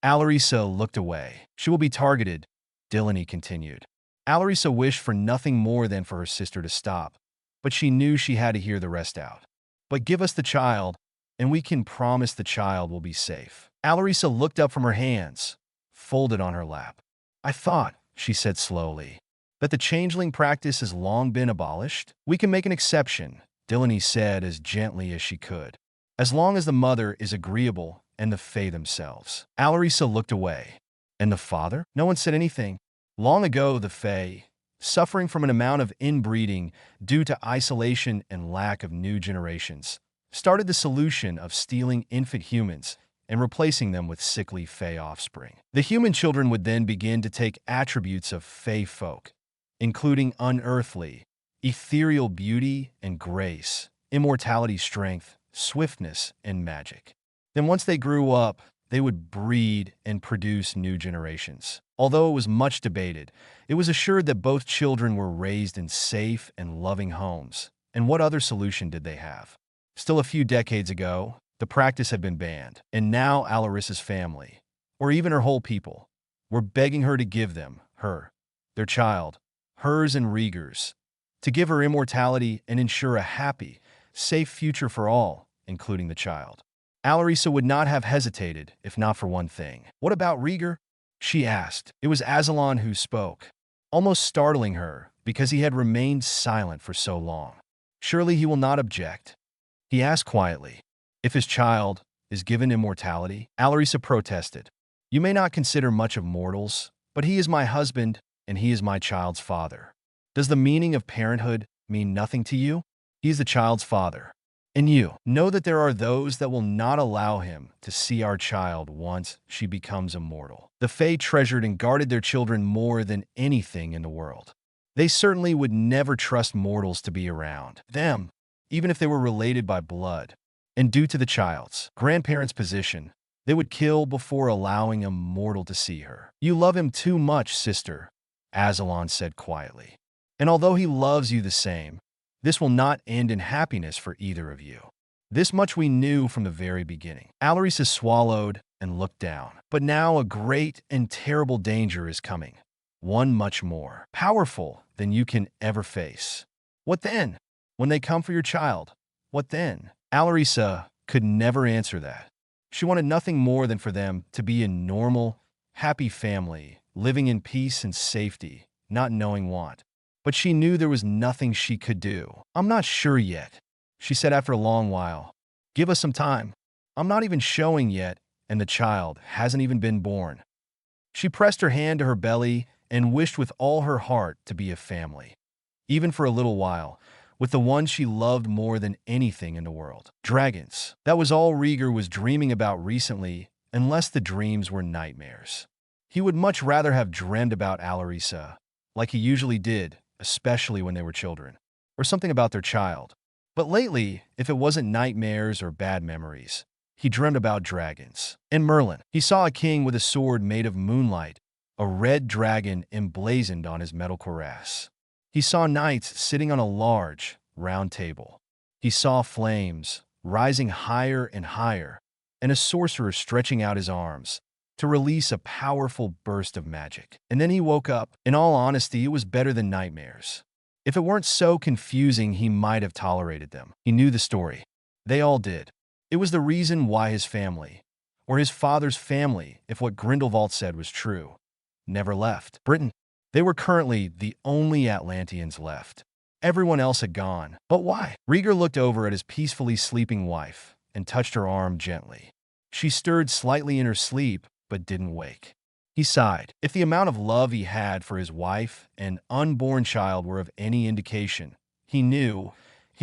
Alisa looked away. She will be targeted, Delaney continued. Alisa wished for nothing more than for her sister to stop, but she knew she had to hear the rest out. But give us the child, and we can promise the child will be safe. Alisa looked up from her hands, folded on her lap. I thought, she said slowly, that the changeling practice has long been abolished. We can make an exception, Delaney said as gently as she could, as long as the mother is agreeable and the Fae themselves. Alisa looked away. And the father? No one said anything. Long ago, the Fae, suffering from an amount of inbreeding due to isolation and lack of new generations, started the solution of stealing infant humans and replacing them with sickly Fae offspring. The human children would then begin to take attributes of Fae folk, including unearthly, ethereal beauty and grace, immortality, strength, swiftness, and magic. Then once they grew up, they would breed and produce new generations. Although it was much debated, it was assured that both children were raised in safe and loving homes. And what other solution did they have? Still a few decades ago, the practice had been banned, and now Alarisa's family, or even her whole people, were begging her to give them, their child, hers and Rieger's, to give her immortality and ensure a happy, safe future for all, including the child. Alisa would not have hesitated if not for one thing. What about Rieger? She asked. It was Aslan who spoke, almost startling her because he had remained silent for so long. Surely he will not object. He asked quietly. If his child is given immortality, Alisa protested. You may not consider much of mortals, but he is my husband and he is my child's father. Does the meaning of parenthood mean nothing to you? He is the child's father. And you know that there are those that will not allow him to see our child once she becomes immortal. The Fae treasured and guarded their children more than anything in the world. They certainly would never trust mortals to be around them, even if they were related by blood. And due to the child's grandparents' position, they would kill before allowing a mortal to see her. You love him too much, sister, Aslan said quietly. And although he loves you the same, this will not end in happiness for either of you. This much we knew from the very beginning. Alisa swallowed and looked down. But now a great and terrible danger is coming. One much more powerful than you can ever face. What then? When they come for your child, what then? Alisa could never answer that. She wanted nothing more than for them to be a normal, happy family, living in peace and safety, not knowing want. But she knew there was nothing she could do. I'm not sure yet, she said after a long while. Give us some time. I'm not even showing yet, and the child hasn't even been born. She pressed her hand to her belly and wished with all her heart to be a family, even for a little while, with the one she loved more than anything in the world. Dragons. That was all Rieger was dreaming about recently, unless the dreams were nightmares. He would much rather have dreamed about Alisa, like he usually did, especially when they were children, or something about their child. But lately, if it wasn't nightmares or bad memories, he dreamed about dragons. And Merlin. He saw a king with a sword made of moonlight, a red dragon emblazoned on his metal cuirass. He saw knights sitting on a large, round table. He saw flames rising higher and higher, and a sorcerer stretching out his arms to release a powerful burst of magic. And then he woke up. In all honesty, it was better than nightmares. If it weren't so confusing, he might have tolerated them. He knew the story. They all did. It was the reason why his family, or his father's family, if what Grindelwald said was true, never left Britain. They were currently the only Atlanteans left. Everyone else had gone. But why? Rieger looked over at his peacefully sleeping wife and touched her arm gently. She stirred slightly in her sleep, but didn't wake. He sighed. If the amount of love he had for his wife and unborn child were of any indication, he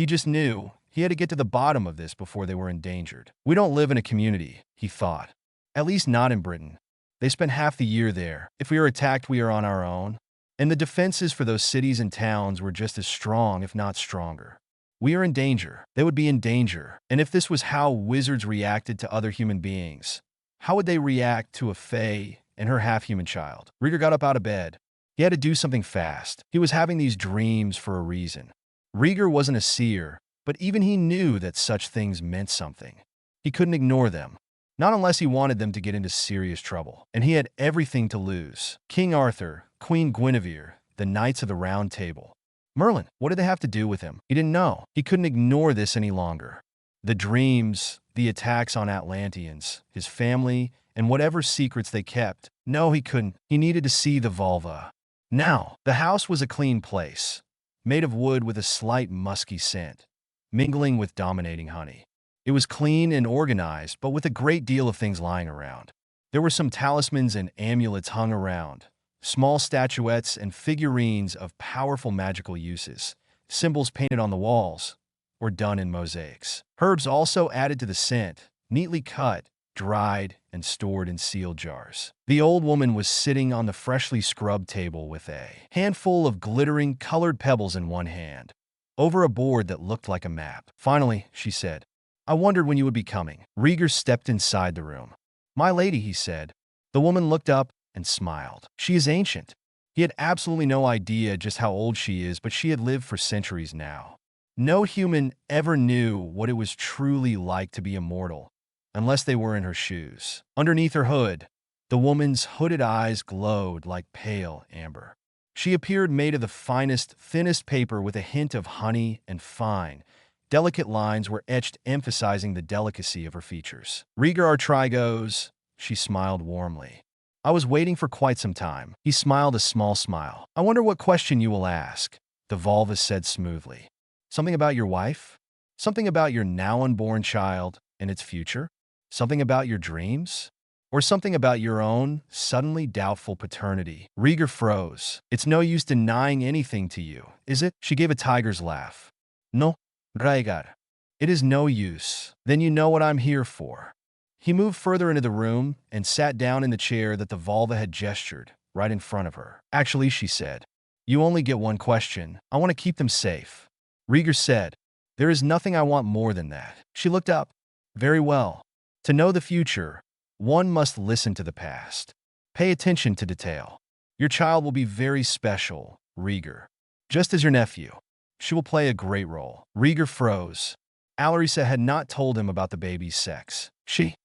just knew, he had to get to the bottom of this before they were endangered. We don't live in a community, he thought. At least not in Britain. They spent half the year there. If we are attacked, we are on our own. And the defenses for those cities and towns were just as strong, if not stronger. We are in danger. They would be in danger. And if this was how wizards reacted to other human beings, how would they react to a Fae and her half-human child? Rieger got up out of bed. He had to do something fast. He was having these dreams for a reason. Rieger wasn't a seer, but even he knew that such things meant something. He couldn't ignore them. Not unless he wanted them to get into serious trouble. And he had everything to lose. King Arthur, Queen Guinevere, the Knights of the Round Table. Merlin, what did they have to do with him? He didn't know. He couldn't ignore this any longer. The dreams, the attacks on Atlanteans, his family, and whatever secrets they kept. No, he couldn't. He needed to see the vulva. Now, the house was a clean place, made of wood with a slight musky scent, mingling with dominating honey. It was clean and organized, but with a great deal of things lying around. There were some talismans and amulets hung around, small statuettes and figurines of powerful magical uses, symbols painted on the walls, or done in mosaics. Herbs also added to the scent, neatly cut, dried, and stored in sealed jars. The old woman was sitting on the freshly scrubbed table with a handful of glittering, colored pebbles in one hand, over a board that looked like a map. Finally, she said, "I wondered when you would be coming." Rieger stepped inside the room. "My lady," he said. The woman looked up and smiled. "She is ancient." He had absolutely no idea just how old she is, but she had lived for centuries now. No human ever knew what it was truly like to be immortal, unless they were in her shoes. Underneath her hood, the woman's hooded eyes glowed like pale amber. She appeared made of the finest, thinnest paper with a hint of honey, and fine, delicate lines were etched emphasizing the delicacy of her features. "Rieger Artrigos," she smiled warmly. "I was waiting for quite some time." He smiled a small smile. "I wonder what question you will ask," the vulva said smoothly. "Something about your wife? Something about your now unborn child and its future? Something about your dreams? Or something about your own suddenly doubtful paternity?" Rieger froze. "It's no use denying anything to you, is it?" She gave a tiger's laugh. "No, Rieger. It is no use. Then you know what I'm here for." He moved further into the room and sat down in the chair that the vulva had gestured, right in front of her. "Actually," she said, "you only get one question. I want to keep them safe." Rieger said, "There is nothing I want more than that." She looked up. "Very well. To know the future, one must listen to the past. Pay attention to detail. Your child will be very special, Rieger. Just as your nephew. She will play a great role." Rieger froze. Alisa had not told him about the baby's sex.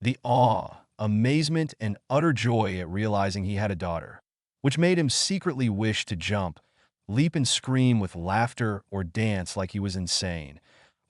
The awe, amazement, and utter joy at realizing he had a daughter, which made him secretly wish to jump, leap and scream with laughter, or dance like he was insane,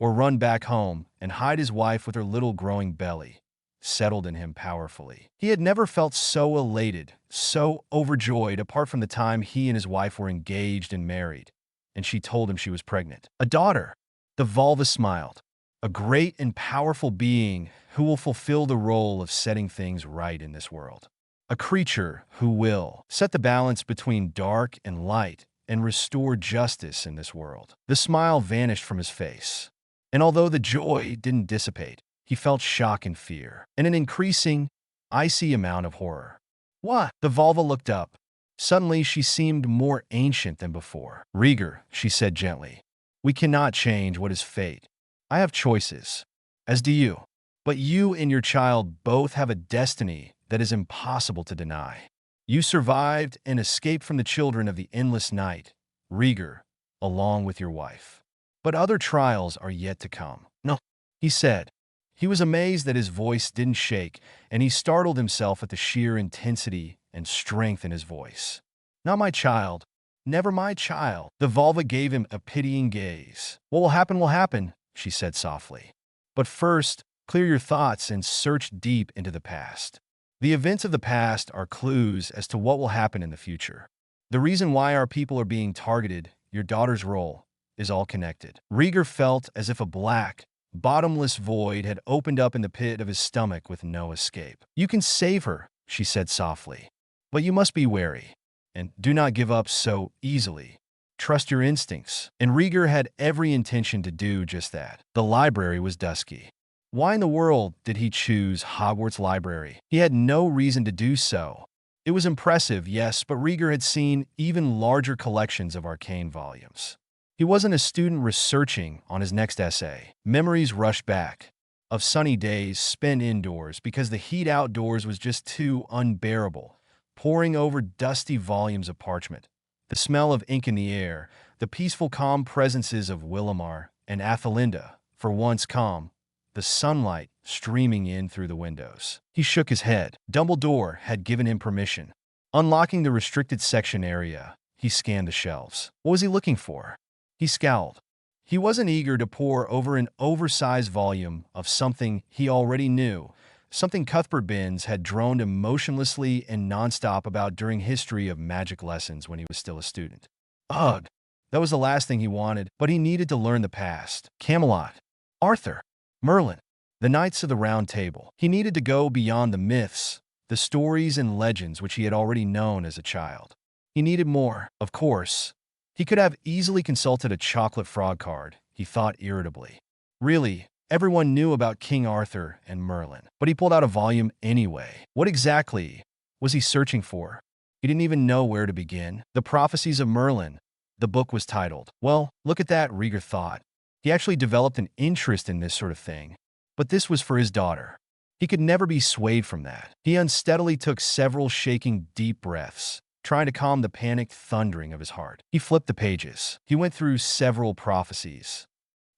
or run back home and hide his wife with her little growing belly, settled in him powerfully. He had never felt so elated, so overjoyed apart from the time he and his wife were engaged and married, and she told him she was pregnant. A daughter! The vulva smiled. A great and powerful being who will fulfill the role of setting things right in this world. A creature who will set the balance between dark and light and restore justice in this world. The smile vanished from his face, and although the joy didn't dissipate, he felt shock and fear, and an increasing, icy amount of horror. "What?" The vulva looked up. Suddenly, she seemed more ancient than before. "Rieger," she said gently, "we cannot change what is fate. I have choices, as do you. But you and your child both have a destiny that is impossible to deny. You survived and escaped from the children of the endless night, Rieger, along with your wife. But other trials are yet to come." "No," he said. He was amazed that his voice didn't shake, and he startled himself at the sheer intensity and strength in his voice. "Not my child. Never my child." The vulva gave him a pitying gaze. What will happen," she said softly. "But first, clear your thoughts and search deep into the past. The events of the past are clues as to what will happen in the future. The reason why our people are being targeted, your daughter's role, is all connected." Rieger felt as if a black, bottomless void had opened up in the pit of his stomach with no escape. "You can save her," she said softly. "But you must be wary, and do not give up so easily. Trust your instincts." And Rieger had every intention to do just that. The library was dusky. Why in the world did he choose Hogwarts Library? He had no reason to do so. It was impressive, yes, but Rieger had seen even larger collections of arcane volumes. He wasn't a student researching on his next essay. Memories rushed back, of sunny days spent indoors because the heat outdoors was just too unbearable, pouring over dusty volumes of parchment. The smell of ink in the air, the peaceful calm presences of Willamar and Athelinda, for once calm, the sunlight streaming in through the windows. He shook his head. Dumbledore had given him permission. Unlocking the restricted section area, he scanned the shelves. What was he looking for? He scowled. He wasn't eager to pore over an oversized volume of something he already knew, something Cuthbert Binns had droned emotionlessly and nonstop about during history of magic lessons when he was still a student. Ugh, that was the last thing he wanted, but he needed to learn the past. Camelot, Arthur, Merlin, the Knights of the Round Table. He needed to go beyond the myths, the stories and legends which he had already known as a child. He needed more, of course. He could have easily consulted a chocolate frog card, he thought irritably. Really, everyone knew about King Arthur and Merlin, but he pulled out a volume anyway. What exactly was he searching for? He didn't even know where to begin. The Prophecies of Merlin, the book was titled. Well, look at that, Rieger thought. He actually developed an interest in this sort of thing. But this was for his daughter. He could never be swayed from that. He unsteadily took several shaking deep breaths, trying to calm the panicked thundering of his heart. He flipped the pages. He went through several prophecies.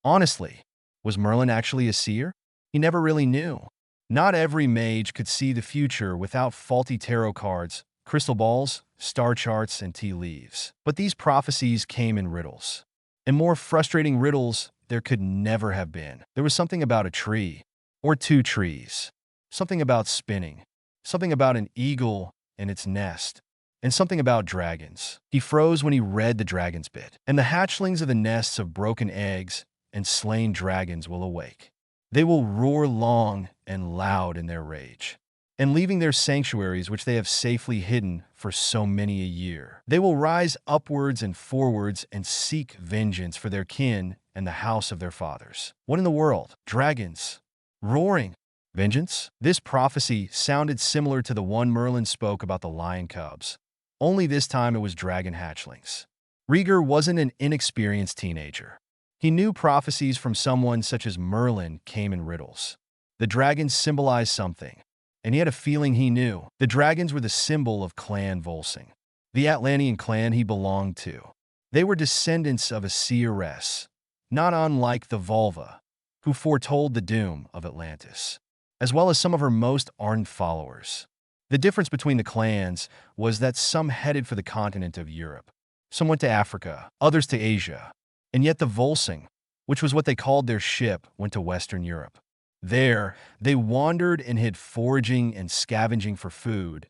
Honestly, was Merlin actually a seer? He never really knew. Not every mage could see the future without faulty tarot cards, crystal balls, star charts, and tea leaves. But these prophecies came in riddles. And more frustrating riddles there could never have been. There was something about a tree, or two trees, something about spinning, something about an eagle and its nest, and something about dragons. He froze when he read the dragon's bit. And the hatchlings of the nests of broken eggs and slain dragons will awake. They will roar long and loud in their rage, and leaving their sanctuaries which they have safely hidden for so many a year. They will rise upwards and forwards and seek vengeance for their kin and the house of their fathers. What in the world? Dragons. Roaring. Vengeance? This prophecy sounded similar to the one Merlin spoke about the lion cubs. Only this time it was dragon hatchlings. Rieger wasn't an inexperienced teenager. He knew prophecies from someone such as Merlin came in riddles. The dragons symbolized something, and he had a feeling he knew. The dragons were the symbol of Clan Volsung, the Atlantean clan he belonged to. They were descendants of a seeress, not unlike the Volva, who foretold the doom of Atlantis, as well as some of her most ardent followers. The difference between the clans was that some headed for the continent of Europe, some went to Africa, others to Asia, and yet the Volsung, which was what they called their ship, went to Western Europe. There, they wandered and hid, foraging and scavenging for food,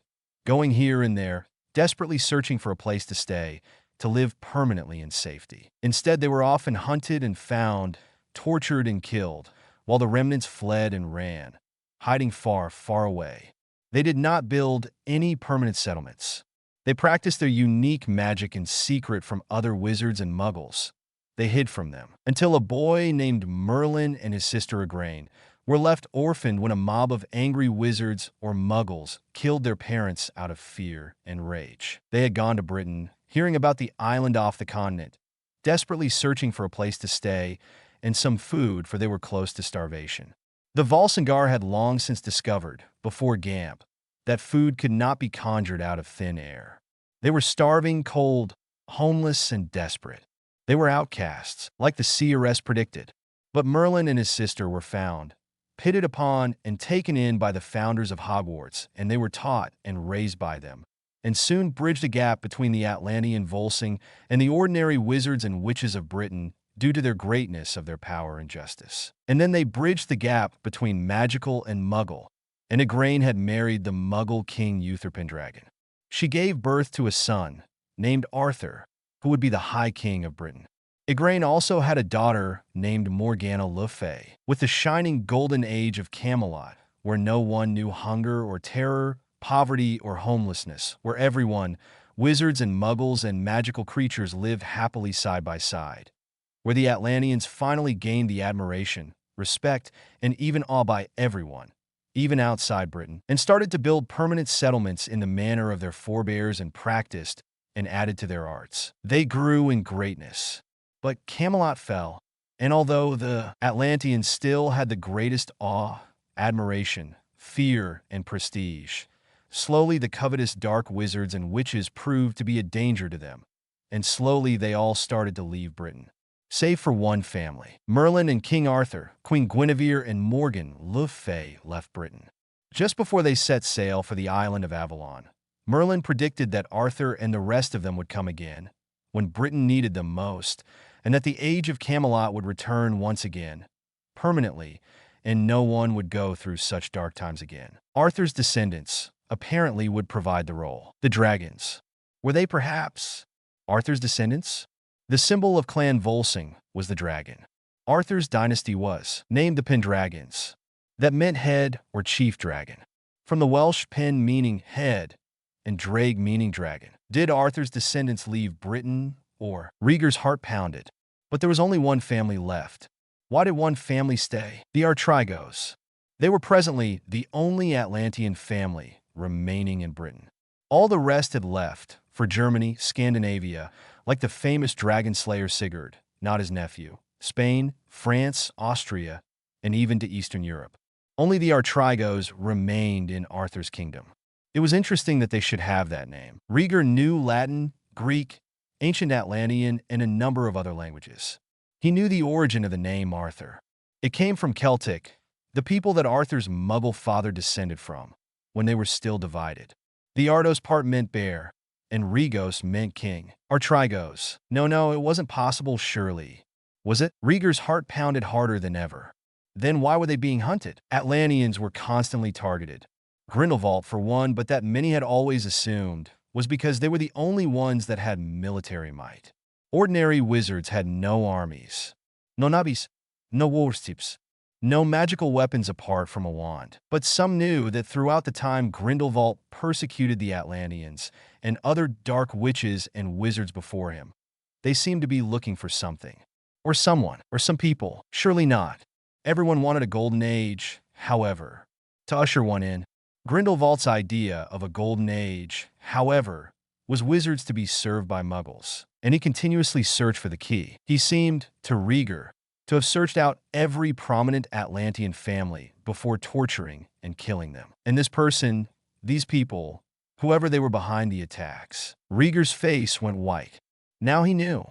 going here and there, desperately searching for a place to stay, to live permanently in safety. Instead, they were often hunted and found, tortured and killed, while the remnants fled and ran, hiding far, far away. They did not build any permanent settlements. They practiced their unique magic in secret from other wizards and muggles. They hid from them, until a boy named Merlin and his sister Igraine were left orphaned when a mob of angry wizards or muggles killed their parents out of fear and rage. They had gone to Britain, hearing about the island off the continent, desperately searching for a place to stay and some food, for they were close to starvation. The Volsungar had long since discovered, before Gamp, that food could not be conjured out of thin air. They were starving, cold, homeless, and desperate. They were outcasts, like the seeress predicted. But Merlin and his sister were found, pitted upon, and taken in by the founders of Hogwarts, and they were taught and raised by them, and soon bridged a gap between the Atlantean Volsung and the ordinary wizards and witches of Britain due to their greatness of their power and justice. And then they bridged the gap between magical and muggle, and Igraine had married the muggle king Uther Pendragon. She gave birth to a son, named Arthur, who would be the High King of Britain. Igraine also had a daughter named Morgana Le Fay. With the shining golden age of Camelot, where no one knew hunger or terror, poverty or homelessness, where everyone, wizards and muggles and magical creatures, lived happily side by side, where the Atlanteans finally gained the admiration, respect, and even awe by everyone, even outside Britain, and started to build permanent settlements in the manner of their forebears and practiced and added to their arts. They grew in greatness. But Camelot fell, and although the Atlanteans still had the greatest awe, admiration, fear, and prestige, slowly the covetous dark wizards and witches proved to be a danger to them, and slowly they all started to leave Britain. Save for one family. Merlin and King Arthur, Queen Guinevere and Morgan Le Fay left Britain. Just before they set sail for the island of Avalon, Merlin predicted that Arthur and the rest of them would come again, when Britain needed them most, and that the age of Camelot would return once again, permanently, and no one would go through such dark times again. Arthur's descendants apparently would provide the role. The dragons. Were they perhaps Arthur's descendants? The symbol of Clan Volsung was the dragon. Arthur's dynasty was named the Pendragons. That meant head or chief dragon. From the Welsh pen meaning head and drag meaning dragon. Did Arthur's descendants leave Britain or? Rhaegar's heart pounded. But there was only one family left. Why did one family stay? The Artrygos. They were presently the only Atlantean family remaining in Britain. All the rest had left for Germany, Scandinavia, like the famous dragon slayer Sigurd, not his nephew, Spain, France, Austria, and even to Eastern Europe. Only the Artrygos remained in Arthur's kingdom. It was interesting that they should have that name. Rhaegar knew Latin, Greek, ancient Atlantean, and a number of other languages. He knew the origin of the name Arthur. It came from Celtic, the people that Arthur's Muggle father descended from, when they were still divided. The Ardos part meant bear, and Rhegos meant king. Artrygos. No, it wasn't possible, surely. Was it? Rhaegar's heart pounded harder than ever. Then why were they being hunted? Atlanteans were constantly targeted. Grindelwald, for one, but that many had always assumed was because they were the only ones that had military might. Ordinary wizards had no armies, no nabis, no warships, no magical weapons apart from a wand. But some knew that throughout the time Grindelwald persecuted the Atlanteans and other dark witches and wizards before him, they seemed to be looking for something. Or someone. Or some people. Surely not. Everyone wanted a golden age, however. To usher one in, Grindelwald's idea of a golden age, however, was wizards to be served by muggles, and he continuously searched for the key. He seemed, to Rhaegar, to have searched out every prominent Atlantean family before torturing and killing them. And this person, these people, whoever they were behind the attacks, Rhaegar's face went white. Now he knew.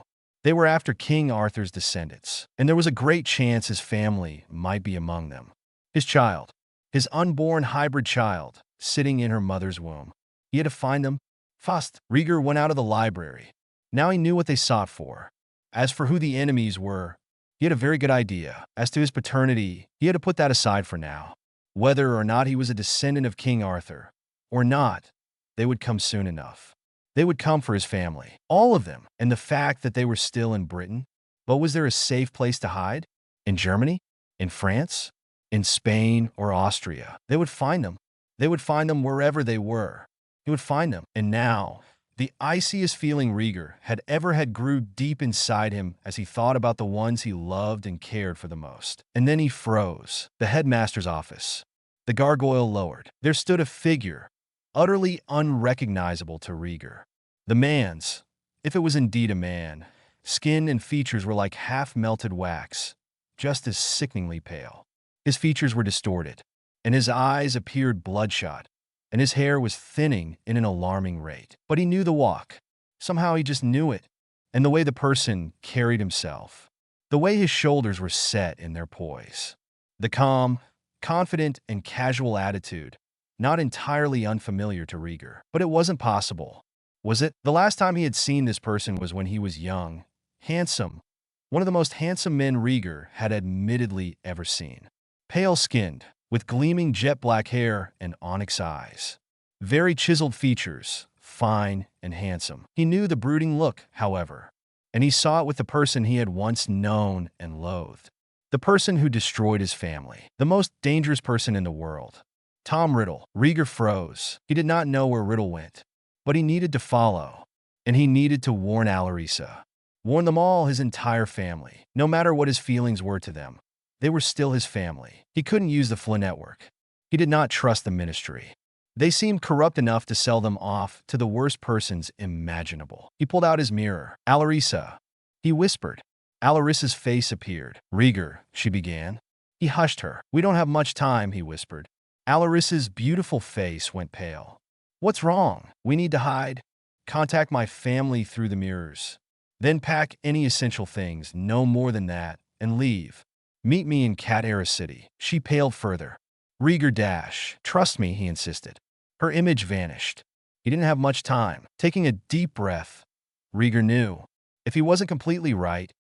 They were after King Arthur's descendants, and there was a great chance his family might be among them. His child, his unborn hybrid child, sitting in her mother's womb. He had to find them. Fast. Rhaegar went out of the library. Now he knew what they sought for. As for who the enemies were, he had a very good idea. As to his paternity, he had to put that aside for now. Whether or not he was a descendant of King Arthur, or not, they would come soon enough. They would come for his family. All of them. And the fact that they were still in Britain. But was there a safe place to hide? In Germany? In France? In Spain or Austria? They would find them. They would find them wherever they were. He would find them. And now, the iciest feeling Rhaegar had ever had grew deep inside him as he thought about the ones he loved and cared for the most. And then he froze. The headmaster's office. The gargoyle lowered. There stood a figure, utterly unrecognizable to Rhaegar. The man's, if it was indeed a man, skin and features were like half-melted wax, just as sickeningly pale. His features were distorted, and his eyes appeared bloodshot, and his hair was thinning in an alarming rate. But he knew the walk. Somehow he just knew it, and the way the person carried himself, the way his shoulders were set in their poise. The calm, confident, and casual attitude, not entirely unfamiliar to Rhaegar. But it wasn't possible, was it? The last time he had seen this person was when he was young, handsome, one of the most handsome men Rhaegar had admittedly ever seen. Pale-skinned, with gleaming jet-black hair and onyx eyes. Very chiseled features, fine and handsome. He knew the brooding look, however, and he saw it with the person he had once known and loathed. The person who destroyed his family. The most dangerous person in the world. Tom Riddle. Rhaegar froze. He did not know where Riddle went, but he needed to follow, and he needed to warn Alisa. Warn them all, his entire family. No matter what his feelings were to them, they were still his family. He couldn't use the Flynn network. He did not trust the ministry. They seemed corrupt enough to sell them off to the worst persons imaginable. He pulled out his mirror. Alisa, he whispered. Alarisa's face appeared. Rhaegar, she began. He hushed her. We don't have much time, he whispered. Alarisa's beautiful face went pale. What's wrong? We need to hide. Contact my family through the mirrors. Then pack any essential things, no more than that, and leave. Meet me in Cat City. She paled further. Rhaegar dash. Trust me, he insisted. Her image vanished. He didn't have much time. Taking a deep breath, Rhaegar knew. If he wasn't completely right,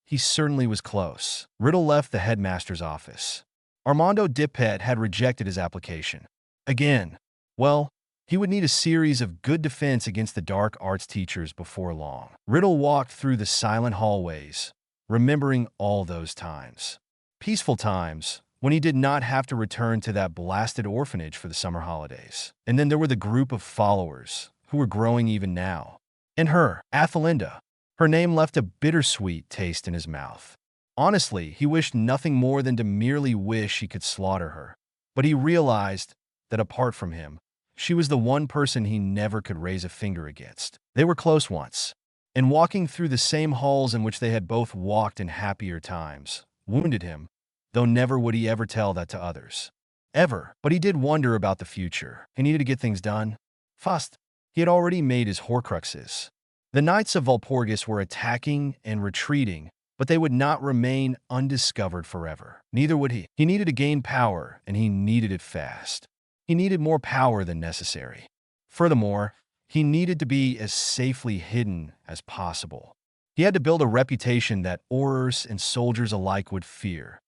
he certainly was close. Riddle left the headmaster's office. Armando Dippet had rejected his application. Again. Well, he would need a series of good defense against the dark arts teachers before long. Riddle walked through the silent hallways, remembering all those times. Peaceful times, when he did not have to return to that blasted orphanage for the summer holidays. And then there were the group of followers, who were growing even now. And her, Athelinda. Her name left a bittersweet taste in his mouth. Honestly, he wished nothing more than to merely wish he could slaughter her. But he realized that apart from him, she was the one person he never could raise a finger against. They were close once, and walking through the same halls in which they had both walked in happier times wounded him, though never would he ever tell that to others. Ever. But he did wonder about the future. He needed to get things done. First, he had already made his Horcruxes. The Knights of Walpurgis were attacking and retreating, but they would not remain undiscovered forever. Neither would he. He needed to gain power, and he needed it fast. He needed more power than necessary. Furthermore, he needed to be as safely hidden as possible. He had to build a reputation that Aurors and soldiers alike would fear,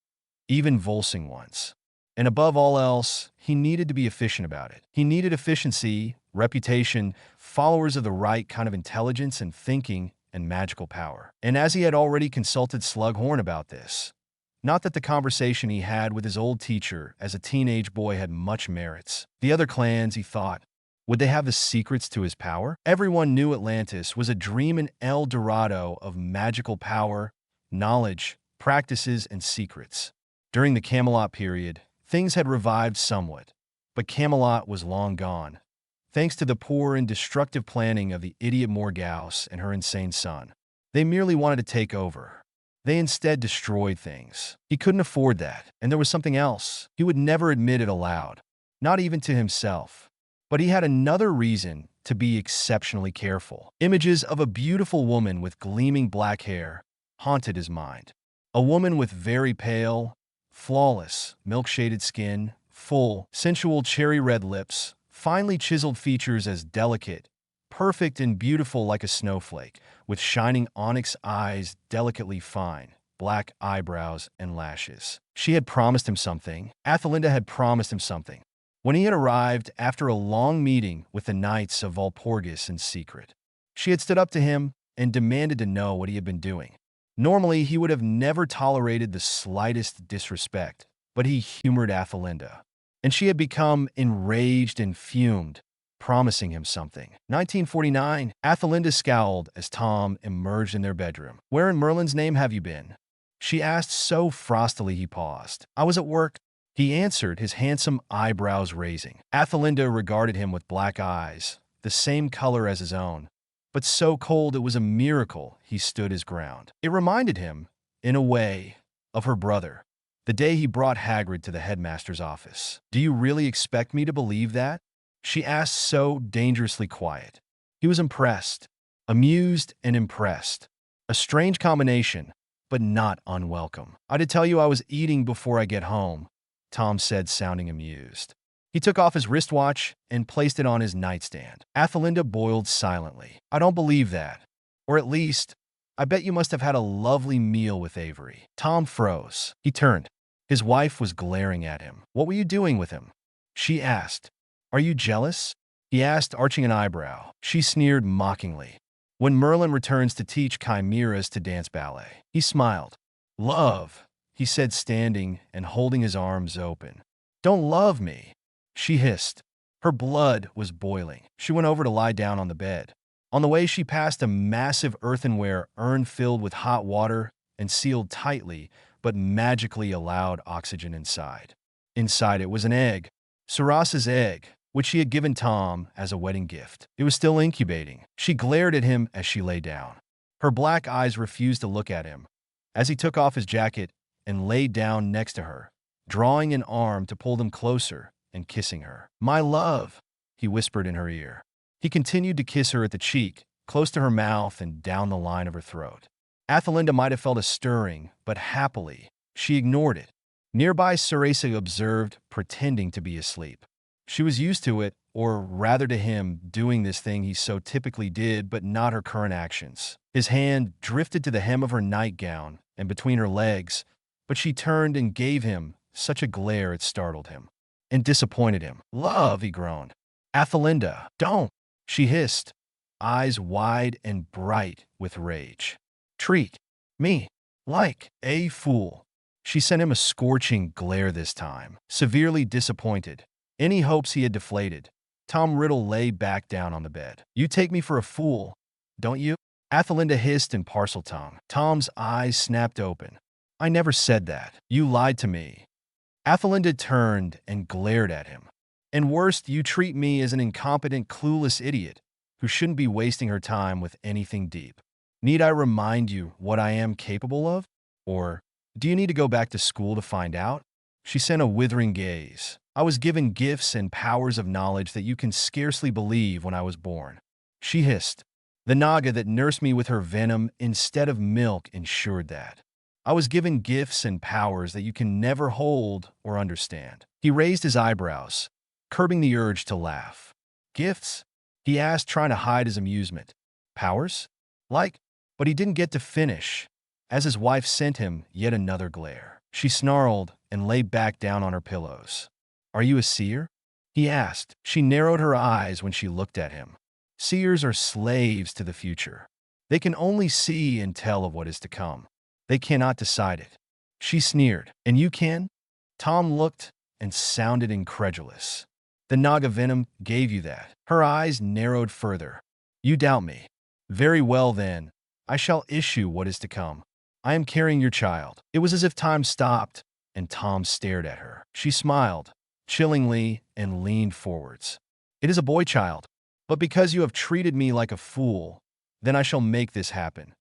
even Volsung ones. And above all else, he needed to be efficient about it. He needed efficiency, reputation, followers of the right kind of intelligence and thinking, and magical power. And as he had already consulted Slughorn about this, not that the conversation he had with his old teacher as a teenage boy had much merits. The other clans, he thought, would they have the secrets to his power? Everyone knew Atlantis was a dream and El Dorado of magical power, knowledge, practices, and secrets. During the Camelot period, things had revived somewhat, but Camelot was long gone, thanks to the poor and destructive planning of the idiot Morgause and her insane son. They merely wanted to take over. They instead destroyed things. He couldn't afford that, and there was something else. He would never admit it aloud, not even to himself. But he had another reason to be exceptionally careful. Images of a beautiful woman with gleaming black hair haunted his mind. A woman with very pale, flawless, milk-shaded skin, full, sensual cherry-red lips, finely chiseled features as delicate, perfect and beautiful like a snowflake, with shining onyx eyes delicately fine, black eyebrows and lashes. She had promised him something. Athelinda had promised him something. When he had arrived after a long meeting with the Knights of Walpurgis in secret, she had stood up to him and demanded to know what he had been doing. Normally, he would have never tolerated the slightest disrespect, but he humored Athelinda, and she had become enraged and fumed, promising him something. 1949, Athelinda scowled as Tom emerged in their bedroom. "Where in Merlin's name have you been?" she asked so frostily he paused. "I was at work," he answered, his handsome eyebrows raising. Athelinda regarded him with black eyes, the same color as his own, but so cold it was a miracle he stood his ground. It reminded him, in a way, of her brother, the day he brought Hagrid to the headmaster's office. "Do you really expect me to believe that?" she asked, so dangerously quiet. He was impressed, amused and impressed. A strange combination, but not unwelcome. "I did tell you I was eating before I get home," Tom said, sounding amused. He took off his wristwatch and placed it on his nightstand. Athelinda boiled silently. "I don't believe that. Or at least, I bet you must have had a lovely meal with Avery." Tom froze. He turned. His wife was glaring at him. "What were you doing with him?" she asked. "Are you jealous?" he asked, arching an eyebrow. She sneered mockingly. "When Merlin returns to teach chimeras to dance ballet." He smiled. "Love," he said, standing and holding his arms open. "Don't love me," she hissed. Her blood was boiling. She went over to lie down on the bed. On the way, she passed a massive earthenware urn filled with hot water and sealed tightly, but magically allowed oxygen inside. Inside it was an egg, Saras's egg, which she had given Tom as a wedding gift. It was still incubating. She glared at him as she lay down. Her black eyes refused to look at him, as he took off his jacket and laid down next to her, drawing an arm to pull them closer and kissing her. "My love," he whispered in her ear. He continued to kiss her at the cheek, close to her mouth and down the line of her throat. Athelinda might have felt a stirring, but happily, she ignored it. Nearby, Sarasa observed, pretending to be asleep. She was used to it, or rather to him doing this thing he so typically did, but not her current actions. His hand drifted to the hem of her nightgown and between her legs, but she turned and gave him such a glare it startled him and disappointed him. "Love," he groaned. "Athelinda, don't," she hissed, eyes wide and bright with rage. "Treat me like a fool." She sent him a scorching glare this time, severely disappointed. Any hopes he had deflated. Tom Riddle lay back down on the bed. "You take me for a fool, don't you?" Athelinda hissed in parcel tongue. Tom's eyes snapped open. "I never said that. You lied to me." Athelinda turned and glared at him. "And worst, you treat me as an incompetent, clueless idiot who shouldn't be wasting her time with anything deep. Need I remind you what I am capable of? Or do you need to go back to school to find out?" She sent a withering gaze. "I was given gifts and powers of knowledge that you can scarcely believe when I was born," she hissed. "The Naga that nursed me with her venom instead of milk ensured that. I was given gifts and powers that you can never hold or understand." He raised his eyebrows, curbing the urge to laugh. "Gifts?" he asked, trying to hide his amusement. "Powers? Like?" But he didn't get to finish, as his wife sent him yet another glare. She snarled and lay back down on her pillows. "Are you a seer?" he asked. She narrowed her eyes when she looked at him. "Seers are slaves to the future. They can only see and tell of what is to come. They cannot decide it." She sneered. "And you can?" Tom looked and sounded incredulous. "The Naga venom gave you that." Her eyes narrowed further. "You doubt me. Very well then. I shall issue what is to come. I am carrying your child." It was as if time stopped, and Tom stared at her. She smiled, chillingly, and leaned forwards. "It is a boy child. But because you have treated me like a fool, then I shall make this happen.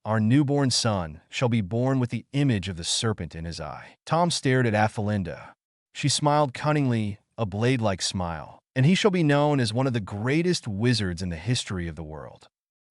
Our newborn son shall be born with the image of the serpent in his eye." Tom stared at Athelinda. She smiled cunningly, a blade-like smile. "And he shall be known as one of the greatest wizards in the history of the world."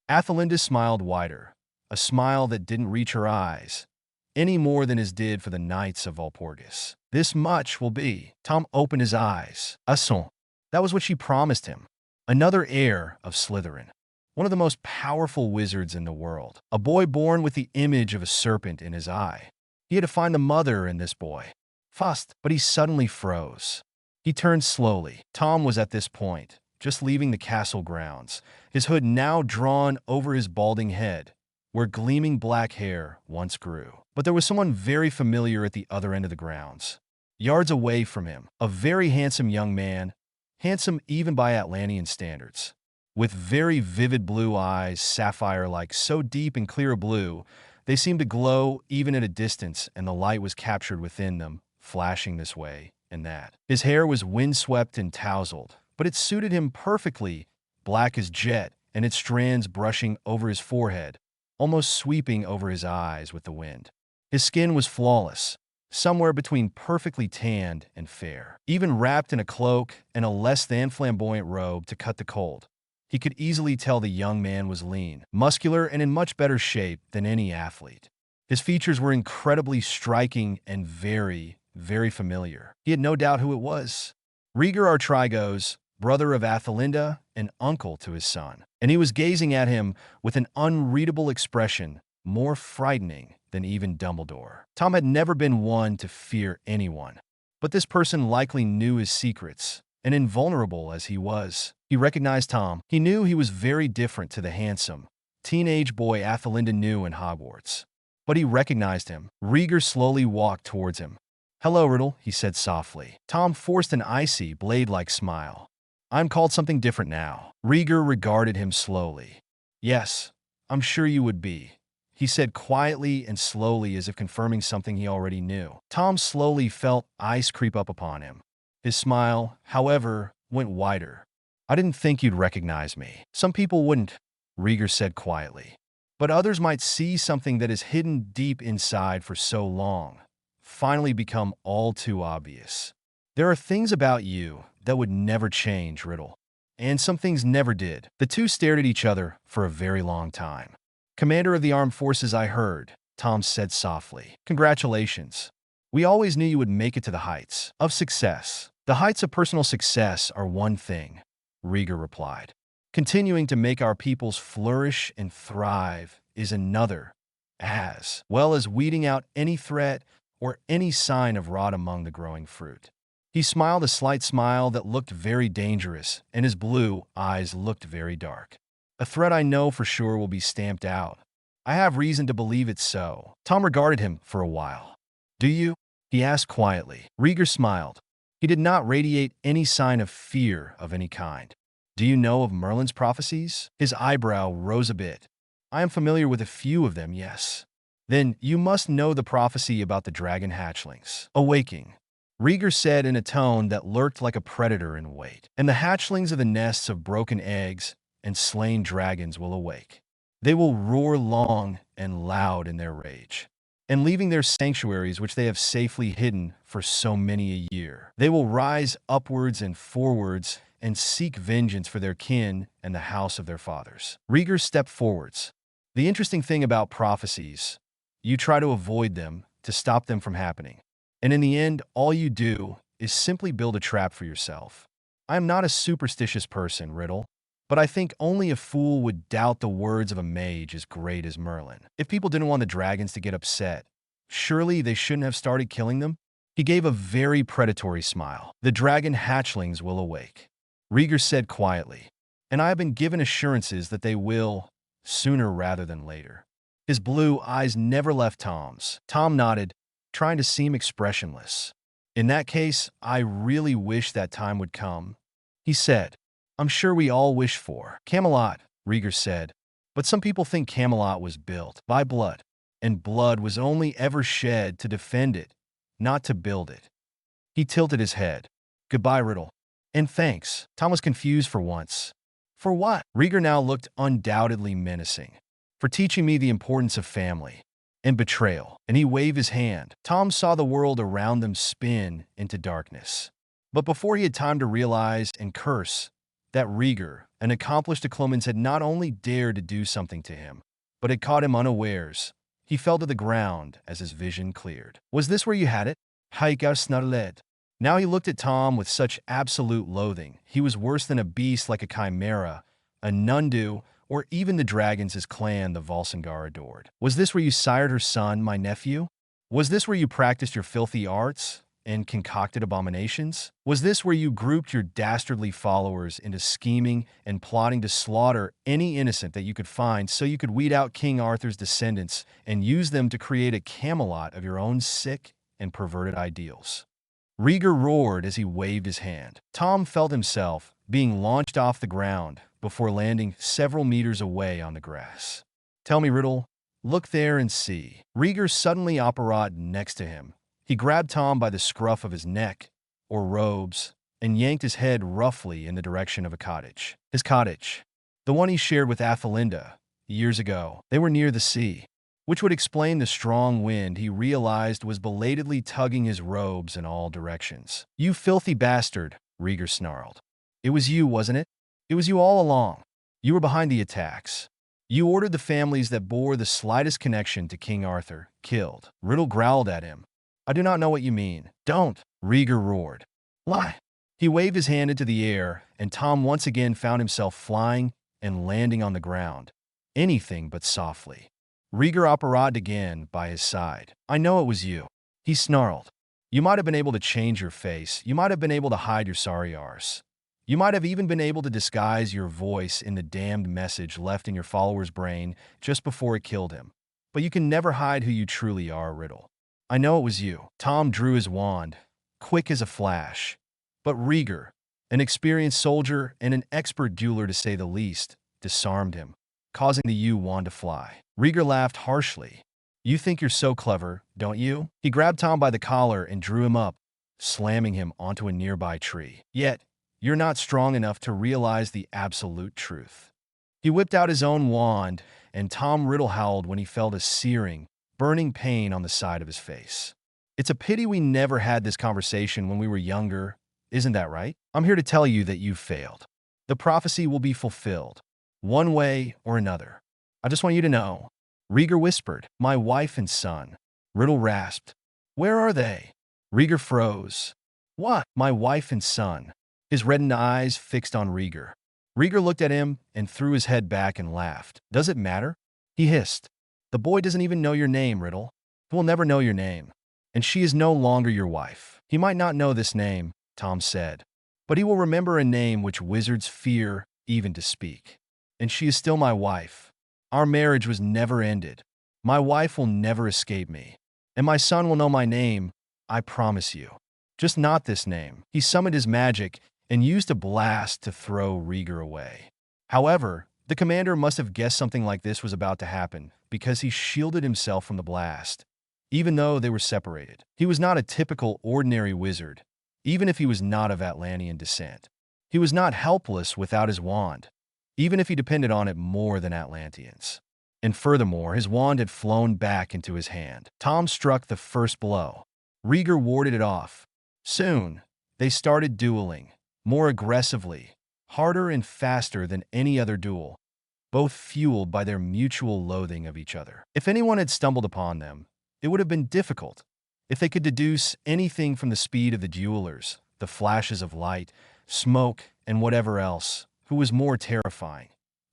Athelinda smiled wider, a smile that didn't reach her eyes, any more than his did for the Knights of Walpurgis. "This much will be." Tom opened his eyes. Asson. That was what she promised him. Another heir of Slytherin. One of the most powerful wizards in the world. A boy born with the image of a serpent in his eye. He had to find the mother in this boy. Fast, but he suddenly froze. He turned slowly. Tom was at this point, just leaving the castle grounds, his hood now drawn over his balding head, where gleaming black hair once grew. But there was someone very familiar at the other end of the grounds. Yards away from him, a very handsome young man, handsome even by Atlantean standards, with very vivid blue eyes, sapphire-like, so deep and clear a blue, they seemed to glow even at a distance, and the light was captured within them, flashing this way and that. His hair was windswept and tousled, but it suited him perfectly, black as jet, and its strands brushing over his forehead, almost sweeping over his eyes with the wind. His skin was flawless, somewhere between perfectly tanned and fair. Even wrapped in a cloak and a less than flamboyant robe to cut the cold, he could easily tell the young man was lean, muscular, and in much better shape than any athlete. His features were incredibly striking and very, very familiar. He had no doubt who it was. Rhaegar Artrygos, brother of Athelinda and uncle to his son. And he was gazing at him with an unreadable expression, more frightening than even Dumbledore. Tom had never been one to fear anyone, but this person likely knew his secrets, and invulnerable as he was, he recognized Tom. He knew he was very different to the handsome, teenage boy Athelinda knew in Hogwarts. But he recognized him. Rhaegar slowly walked towards him. "Hello, Riddle," he said softly. Tom forced an icy, blade-like smile. "I'm called something different now." Rhaegar regarded him slowly. "Yes, I'm sure you would be," he said quietly and slowly, as if confirming something he already knew. Tom slowly felt ice creep up upon him. His smile, however, went wider. "I didn't think you'd recognize me." "Some people wouldn't," Rhaegar said quietly. "But others might see something that is hidden deep inside for so long, finally become all too obvious. There are things about you that would never change, Riddle. And some things never did." The two stared at each other for a very long time. "Commander of the Armed Forces, I heard," Tom said softly. "Congratulations. We always knew you would make it to the heights of success." The heights of personal success are one thing, Rieger replied. Continuing to make our peoples flourish and thrive is another, as well as weeding out any threat or any sign of rot among the growing fruit. He smiled a slight smile that looked very dangerous, and his blue eyes looked very dark. A threat I know for sure will be stamped out. I have reason to believe it's so. Tom regarded him for a while. Do you? He asked quietly. Rieger smiled. He did not radiate any sign of fear of any kind. Do you know of Merlin's prophecies? His eyebrow rose a bit. I am familiar with a few of them, yes. Then you must know the prophecy about the dragon hatchlings. Awaking, Rieger said in a tone that lurked like a predator in wait. And the hatchlings of the nests of broken eggs and slain dragons will awake. They will roar long and loud in their rage. And leaving their sanctuaries which they have safely hidden for so many a year, they will rise upwards and forwards and seek vengeance for their kin and the house of their fathers. Rieger stepped forwards. The interesting thing about prophecies, you try to avoid them, to stop them from happening. And in the end, all you do is simply build a trap for yourself. I am not a superstitious person, Riddle, but I think only a fool would doubt the words of a mage as great as Merlin. If people didn't want the dragons to get upset, surely they shouldn't have started killing them? He gave a very predatory smile. The dragon hatchlings will awake, Rieger said quietly, and I have been given assurances that they will, sooner rather than later. His blue eyes never left Tom's. Tom nodded, trying to seem expressionless. In that case, I really wish that time would come, he said. I'm sure we all wish for Camelot, Rieger said, but some people think Camelot was built by blood, and blood was only ever shed to defend it, not to build it. He tilted his head. Goodbye, Riddle. And thanks. Tom was confused for once. For what? Rieger now looked undoubtedly menacing. For teaching me the importance of family and betrayal. And he waved his hand. Tom saw the world around them spin into darkness. But before he had time to realize and curse that Rieger, an accomplished diplomans, had not only dared to do something to him, but had caught him unawares, he fell to the ground as his vision cleared. Was this where you had it? Haika snarled. Now he looked at Tom with such absolute loathing. He was worse than a beast like a chimera, a nundu, or even the dragons his clan, the Volsungar, adored. Was this where you sired her son, my nephew? Was this where you practiced your filthy arts and concocted abominations? Was this where you grouped your dastardly followers into scheming and plotting to slaughter any innocent that you could find so you could weed out King Arthur's descendants and use them to create a Camelot of your own sick and perverted ideals? Rieger roared as he waved his hand. Tom felt himself being launched off the ground before landing several meters away on the grass. Tell me, Riddle, look there and see. Rieger suddenly apparat next to him. He grabbed Tom by the scruff of his neck, or robes, and yanked his head roughly in the direction of a cottage. His cottage. The one he shared with Athelinda years ago. They were near the sea, which would explain the strong wind he realized was belatedly tugging his robes in all directions. You filthy bastard, Rieger snarled. It was you, wasn't it? It was you all along. You were behind the attacks. You ordered the families that bore the slightest connection to King Arthur killed. Riddle growled at him. I do not know what you mean. Don't, Rieger roared. Lie. He waved his hand into the air, and Tom once again found himself flying and landing on the ground. Anything but softly. Rieger apparat again by his side. I know it was you, he snarled. You might have been able to change your face. You might have been able to hide your sorry arse. You might have even been able to disguise your voice in the damned message left in your follower's brain just before it killed him. But you can never hide who you truly are, Riddle. I know it was you. Tom drew his wand, quick as a flash. But Rieger, an experienced soldier and an expert dueler to say the least, disarmed him, causing the wand to fly. Rieger laughed harshly. You think you're so clever, don't you? He grabbed Tom by the collar and drew him up, slamming him onto a nearby tree. Yet, you're not strong enough to realize the absolute truth. He whipped out his own wand, and Tom Riddle howled when he felt a searing, burning pain on the side of his face. It's a pity we never had this conversation when we were younger, isn't that right? I'm here to tell you that you've failed. The prophecy will be fulfilled, one way or another. I just want you to know. Rieger whispered, my wife and son. Riddle rasped. Where are they? Rieger froze. What? My wife and son. His reddened eyes fixed on Rieger. Rieger looked at him and threw his head back and laughed. Does it matter? He hissed. The boy doesn't even know your name, Riddle. He will never know your name. And she is no longer your wife. He might not know this name, Tom said, but he will remember a name which wizards fear even to speak. And she is still my wife. Our marriage was never ended. My wife will never escape me. And my son will know my name, I promise you. Just not this name. He summoned his magic and used a blast to throw Rieger away. However, the commander must have guessed something like this was about to happen because he shielded himself from the blast, even though they were separated. He was not a typical ordinary wizard, even if he was not of Atlantean descent. He was not helpless without his wand, even if he depended on it more than Atlanteans. And furthermore, his wand had flown back into his hand. Tom struck the first blow. Rieger warded it off. Soon, they started dueling, more aggressively, harder and faster than any other duel, both fueled by their mutual loathing of each other. If anyone had stumbled upon them, it would have been difficult. If they could deduce anything from the speed of the duelers, the flashes of light, smoke, and whatever else, who was more terrifying,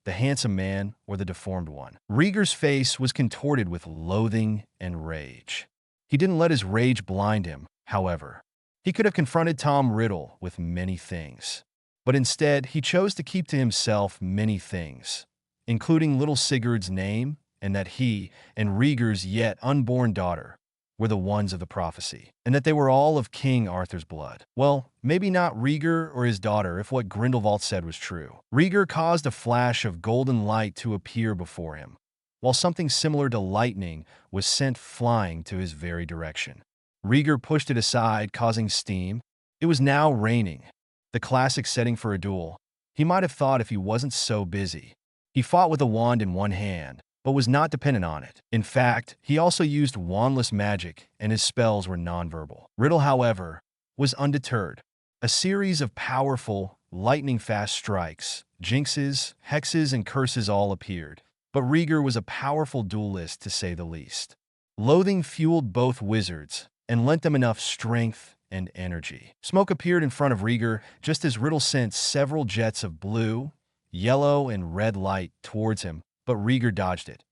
the handsome man or the deformed one? Rieger's face was contorted with loathing and rage. He didn't let his rage blind him, however. He could have confronted Tom Riddle with many things, but instead he chose to keep to himself many things, including little Sigurd's name and that he and Rieger's yet unborn daughter were the ones of the prophecy, and that they were all of King Arthur's blood. Well, maybe not Rieger or his daughter if what Grindelwald said was true. Rieger caused a flash of golden light to appear before him, while something similar to lightning was sent flying to his very direction. Rieger pushed it aside, causing steam. It was now raining, the classic setting for a duel. He might have thought if he wasn't so busy. He fought with a wand in one hand, but was not dependent on it. In fact, he also used wandless magic, and his spells were nonverbal. Riddle, however, was undeterred. A series of powerful, lightning-fast strikes, jinxes, hexes, and curses all appeared, but Rieger was a powerful duelist to say the least. Loathing fueled both wizards, and lent them enough strength and energy. Smoke appeared in front of Rieger just as Riddle sent several jets of blue, yellow, and red light towards him, but Rieger dodged it,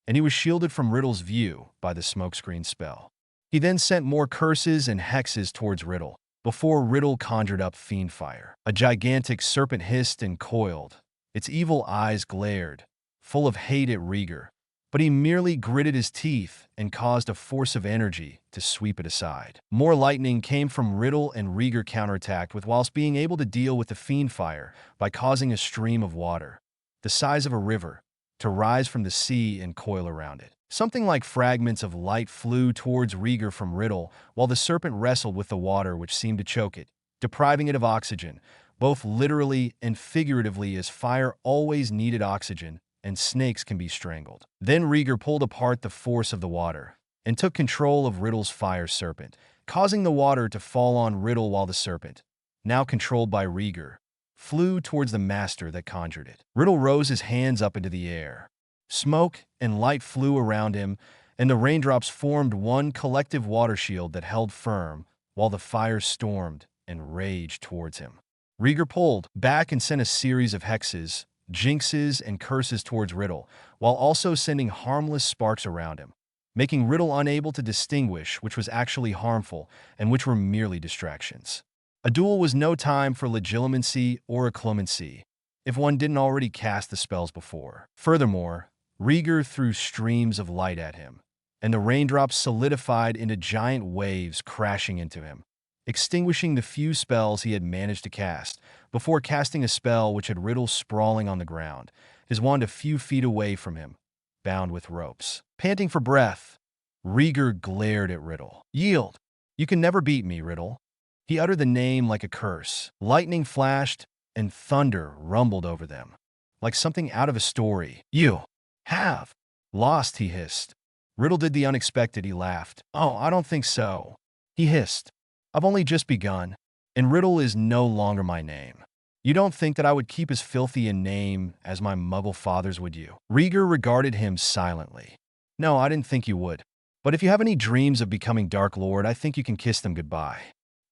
and he was shielded from Riddle's view by the smokescreen spell. He then sent more curses and hexes towards Riddle, before Riddle conjured up fiendfire. A gigantic serpent hissed and coiled. Its evil eyes glared, full of hate at Rieger, but he merely gritted his teeth and caused a force of energy to sweep it aside. More lightning came from Riddle, and Rieger counterattacked whilst being able to deal with the fiendfire by causing a stream of water, the size of a river, to rise from the sea and coil around it. Something like fragments of light flew towards Rieger from Riddle, while the serpent wrestled with the water which seemed to choke it, depriving it of oxygen, both literally and figuratively, as fire always needed oxygen, and snakes can be strangled. Then Rieger pulled apart the force of the water and took control of Riddle's fire serpent, causing the water to fall on Riddle while the serpent, now controlled by Rieger, flew towards the master that conjured it. Riddle rose his hands up into the air. Smoke and light flew around him, and the raindrops formed one collective water shield that held firm while the fire stormed and raged towards him. Rieger pulled back and sent a series of hexes, jinxes, and curses towards Riddle, while also sending harmless sparks around him, making Riddle unable to distinguish which was actually harmful and which were merely distractions. A duel was no time for legitimacy or acclimacy, if one didn't already cast the spells before. Furthermore, Rieger threw streams of light at him, and the raindrops solidified into giant waves crashing into him, extinguishing the few spells he had managed to cast, before casting a spell which had Riddle sprawling on the ground, his wand a few feet away from him, bound with ropes. Panting for breath, Rieger glared at Riddle. "Yield! You can never beat me, Riddle." He uttered the name like a curse. Lightning flashed, and thunder rumbled over them, like something out of a story. "You have lost," he hissed. Riddle did the unexpected. He laughed. "Oh, I don't think so," he hissed. "I've only just begun, and Riddle is no longer my name. You don't think that I would keep as filthy a name as my muggle fathers, would you?" Rieger regarded him silently. "No, I didn't think you would. But if you have any dreams of becoming Dark Lord, I think you can kiss them goodbye.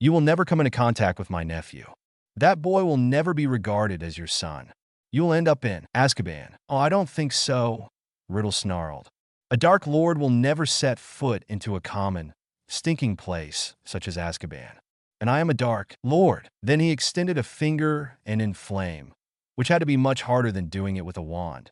You will never come into contact with my nephew. That boy will never be regarded as your son. You'll end up in Azkaban. Oh, I don't think so, Riddle snarled. A Dark Lord will never set foot into a common, stinking place such as Azkaban. And I am a Dark Lord. Then he extended a finger and in flame, which had to be much harder than doing it with a wand.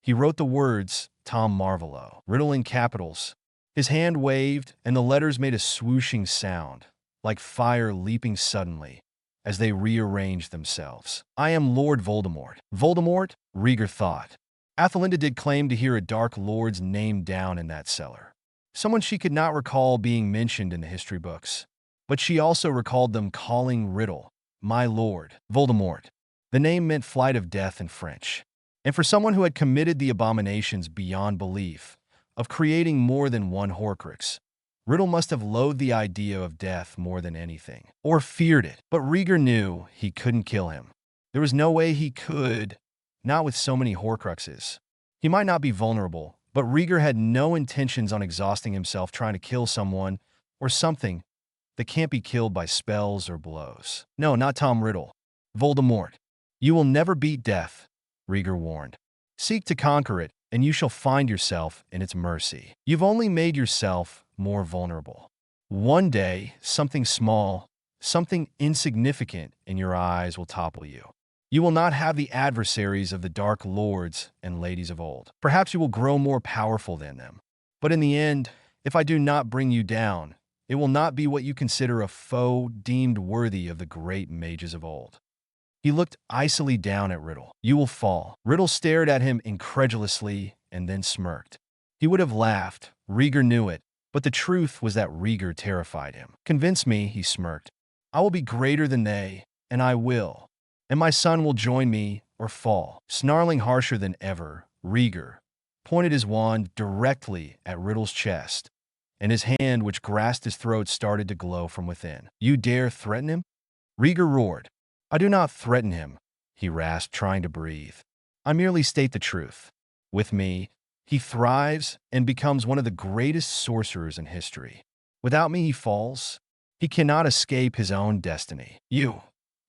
He wrote the words, Tom Marvolo, Riddle in capitals. His hand waved, and the letters made a swooshing sound, like fire leaping suddenly, as they rearranged themselves. I am Lord Voldemort. Voldemort? Rieger thought. Athelinda did claim to hear a Dark Lord's name down in that cellar. Someone she could not recall being mentioned in the history books. But she also recalled them calling Riddle, my lord, Voldemort. The name meant flight of death in French. And for someone who had committed the abominations beyond belief, of creating more than one Horcrux, Riddle must have loathed the idea of death more than anything, or feared it. But Rieger knew he couldn't kill him. There was no way he could, not with so many Horcruxes. He might not be vulnerable, but Rieger had no intentions on exhausting himself trying to kill someone or something that can't be killed by spells or blows. No, not Tom Riddle. Voldemort. You will never beat death, Rieger warned. Seek to conquer it, and you shall find yourself in its mercy. You've only made yourself more vulnerable. One day, something small, something insignificant in your eyes will topple you. You will not have the adversaries of the Dark Lords and ladies of old. Perhaps you will grow more powerful than them. But in the end, if I do not bring you down, it will not be what you consider a foe deemed worthy of the great mages of old. He looked icily down at Riddle. You will fall. Riddle stared at him incredulously and then smirked. He would have laughed. Rieger knew it, but the truth was that Rieger terrified him. Convince me, he smirked. I will be greater than they, and I will. And my son will join me or fall. Snarling harsher than ever, Rieger pointed his wand directly at Riddle's chest, and his hand, which grasped his throat, started to glow from within. You dare threaten him? Rieger roared. I do not threaten him, he rasped, trying to breathe. I merely state the truth. With me, he thrives and becomes one of the greatest sorcerers in history. Without me, he falls. He cannot escape his own destiny. You,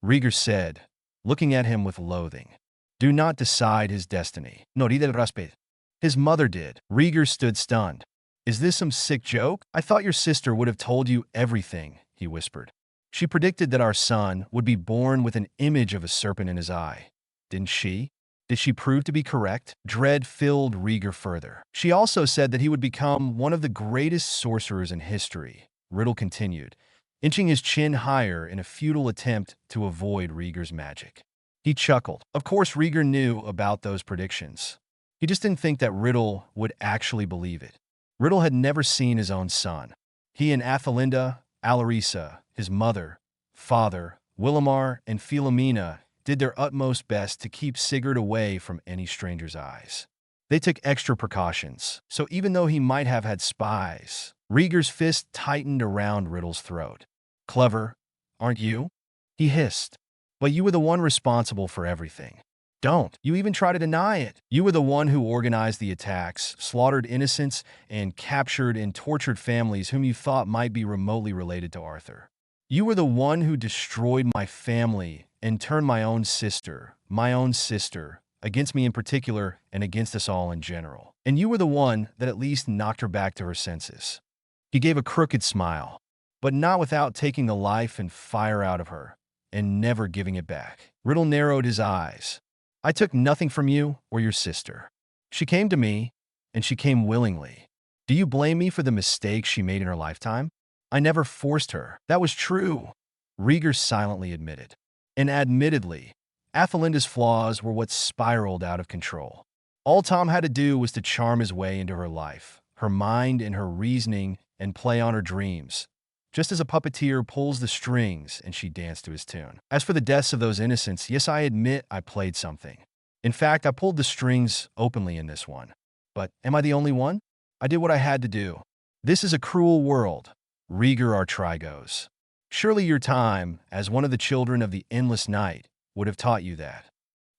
Rieger said, looking at him with loathing, do not decide his destiny. No, his mother did. Rieger stood stunned. Is this some sick joke? I thought your sister would have told you everything, he whispered. She predicted that our son would be born with an image of a serpent in his eye. Didn't she? Did she prove to be correct? Dread filled Rieger further. She also said that he would become one of the greatest sorcerers in history, Riddle continued, inching his chin higher in a futile attempt to avoid Rieger's magic. He chuckled. Of course, Rieger knew about those predictions. He just didn't think that Riddle would actually believe it. Riddle had never seen his own son. He and Athelinda, Alisa, his mother, father, Willamar, and Philomena did their utmost best to keep Sigurd away from any stranger's eyes. They took extra precautions, so even though he might have had spies, Rieger's fist tightened around Riddle's throat. Clever, aren't you? He hissed. But you were the one responsible for everything. Don't. You even try to deny it. You were the one who organized the attacks, slaughtered innocents, and captured and tortured families whom you thought might be remotely related to Arthur. You were the one who destroyed my family and turned my own sister, against me in particular and against us all in general. And you were the one that at least knocked her back to her senses. He gave a crooked smile, but not without taking the life and fire out of her and never giving it back. Riddle narrowed his eyes. I took nothing from you or your sister. She came to me, and she came willingly. Do you blame me for the mistakes she made in her lifetime? I never forced her. That was true, Rieger silently admitted. And admittedly, Athelinda's flaws were what spiraled out of control. All Tom had to do was to charm his way into her life, her mind and her reasoning, and play on her dreams, just as a puppeteer pulls the strings and she danced to his tune. As for the deaths of those innocents, yes, I admit I played something. In fact, I pulled the strings openly in this one. But am I the only one? I did what I had to do. This is a cruel world, Rieger Artrigos. Surely your time, as one of the children of the endless night, would have taught you that.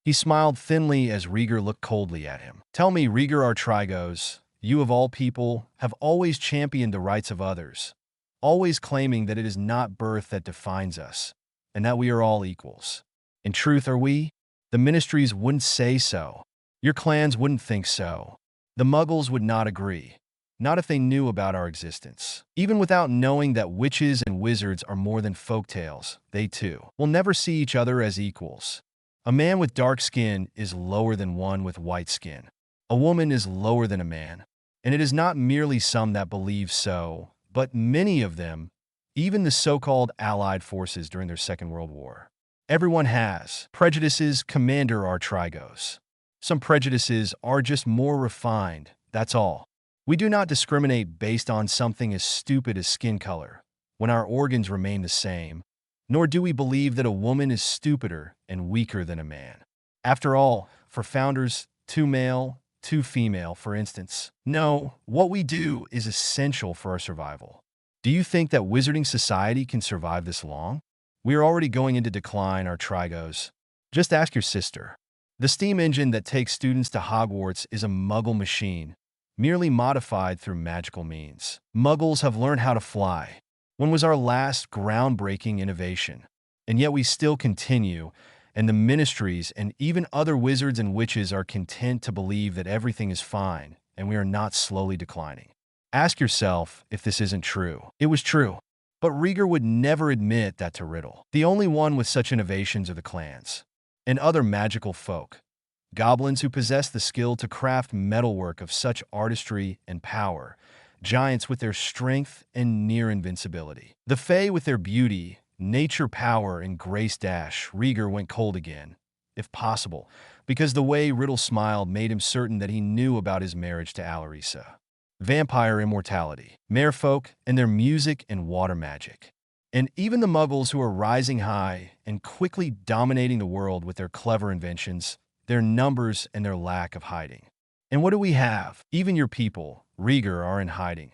He smiled thinly as Rieger looked coldly at him. Tell me, Rieger Artrigos, you of all people have always championed the rights of others, always claiming that it is not birth that defines us, and that we are all equals. In truth, are we? The ministries wouldn't say so. Your clans wouldn't think so. The Muggles would not agree. Not if they knew about our existence. Even without knowing that witches and wizards are more than folktales, they too will never see each other as equals. A man with dark skin is lower than one with white skin. A woman is lower than a man. And it is not merely some that believe so, but many of them, even the so-called Allied forces during their Second World War. Everyone has prejudices, Commander Artrigos. Some prejudices are just more refined, that's all. We do not discriminate based on something as stupid as skin color, when our organs remain the same, nor do we believe that a woman is stupider and weaker than a man. After all, for founders, 2 male, 2 female, for instance. No, what we do is essential for our survival. Do you think that wizarding society can survive this long? We are already going into decline, Artrigos. Just ask your sister. The steam engine that takes students to Hogwarts is a Muggle machine, merely modified through magical means. Muggles have learned how to fly. When was our last groundbreaking innovation? And yet we still continue, and the ministries and even other wizards and witches are content to believe that everything is fine and we are not slowly declining. Ask yourself if this isn't true. It was true. But Rieger would never admit that to Riddle. The only one with such innovations are the clans and other magical folk. Goblins who possess the skill to craft metalwork of such artistry and power, giants with their strength and near invincibility. The Fae with their beauty, nature power, and grace dash. Rieger went cold again, if possible, because the way Riddle smiled made him certain that he knew about his marriage to Alisa. Vampire immortality, merfolk and their music and water magic. And even the Muggles who are rising high and quickly dominating the world with their clever inventions, their numbers, and their lack of hiding. And what do we have? Even your people, Rieger, are in hiding.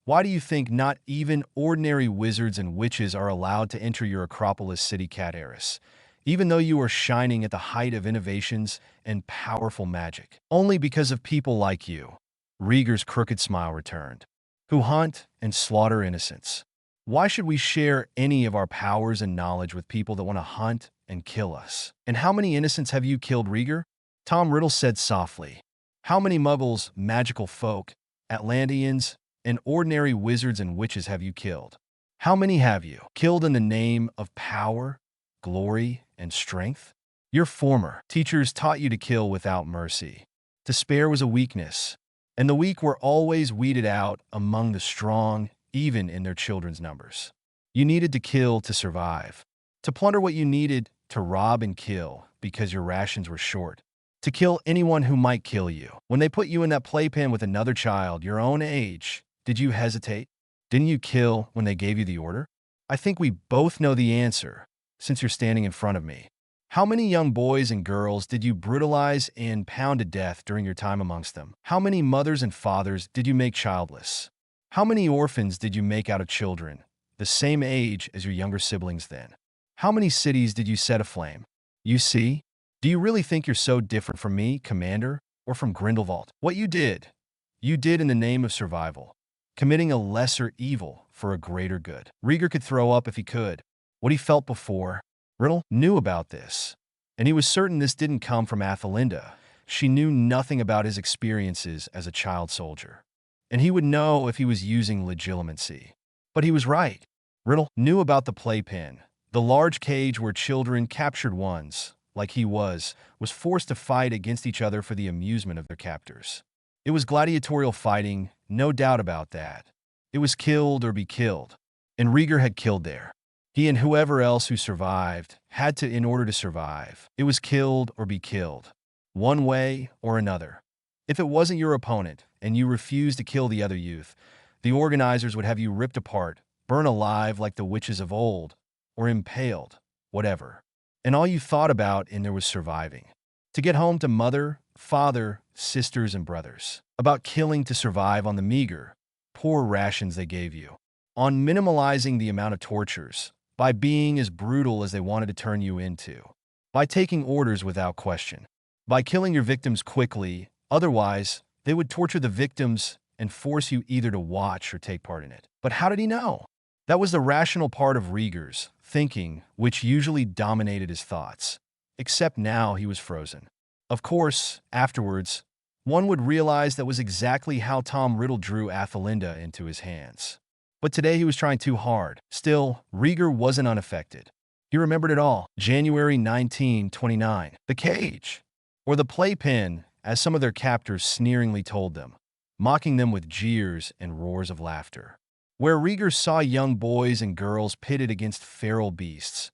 Why do you think not even ordinary wizards and witches are allowed to enter your Acropolis city, Cataris, even though you are shining at the height of innovations and powerful magic? Only because of people like you. Rieger's crooked smile returned. Who hunt and slaughter innocents. Why should we share any of our powers and knowledge with people that want to hunt and kill us? And how many innocents have you killed, Rieger? Tom Riddle said softly. How many Muggles, magical folk, Atlanteans, and ordinary wizards and witches have you killed? How many have you killed in the name of power, glory, and strength? Your former teachers taught you to kill without mercy. To spare was a weakness, and the weak were always weeded out among the strong, even in their children's numbers. You needed to kill to survive. To plunder what you needed, to rob and kill because your rations were short. To kill anyone who might kill you. When they put you in that playpen with another child your own age, did you hesitate? Didn't you kill when they gave you the order? I think we both know the answer, since you're standing in front of me. How many young boys and girls did you brutalize and pound to death during your time amongst them? How many mothers and fathers did you make childless? How many orphans did you make out of children, the same age as your younger siblings then? How many cities did you set aflame? You see? Do you really think you're so different from me, Commander, or from Grindelwald? What you did in the name of survival, committing a lesser evil for a greater good. Rieger could throw up if he could. What he felt before. Riddle knew about this, and he was certain this didn't come from Athelinda. She knew nothing about his experiences as a child soldier, and he would know if he was using legitimacy. But he was right. Riddle knew about the playpen, the large cage where children, captured ones, like he was forced to fight against each other for the amusement of their captors. It was gladiatorial fighting, no doubt about that. It was killed or be killed, and Rieger had killed there. He and whoever else who survived had to in order to survive. It was killed or be killed, one way or another. If it wasn't your opponent and you refused to kill the other youth, the organizers would have you ripped apart, burned alive like the witches of old, or impaled, whatever. And all you thought about in there was surviving. To get home to mother, father, sisters, and brothers. About killing to survive on the meager, poor rations they gave you. On minimalizing the amount of tortures. By being as brutal as they wanted to turn you into. By taking orders without question. By killing your victims quickly, otherwise, they would torture the victims and force you either to watch or take part in it. But how did he know? That was the rational part of Rieger's thinking, which usually dominated his thoughts. Except now he was frozen. Of course, afterwards, one would realize that was exactly how Tom Riddle drew Athelinda into his hands. But today he was trying too hard. Still, Rieger wasn't unaffected. He remembered it all. January 1929. The cage. Or the playpen, as some of their captors sneeringly told them, mocking them with jeers and roars of laughter. Where Rieger saw young boys and girls pitted against feral beasts,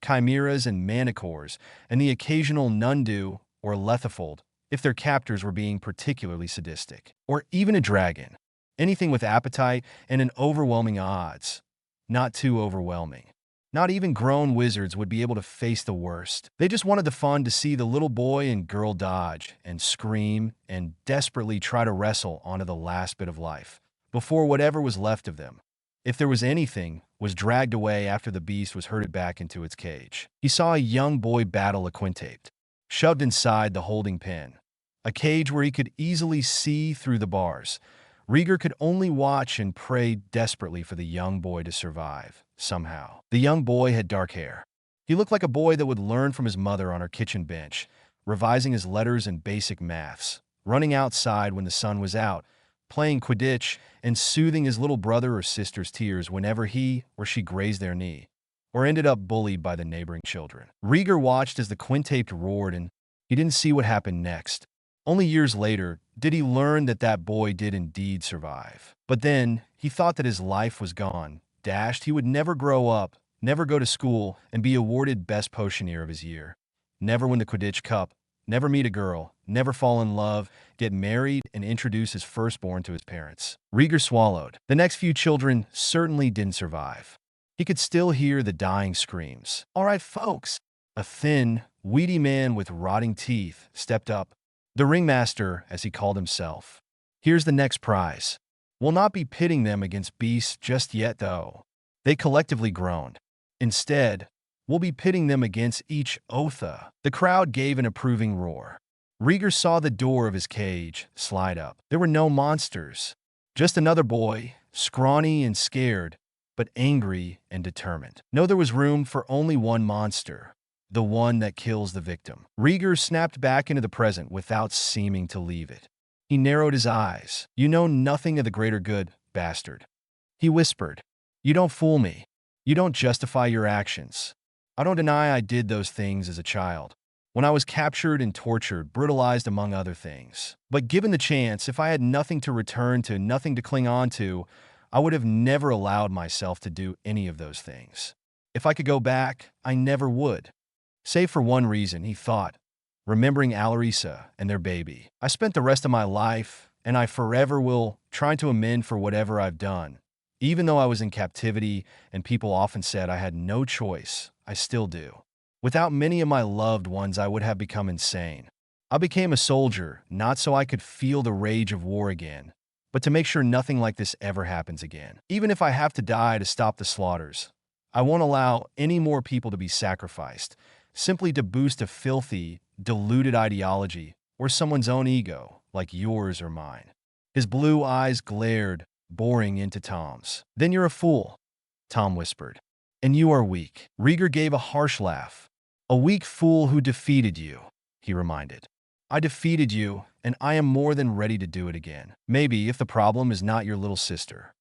chimeras and manticores, and the occasional nundu or lethifold, if their captors were being particularly sadistic. Or even a dragon. Anything with appetite and an overwhelming odds. Not too overwhelming. Not even grown wizards would be able to face the worst. They just wanted the fun to see the little boy and girl dodge and scream and desperately try to wrestle onto the last bit of life, before whatever was left of them, if there was anything, was dragged away after the beast was herded back into its cage. He saw a young boy battle a quintape, shoved inside the holding pen, a cage where he could easily see through the bars. Rieger could only watch and pray desperately for the young boy to survive, somehow. The young boy had dark hair. He looked like a boy that would learn from his mother on her kitchen bench, revising his letters and basic maths, running outside when the sun was out, playing Quidditch, and soothing his little brother or sister's tears whenever he or she grazed their knee, or ended up bullied by the neighboring children. Rieger watched as the quintape roared, and he didn't see what happened next. Only years later did he learn that that boy did indeed survive. But then he thought that his life was gone, dashed. He would never grow up, never go to school, and be awarded best potioneer of his year. Never win the Quidditch Cup, never meet a girl, never fall in love, get married, and introduce his firstborn to his parents. Rieger swallowed. The next few children certainly didn't survive. He could still hear the dying screams. "All right, folks." A thin, weedy man with rotting teeth stepped up. The ringmaster, as he called himself. "Here's the next prize. We'll not be pitting them against beasts just yet, though." They collectively groaned. "Instead, we'll be pitting them against each Otha." The crowd gave an approving roar. Rieger saw the door of his cage slide up. There were no monsters. Just another boy, scrawny and scared, but angry and determined. No, there was room for only one monster. The one that kills the victim. Rieger snapped back into the present without seeming to leave it. He narrowed his eyes. "You know nothing of the greater good, bastard," he whispered. "You don't fool me. You don't justify your actions. I don't deny I did those things as a child, when I was captured and tortured, brutalized among other things. But given the chance, if I had nothing to return to, nothing to cling on to, I would have never allowed myself to do any of those things. If I could go back, I never would. Save for one reason," he thought, remembering Alisa and their baby. "I spent the rest of my life, and I forever will, trying to amend for whatever I've done. Even though I was in captivity and people often said I had no choice, I still do. Without many of my loved ones, I would have become insane. I became a soldier, not so I could feel the rage of war again, but to make sure nothing like this ever happens again. Even if I have to die to stop the slaughters, I won't allow any more people to be sacrificed, simply to boost a filthy, deluded ideology or someone's own ego, like yours or mine." His blue eyes glared, boring into Tom's. "Then you're a fool," Tom whispered. "And you are weak." Rieger gave a harsh laugh. "A weak fool who defeated you," he reminded. "I defeated you, and I am more than ready to do it again. Maybe if the problem is not your little sister."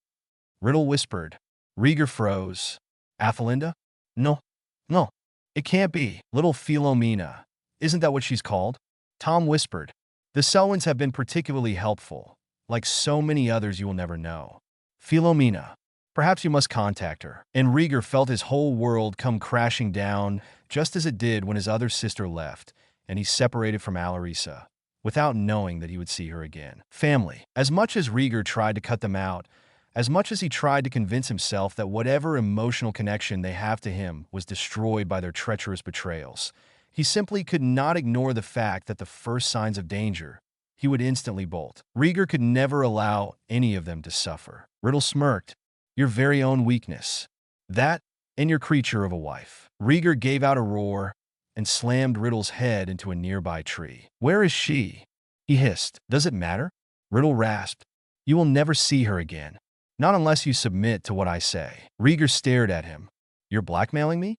Riddle whispered. Rieger froze. "Athelinda? No. No. It can't be. Little Philomena. Isn't that what she's called?" Tom whispered. "The Selwyns have been particularly helpful, like so many others you will never know. Philomena. Perhaps you must contact her." And Rieger felt his whole world come crashing down, just as it did when his other sister left, and he separated from Alisa, without knowing that he would see her again. Family. As much as Rieger tried to cut them out, as much as he tried to convince himself that whatever emotional connection they have to him was destroyed by their treacherous betrayals, he simply could not ignore the fact that the first signs of danger, he would instantly bolt. Rieger could never allow any of them to suffer. Riddle smirked. "Your very own weakness. That, and your creature of a wife." Rieger gave out a roar and slammed Riddle's head into a nearby tree. "Where is she?" he hissed. "Does it matter?" Riddle rasped. "You will never see her again. Not unless you submit to what I say. Rieger stared at him. You're blackmailing me?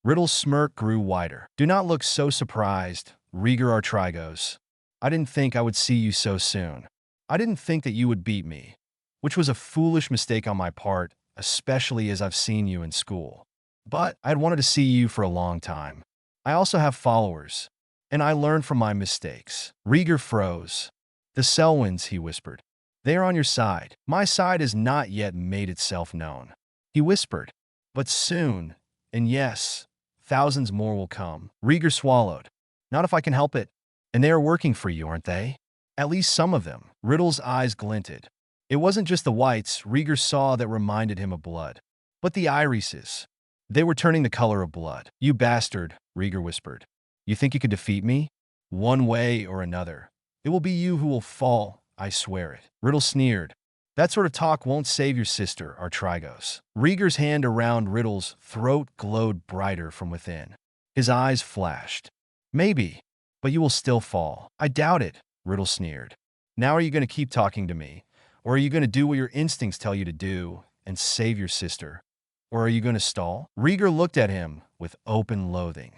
Riddle's smirk grew wider. Do not look so surprised, Rieger Artrigos. I didn't think I would see you so soon. I didn't think that you would beat me, which was a foolish mistake on my part, especially as I've seen you in school. But I had wanted to see you for a long time. I also have followers, and I learned from my mistakes. Rieger froze. The Selwyns, he whispered. They are on your side. My side has not yet made itself known. He whispered. But soon, and yes, thousands more will come. Rieger swallowed. Not if I can help it. And they are working for you, aren't they? At least some of them. Riddle's eyes glinted. It wasn't just the whites Rieger saw that reminded him of blood, but the irises. They were turning the color of blood. You bastard, Rieger whispered. You think you could defeat me? One way or another. It will be you who will fall, I swear it. Riddle sneered. That sort of talk won't save your sister, Artrigos. Rieger's hand around Riddle's throat glowed brighter from within. His eyes flashed. Maybe, but you will still fall. I doubt it, Riddle sneered. Now are you going to keep talking to me? Or are you going to do what your instincts tell you to do and save your sister? Or are you going to stall? Rieger looked at him with open loathing.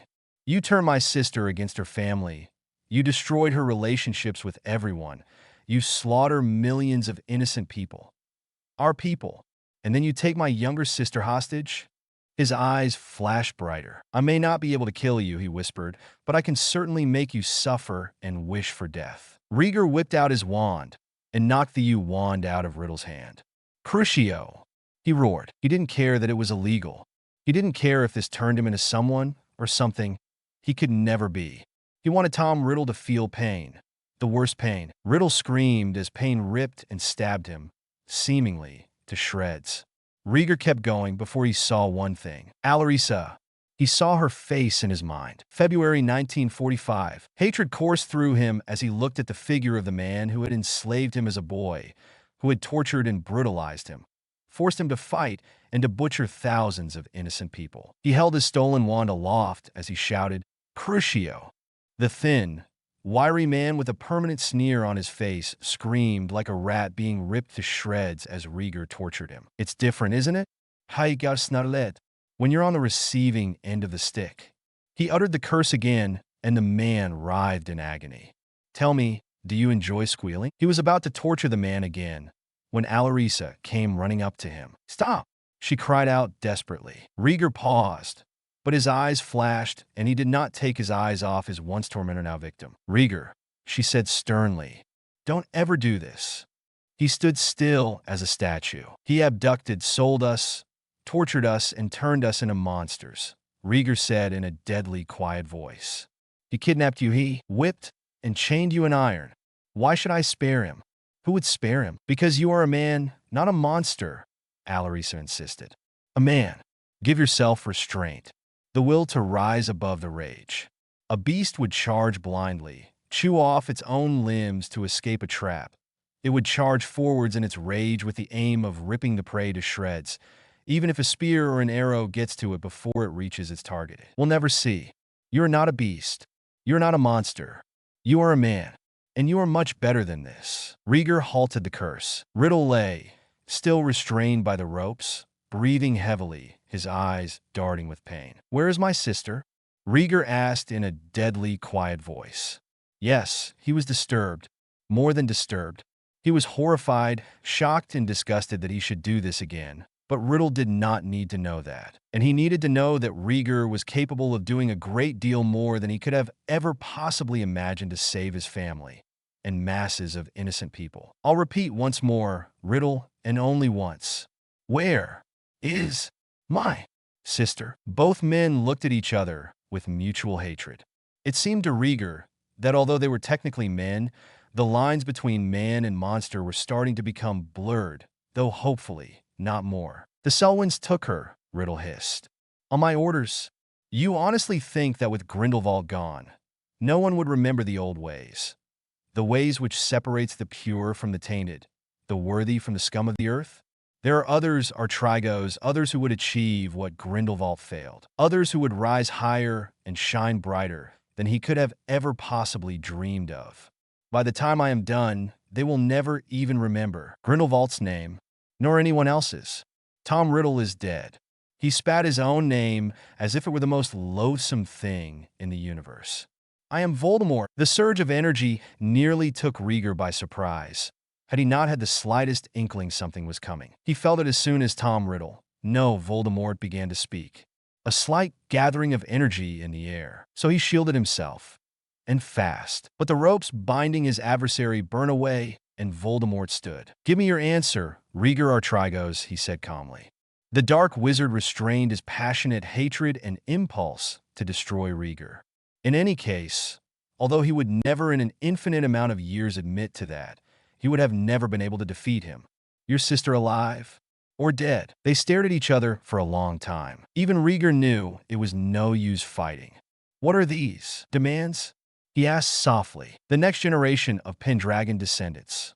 You turned my sister against her family. You destroyed her relationships with everyone. You slaughter millions of innocent people. Our people. And then you take my younger sister hostage? His eyes flashed brighter. I may not be able to kill you, he whispered, but I can certainly make you suffer and wish for death. Rieger whipped out his wand and knocked the wand out of Riddle's hand. Crucio! He roared. He didn't care that it was illegal. He didn't care if this turned him into someone or something he could never be. He wanted Tom Riddle to feel pain. The worst pain. Riddle screamed as pain ripped and stabbed him, seemingly, to shreds. Rieger kept going before he saw one thing. Alisa. He saw her face in his mind. February 1945. Hatred coursed through him as he looked at the figure of the man who had enslaved him as a boy, who had tortured and brutalized him, forced him to fight and to butcher thousands of innocent people. He held his stolen wand aloft as he shouted, Crucio! The thin, wiry man with a permanent sneer on his face screamed like a rat being ripped to shreds as Rieger tortured him. It's different, isn't it? Haigar snarlet. When you're on the receiving end of the stick. He uttered the curse again, and the man writhed in agony. Tell me, do you enjoy squealing? He was about to torture the man again, when Alisa came running up to him. Stop! She cried out desperately. Rieger paused, but his eyes flashed, and he did not take his eyes off his once tormentor, now victim. Rieger, she said sternly, don't ever do this. He stood still as a statue. He abducted, sold us, tortured us, and turned us into monsters, Rieger said in a deadly quiet voice. He kidnapped you, he whipped and chained you in iron. Why should I spare him? Who would spare him? Because you are a man, not a monster, Alisa insisted. A man. Give yourself restraint. The will to rise above the rage. A beast would charge blindly, chew off its own limbs to escape a trap. It would charge forwards in its rage with the aim of ripping the prey to shreds, even if a spear or an arrow gets to it before it reaches its target. We'll never see. You are not a beast. You are not a monster. You are a man. And you are much better than this. Rieger halted the curse. Riddle lay, still restrained by the ropes, breathing heavily, his eyes darting with pain. Where is my sister? Rieger asked in a deadly quiet voice. Yes, he was disturbed. More than disturbed. He was horrified, shocked, and disgusted that he should do this again. But Riddle did not need to know that. And he needed to know that Rieger was capable of doing a great deal more than he could have ever possibly imagined to save his family and masses of innocent people. I'll repeat once more, Riddle, and only once. Where is my sister? Both men looked at each other with mutual hatred. It seemed to Rieger that although they were technically men, the lines between man and monster were starting to become blurred, though hopefully not more. The Selwyns took her, Riddle hissed. On my orders. You honestly think that with Grindelwald gone, no one would remember the old ways? The ways which separates the pure from the tainted, the worthy from the scum of the earth? There are others, Artrigos, others who would achieve what Grindelwald failed. Others who would rise higher and shine brighter than he could have ever possibly dreamed of. By the time I am done, they will never even remember Grindelwald's name. nor anyone else's. Tom Riddle is dead. He spat his own name as if it were the most loathsome thing in the universe. I am Voldemort. The surge of energy nearly took Rieger by surprise, had he not had the slightest inkling something was coming. He felt it as soon as Tom Riddle, no, Voldemort, began to speak. A slight gathering of energy in the air. So he shielded himself. And fast. But the ropes binding his adversary burned away, and Voldemort stood. Give me your answer, Rieger Artrigos, he said calmly. The dark wizard restrained his passionate hatred and impulse to destroy Rieger. In any case, although he would never in an infinite amount of years admit to that, he would have never been able to defeat him. Your sister alive? Or dead? They stared at each other for a long time. Even Rieger knew it was no use fighting. What are these demands? He asked softly. The next generation of Pendragon descendants.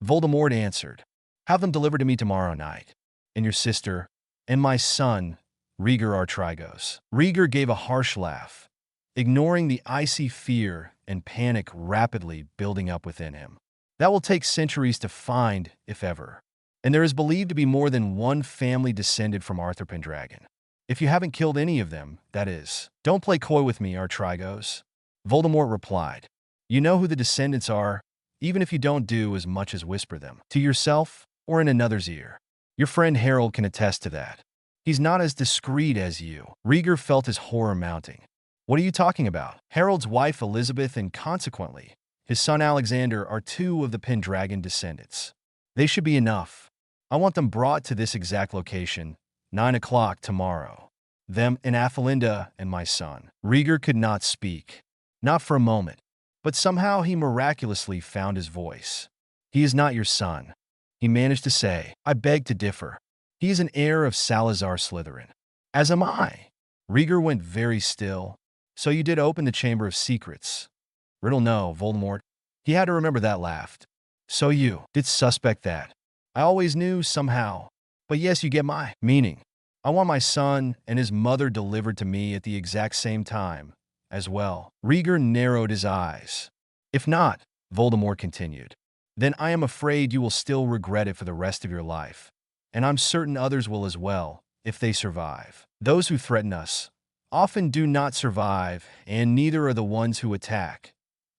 Voldemort answered. Have them delivered to me tomorrow night. And your sister, and my son, Rieger Artrigos. Rieger gave a harsh laugh, ignoring the icy fear and panic rapidly building up within him. That will take centuries to find, if ever. And there is believed to be more than one family descended from Arthur Pendragon. If you haven't killed any of them, that is. Don't play coy with me, Artrigos. Voldemort replied. You know who the descendants are, even if you don't do as much as whisper them. To yourself or in another's ear. Your friend Harold can attest to that. He's not as discreet as you. Rieger felt his horror mounting. What are you talking about? Harold's wife Elizabeth and consequently, his son Alexander are two of the Pendragon descendants. They should be enough. I want them brought to this exact location, 9 o'clock tomorrow. Them and Athelinda and my son. Rieger could not speak. Not for a moment. But somehow he miraculously found his voice. He is not your son. He managed to say, I beg to differ. He is an heir of Salazar Slytherin. As am I. Rieger went very still. So you did open the Chamber of Secrets. Riddle no, Voldemort. He had to remember that laughed. So you did suspect that. I always knew somehow. But yes, you get my meaning. I want my son and his mother delivered to me at the exact same time, as well. Rieger narrowed his eyes. If not, Voldemort continued, then I am afraid you will still regret it for the rest of your life. And I'm certain others will as well, if they survive. Those who threaten us often do not survive, and neither are the ones who attack.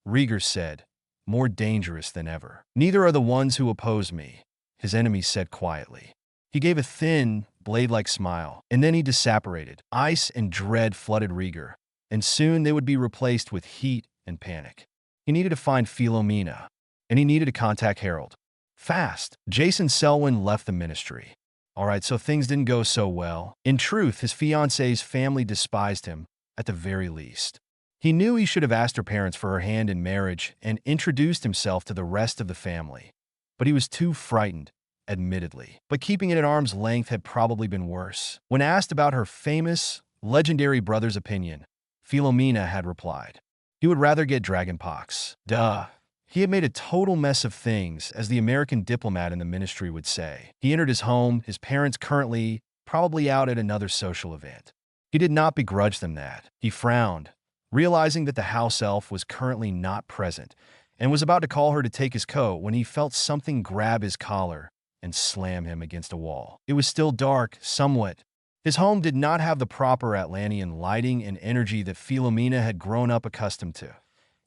Rieger said, more dangerous than ever. Neither are the ones who oppose me, his enemy said quietly. He gave a thin, blade-like smile, and then he disapparated. Ice and dread flooded Rieger, and soon they would be replaced with heat and panic. He needed to find Philomena, and he needed to contact Harold. Fast. Jason Selwyn left the ministry. All right, so things didn't go so well. In truth, his fiancée's family despised him, at the very least. He knew he should have asked her parents for her hand in marriage and introduced himself to the rest of the family. But he was too frightened, admittedly. But keeping it at arm's length had probably been worse. When asked about her famous, legendary brother's opinion, Philomena had replied, he would rather get dragonpox. Duh. He had made a total mess of things, as the American diplomat in the ministry would say. He entered his home, his parents currently probably out at another social event. He did not begrudge them that. He frowned, realizing that the house elf was currently not present, and was about to call her to take his coat when he felt something grab his collar and slam him against a wall. It was still dark, somewhat. His home did not have the proper Atlantean lighting and energy that Philomena had grown up accustomed to.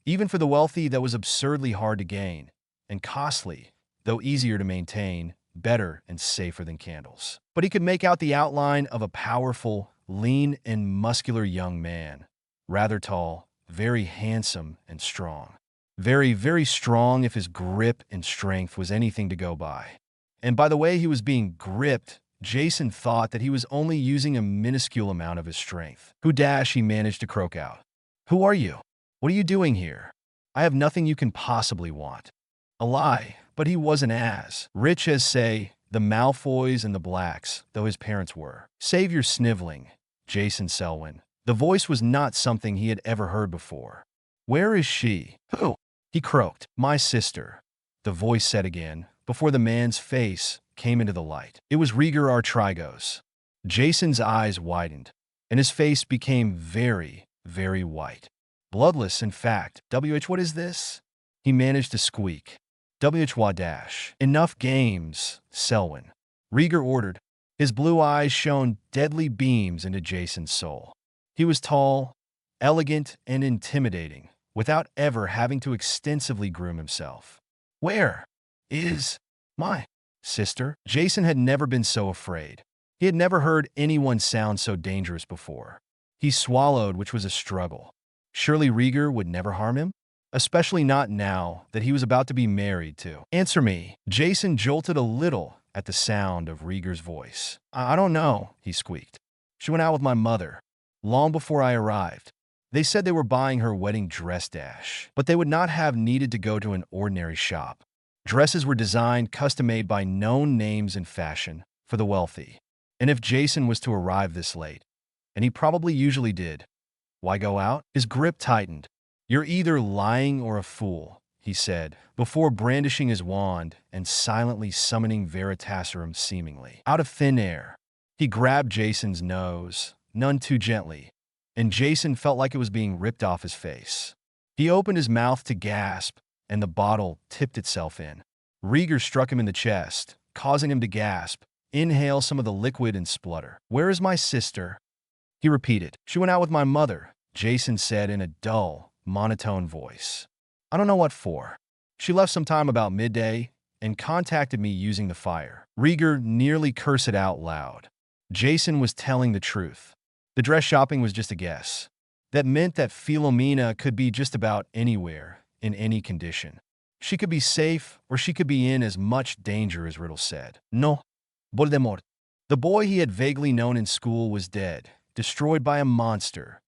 Even for the wealthy, that was absurdly hard to gain, and costly, though easier to maintain, better and safer than candles. But he could make out the outline of a powerful, lean and muscular young man, rather tall, very handsome and strong. Very, very strong if his grip and strength was anything to go by. And by the way he was being gripped, Jason thought that he was only using a minuscule amount of his strength. Who dash he managed to croak out. Who are you? What are you doing here? I have nothing you can possibly want. A lie, but he wasn't as rich as, say, the Malfoys and the Blacks, though his parents were. Save your sniveling, Jason Selwyn. The voice was not something he had ever heard before. Where is she? Who? He croaked. My sister, the voice said again, before the man's face came into the light. It was Rieger Artrigos. Jason's eyes widened, and his face became very, very white. Bloodless, in fact. What is this? He managed to squeak. Enough games, Selwyn. Rieger ordered. His blue eyes shone deadly beams into Jason's soul. He was tall, elegant, and intimidating, without ever having to extensively groom himself. Where is my sister? Jason had never been so afraid. He had never heard anyone sound so dangerous before. He swallowed, which was a struggle. Surely Rieger would never harm him? Especially not now that he was about to be married to. Answer me. Jason jolted a little at the sound of Rieger's voice. I don't know, he squeaked. She went out with my mother, long before I arrived. They said they were buying her wedding dress dash, but they would not have needed to go to an ordinary shop. Dresses were designed, custom-made by known names in fashion for the wealthy. And if Jason was to arrive this late, and he probably usually did, why go out? His grip tightened. You're either lying or a fool, he said, before brandishing his wand and silently summoning Veritaserum seemingly. Out of thin air, he grabbed Jason's nose, none too gently, and Jason felt like it was being ripped off his face. He opened his mouth to gasp, and the bottle tipped itself in. Rieger struck him in the chest, causing him to gasp, inhale some of the liquid and splutter. Where is my sister? He repeated. She went out with my mother, Jason said in a dull, monotone voice. I don't know what for. She left sometime about midday and contacted me using the fire. Rieger nearly cursed out loud. Jason was telling the truth. The dress shopping was just a guess. That meant that Philomena could be just about anywhere, in any condition. She could be safe, or she could be in as much danger as Riddle said. No, Voldemort. The boy he had vaguely known in school was dead, destroyed by a monster.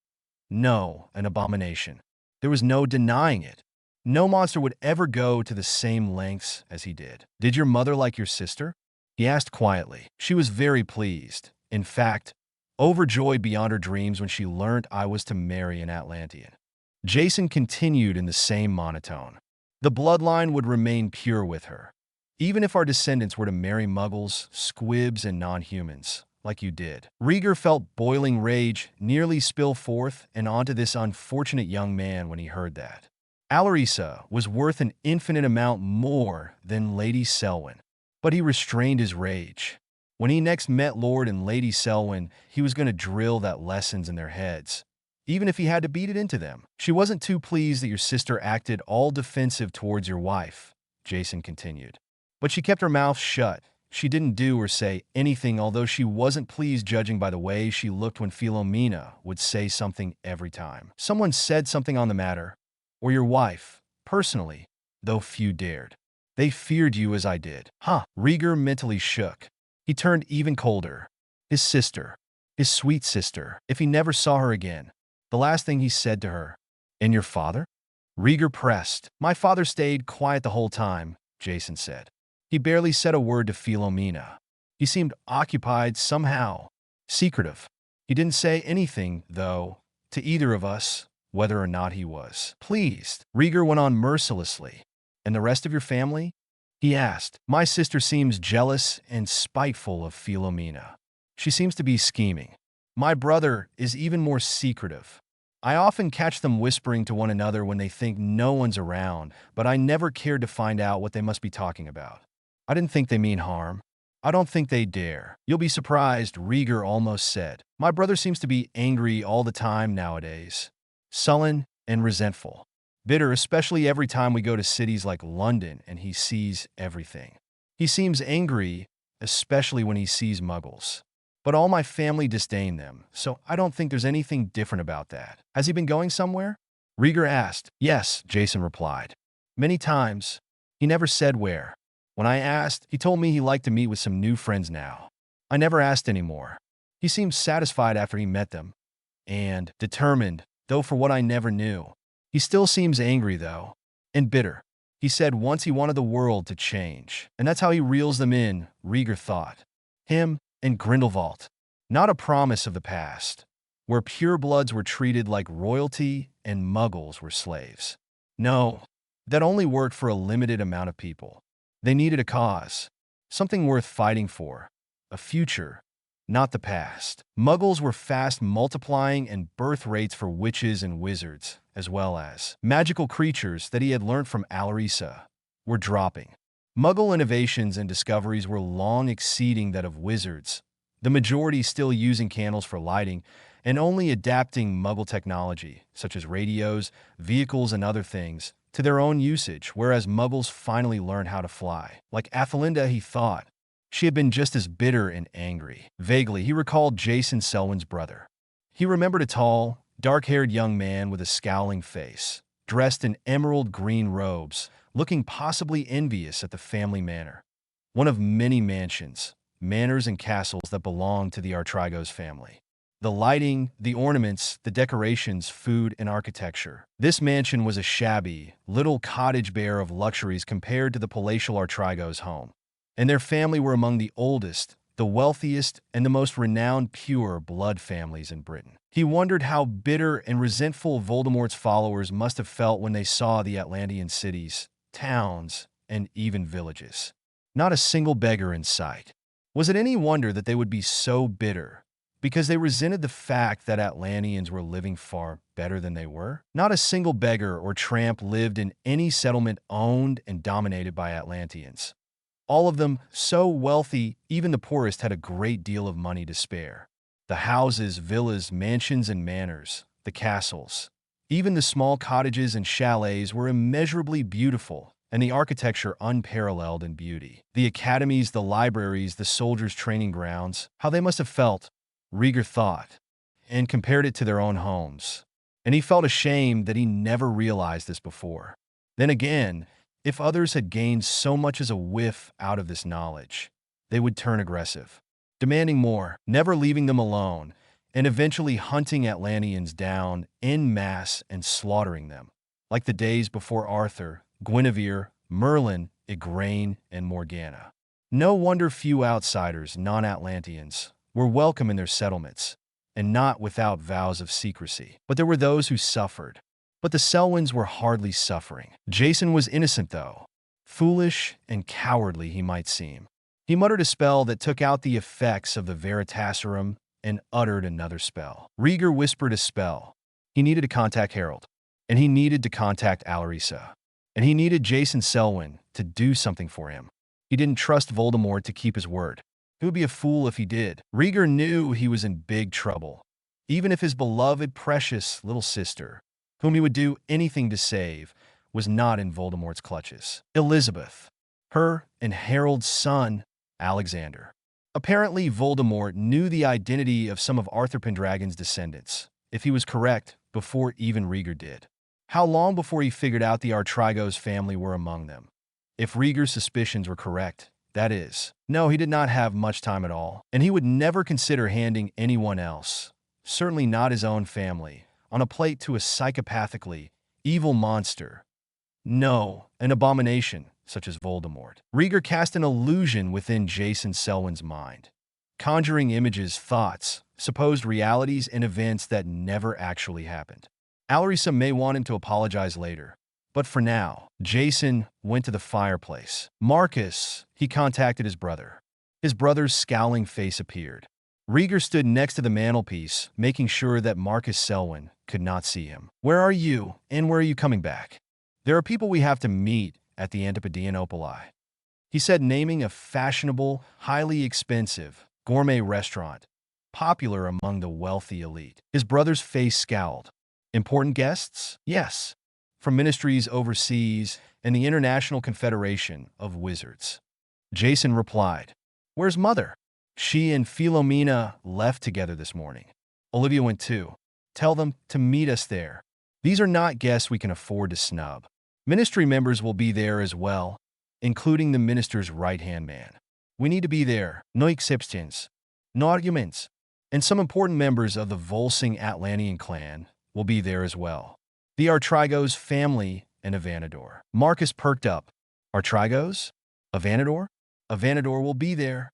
No, an abomination. There was no denying it. No monster would ever go to the same lengths as he did. Did your mother like your sister? He asked quietly. She was very pleased. In fact, overjoyed beyond her dreams when she learned I was to marry an Atlantean. Jason continued in the same monotone. The bloodline would remain pure with her. Even if our descendants were to marry muggles, squibs, and non-humans, like you did. Rieger felt boiling rage nearly spill forth and onto this unfortunate young man when he heard that. Alisa was worth an infinite amount more than Lady Selwyn, but he restrained his rage. When he next met Lord and Lady Selwyn, he was going to drill that lessons in their heads, even if he had to beat it into them. She wasn't too pleased that your sister acted all defensive towards your wife, Jason continued. But she kept her mouth shut. She didn't do or say anything, although she wasn't pleased judging by the way she looked when Philomena would say something every time. Someone said something on the matter, or your wife, personally, though few dared. They feared you as I did. Huh. Rieger mentally shook. He turned even colder. His sister. His sweet sister. If he never saw her again. The last thing he said to her. And your father? Rieger pressed. My father stayed quiet the whole time, Jason said. He barely said a word to Philomena. He seemed occupied somehow, secretive. He didn't say anything, though, to either of us, whether or not he was pleased. Rieger went on mercilessly. And the rest of your family? He asked. My sister seems jealous and spiteful of Philomena. She seems to be scheming. My brother is even more secretive. I often catch them whispering to one another when they think no one's around, but I never cared to find out what they must be talking about. I didn't think they mean harm. I don't think they dare. You'll be surprised, Rieger almost said. My brother seems to be angry all the time nowadays. Sullen and resentful. Bitter, especially every time we go to cities like London and he sees everything. He seems angry, especially when he sees muggles. But all my family disdain them, so I don't think there's anything different about that. Has he been going somewhere? Rieger asked. Yes, Jason replied. Many times. He never said where. When I asked, he told me he liked to meet with some new friends now. I never asked anymore. He seemed satisfied after he met them. And determined, though for what I never knew. He still seems angry, though. And bitter. He said once he wanted the world to change. And that's how he reels them in, Rieger thought. Him and Grindelwald. Not a promise of the past, where purebloods were treated like royalty and muggles were slaves. No, that only worked for a limited amount of people. They needed a cause, something worth fighting for, a future, not the past. Muggles were fast multiplying, and birth rates for witches and wizards, as well as magical creatures that he had learned from Alisa, were dropping. Muggle innovations and discoveries were long exceeding that of wizards, the majority still using candles for lighting and only adapting Muggle technology, such as radios, vehicles, and other things, to their own usage, whereas Muggles finally learned how to fly. Like Athelinda, he thought. She had been just as bitter and angry. Vaguely, he recalled Jason Selwyn's brother. He remembered a tall, dark-haired young man with a scowling face, dressed in emerald green robes, looking possibly envious at the family manor. One of many mansions, manors and castles that belonged to the Artrigos family. The lighting, the ornaments, the decorations, food, and architecture. This mansion was a shabby, little cottage bare of luxuries compared to the palatial Artrigos home. And their family were among the oldest, the wealthiest, and the most renowned pure blood families in Britain. He wondered how bitter and resentful Voldemort's followers must have felt when they saw the Atlantean cities, towns, and even villages. Not a single beggar in sight. Was it any wonder that they would be so bitter? Because they resented the fact that Atlanteans were living far better than they were? Not a single beggar or tramp lived in any settlement owned and dominated by Atlanteans. All of them so wealthy, even the poorest had a great deal of money to spare. The houses, villas, mansions, and manors, the castles, even the small cottages and chalets were immeasurably beautiful, and the architecture unparalleled in beauty. The academies, the libraries, the soldiers' training grounds, how they must have felt, Rieger thought, and compared it to their own homes. And he felt ashamed that he never realized this before. Then again, if others had gained so much as a whiff out of this knowledge, they would turn aggressive, demanding more, never leaving them alone, and eventually hunting Atlanteans down en masse and slaughtering them, like the days before Arthur, Guinevere, Merlin, Igraine, and Morgana. No wonder few outsiders, non-Atlanteans, were welcome in their settlements, and not without vows of secrecy. But there were those who suffered. But the Selwyns were hardly suffering. Jason was innocent, though. Foolish and cowardly he might seem. He muttered a spell that took out the effects of the Veritaserum and uttered another spell. Rieger whispered a spell. He needed to contact Harold, and he needed to contact Alisa, and he needed Jason Selwyn to do something for him. He didn't trust Voldemort to keep his word. He would be a fool if he did. Rieger knew he was in big trouble, even if his beloved, precious little sister, whom he would do anything to save, was not in Voldemort's clutches. Elizabeth, her and Harold's son, Alexander. Apparently, Voldemort knew the identity of some of Arthur Pendragon's descendants, if he was correct, before even Rieger did. How long before he figured out the Artrigos family were among them? If Rieger's suspicions were correct, that is. No, he did not have much time at all, and he would never consider handing anyone else, certainly not his own family, on a plate to a psychopathically evil monster. No, an abomination, such as Voldemort. Rieger cast an illusion within Jason Selwyn's mind, conjuring images, thoughts, supposed realities, and events that never actually happened. Alisa may want him to apologize later, but for now, Jason went to the fireplace. Marcus, he contacted his brother. His brother's scowling face appeared. Rieger stood next to the mantelpiece, making sure that Marcus Selwyn could not see him. "Where are you, and where are you coming back?" "There are people we have to meet at the Antipodean Opoli," he said, naming a fashionable, highly expensive, gourmet restaurant, popular among the wealthy elite. His brother's face scowled. "Important guests?" "Yes, from ministries overseas and the International Confederation of Wizards." Jason replied. "Where's Mother?" "She and Philomena left together this morning. Olivia went too. Tell them to meet us there. These are not guests we can afford to snub. Ministry members will be there as well, including the minister's right-hand man. We need to be there. No exceptions. No arguments. And some important members of the Volsing Atlantean clan will be there as well. The Artrigos family and Avanador." Marcus perked up. "Artrigos? Avanador? Avanador will be there."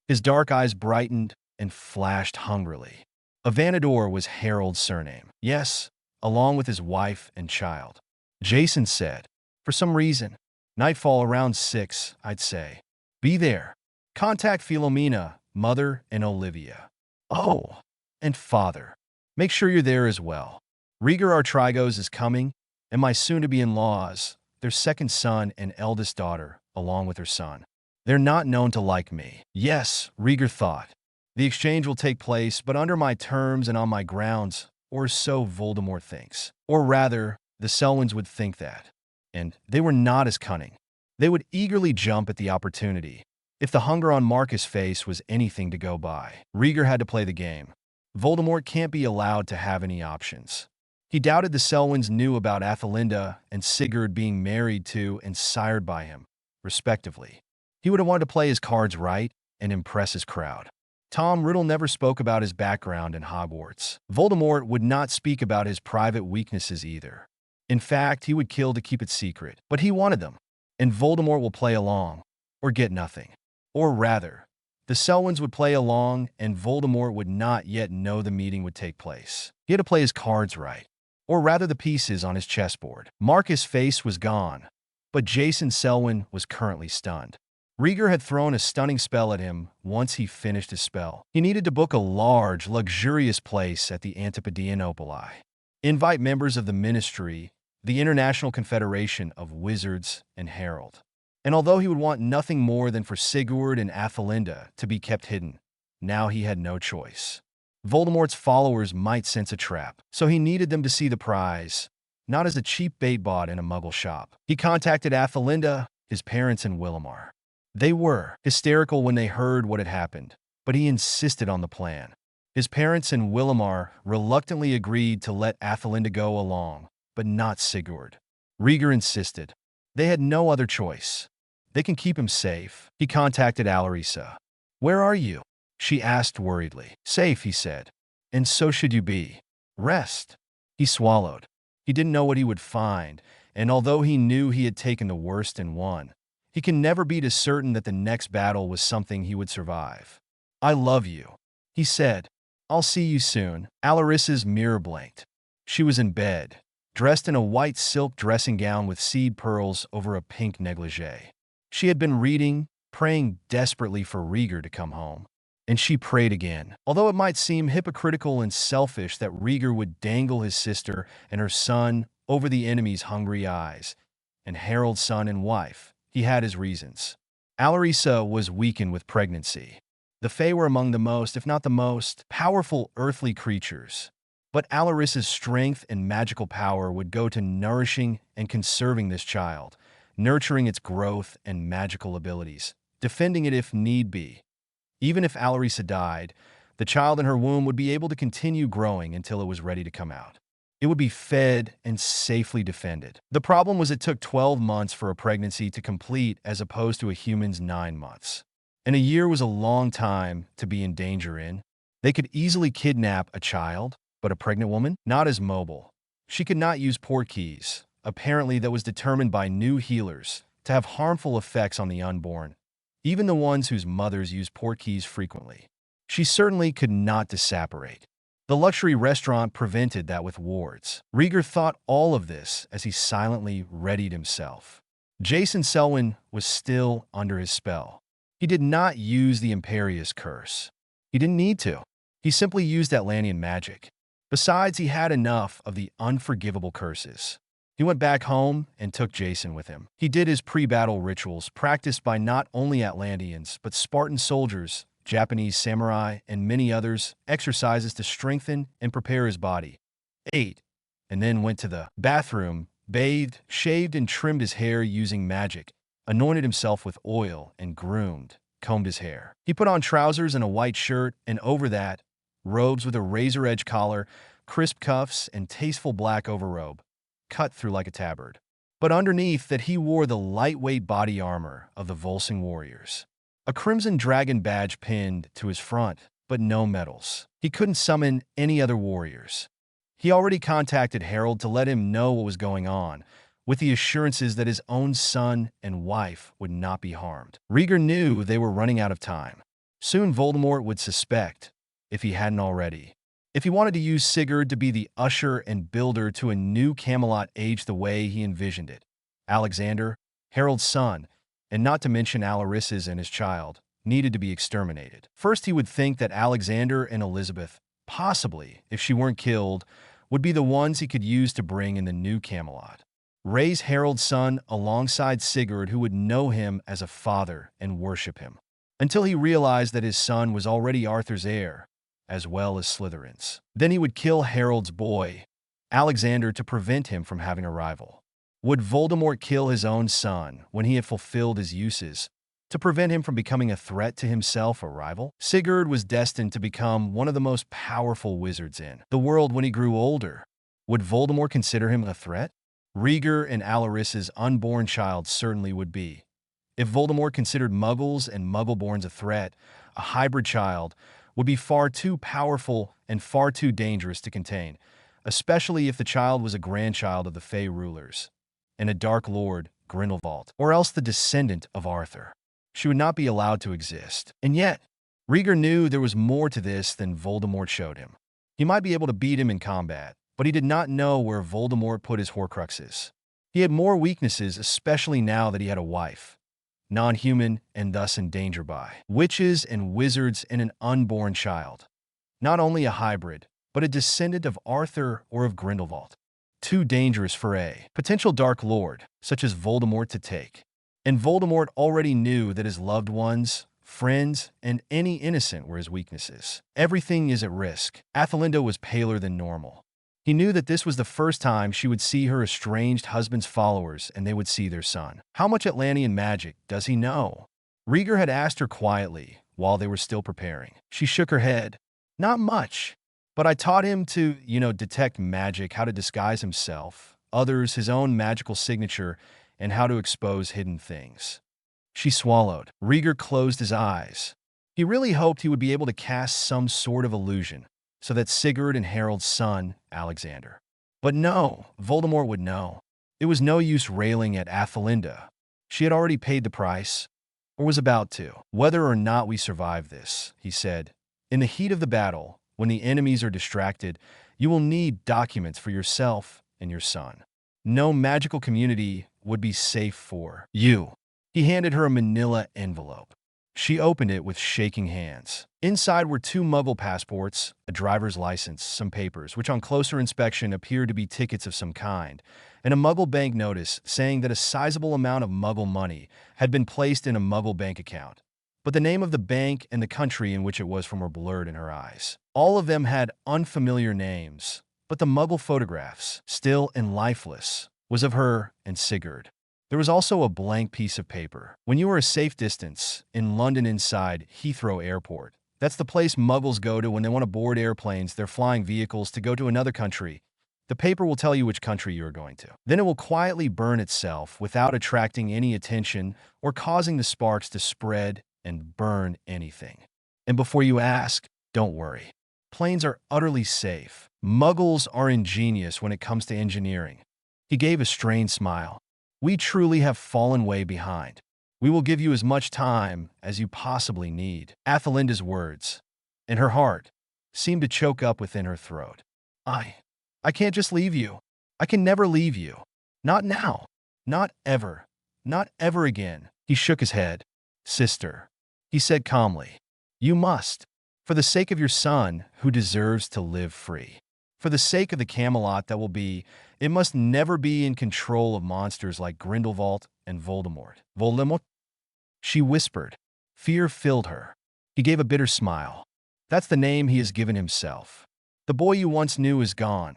His dark eyes brightened and flashed hungrily. Avanador was Harold's surname. "Yes, along with his wife and child." Jason said, "For some reason. Nightfall around 6, I'd say. Be there. Contact Philomena, Mother, and Olivia. Oh, and Father. Make sure you're there as well. Rieger Artrigos is coming, and my soon-to-be-in-laws, their second son and eldest daughter, along with her son. They're not known to like me. Yes, Rieger thought. The exchange will take place, but under my terms and on my grounds, or so Voldemort thinks. Or rather, the Selwyns would think that. And they were not as cunning. They would eagerly jump at the opportunity. If the hunger on Marcus' face was anything to go by, Rieger had to play the game. Voldemort can't be allowed to have any options. He doubted the Selwyns knew about Athelinda and Sigurd being married to and sired by him, respectively. He would have wanted to play his cards right and impress his crowd. Tom Riddle never spoke about his background in Hogwarts. Voldemort would not speak about his private weaknesses either. In fact, he would kill to keep it secret, but he wanted them. And Voldemort will play along, or get nothing. Or rather, the Selwyns would play along and Voldemort would not yet know the meeting would take place. He had to play his cards right, or rather the pieces on his chessboard. Marcus' face was gone, but Jason Selwyn was currently stunned. Rieger had thrown a stunning spell at him once he finished his spell. He needed to book a large, luxurious place at the Antipodean Opoli. Invite members of the Ministry, the International Confederation of Wizards and Herald. And although he would want nothing more than for Sigurd and Athelinda to be kept hidden, now he had no choice. Voldemort's followers might sense a trap, so he needed them to see the prize, not as a cheap bait bought in a muggle shop. He contacted Athelinda, his parents, and Willamar. They were hysterical when they heard what had happened, but he insisted on the plan. His parents and Willamar reluctantly agreed to let Athelinda go along, but not Sigurd. Rieger insisted. They had no other choice. They can keep him safe. He contacted Alisa. "Where are you?" she asked worriedly. "Safe," he said. "And so should you be. Rest." He swallowed. He didn't know what he would find, and although he knew he had taken the worst and won, he can never be too certain that the next battle was something he would survive. "I love you," he said. "I'll see you soon." Alarissa's mirror blinked. She was in bed, dressed in a white silk dressing gown with seed pearls over a pink negligee. She had been reading, praying desperately for Rieger to come home. And she prayed again. Although it might seem hypocritical and selfish that Rieger would dangle his sister and her son over the enemy's hungry eyes, and Harold's son and wife, he had his reasons. Alarissa was weakened with pregnancy. The Fae were among the most, if not the most, powerful earthly creatures. But Alarissa's strength and magical power would go to nourishing and conserving this child, nurturing its growth and magical abilities, defending it if need be. Even if Alarissa died, the child in her womb would be able to continue growing until it was ready to come out. It would be fed and safely defended. The problem was it took 12 months for a pregnancy to complete as opposed to a human's 9 months. And a year was a long time to be in danger in. They could easily kidnap a child, but a pregnant woman? Not as mobile. She could not use portkeys. Apparently that was determined by new healers to have harmful effects on the unborn, even the ones whose mothers use portkeys frequently. She certainly could not disapparate. The luxury restaurant prevented that with wards. Rieger thought all of this as he silently readied himself. Jason Selwyn was still under his spell. He did not use the Imperious Curse. He didn't need to. He simply used Atlantean magic. Besides, he had enough of the unforgivable curses. He went back home and took Jason with him. He did his pre-battle rituals practiced by not only Atlanteans, but Spartan soldiers, Japanese samurai, and many others, exercises to strengthen and prepare his body. Ate, and then went to the bathroom, bathed, shaved, and trimmed his hair using magic, anointed himself with oil, and groomed, combed his hair. He put on trousers and a white shirt, and over that, robes with a razor-edge collar, crisp cuffs, and tasteful black overrobe, cut through like a tabard. But underneath that he wore the lightweight body armor of the Volsung warriors. A crimson dragon badge pinned to his front, but no medals. He couldn't summon any other warriors. He already contacted Harold to let him know what was going on, with the assurances that his own son and wife would not be harmed. Rieger knew they were running out of time. Soon Voldemort would suspect, if he hadn't already. If he wanted to use Sigurd to be the usher and builder to a new Camelot age the way he envisioned it, Alexander, Harold's son, and not to mention Alarissa's and his child, needed to be exterminated. First, he would think that Alexander and Elizabeth, possibly, if she weren't killed, would be the ones he could use to bring in the new Camelot. raise Harold's son alongside Sigurd, who would know him as a father and worship him, until he realized that his son was already Arthur's heir, as well as Slytherin's. Then he would kill Harold's boy, Alexander, to prevent him from having a rival. Would Voldemort kill his own son when he had fulfilled his uses, to prevent him from becoming a threat to himself or rival? Sigurd was destined to become one of the most powerful wizards in the world when he grew older. Would Voldemort consider him a threat? Rhaegar and Alaris's unborn child certainly would be. If Voldemort considered Muggles and Muggleborns a threat, a hybrid child would be far too powerful and far too dangerous to contain, especially if the child was a grandchild of the Fey rulers and a Dark Lord, Grindelwald, or else the descendant of Arthur. She would not be allowed to exist. And yet, Rhaegar knew there was more to this than Voldemort showed him. He might be able to beat him in combat, but he did not know where Voldemort put his Horcruxes. He had more weaknesses, especially now that he had a wife, non-human and thus in danger by witches and wizards, and an unborn child. Not only a hybrid, but a descendant of Arthur or of Grindelwald. Too dangerous for a potential Dark Lord, such as Voldemort, to take. And Voldemort already knew that his loved ones, friends, and any innocent were his weaknesses. Everything is at risk. Athelinda was paler than normal. He knew that this was the first time she would see her estranged husband's followers, and they would see their son. How much Atlantean magic does he know? Rhaegar had asked her quietly while they were still preparing. She shook her head. Not much. But I taught him to, detect magic, how to disguise himself, others, his own magical signature, and how to expose hidden things. She swallowed. Rhaegar closed his eyes. He really hoped he would be able to cast some sort of illusion, so that Sigurd and Harold's son, Alexander. But no, Voldemort would know. It was no use railing at Athelinda. She had already paid the price, or was about to. Whether or not we survive this, he said, in the heat of the battle, when the enemies are distracted, you will need documents for yourself and your son. No magical community would be safe for you. He handed her a manila envelope. She opened it with shaking hands. Inside were 2 Muggle passports, a driver's license, some papers, which on closer inspection appeared to be tickets of some kind, and a Muggle bank notice saying that a sizable amount of Muggle money had been placed in a Muggle bank account. But the name of the bank and the country in which it was from were blurred in her eyes. All of them had unfamiliar names, but the Muggle photographs, still and lifeless, was of her and Sigurd. There was also a blank piece of paper. When you were a safe distance, in London inside Heathrow Airport, that's the place Muggles go to when they want to board airplanes, they're flying vehicles to go to another country. The paper will tell you which country you are going to. Then it will quietly burn itself without attracting any attention or causing the sparks to spread and burn anything. And before you ask, don't worry. Planes are utterly safe. Muggles are ingenious when it comes to engineering. He gave a strained smile. We truly have fallen way behind. We will give you as much time as you possibly need. Athelinda's words, and her heart, seemed to choke up within her throat. I can't just leave you. I can never leave you. Not now. Not ever. Not ever again. He shook his head. Sister, he said calmly, you must. For the sake of your son, who deserves to live free. For the sake of the Camelot that will be, it must never be in control of monsters like Grindelwald and Voldemort. Voldemort? She whispered. Fear filled her. He gave a bitter smile. That's the name he has given himself. The boy you once knew is gone.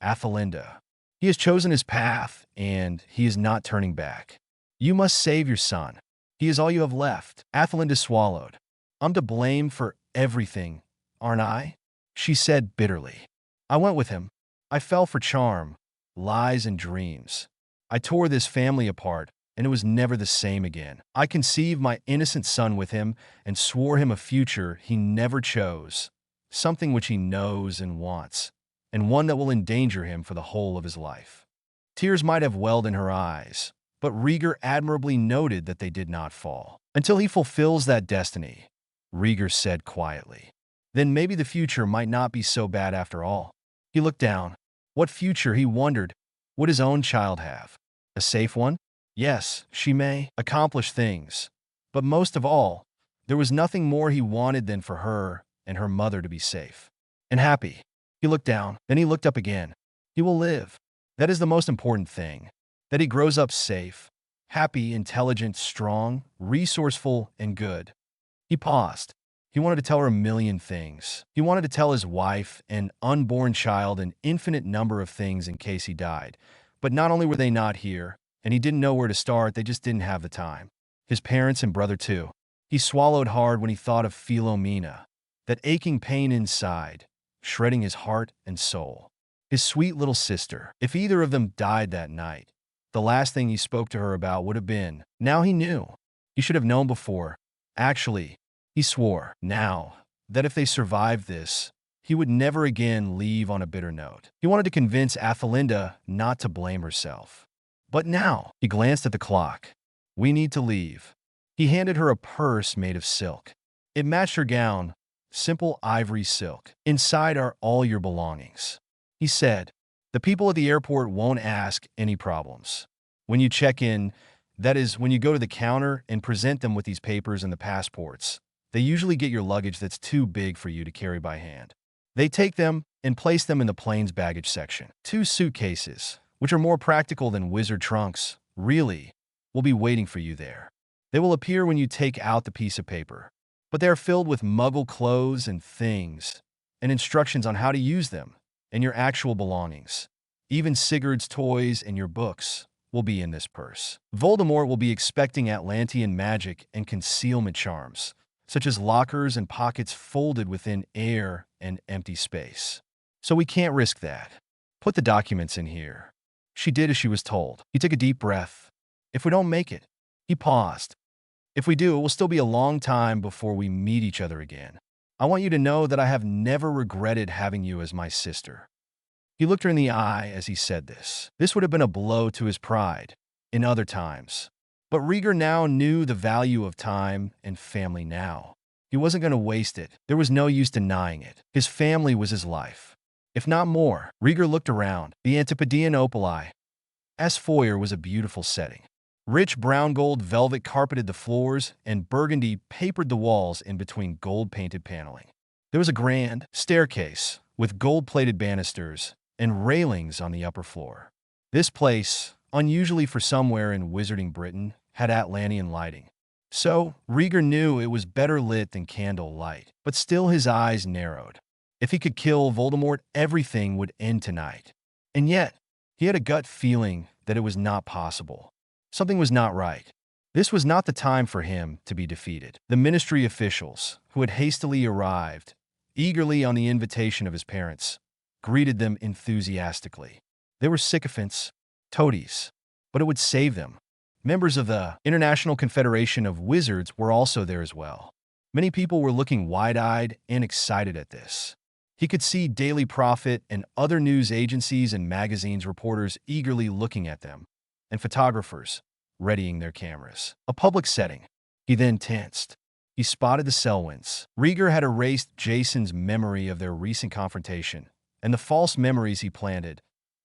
Athelinda. He has chosen his path, and he is not turning back. You must save your son. He is all you have left. Athelinda swallowed. I'm to blame for everything, aren't I? She said bitterly. I went with him. I fell for charm, lies, and dreams. I tore this family apart, and it was never the same again. I conceived my innocent son with him and swore him a future he never chose, something which he knows and wants, and one that will endanger him for the whole of his life. Tears might have welled in her eyes, but Rhaegar admirably noted that they did not fall. Until he fulfills that destiny, Rhaegar said quietly. Then maybe the future might not be so bad after all. He looked down. What future, he wondered, would his own child have? A safe one? Yes, she may accomplish things. But most of all, there was nothing more he wanted than for her and her mother to be safe and happy. He looked down, then he looked up again. He will live. That is the most important thing. that he grows up safe, happy, intelligent, strong, resourceful, and good. He paused. He wanted to tell her a million things. He wanted to tell his wife and unborn child an infinite number of things in case he died. But not only were they not here, and he didn't know where to start, they just didn't have the time. His parents and brother too. He swallowed hard when he thought of Philomena, that aching pain inside, shredding his heart and soul. His sweet little sister. If either of them died that night, the last thing he spoke to her about would have been, now he knew. He should have known before. Actually, he swore, now, that if they survived this, he would never again leave on a bitter note. He wanted to convince Athelinda not to blame herself. But now, he glanced at the clock. We need to leave. He handed her a purse made of silk. It matched her gown, simple ivory silk. Inside are all your belongings. He said, the people at the airport won't ask any problems. When you check in, that is, when you go to the counter and present them with these papers and the passports, they usually get your luggage that's too big for you to carry by hand. They take them and place them in the plane's baggage section. 2 suitcases, which are more practical than wizard trunks, really, will be waiting for you there. They will appear when you take out the piece of paper, but they are filled with muggle clothes and things, and instructions on how to use them, and your actual belongings. Even Sigurd's toys and your books will be in this purse. Voldemort will be expecting Atlantean magic and concealment charms, such as lockers and pockets folded within air and empty space. So we can't risk that. Put the documents in here. She did as she was told. He took a deep breath. If we don't make it, he paused. If we do, it will still be a long time before we meet each other again. I want you to know that I have never regretted having you as my sister. He looked her in the eye as he said this. This would have been a blow to his pride in other times. But Rieger now knew the value of time and family now. He wasn't going to waste it. There was no use denying it. His family was his life. If not more, Rieger looked around. The Antipodean Opali S foyer was a beautiful setting. Rich brown gold velvet carpeted the floors, and burgundy papered the walls in between gold-painted paneling. There was a grand staircase with gold-plated banisters and railings on the upper floor. This place, unusually for somewhere in Wizarding Britain, had Atlantean lighting. So, Rieger knew it was better lit than candle light, but still his eyes narrowed. If he could kill Voldemort, everything would end tonight. And yet, he had a gut feeling that it was not possible. Something was not right. This was not the time for him to be defeated. The ministry officials, who had hastily arrived, eagerly on the invitation of his parents, greeted them enthusiastically. They were sycophants, toadies, but it would save them. Members of the International Confederation of Wizards were also there as well. Many people were looking wide-eyed and excited at this. He could see Daily Prophet and other news agencies and magazines reporters eagerly looking at them, and photographers readying their cameras. A public setting. He then tensed. He spotted the Selwyns. Rieger had erased Jason's memory of their recent confrontation, and the false memories he planted.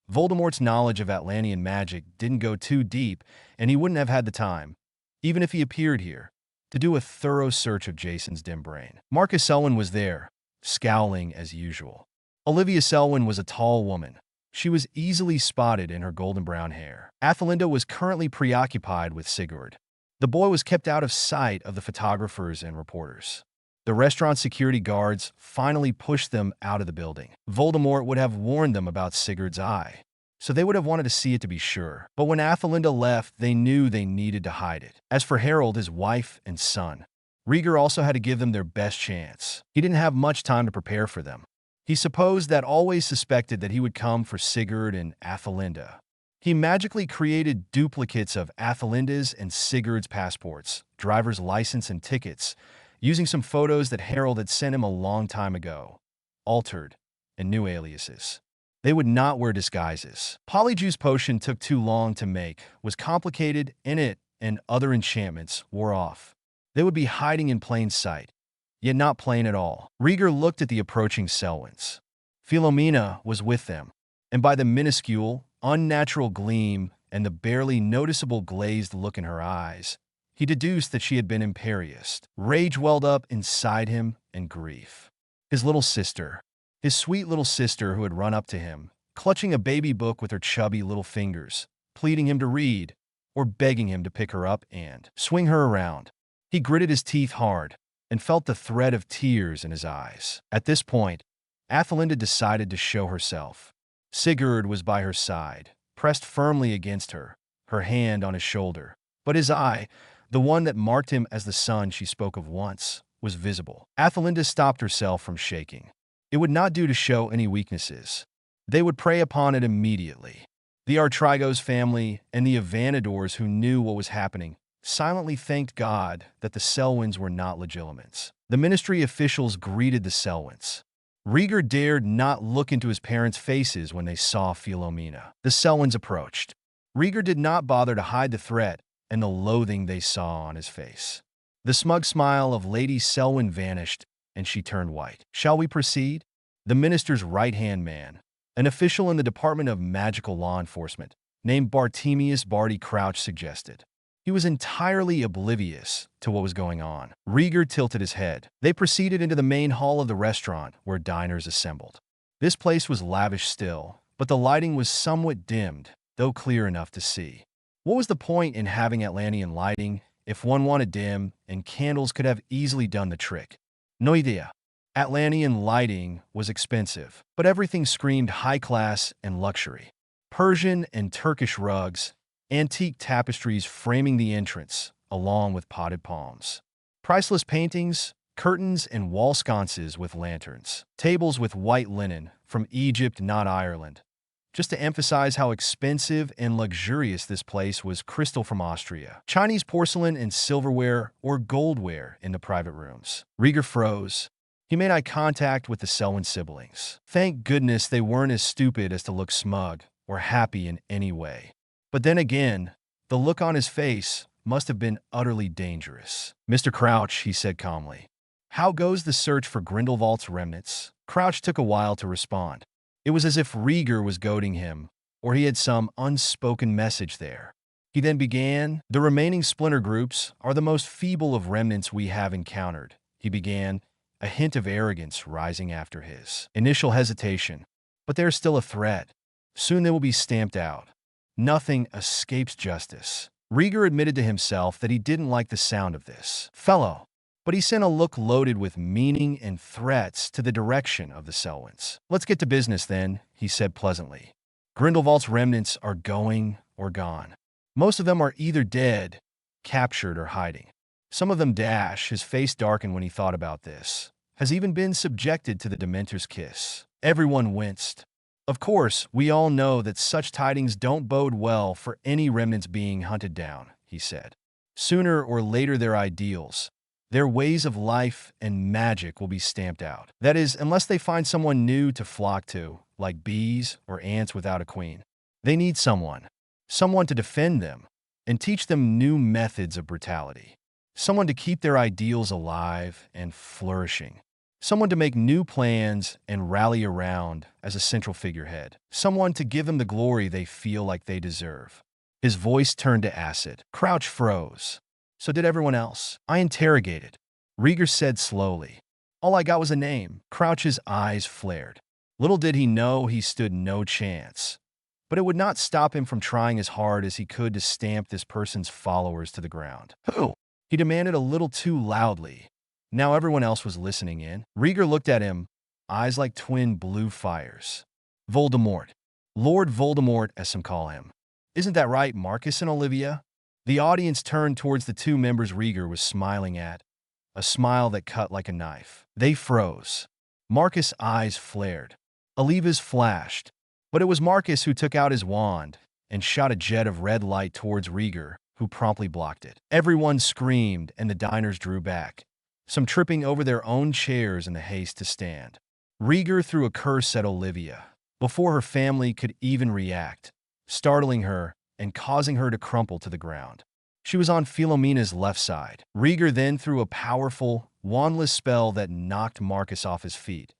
Voldemort's knowledge of Atlantean magic didn't go too deep, and he wouldn't have had the time, even if he appeared here, to do a thorough search of Jason's dim brain. Marcus Selwyn was there, scowling as usual. Olivia Selwyn was a tall woman. She was easily spotted in her golden brown hair. Athelinda was currently preoccupied with Sigurd. The boy was kept out of sight of the photographers and reporters. The restaurant security guards finally pushed them out of the building. Voldemort would have warned them about Sigurd's eye, so they would have wanted to see it to be sure. But when Athelinda left, they knew they needed to hide it. As for Harold, his wife and son, Rieger also had to give them their best chance. He didn't have much time to prepare for them. He supposed that always suspected that he would come for Sigurd and Athelinda. He magically created duplicates of Athelinda's and Sigurd's passports, driver's license, and tickets, using some photos that Harold had sent him a long time ago, altered, and new aliases. They would not wear disguises. Polyjuice potion took too long to make, was complicated, and it and other enchantments wore off. They would be hiding in plain sight, yet not plain at all. Rieger looked at the approaching Selwyns. Philomena was with them, and by the minuscule, unnatural gleam and the barely noticeable glazed look in her eyes, he deduced that she had been imperious. Rage welled up inside him and grief. His little sister, his sweet little sister who had run up to him, clutching a baby book with her chubby little fingers, pleading him to read, or begging him to pick her up and swing her around. He gritted his teeth hard and felt the threat of tears in his eyes. At this point, Athelinda decided to show herself. Sigurd was by her side, pressed firmly against her, her hand on his shoulder. But his eye, the one that marked him as the son she spoke of once, was visible. Athelinda stopped herself from shaking. It would not do to show any weaknesses. They would prey upon it immediately. The Artrigos family and the Avanadors who knew what was happening silently thanked God that the Selwyns were not legilimens. The ministry officials greeted the Selwyns. Rhaegar dared not look into his parents' faces when they saw Philomena. The Selwyns approached. Rhaegar did not bother to hide the threat and the loathing they saw on his face. The smug smile of Lady Selwyn vanished, and she turned white. "Shall we proceed?" The minister's right-hand man, an official in the Department of Magical Law Enforcement, named Bartemius Barty Crouch, suggested. He was entirely oblivious to what was going on. Rhaegar tilted his head. They proceeded into the main hall of the restaurant where diners assembled. This place was lavish still, but the lighting was somewhat dimmed, though clear enough to see. What was the point in having Atlantean lighting if one wanted dim and candles could have easily done the trick? No idea. Atlantean lighting was expensive, but everything screamed high class and luxury. Persian and Turkish rugs, antique tapestries framing the entrance, along with potted palms. Priceless paintings, curtains, and wall sconces with lanterns. Tables with white linen, from Egypt, not Ireland. Just to emphasize how expensive and luxurious this place was, crystal from Austria. Chinese porcelain and silverware or goldware in the private rooms. Rhaegar froze. He made eye contact with the Selwyn siblings. Thank goodness they weren't as stupid as to look smug or happy in any way. But then again, the look on his face must have been utterly dangerous. "Mr. Crouch," he said calmly, "how goes the search for Grindelwald's remnants?" Crouch took a while to respond. It was as if Rhaegar was goading him, or he had some unspoken message there. He then began, "The remaining splinter groups are the most feeble of remnants we have encountered," he began, a hint of arrogance rising after his initial hesitation. "But they're still a threat. Soon they will be stamped out. Nothing escapes justice." Rhaegar admitted to himself that he didn't like the sound of this fellow, but he sent a look loaded with meaning and threats to the direction of the Selwyns. "Let's get to business then," he said pleasantly. "Grindelwald's remnants are going or gone. Most of them are either dead, captured, or hiding. Some of them, his face darkened when he thought about this, has even been subjected to the Dementor's kiss." Everyone winced. Of course, we all know that such tidings don't bode well for any remnants being hunted down, he said. Sooner or later their ideals, their ways of life and magic will be stamped out. That is, unless they find someone new to flock to, like bees or ants without a queen. They need someone to defend them and teach them new methods of brutality. Someone to keep their ideals alive and flourishing. Someone to make new plans and rally around as a central figurehead. Someone to give them the glory they feel like they deserve. His voice turned to acid. Crouch froze. So did everyone else. I interrogated. Rhaegar said slowly. All I got was a name. Crouch's eyes flared. Little did he know he stood no chance. But it would not stop him from trying as hard as he could to stamp this person's followers to the ground. Who? He demanded a little too loudly. Now everyone else was listening in. Rhaegar looked at him, eyes like twin blue fires. Voldemort. Lord Voldemort, as some call him. Isn't that right, Marcus and Olivia? The audience turned towards the two members Rhaegar was smiling at, a smile that cut like a knife. They froze. Marcus' eyes flared. Oliva's flashed. But it was Marcus who took out his wand and shot a jet of red light towards Rhaegar, who promptly blocked it. Everyone screamed and the diners drew back, some tripping over their own chairs in the haste to stand. Rhaegar threw a curse at Olivia before her family could even react, startling her and causing her to crumple to the ground. She was on Philomena's left side. Rhaegar then threw a powerful, wandless spell that knocked Marcus off his feet.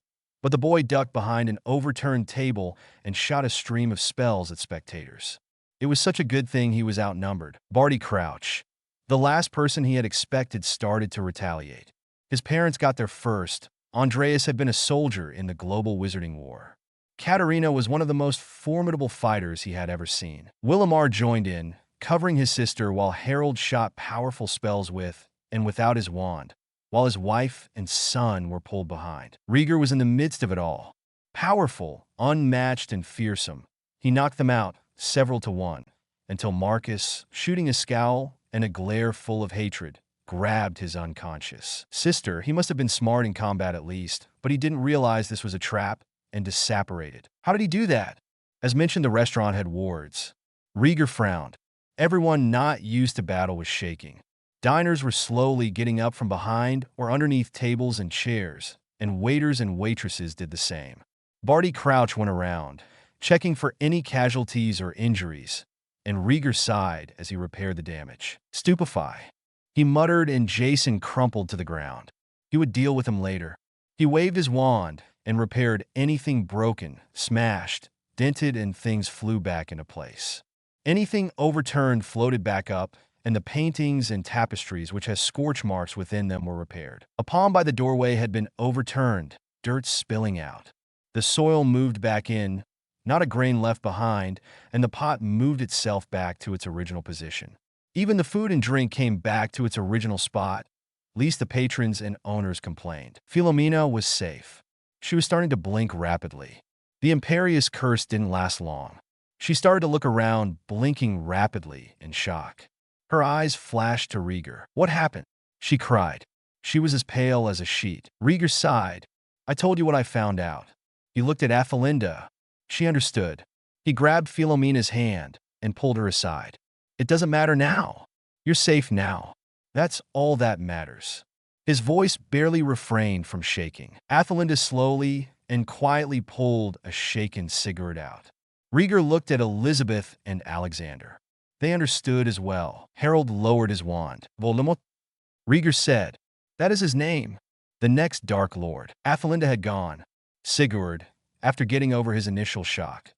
But the boy ducked behind an overturned table and shot a stream of spells at spectators. It was such a good thing he was outnumbered. Barty Crouch, the last person he had expected, started to retaliate. His parents got there first. Andreas had been a soldier in the global wizarding war. Katarina was one of the most formidable fighters he had ever seen. Willamar joined in, covering his sister while Harold shot powerful spells with and without his wand, while his wife and son were pulled behind. Rieger was in the midst of it all. Powerful, unmatched, and fearsome, he knocked them out, several to one, until Marcus, shooting a scowl and a glare full of hatred, grabbed his unconscious sister. He must have been smart in combat at least, but he didn't realize this was a trap and disapparated. How did he do that? As mentioned, the restaurant had wards. Rieger frowned. Everyone not used to battle was shaking. Diners were slowly getting up from behind or underneath tables and chairs, and waiters and waitresses did the same. Barty Crouch went around, checking for any casualties or injuries, and Rieger sighed as he repaired the damage. Stupefy, he muttered, and Jason crumpled to the ground. He would deal with him later. He waved his wand and repaired anything broken, smashed, dented, and things flew back into place. Anything overturned floated back up, and the paintings and tapestries which had scorch marks within them were repaired. A palm by the doorway had been overturned, dirt spilling out. The soil moved back in, not a grain left behind, and the pot moved itself back to its original position. Even the food and drink came back to its original spot, least the patrons and owners complained. Philomena was safe. She was starting to blink rapidly. The imperious curse didn't last long. She started to look around, blinking rapidly in shock. Her eyes flashed to Rieger. "What happened?" she cried. She was as pale as a sheet. Rieger sighed. "I told you what I found out." He looked at Athelinda. She understood. He grabbed Philomena's hand and pulled her aside. "It doesn't matter now. You're safe now. That's all that matters." His voice barely refrained from shaking. Athelinda slowly and quietly pulled a shaken cigarette out. Rieger looked at Elizabeth and Alexander. They understood as well. Harold lowered his wand. "Voldemort?" Rieger said. "That is his name. The next Dark Lord." Athelinda had gone. Sigurd, after getting over his initial shock,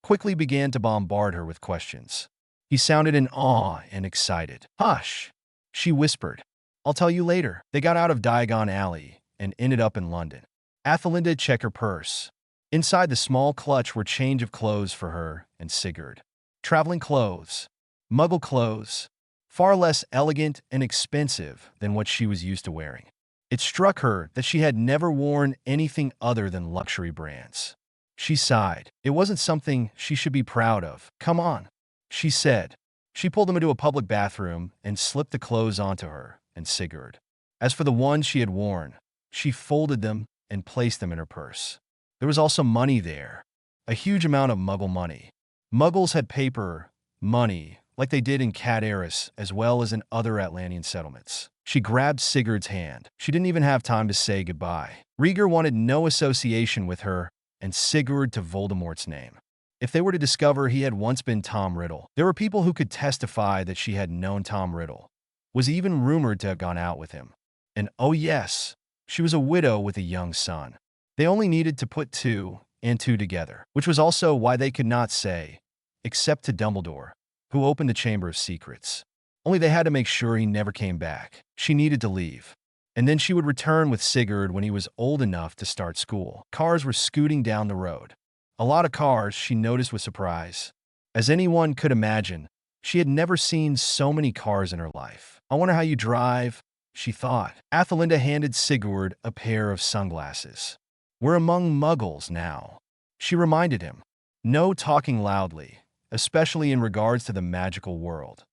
quickly began to bombard her with questions. He sounded in awe and excited. "Hush," she whispered. "I'll tell you later." They got out of Diagon Alley and ended up in London. Athelinda checked her purse. Inside the small clutch were change of clothes for her and Sigurd. Traveling clothes. Muggle clothes. Far less elegant and expensive than what she was used to wearing. It struck her that she had never worn anything other than luxury brands. She sighed. It wasn't something she should be proud of. "Come on," she said. She pulled him into a public bathroom and slipped the clothes onto her and Sigurd. As for the ones she had worn, she folded them and placed them in her purse. There was also money there. A huge amount of Muggle money. Muggles had paper, money, like they did in Cat Eris as well as in other Atlantean settlements. She grabbed Sigurd's hand. She didn't even have time to say goodbye. Rieger wanted no association with her and Sigurd to Voldemort's name. If they were to discover he had once been Tom Riddle, there were people who could testify that she had known Tom Riddle, was even rumored to have gone out with him. And oh yes, she was a widow with a young son. They only needed to put two and two together, which was also why they could not say, except to Dumbledore, who opened the Chamber of Secrets. Only they had to make sure he never came back. She needed to leave. And then she would return with Sigurd when he was old enough to start school. Cars were scooting down the road. A lot of cars, she noticed with surprise. As anyone could imagine, she had never seen so many cars in her life. "I wonder how you drive," she thought. Athelinda handed Sigurd a pair of sunglasses. "We're among Muggles now," she reminded him. "No talking loudly, especially in regards to the magical world.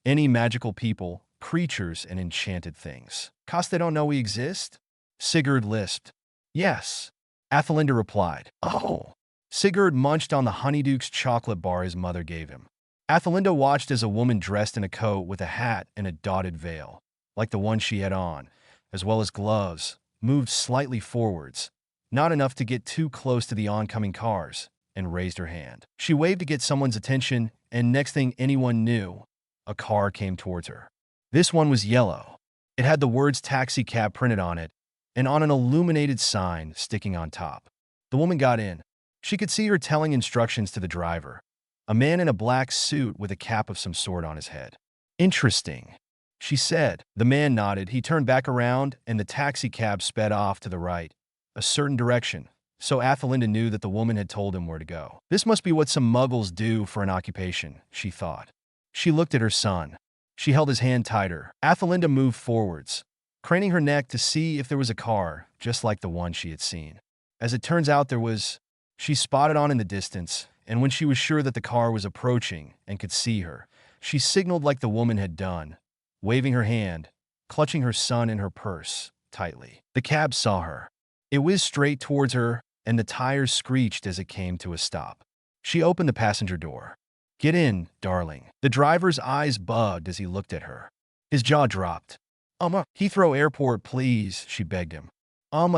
Any magical people, creatures, and enchanted things. 'Cause they don't know we exist?" Sigurd lisped. "Yes," Athelinda replied. "Oh." Sigurd munched on the Honeydukes chocolate bar his mother gave him. Athelinda watched as a woman dressed in a coat with a hat and a dotted veil, like the one she had on, as well as gloves, moved slightly forwards, not enough to get too close to the oncoming cars, and raised her hand. She waved to get someone's attention, and next thing anyone knew, a car came towards her. This one was yellow. It had the words taxi cab printed on it, and on an illuminated sign sticking on top. The woman got in. She could see her telling instructions to the driver, a man in a black suit with a cap of some sort on his head. "Interesting," she said. The man nodded. He turned back around, and the taxi cab sped off to the right, a certain direction, So Athelinda knew that the woman had told him where to go. This must be what some muggles do for an occupation, she thought. She looked at her son. She held his hand tighter. Athelinda moved forwards, craning her neck to see if there was a car, just like the one she had seen. As it turns out, there was. She spotted on in the distance, and when she was sure that the car was approaching and could see her, she signaled like the woman had done, waving her hand, clutching her son in her purse tightly. The cab saw her. It whizzed straight towards her, and the tires screeched as it came to a stop. She opened the passenger door. "Get in, darling." The driver's eyes bugged as he looked at her. His jaw dropped. Heathrow Airport, please," she begged him.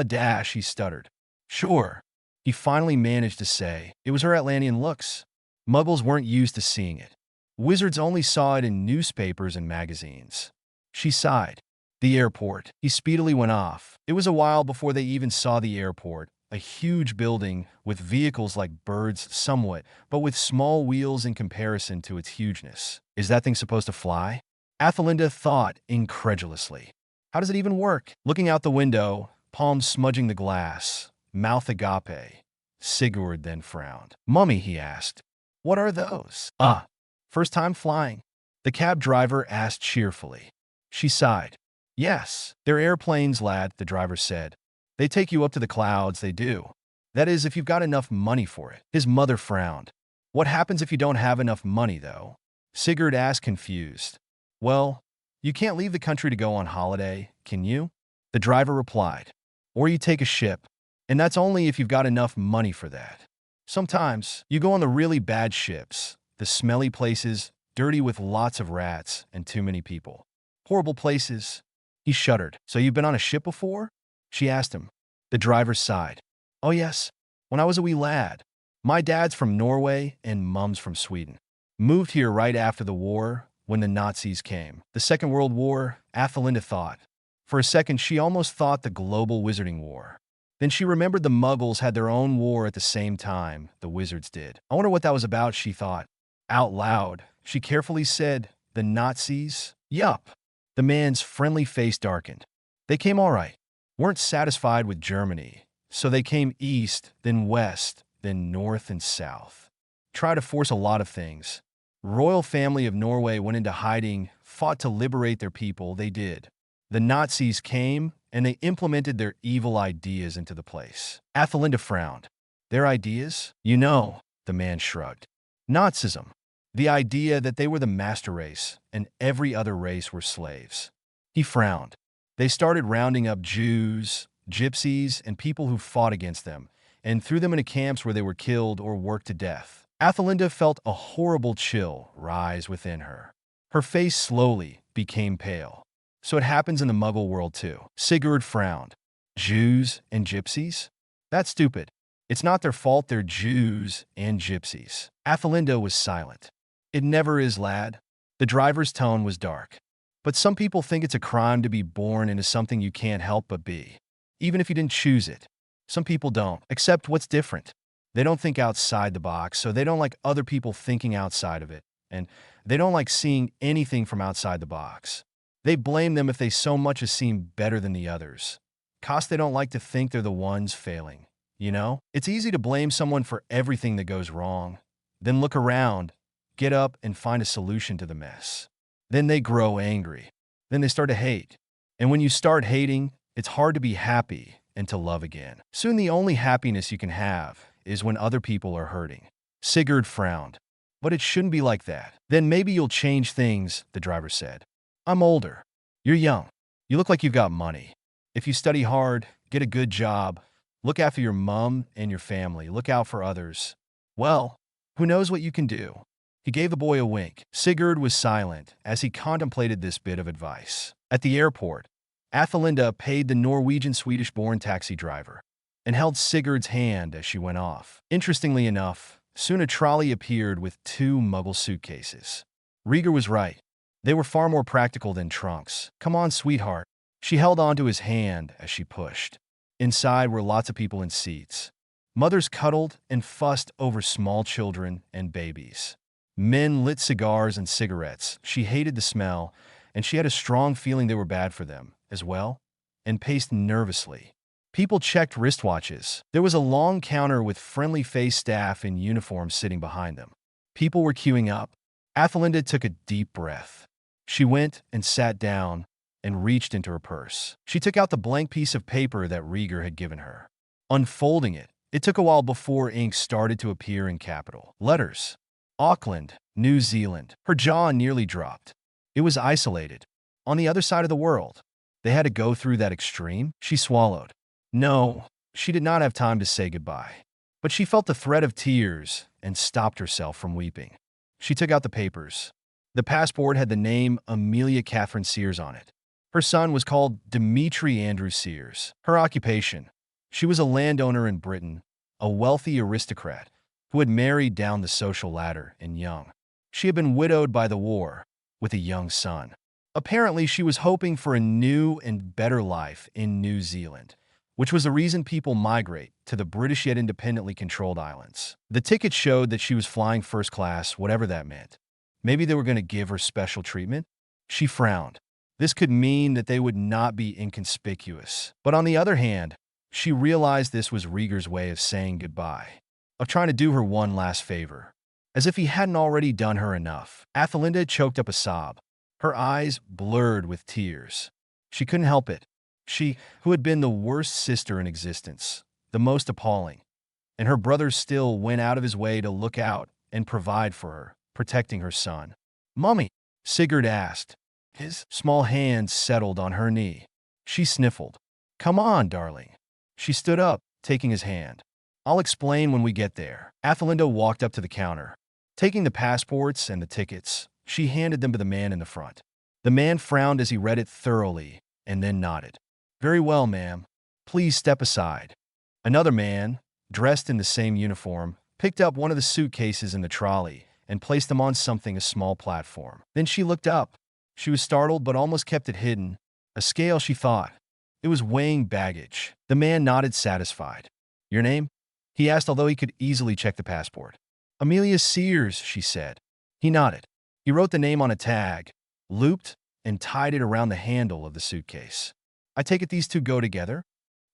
Dash," he stuttered. "Sure." He finally managed to say. It was her Atlantean looks. Muggles weren't used to seeing it. Wizards only saw it in newspapers and magazines. She sighed. The airport. He speedily went off. It was a while before they even saw the airport, a huge building with vehicles like birds somewhat, but with small wheels in comparison to its hugeness. Is that thing supposed to fly? Athelinda thought incredulously. How does it even work? Looking out the window, palms smudging the glass, mouth agape, Sigurd then frowned. "Mummy," he asked, "what are those?" First time flying?" the cab driver asked cheerfully. She sighed. "Yes, they're airplanes, lad," the driver said. "They take you up to the clouds, they do. That is, if you've got enough money for it." His mother frowned. "What happens if you don't have enough money, though?" Sigurd asked, confused. "Well, you can't leave the country to go on holiday, can you?" the driver replied. "Or you take a ship, and that's only if you've got enough money for that. Sometimes you go on the really bad ships, the smelly places, dirty with lots of rats and too many people. Horrible places." He shuddered. "So you've been on a ship before?" she asked him. The driver sighed. "Oh yes, when I was a wee lad. My dad's from Norway and Mum's from Sweden. Moved here right after the war, when the Nazis came. The Second World War," Athelinda thought. For a second, she almost thought the global wizarding war. Then she remembered the Muggles had their own war at the same time the wizards did. "I wonder what that was about," she thought. Out loud, she carefully said, "The Nazis?" "Yup." The man's friendly face darkened. "They came all right. Weren't satisfied with Germany, so they came east, then west, then north and south. Tried to force a lot of things. Royal family of Norway went into hiding, fought to liberate their people, they did. The Nazis came, and they implemented their evil ideas into the place." Athelinda frowned. "Their ideas?" "You know," the man shrugged. "Nazism. The idea that they were the master race, and every other race were slaves." He frowned. "They started rounding up Jews, gypsies, and people who fought against them, and threw them into camps where they were killed or worked to death." Athelinda felt a horrible chill rise within her. Her face slowly became pale. "So it happens in the Muggle world too." Sigurd frowned. "Jews and gypsies? That's stupid. It's not their fault they're Jews and gypsies." Athelinda was silent. "It never is, lad." The driver's tone was dark. "But some people think it's a crime to be born into something you can't help but be, even if you didn't choose it. Some people don't accept what's different. They don't think outside the box, so they don't like other people thinking outside of it, and they don't like seeing anything from outside the box. They blame them if they so much as seem better than the others. 'Cause they don't like to think they're the ones failing. You know? It's easy to blame someone for everything that goes wrong. Then look around, get up, and find a solution to the mess. Then they grow angry. Then they start to hate. And when you start hating, it's hard to be happy and to love again. Soon the only happiness you can have is when other people are hurting." Sigurd frowned. "But it shouldn't be like that." "Then maybe you'll change things," the driver said. "I'm older. You're young. You look like you've got money. If you study hard, get a good job, look after your mum and your family, look out for others, well, who knows what you can do." He gave the boy a wink. Sigurd was silent as he contemplated this bit of advice. At the airport, Athelinda paid the Norwegian-Swedish-born taxi driver and held Sigurd's hand as she went off. Interestingly enough, soon a trolley appeared with 2 Muggle suitcases. Rieger was right. They were far more practical than trunks. "Come on, sweetheart." She held onto his hand as she pushed. Inside were lots of people in seats. Mothers cuddled and fussed over small children and babies. Men lit cigars and cigarettes. She hated the smell, and she had a strong feeling they were bad for them, as well, and paced nervously. People checked wristwatches. There was a long counter with friendly-faced staff in uniform sitting behind them. People were queuing up. Athelinda took a deep breath. She went and sat down and reached into her purse. She took out the blank piece of paper that Rieger had given her. Unfolding it, it took a while before ink started to appear in capital letters. Auckland, New Zealand. Her jaw nearly dropped. It was isolated. On the other side of the world. They had to go through that extreme? She swallowed. No, she did not have time to say goodbye. But she felt the threat of tears and stopped herself from weeping. She took out the papers. The passport had the name Amelia Catherine Sears on it. Her son was called Dimitri Andrew Sears. Her occupation. She was a landowner in Britain, a wealthy aristocrat who had married down the social ladder and young. She had been widowed by the war, with a young son. Apparently, she was hoping for a new and better life in New Zealand, which was the reason people migrate to the British yet independently controlled islands. The ticket showed that she was flying first class, whatever that meant. Maybe they were going to give her special treatment? She frowned. This could mean that they would not be inconspicuous. But on the other hand, she realized this was Rieger's way of saying goodbye, of trying to do her one last favor, as if he hadn't already done her enough. Athelinda choked up a sob, her eyes blurred with tears. She couldn't help it. She, who had been the worst sister in existence, the most appalling, and her brother still went out of his way to look out and provide for her, protecting her son. "Mummy?" Sigurd asked. His small hand settled on her knee. She sniffled. "Come on, darling." She stood up, taking his hand. "I'll explain when we get there." Athelinda walked up to the counter. Taking the passports and the tickets, she handed them to the man in the front. The man frowned as he read it thoroughly and then nodded. "Very well, ma'am. Please step aside." Another man, dressed in the same uniform, picked up one of the suitcases in the trolley and placed them on something a small platform. Then she looked up. She was startled but almost kept it hidden. A scale, she thought. It was weighing baggage. The man nodded, satisfied. "Your name?" he asked, although he could easily check the passport. "Amelia Sears," she said. He nodded. He wrote the name on a tag, looped, and tied it around the handle of the suitcase. "I take it these two go together?"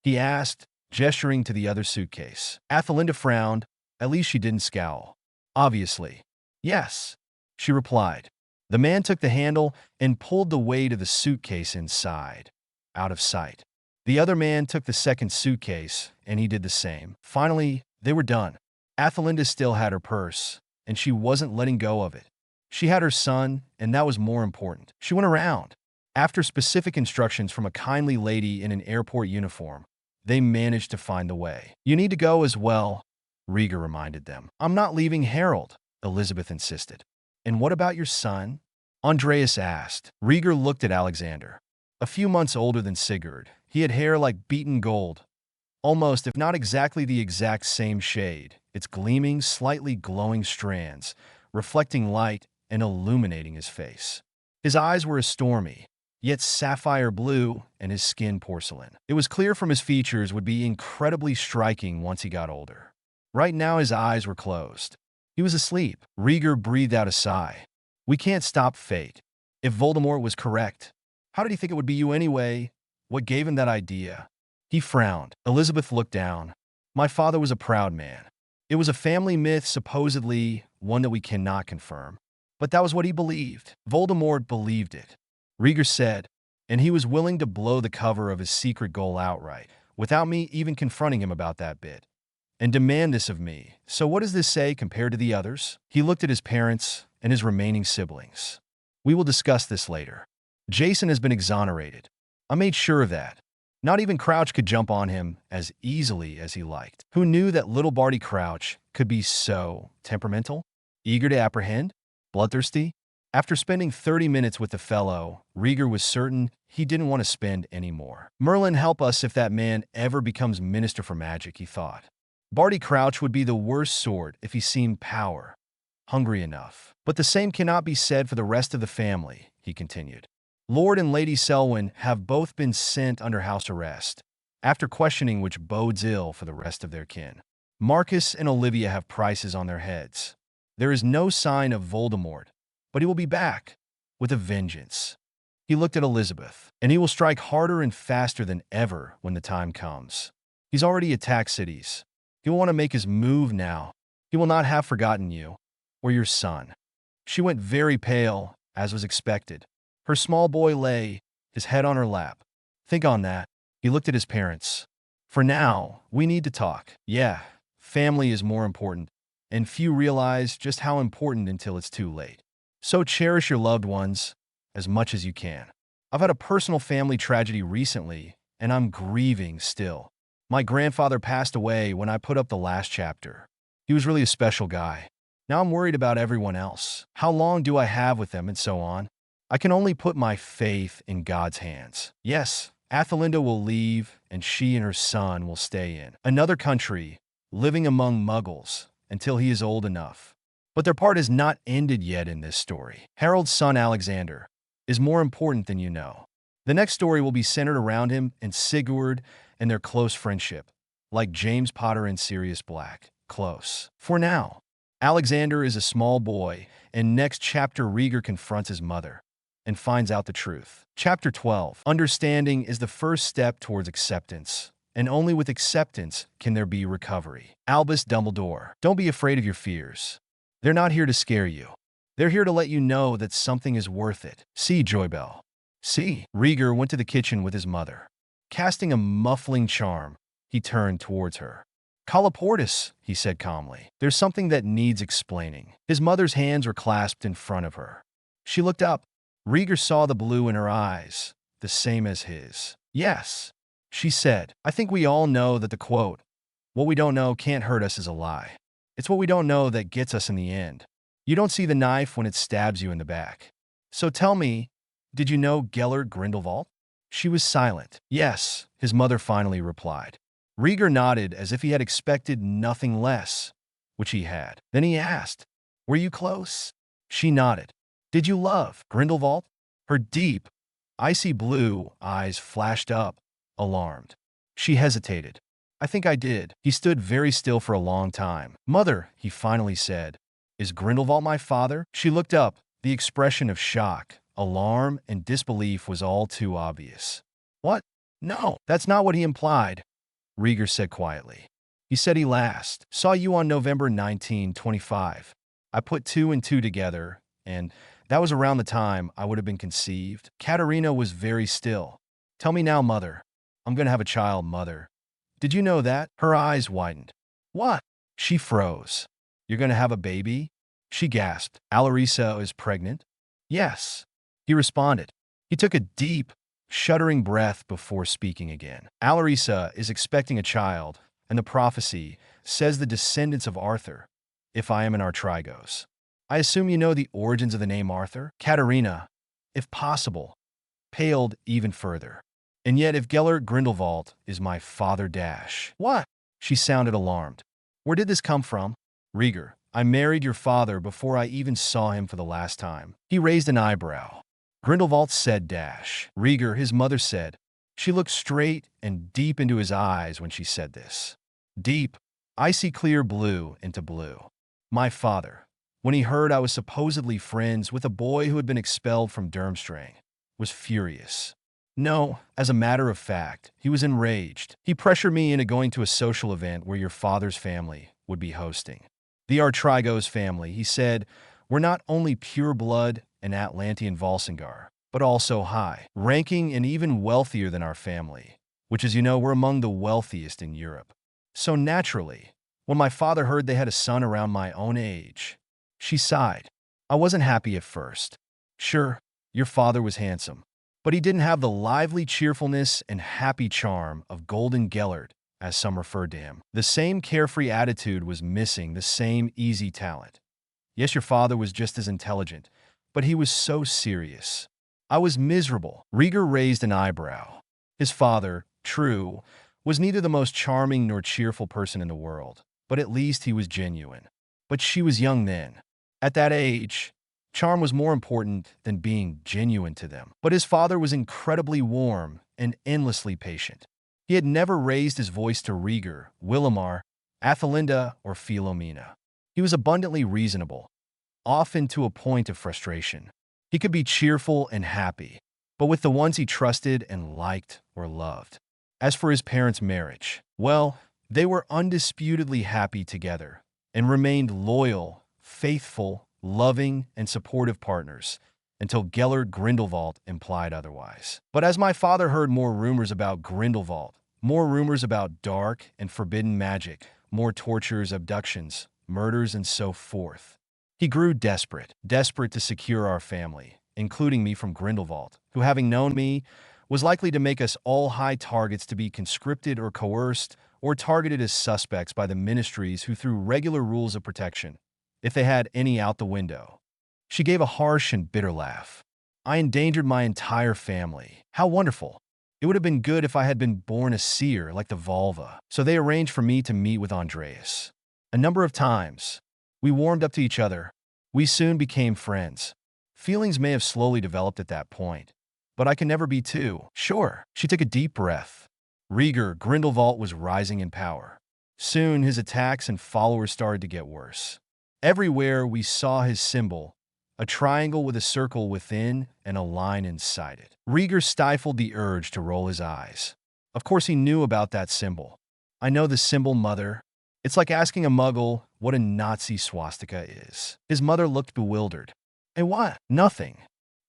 he asked, gesturing to the other suitcase. Athelinda frowned. At least she didn't scowl. "Obviously." "Yes," she replied. The man took the handle and pulled the weight of the suitcase inside, out of sight. The other man took the second suitcase, and he did the same. Finally, they were done. Athelinda still had her purse, and she wasn't letting go of it. She had her son, and that was more important. She went around. After specific instructions from a kindly lady in an airport uniform, they managed to find the way. "You need to go as well," Rieger reminded them. "I'm not leaving Harold," Elizabeth insisted. "And what about your son?" Andreas asked. Rieger looked at Alexander. A few months older than Sigurd, he had hair like beaten gold. Almost, if not exactly the exact same shade, its gleaming, slightly glowing strands, reflecting light and illuminating his face. His eyes were a stormy, yet sapphire blue, and his skin porcelain. It was clear from his features would be incredibly striking once he got older. Right now his eyes were closed. He was asleep. Rieger breathed out a sigh. "We can't stop fate. If Voldemort was correct, how did he think it would be you anyway? What gave him that idea?" He frowned. Elizabeth looked down. "My father was a proud man. It was a family myth, supposedly one that we cannot confirm. But that was what he believed. Voldemort believed it," Rieger said, "and he was willing to blow the cover of his secret goal outright, without me even confronting him about that bit, and demand this of me. So what does this say compared to the others?" He looked at his parents and his remaining siblings. "We will discuss this later. Jason has been exonerated. I made sure of that. Not even Crouch could jump on him as easily as he liked. Who knew that little Barty Crouch could be so temperamental, eager to apprehend, bloodthirsty?" After spending 30 minutes with the fellow, Rieger was certain he didn't want to spend any more. "Merlin help us if that man ever becomes Minister for Magic," he thought. Barty Crouch would be the worst sort if he seemed power hungry enough. "But the same cannot be said for the rest of the family," he continued. "Lord and Lady Selwyn have both been sent under house arrest, after questioning which bodes ill for the rest of their kin. Marcus and Olivia have prices on their heads. There is no sign of Voldemort, but he will be back, with a vengeance." He looked at Elizabeth, and he will strike harder and faster than ever when the time comes. He's already attacked cities. He will want to make his move now. He will not have forgotten you, or your son." She went very pale, as was expected. Her small boy lay, his head on her lap. "Think on that." He looked at his parents. "For now, we need to talk. Yeah, family is more important, and few realize just how important until it's too late. So cherish your loved ones as much as you can. I've had a personal family tragedy recently, and I'm grieving still. My grandfather passed away when I put up the last chapter. He was really a special guy. Now I'm worried about everyone else. How long do I have with them and so on? I can only put my faith in God's hands. Yes, Athelinda will leave, and she and her son will stay in another country, living among muggles, until he is old enough. But their part is not ended yet in this story. Harold's son Alexander is more important than you know. The next story will be centered around him and Sigurd and their close friendship, like James Potter and Sirius Black. Close. For now, Alexander is a small boy, and next chapter Rieger confronts his mother and finds out the truth. Chapter 12. Understanding is the first step towards acceptance, and only with acceptance can there be recovery. Albus Dumbledore. Don't be afraid of your fears. They're not here to scare you. They're here to let you know that something is worth it. See, Joybell. See. Rieger went to the kitchen with his mother. Casting a muffling charm, he turned towards her. "Colloportus," he said calmly. "There's something that needs explaining." His mother's hands were clasped in front of her. She looked up. Rieger saw the blue in her eyes, the same as his. "Yes," she said. "I think we all know that the quote, 'What we don't know can't hurt us,' is a lie. It's what we don't know that gets us in the end. You don't see the knife when it stabs you in the back. So tell me, did you know Gellert Grindelwald?" She was silent. "Yes," his mother finally replied. Rieger nodded as if he had expected nothing less, which he had. Then he asked, "Were you close?" She nodded. "Did you love Grindelwald?" Her deep, icy blue eyes flashed up, alarmed. She hesitated. "I think I did." He stood very still for a long time. "Mother," he finally said, "is Grindelwald my father?" She looked up. The expression of shock, alarm, and disbelief was all too obvious. "What? No, that's not what he implied," Rieger said quietly. "He said he last saw you on November 19, 25. I put two and two together, and that was around the time I would have been conceived." Katarina was very still. "Tell me now, mother. I'm going to have a child, mother. Did you know that?" Her eyes widened. "What?" She froze. "You're going to have a baby?" She gasped. "Alisa is pregnant?" "Yes," he responded. He took a deep, shuddering breath before speaking again. "Alisa is expecting a child, and the prophecy says the descendants of Arthur, if I am in our Trigos. I assume you know the origins of the name Arthur?" Katarina, if possible, paled even further. "And yet if Gellert Grindelwald is my father dash." "What?" She sounded alarmed. "Where did this come from?" "Rieger, I married your father before I even saw him for the last time." He raised an eyebrow. "Grindelwald said dash." "Rieger," his mother said. She looked straight and deep into his eyes when she said this. Deep, icy clear blue into blue. "My father, when he heard I was supposedly friends with a boy who had been expelled from Durmstrang, was furious. No, as a matter of fact, he was enraged. He pressured me into going to a social event where your father's family would be hosting. The Artrigos family," he said, "were not only pure blood and Atlantean Volsungar, but also high, ranking and even wealthier than our family, which, as you know, were among the wealthiest in Europe. So naturally, when my father heard they had a son around my own age," she sighed. "I wasn't happy at first. Sure, your father was handsome, but he didn't have the lively cheerfulness and happy charm of Golden Gellert, as some referred to him. The same carefree attitude was missing, the same easy talent. Yes, your father was just as intelligent, but he was so serious. I was miserable." Rieger raised an eyebrow. His father, true, was neither the most charming nor cheerful person in the world, but at least he was genuine. But she was young then. At that age, charm was more important than being genuine to them. But his father was incredibly warm and endlessly patient. He had never raised his voice to Rieger, Willimar, Athelinda, or Philomena. He was abundantly reasonable, often to a point of frustration. He could be cheerful and happy, but with the ones he trusted and liked or loved. As for his parents' marriage, well, they were undisputedly happy together and remained loyal, faithful, loving, and supportive partners until Gellert Grindelwald implied otherwise. But as my father heard more rumors about Grindelwald, more rumors about dark and forbidden magic, more tortures, abductions, murders, and so forth, he grew desperate to secure our family, including me from Grindelwald, who, having known me, was likely to make us all high targets to be conscripted or coerced or targeted as suspects by the ministries who threw regular rules of protection, if they had any, out the window. She gave a harsh and bitter laugh. I endangered my entire family. How wonderful. It would have been good if I had been born a seer like the Volva. So they arranged for me to meet with Andreas. A number of times. We warmed up to each other. We soon became friends. Feelings may have slowly developed at that point, but I can never be too sure. She took a deep breath. Rieger Grindelwald was rising in power. Soon his attacks and followers started to get worse. Everywhere we saw his symbol, a triangle with a circle within and a line inside it. Rieger stifled the urge to roll his eyes. Of course he knew about that symbol. I know the symbol, Mother. It's like asking a muggle what a Nazi swastika is. His mother looked bewildered. And what? Nothing.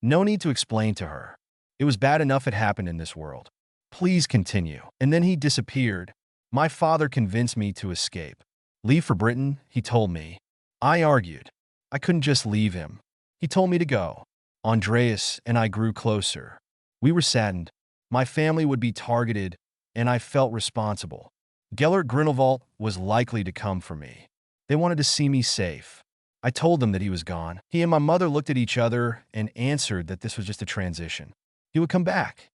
No need to explain to her. It was bad enough it happened in this world. Please continue. And then he disappeared. My father convinced me to escape. Leave for Britain, he told me. I argued. I couldn't just leave him. He told me to go. Andreas and I grew closer. We were saddened. My family would be targeted, and I felt responsible. Gellert Grindelwald was likely to come for me. They wanted to see me safe. I told them that he was gone. He and my mother looked at each other and answered that this was just a transition. He would come back.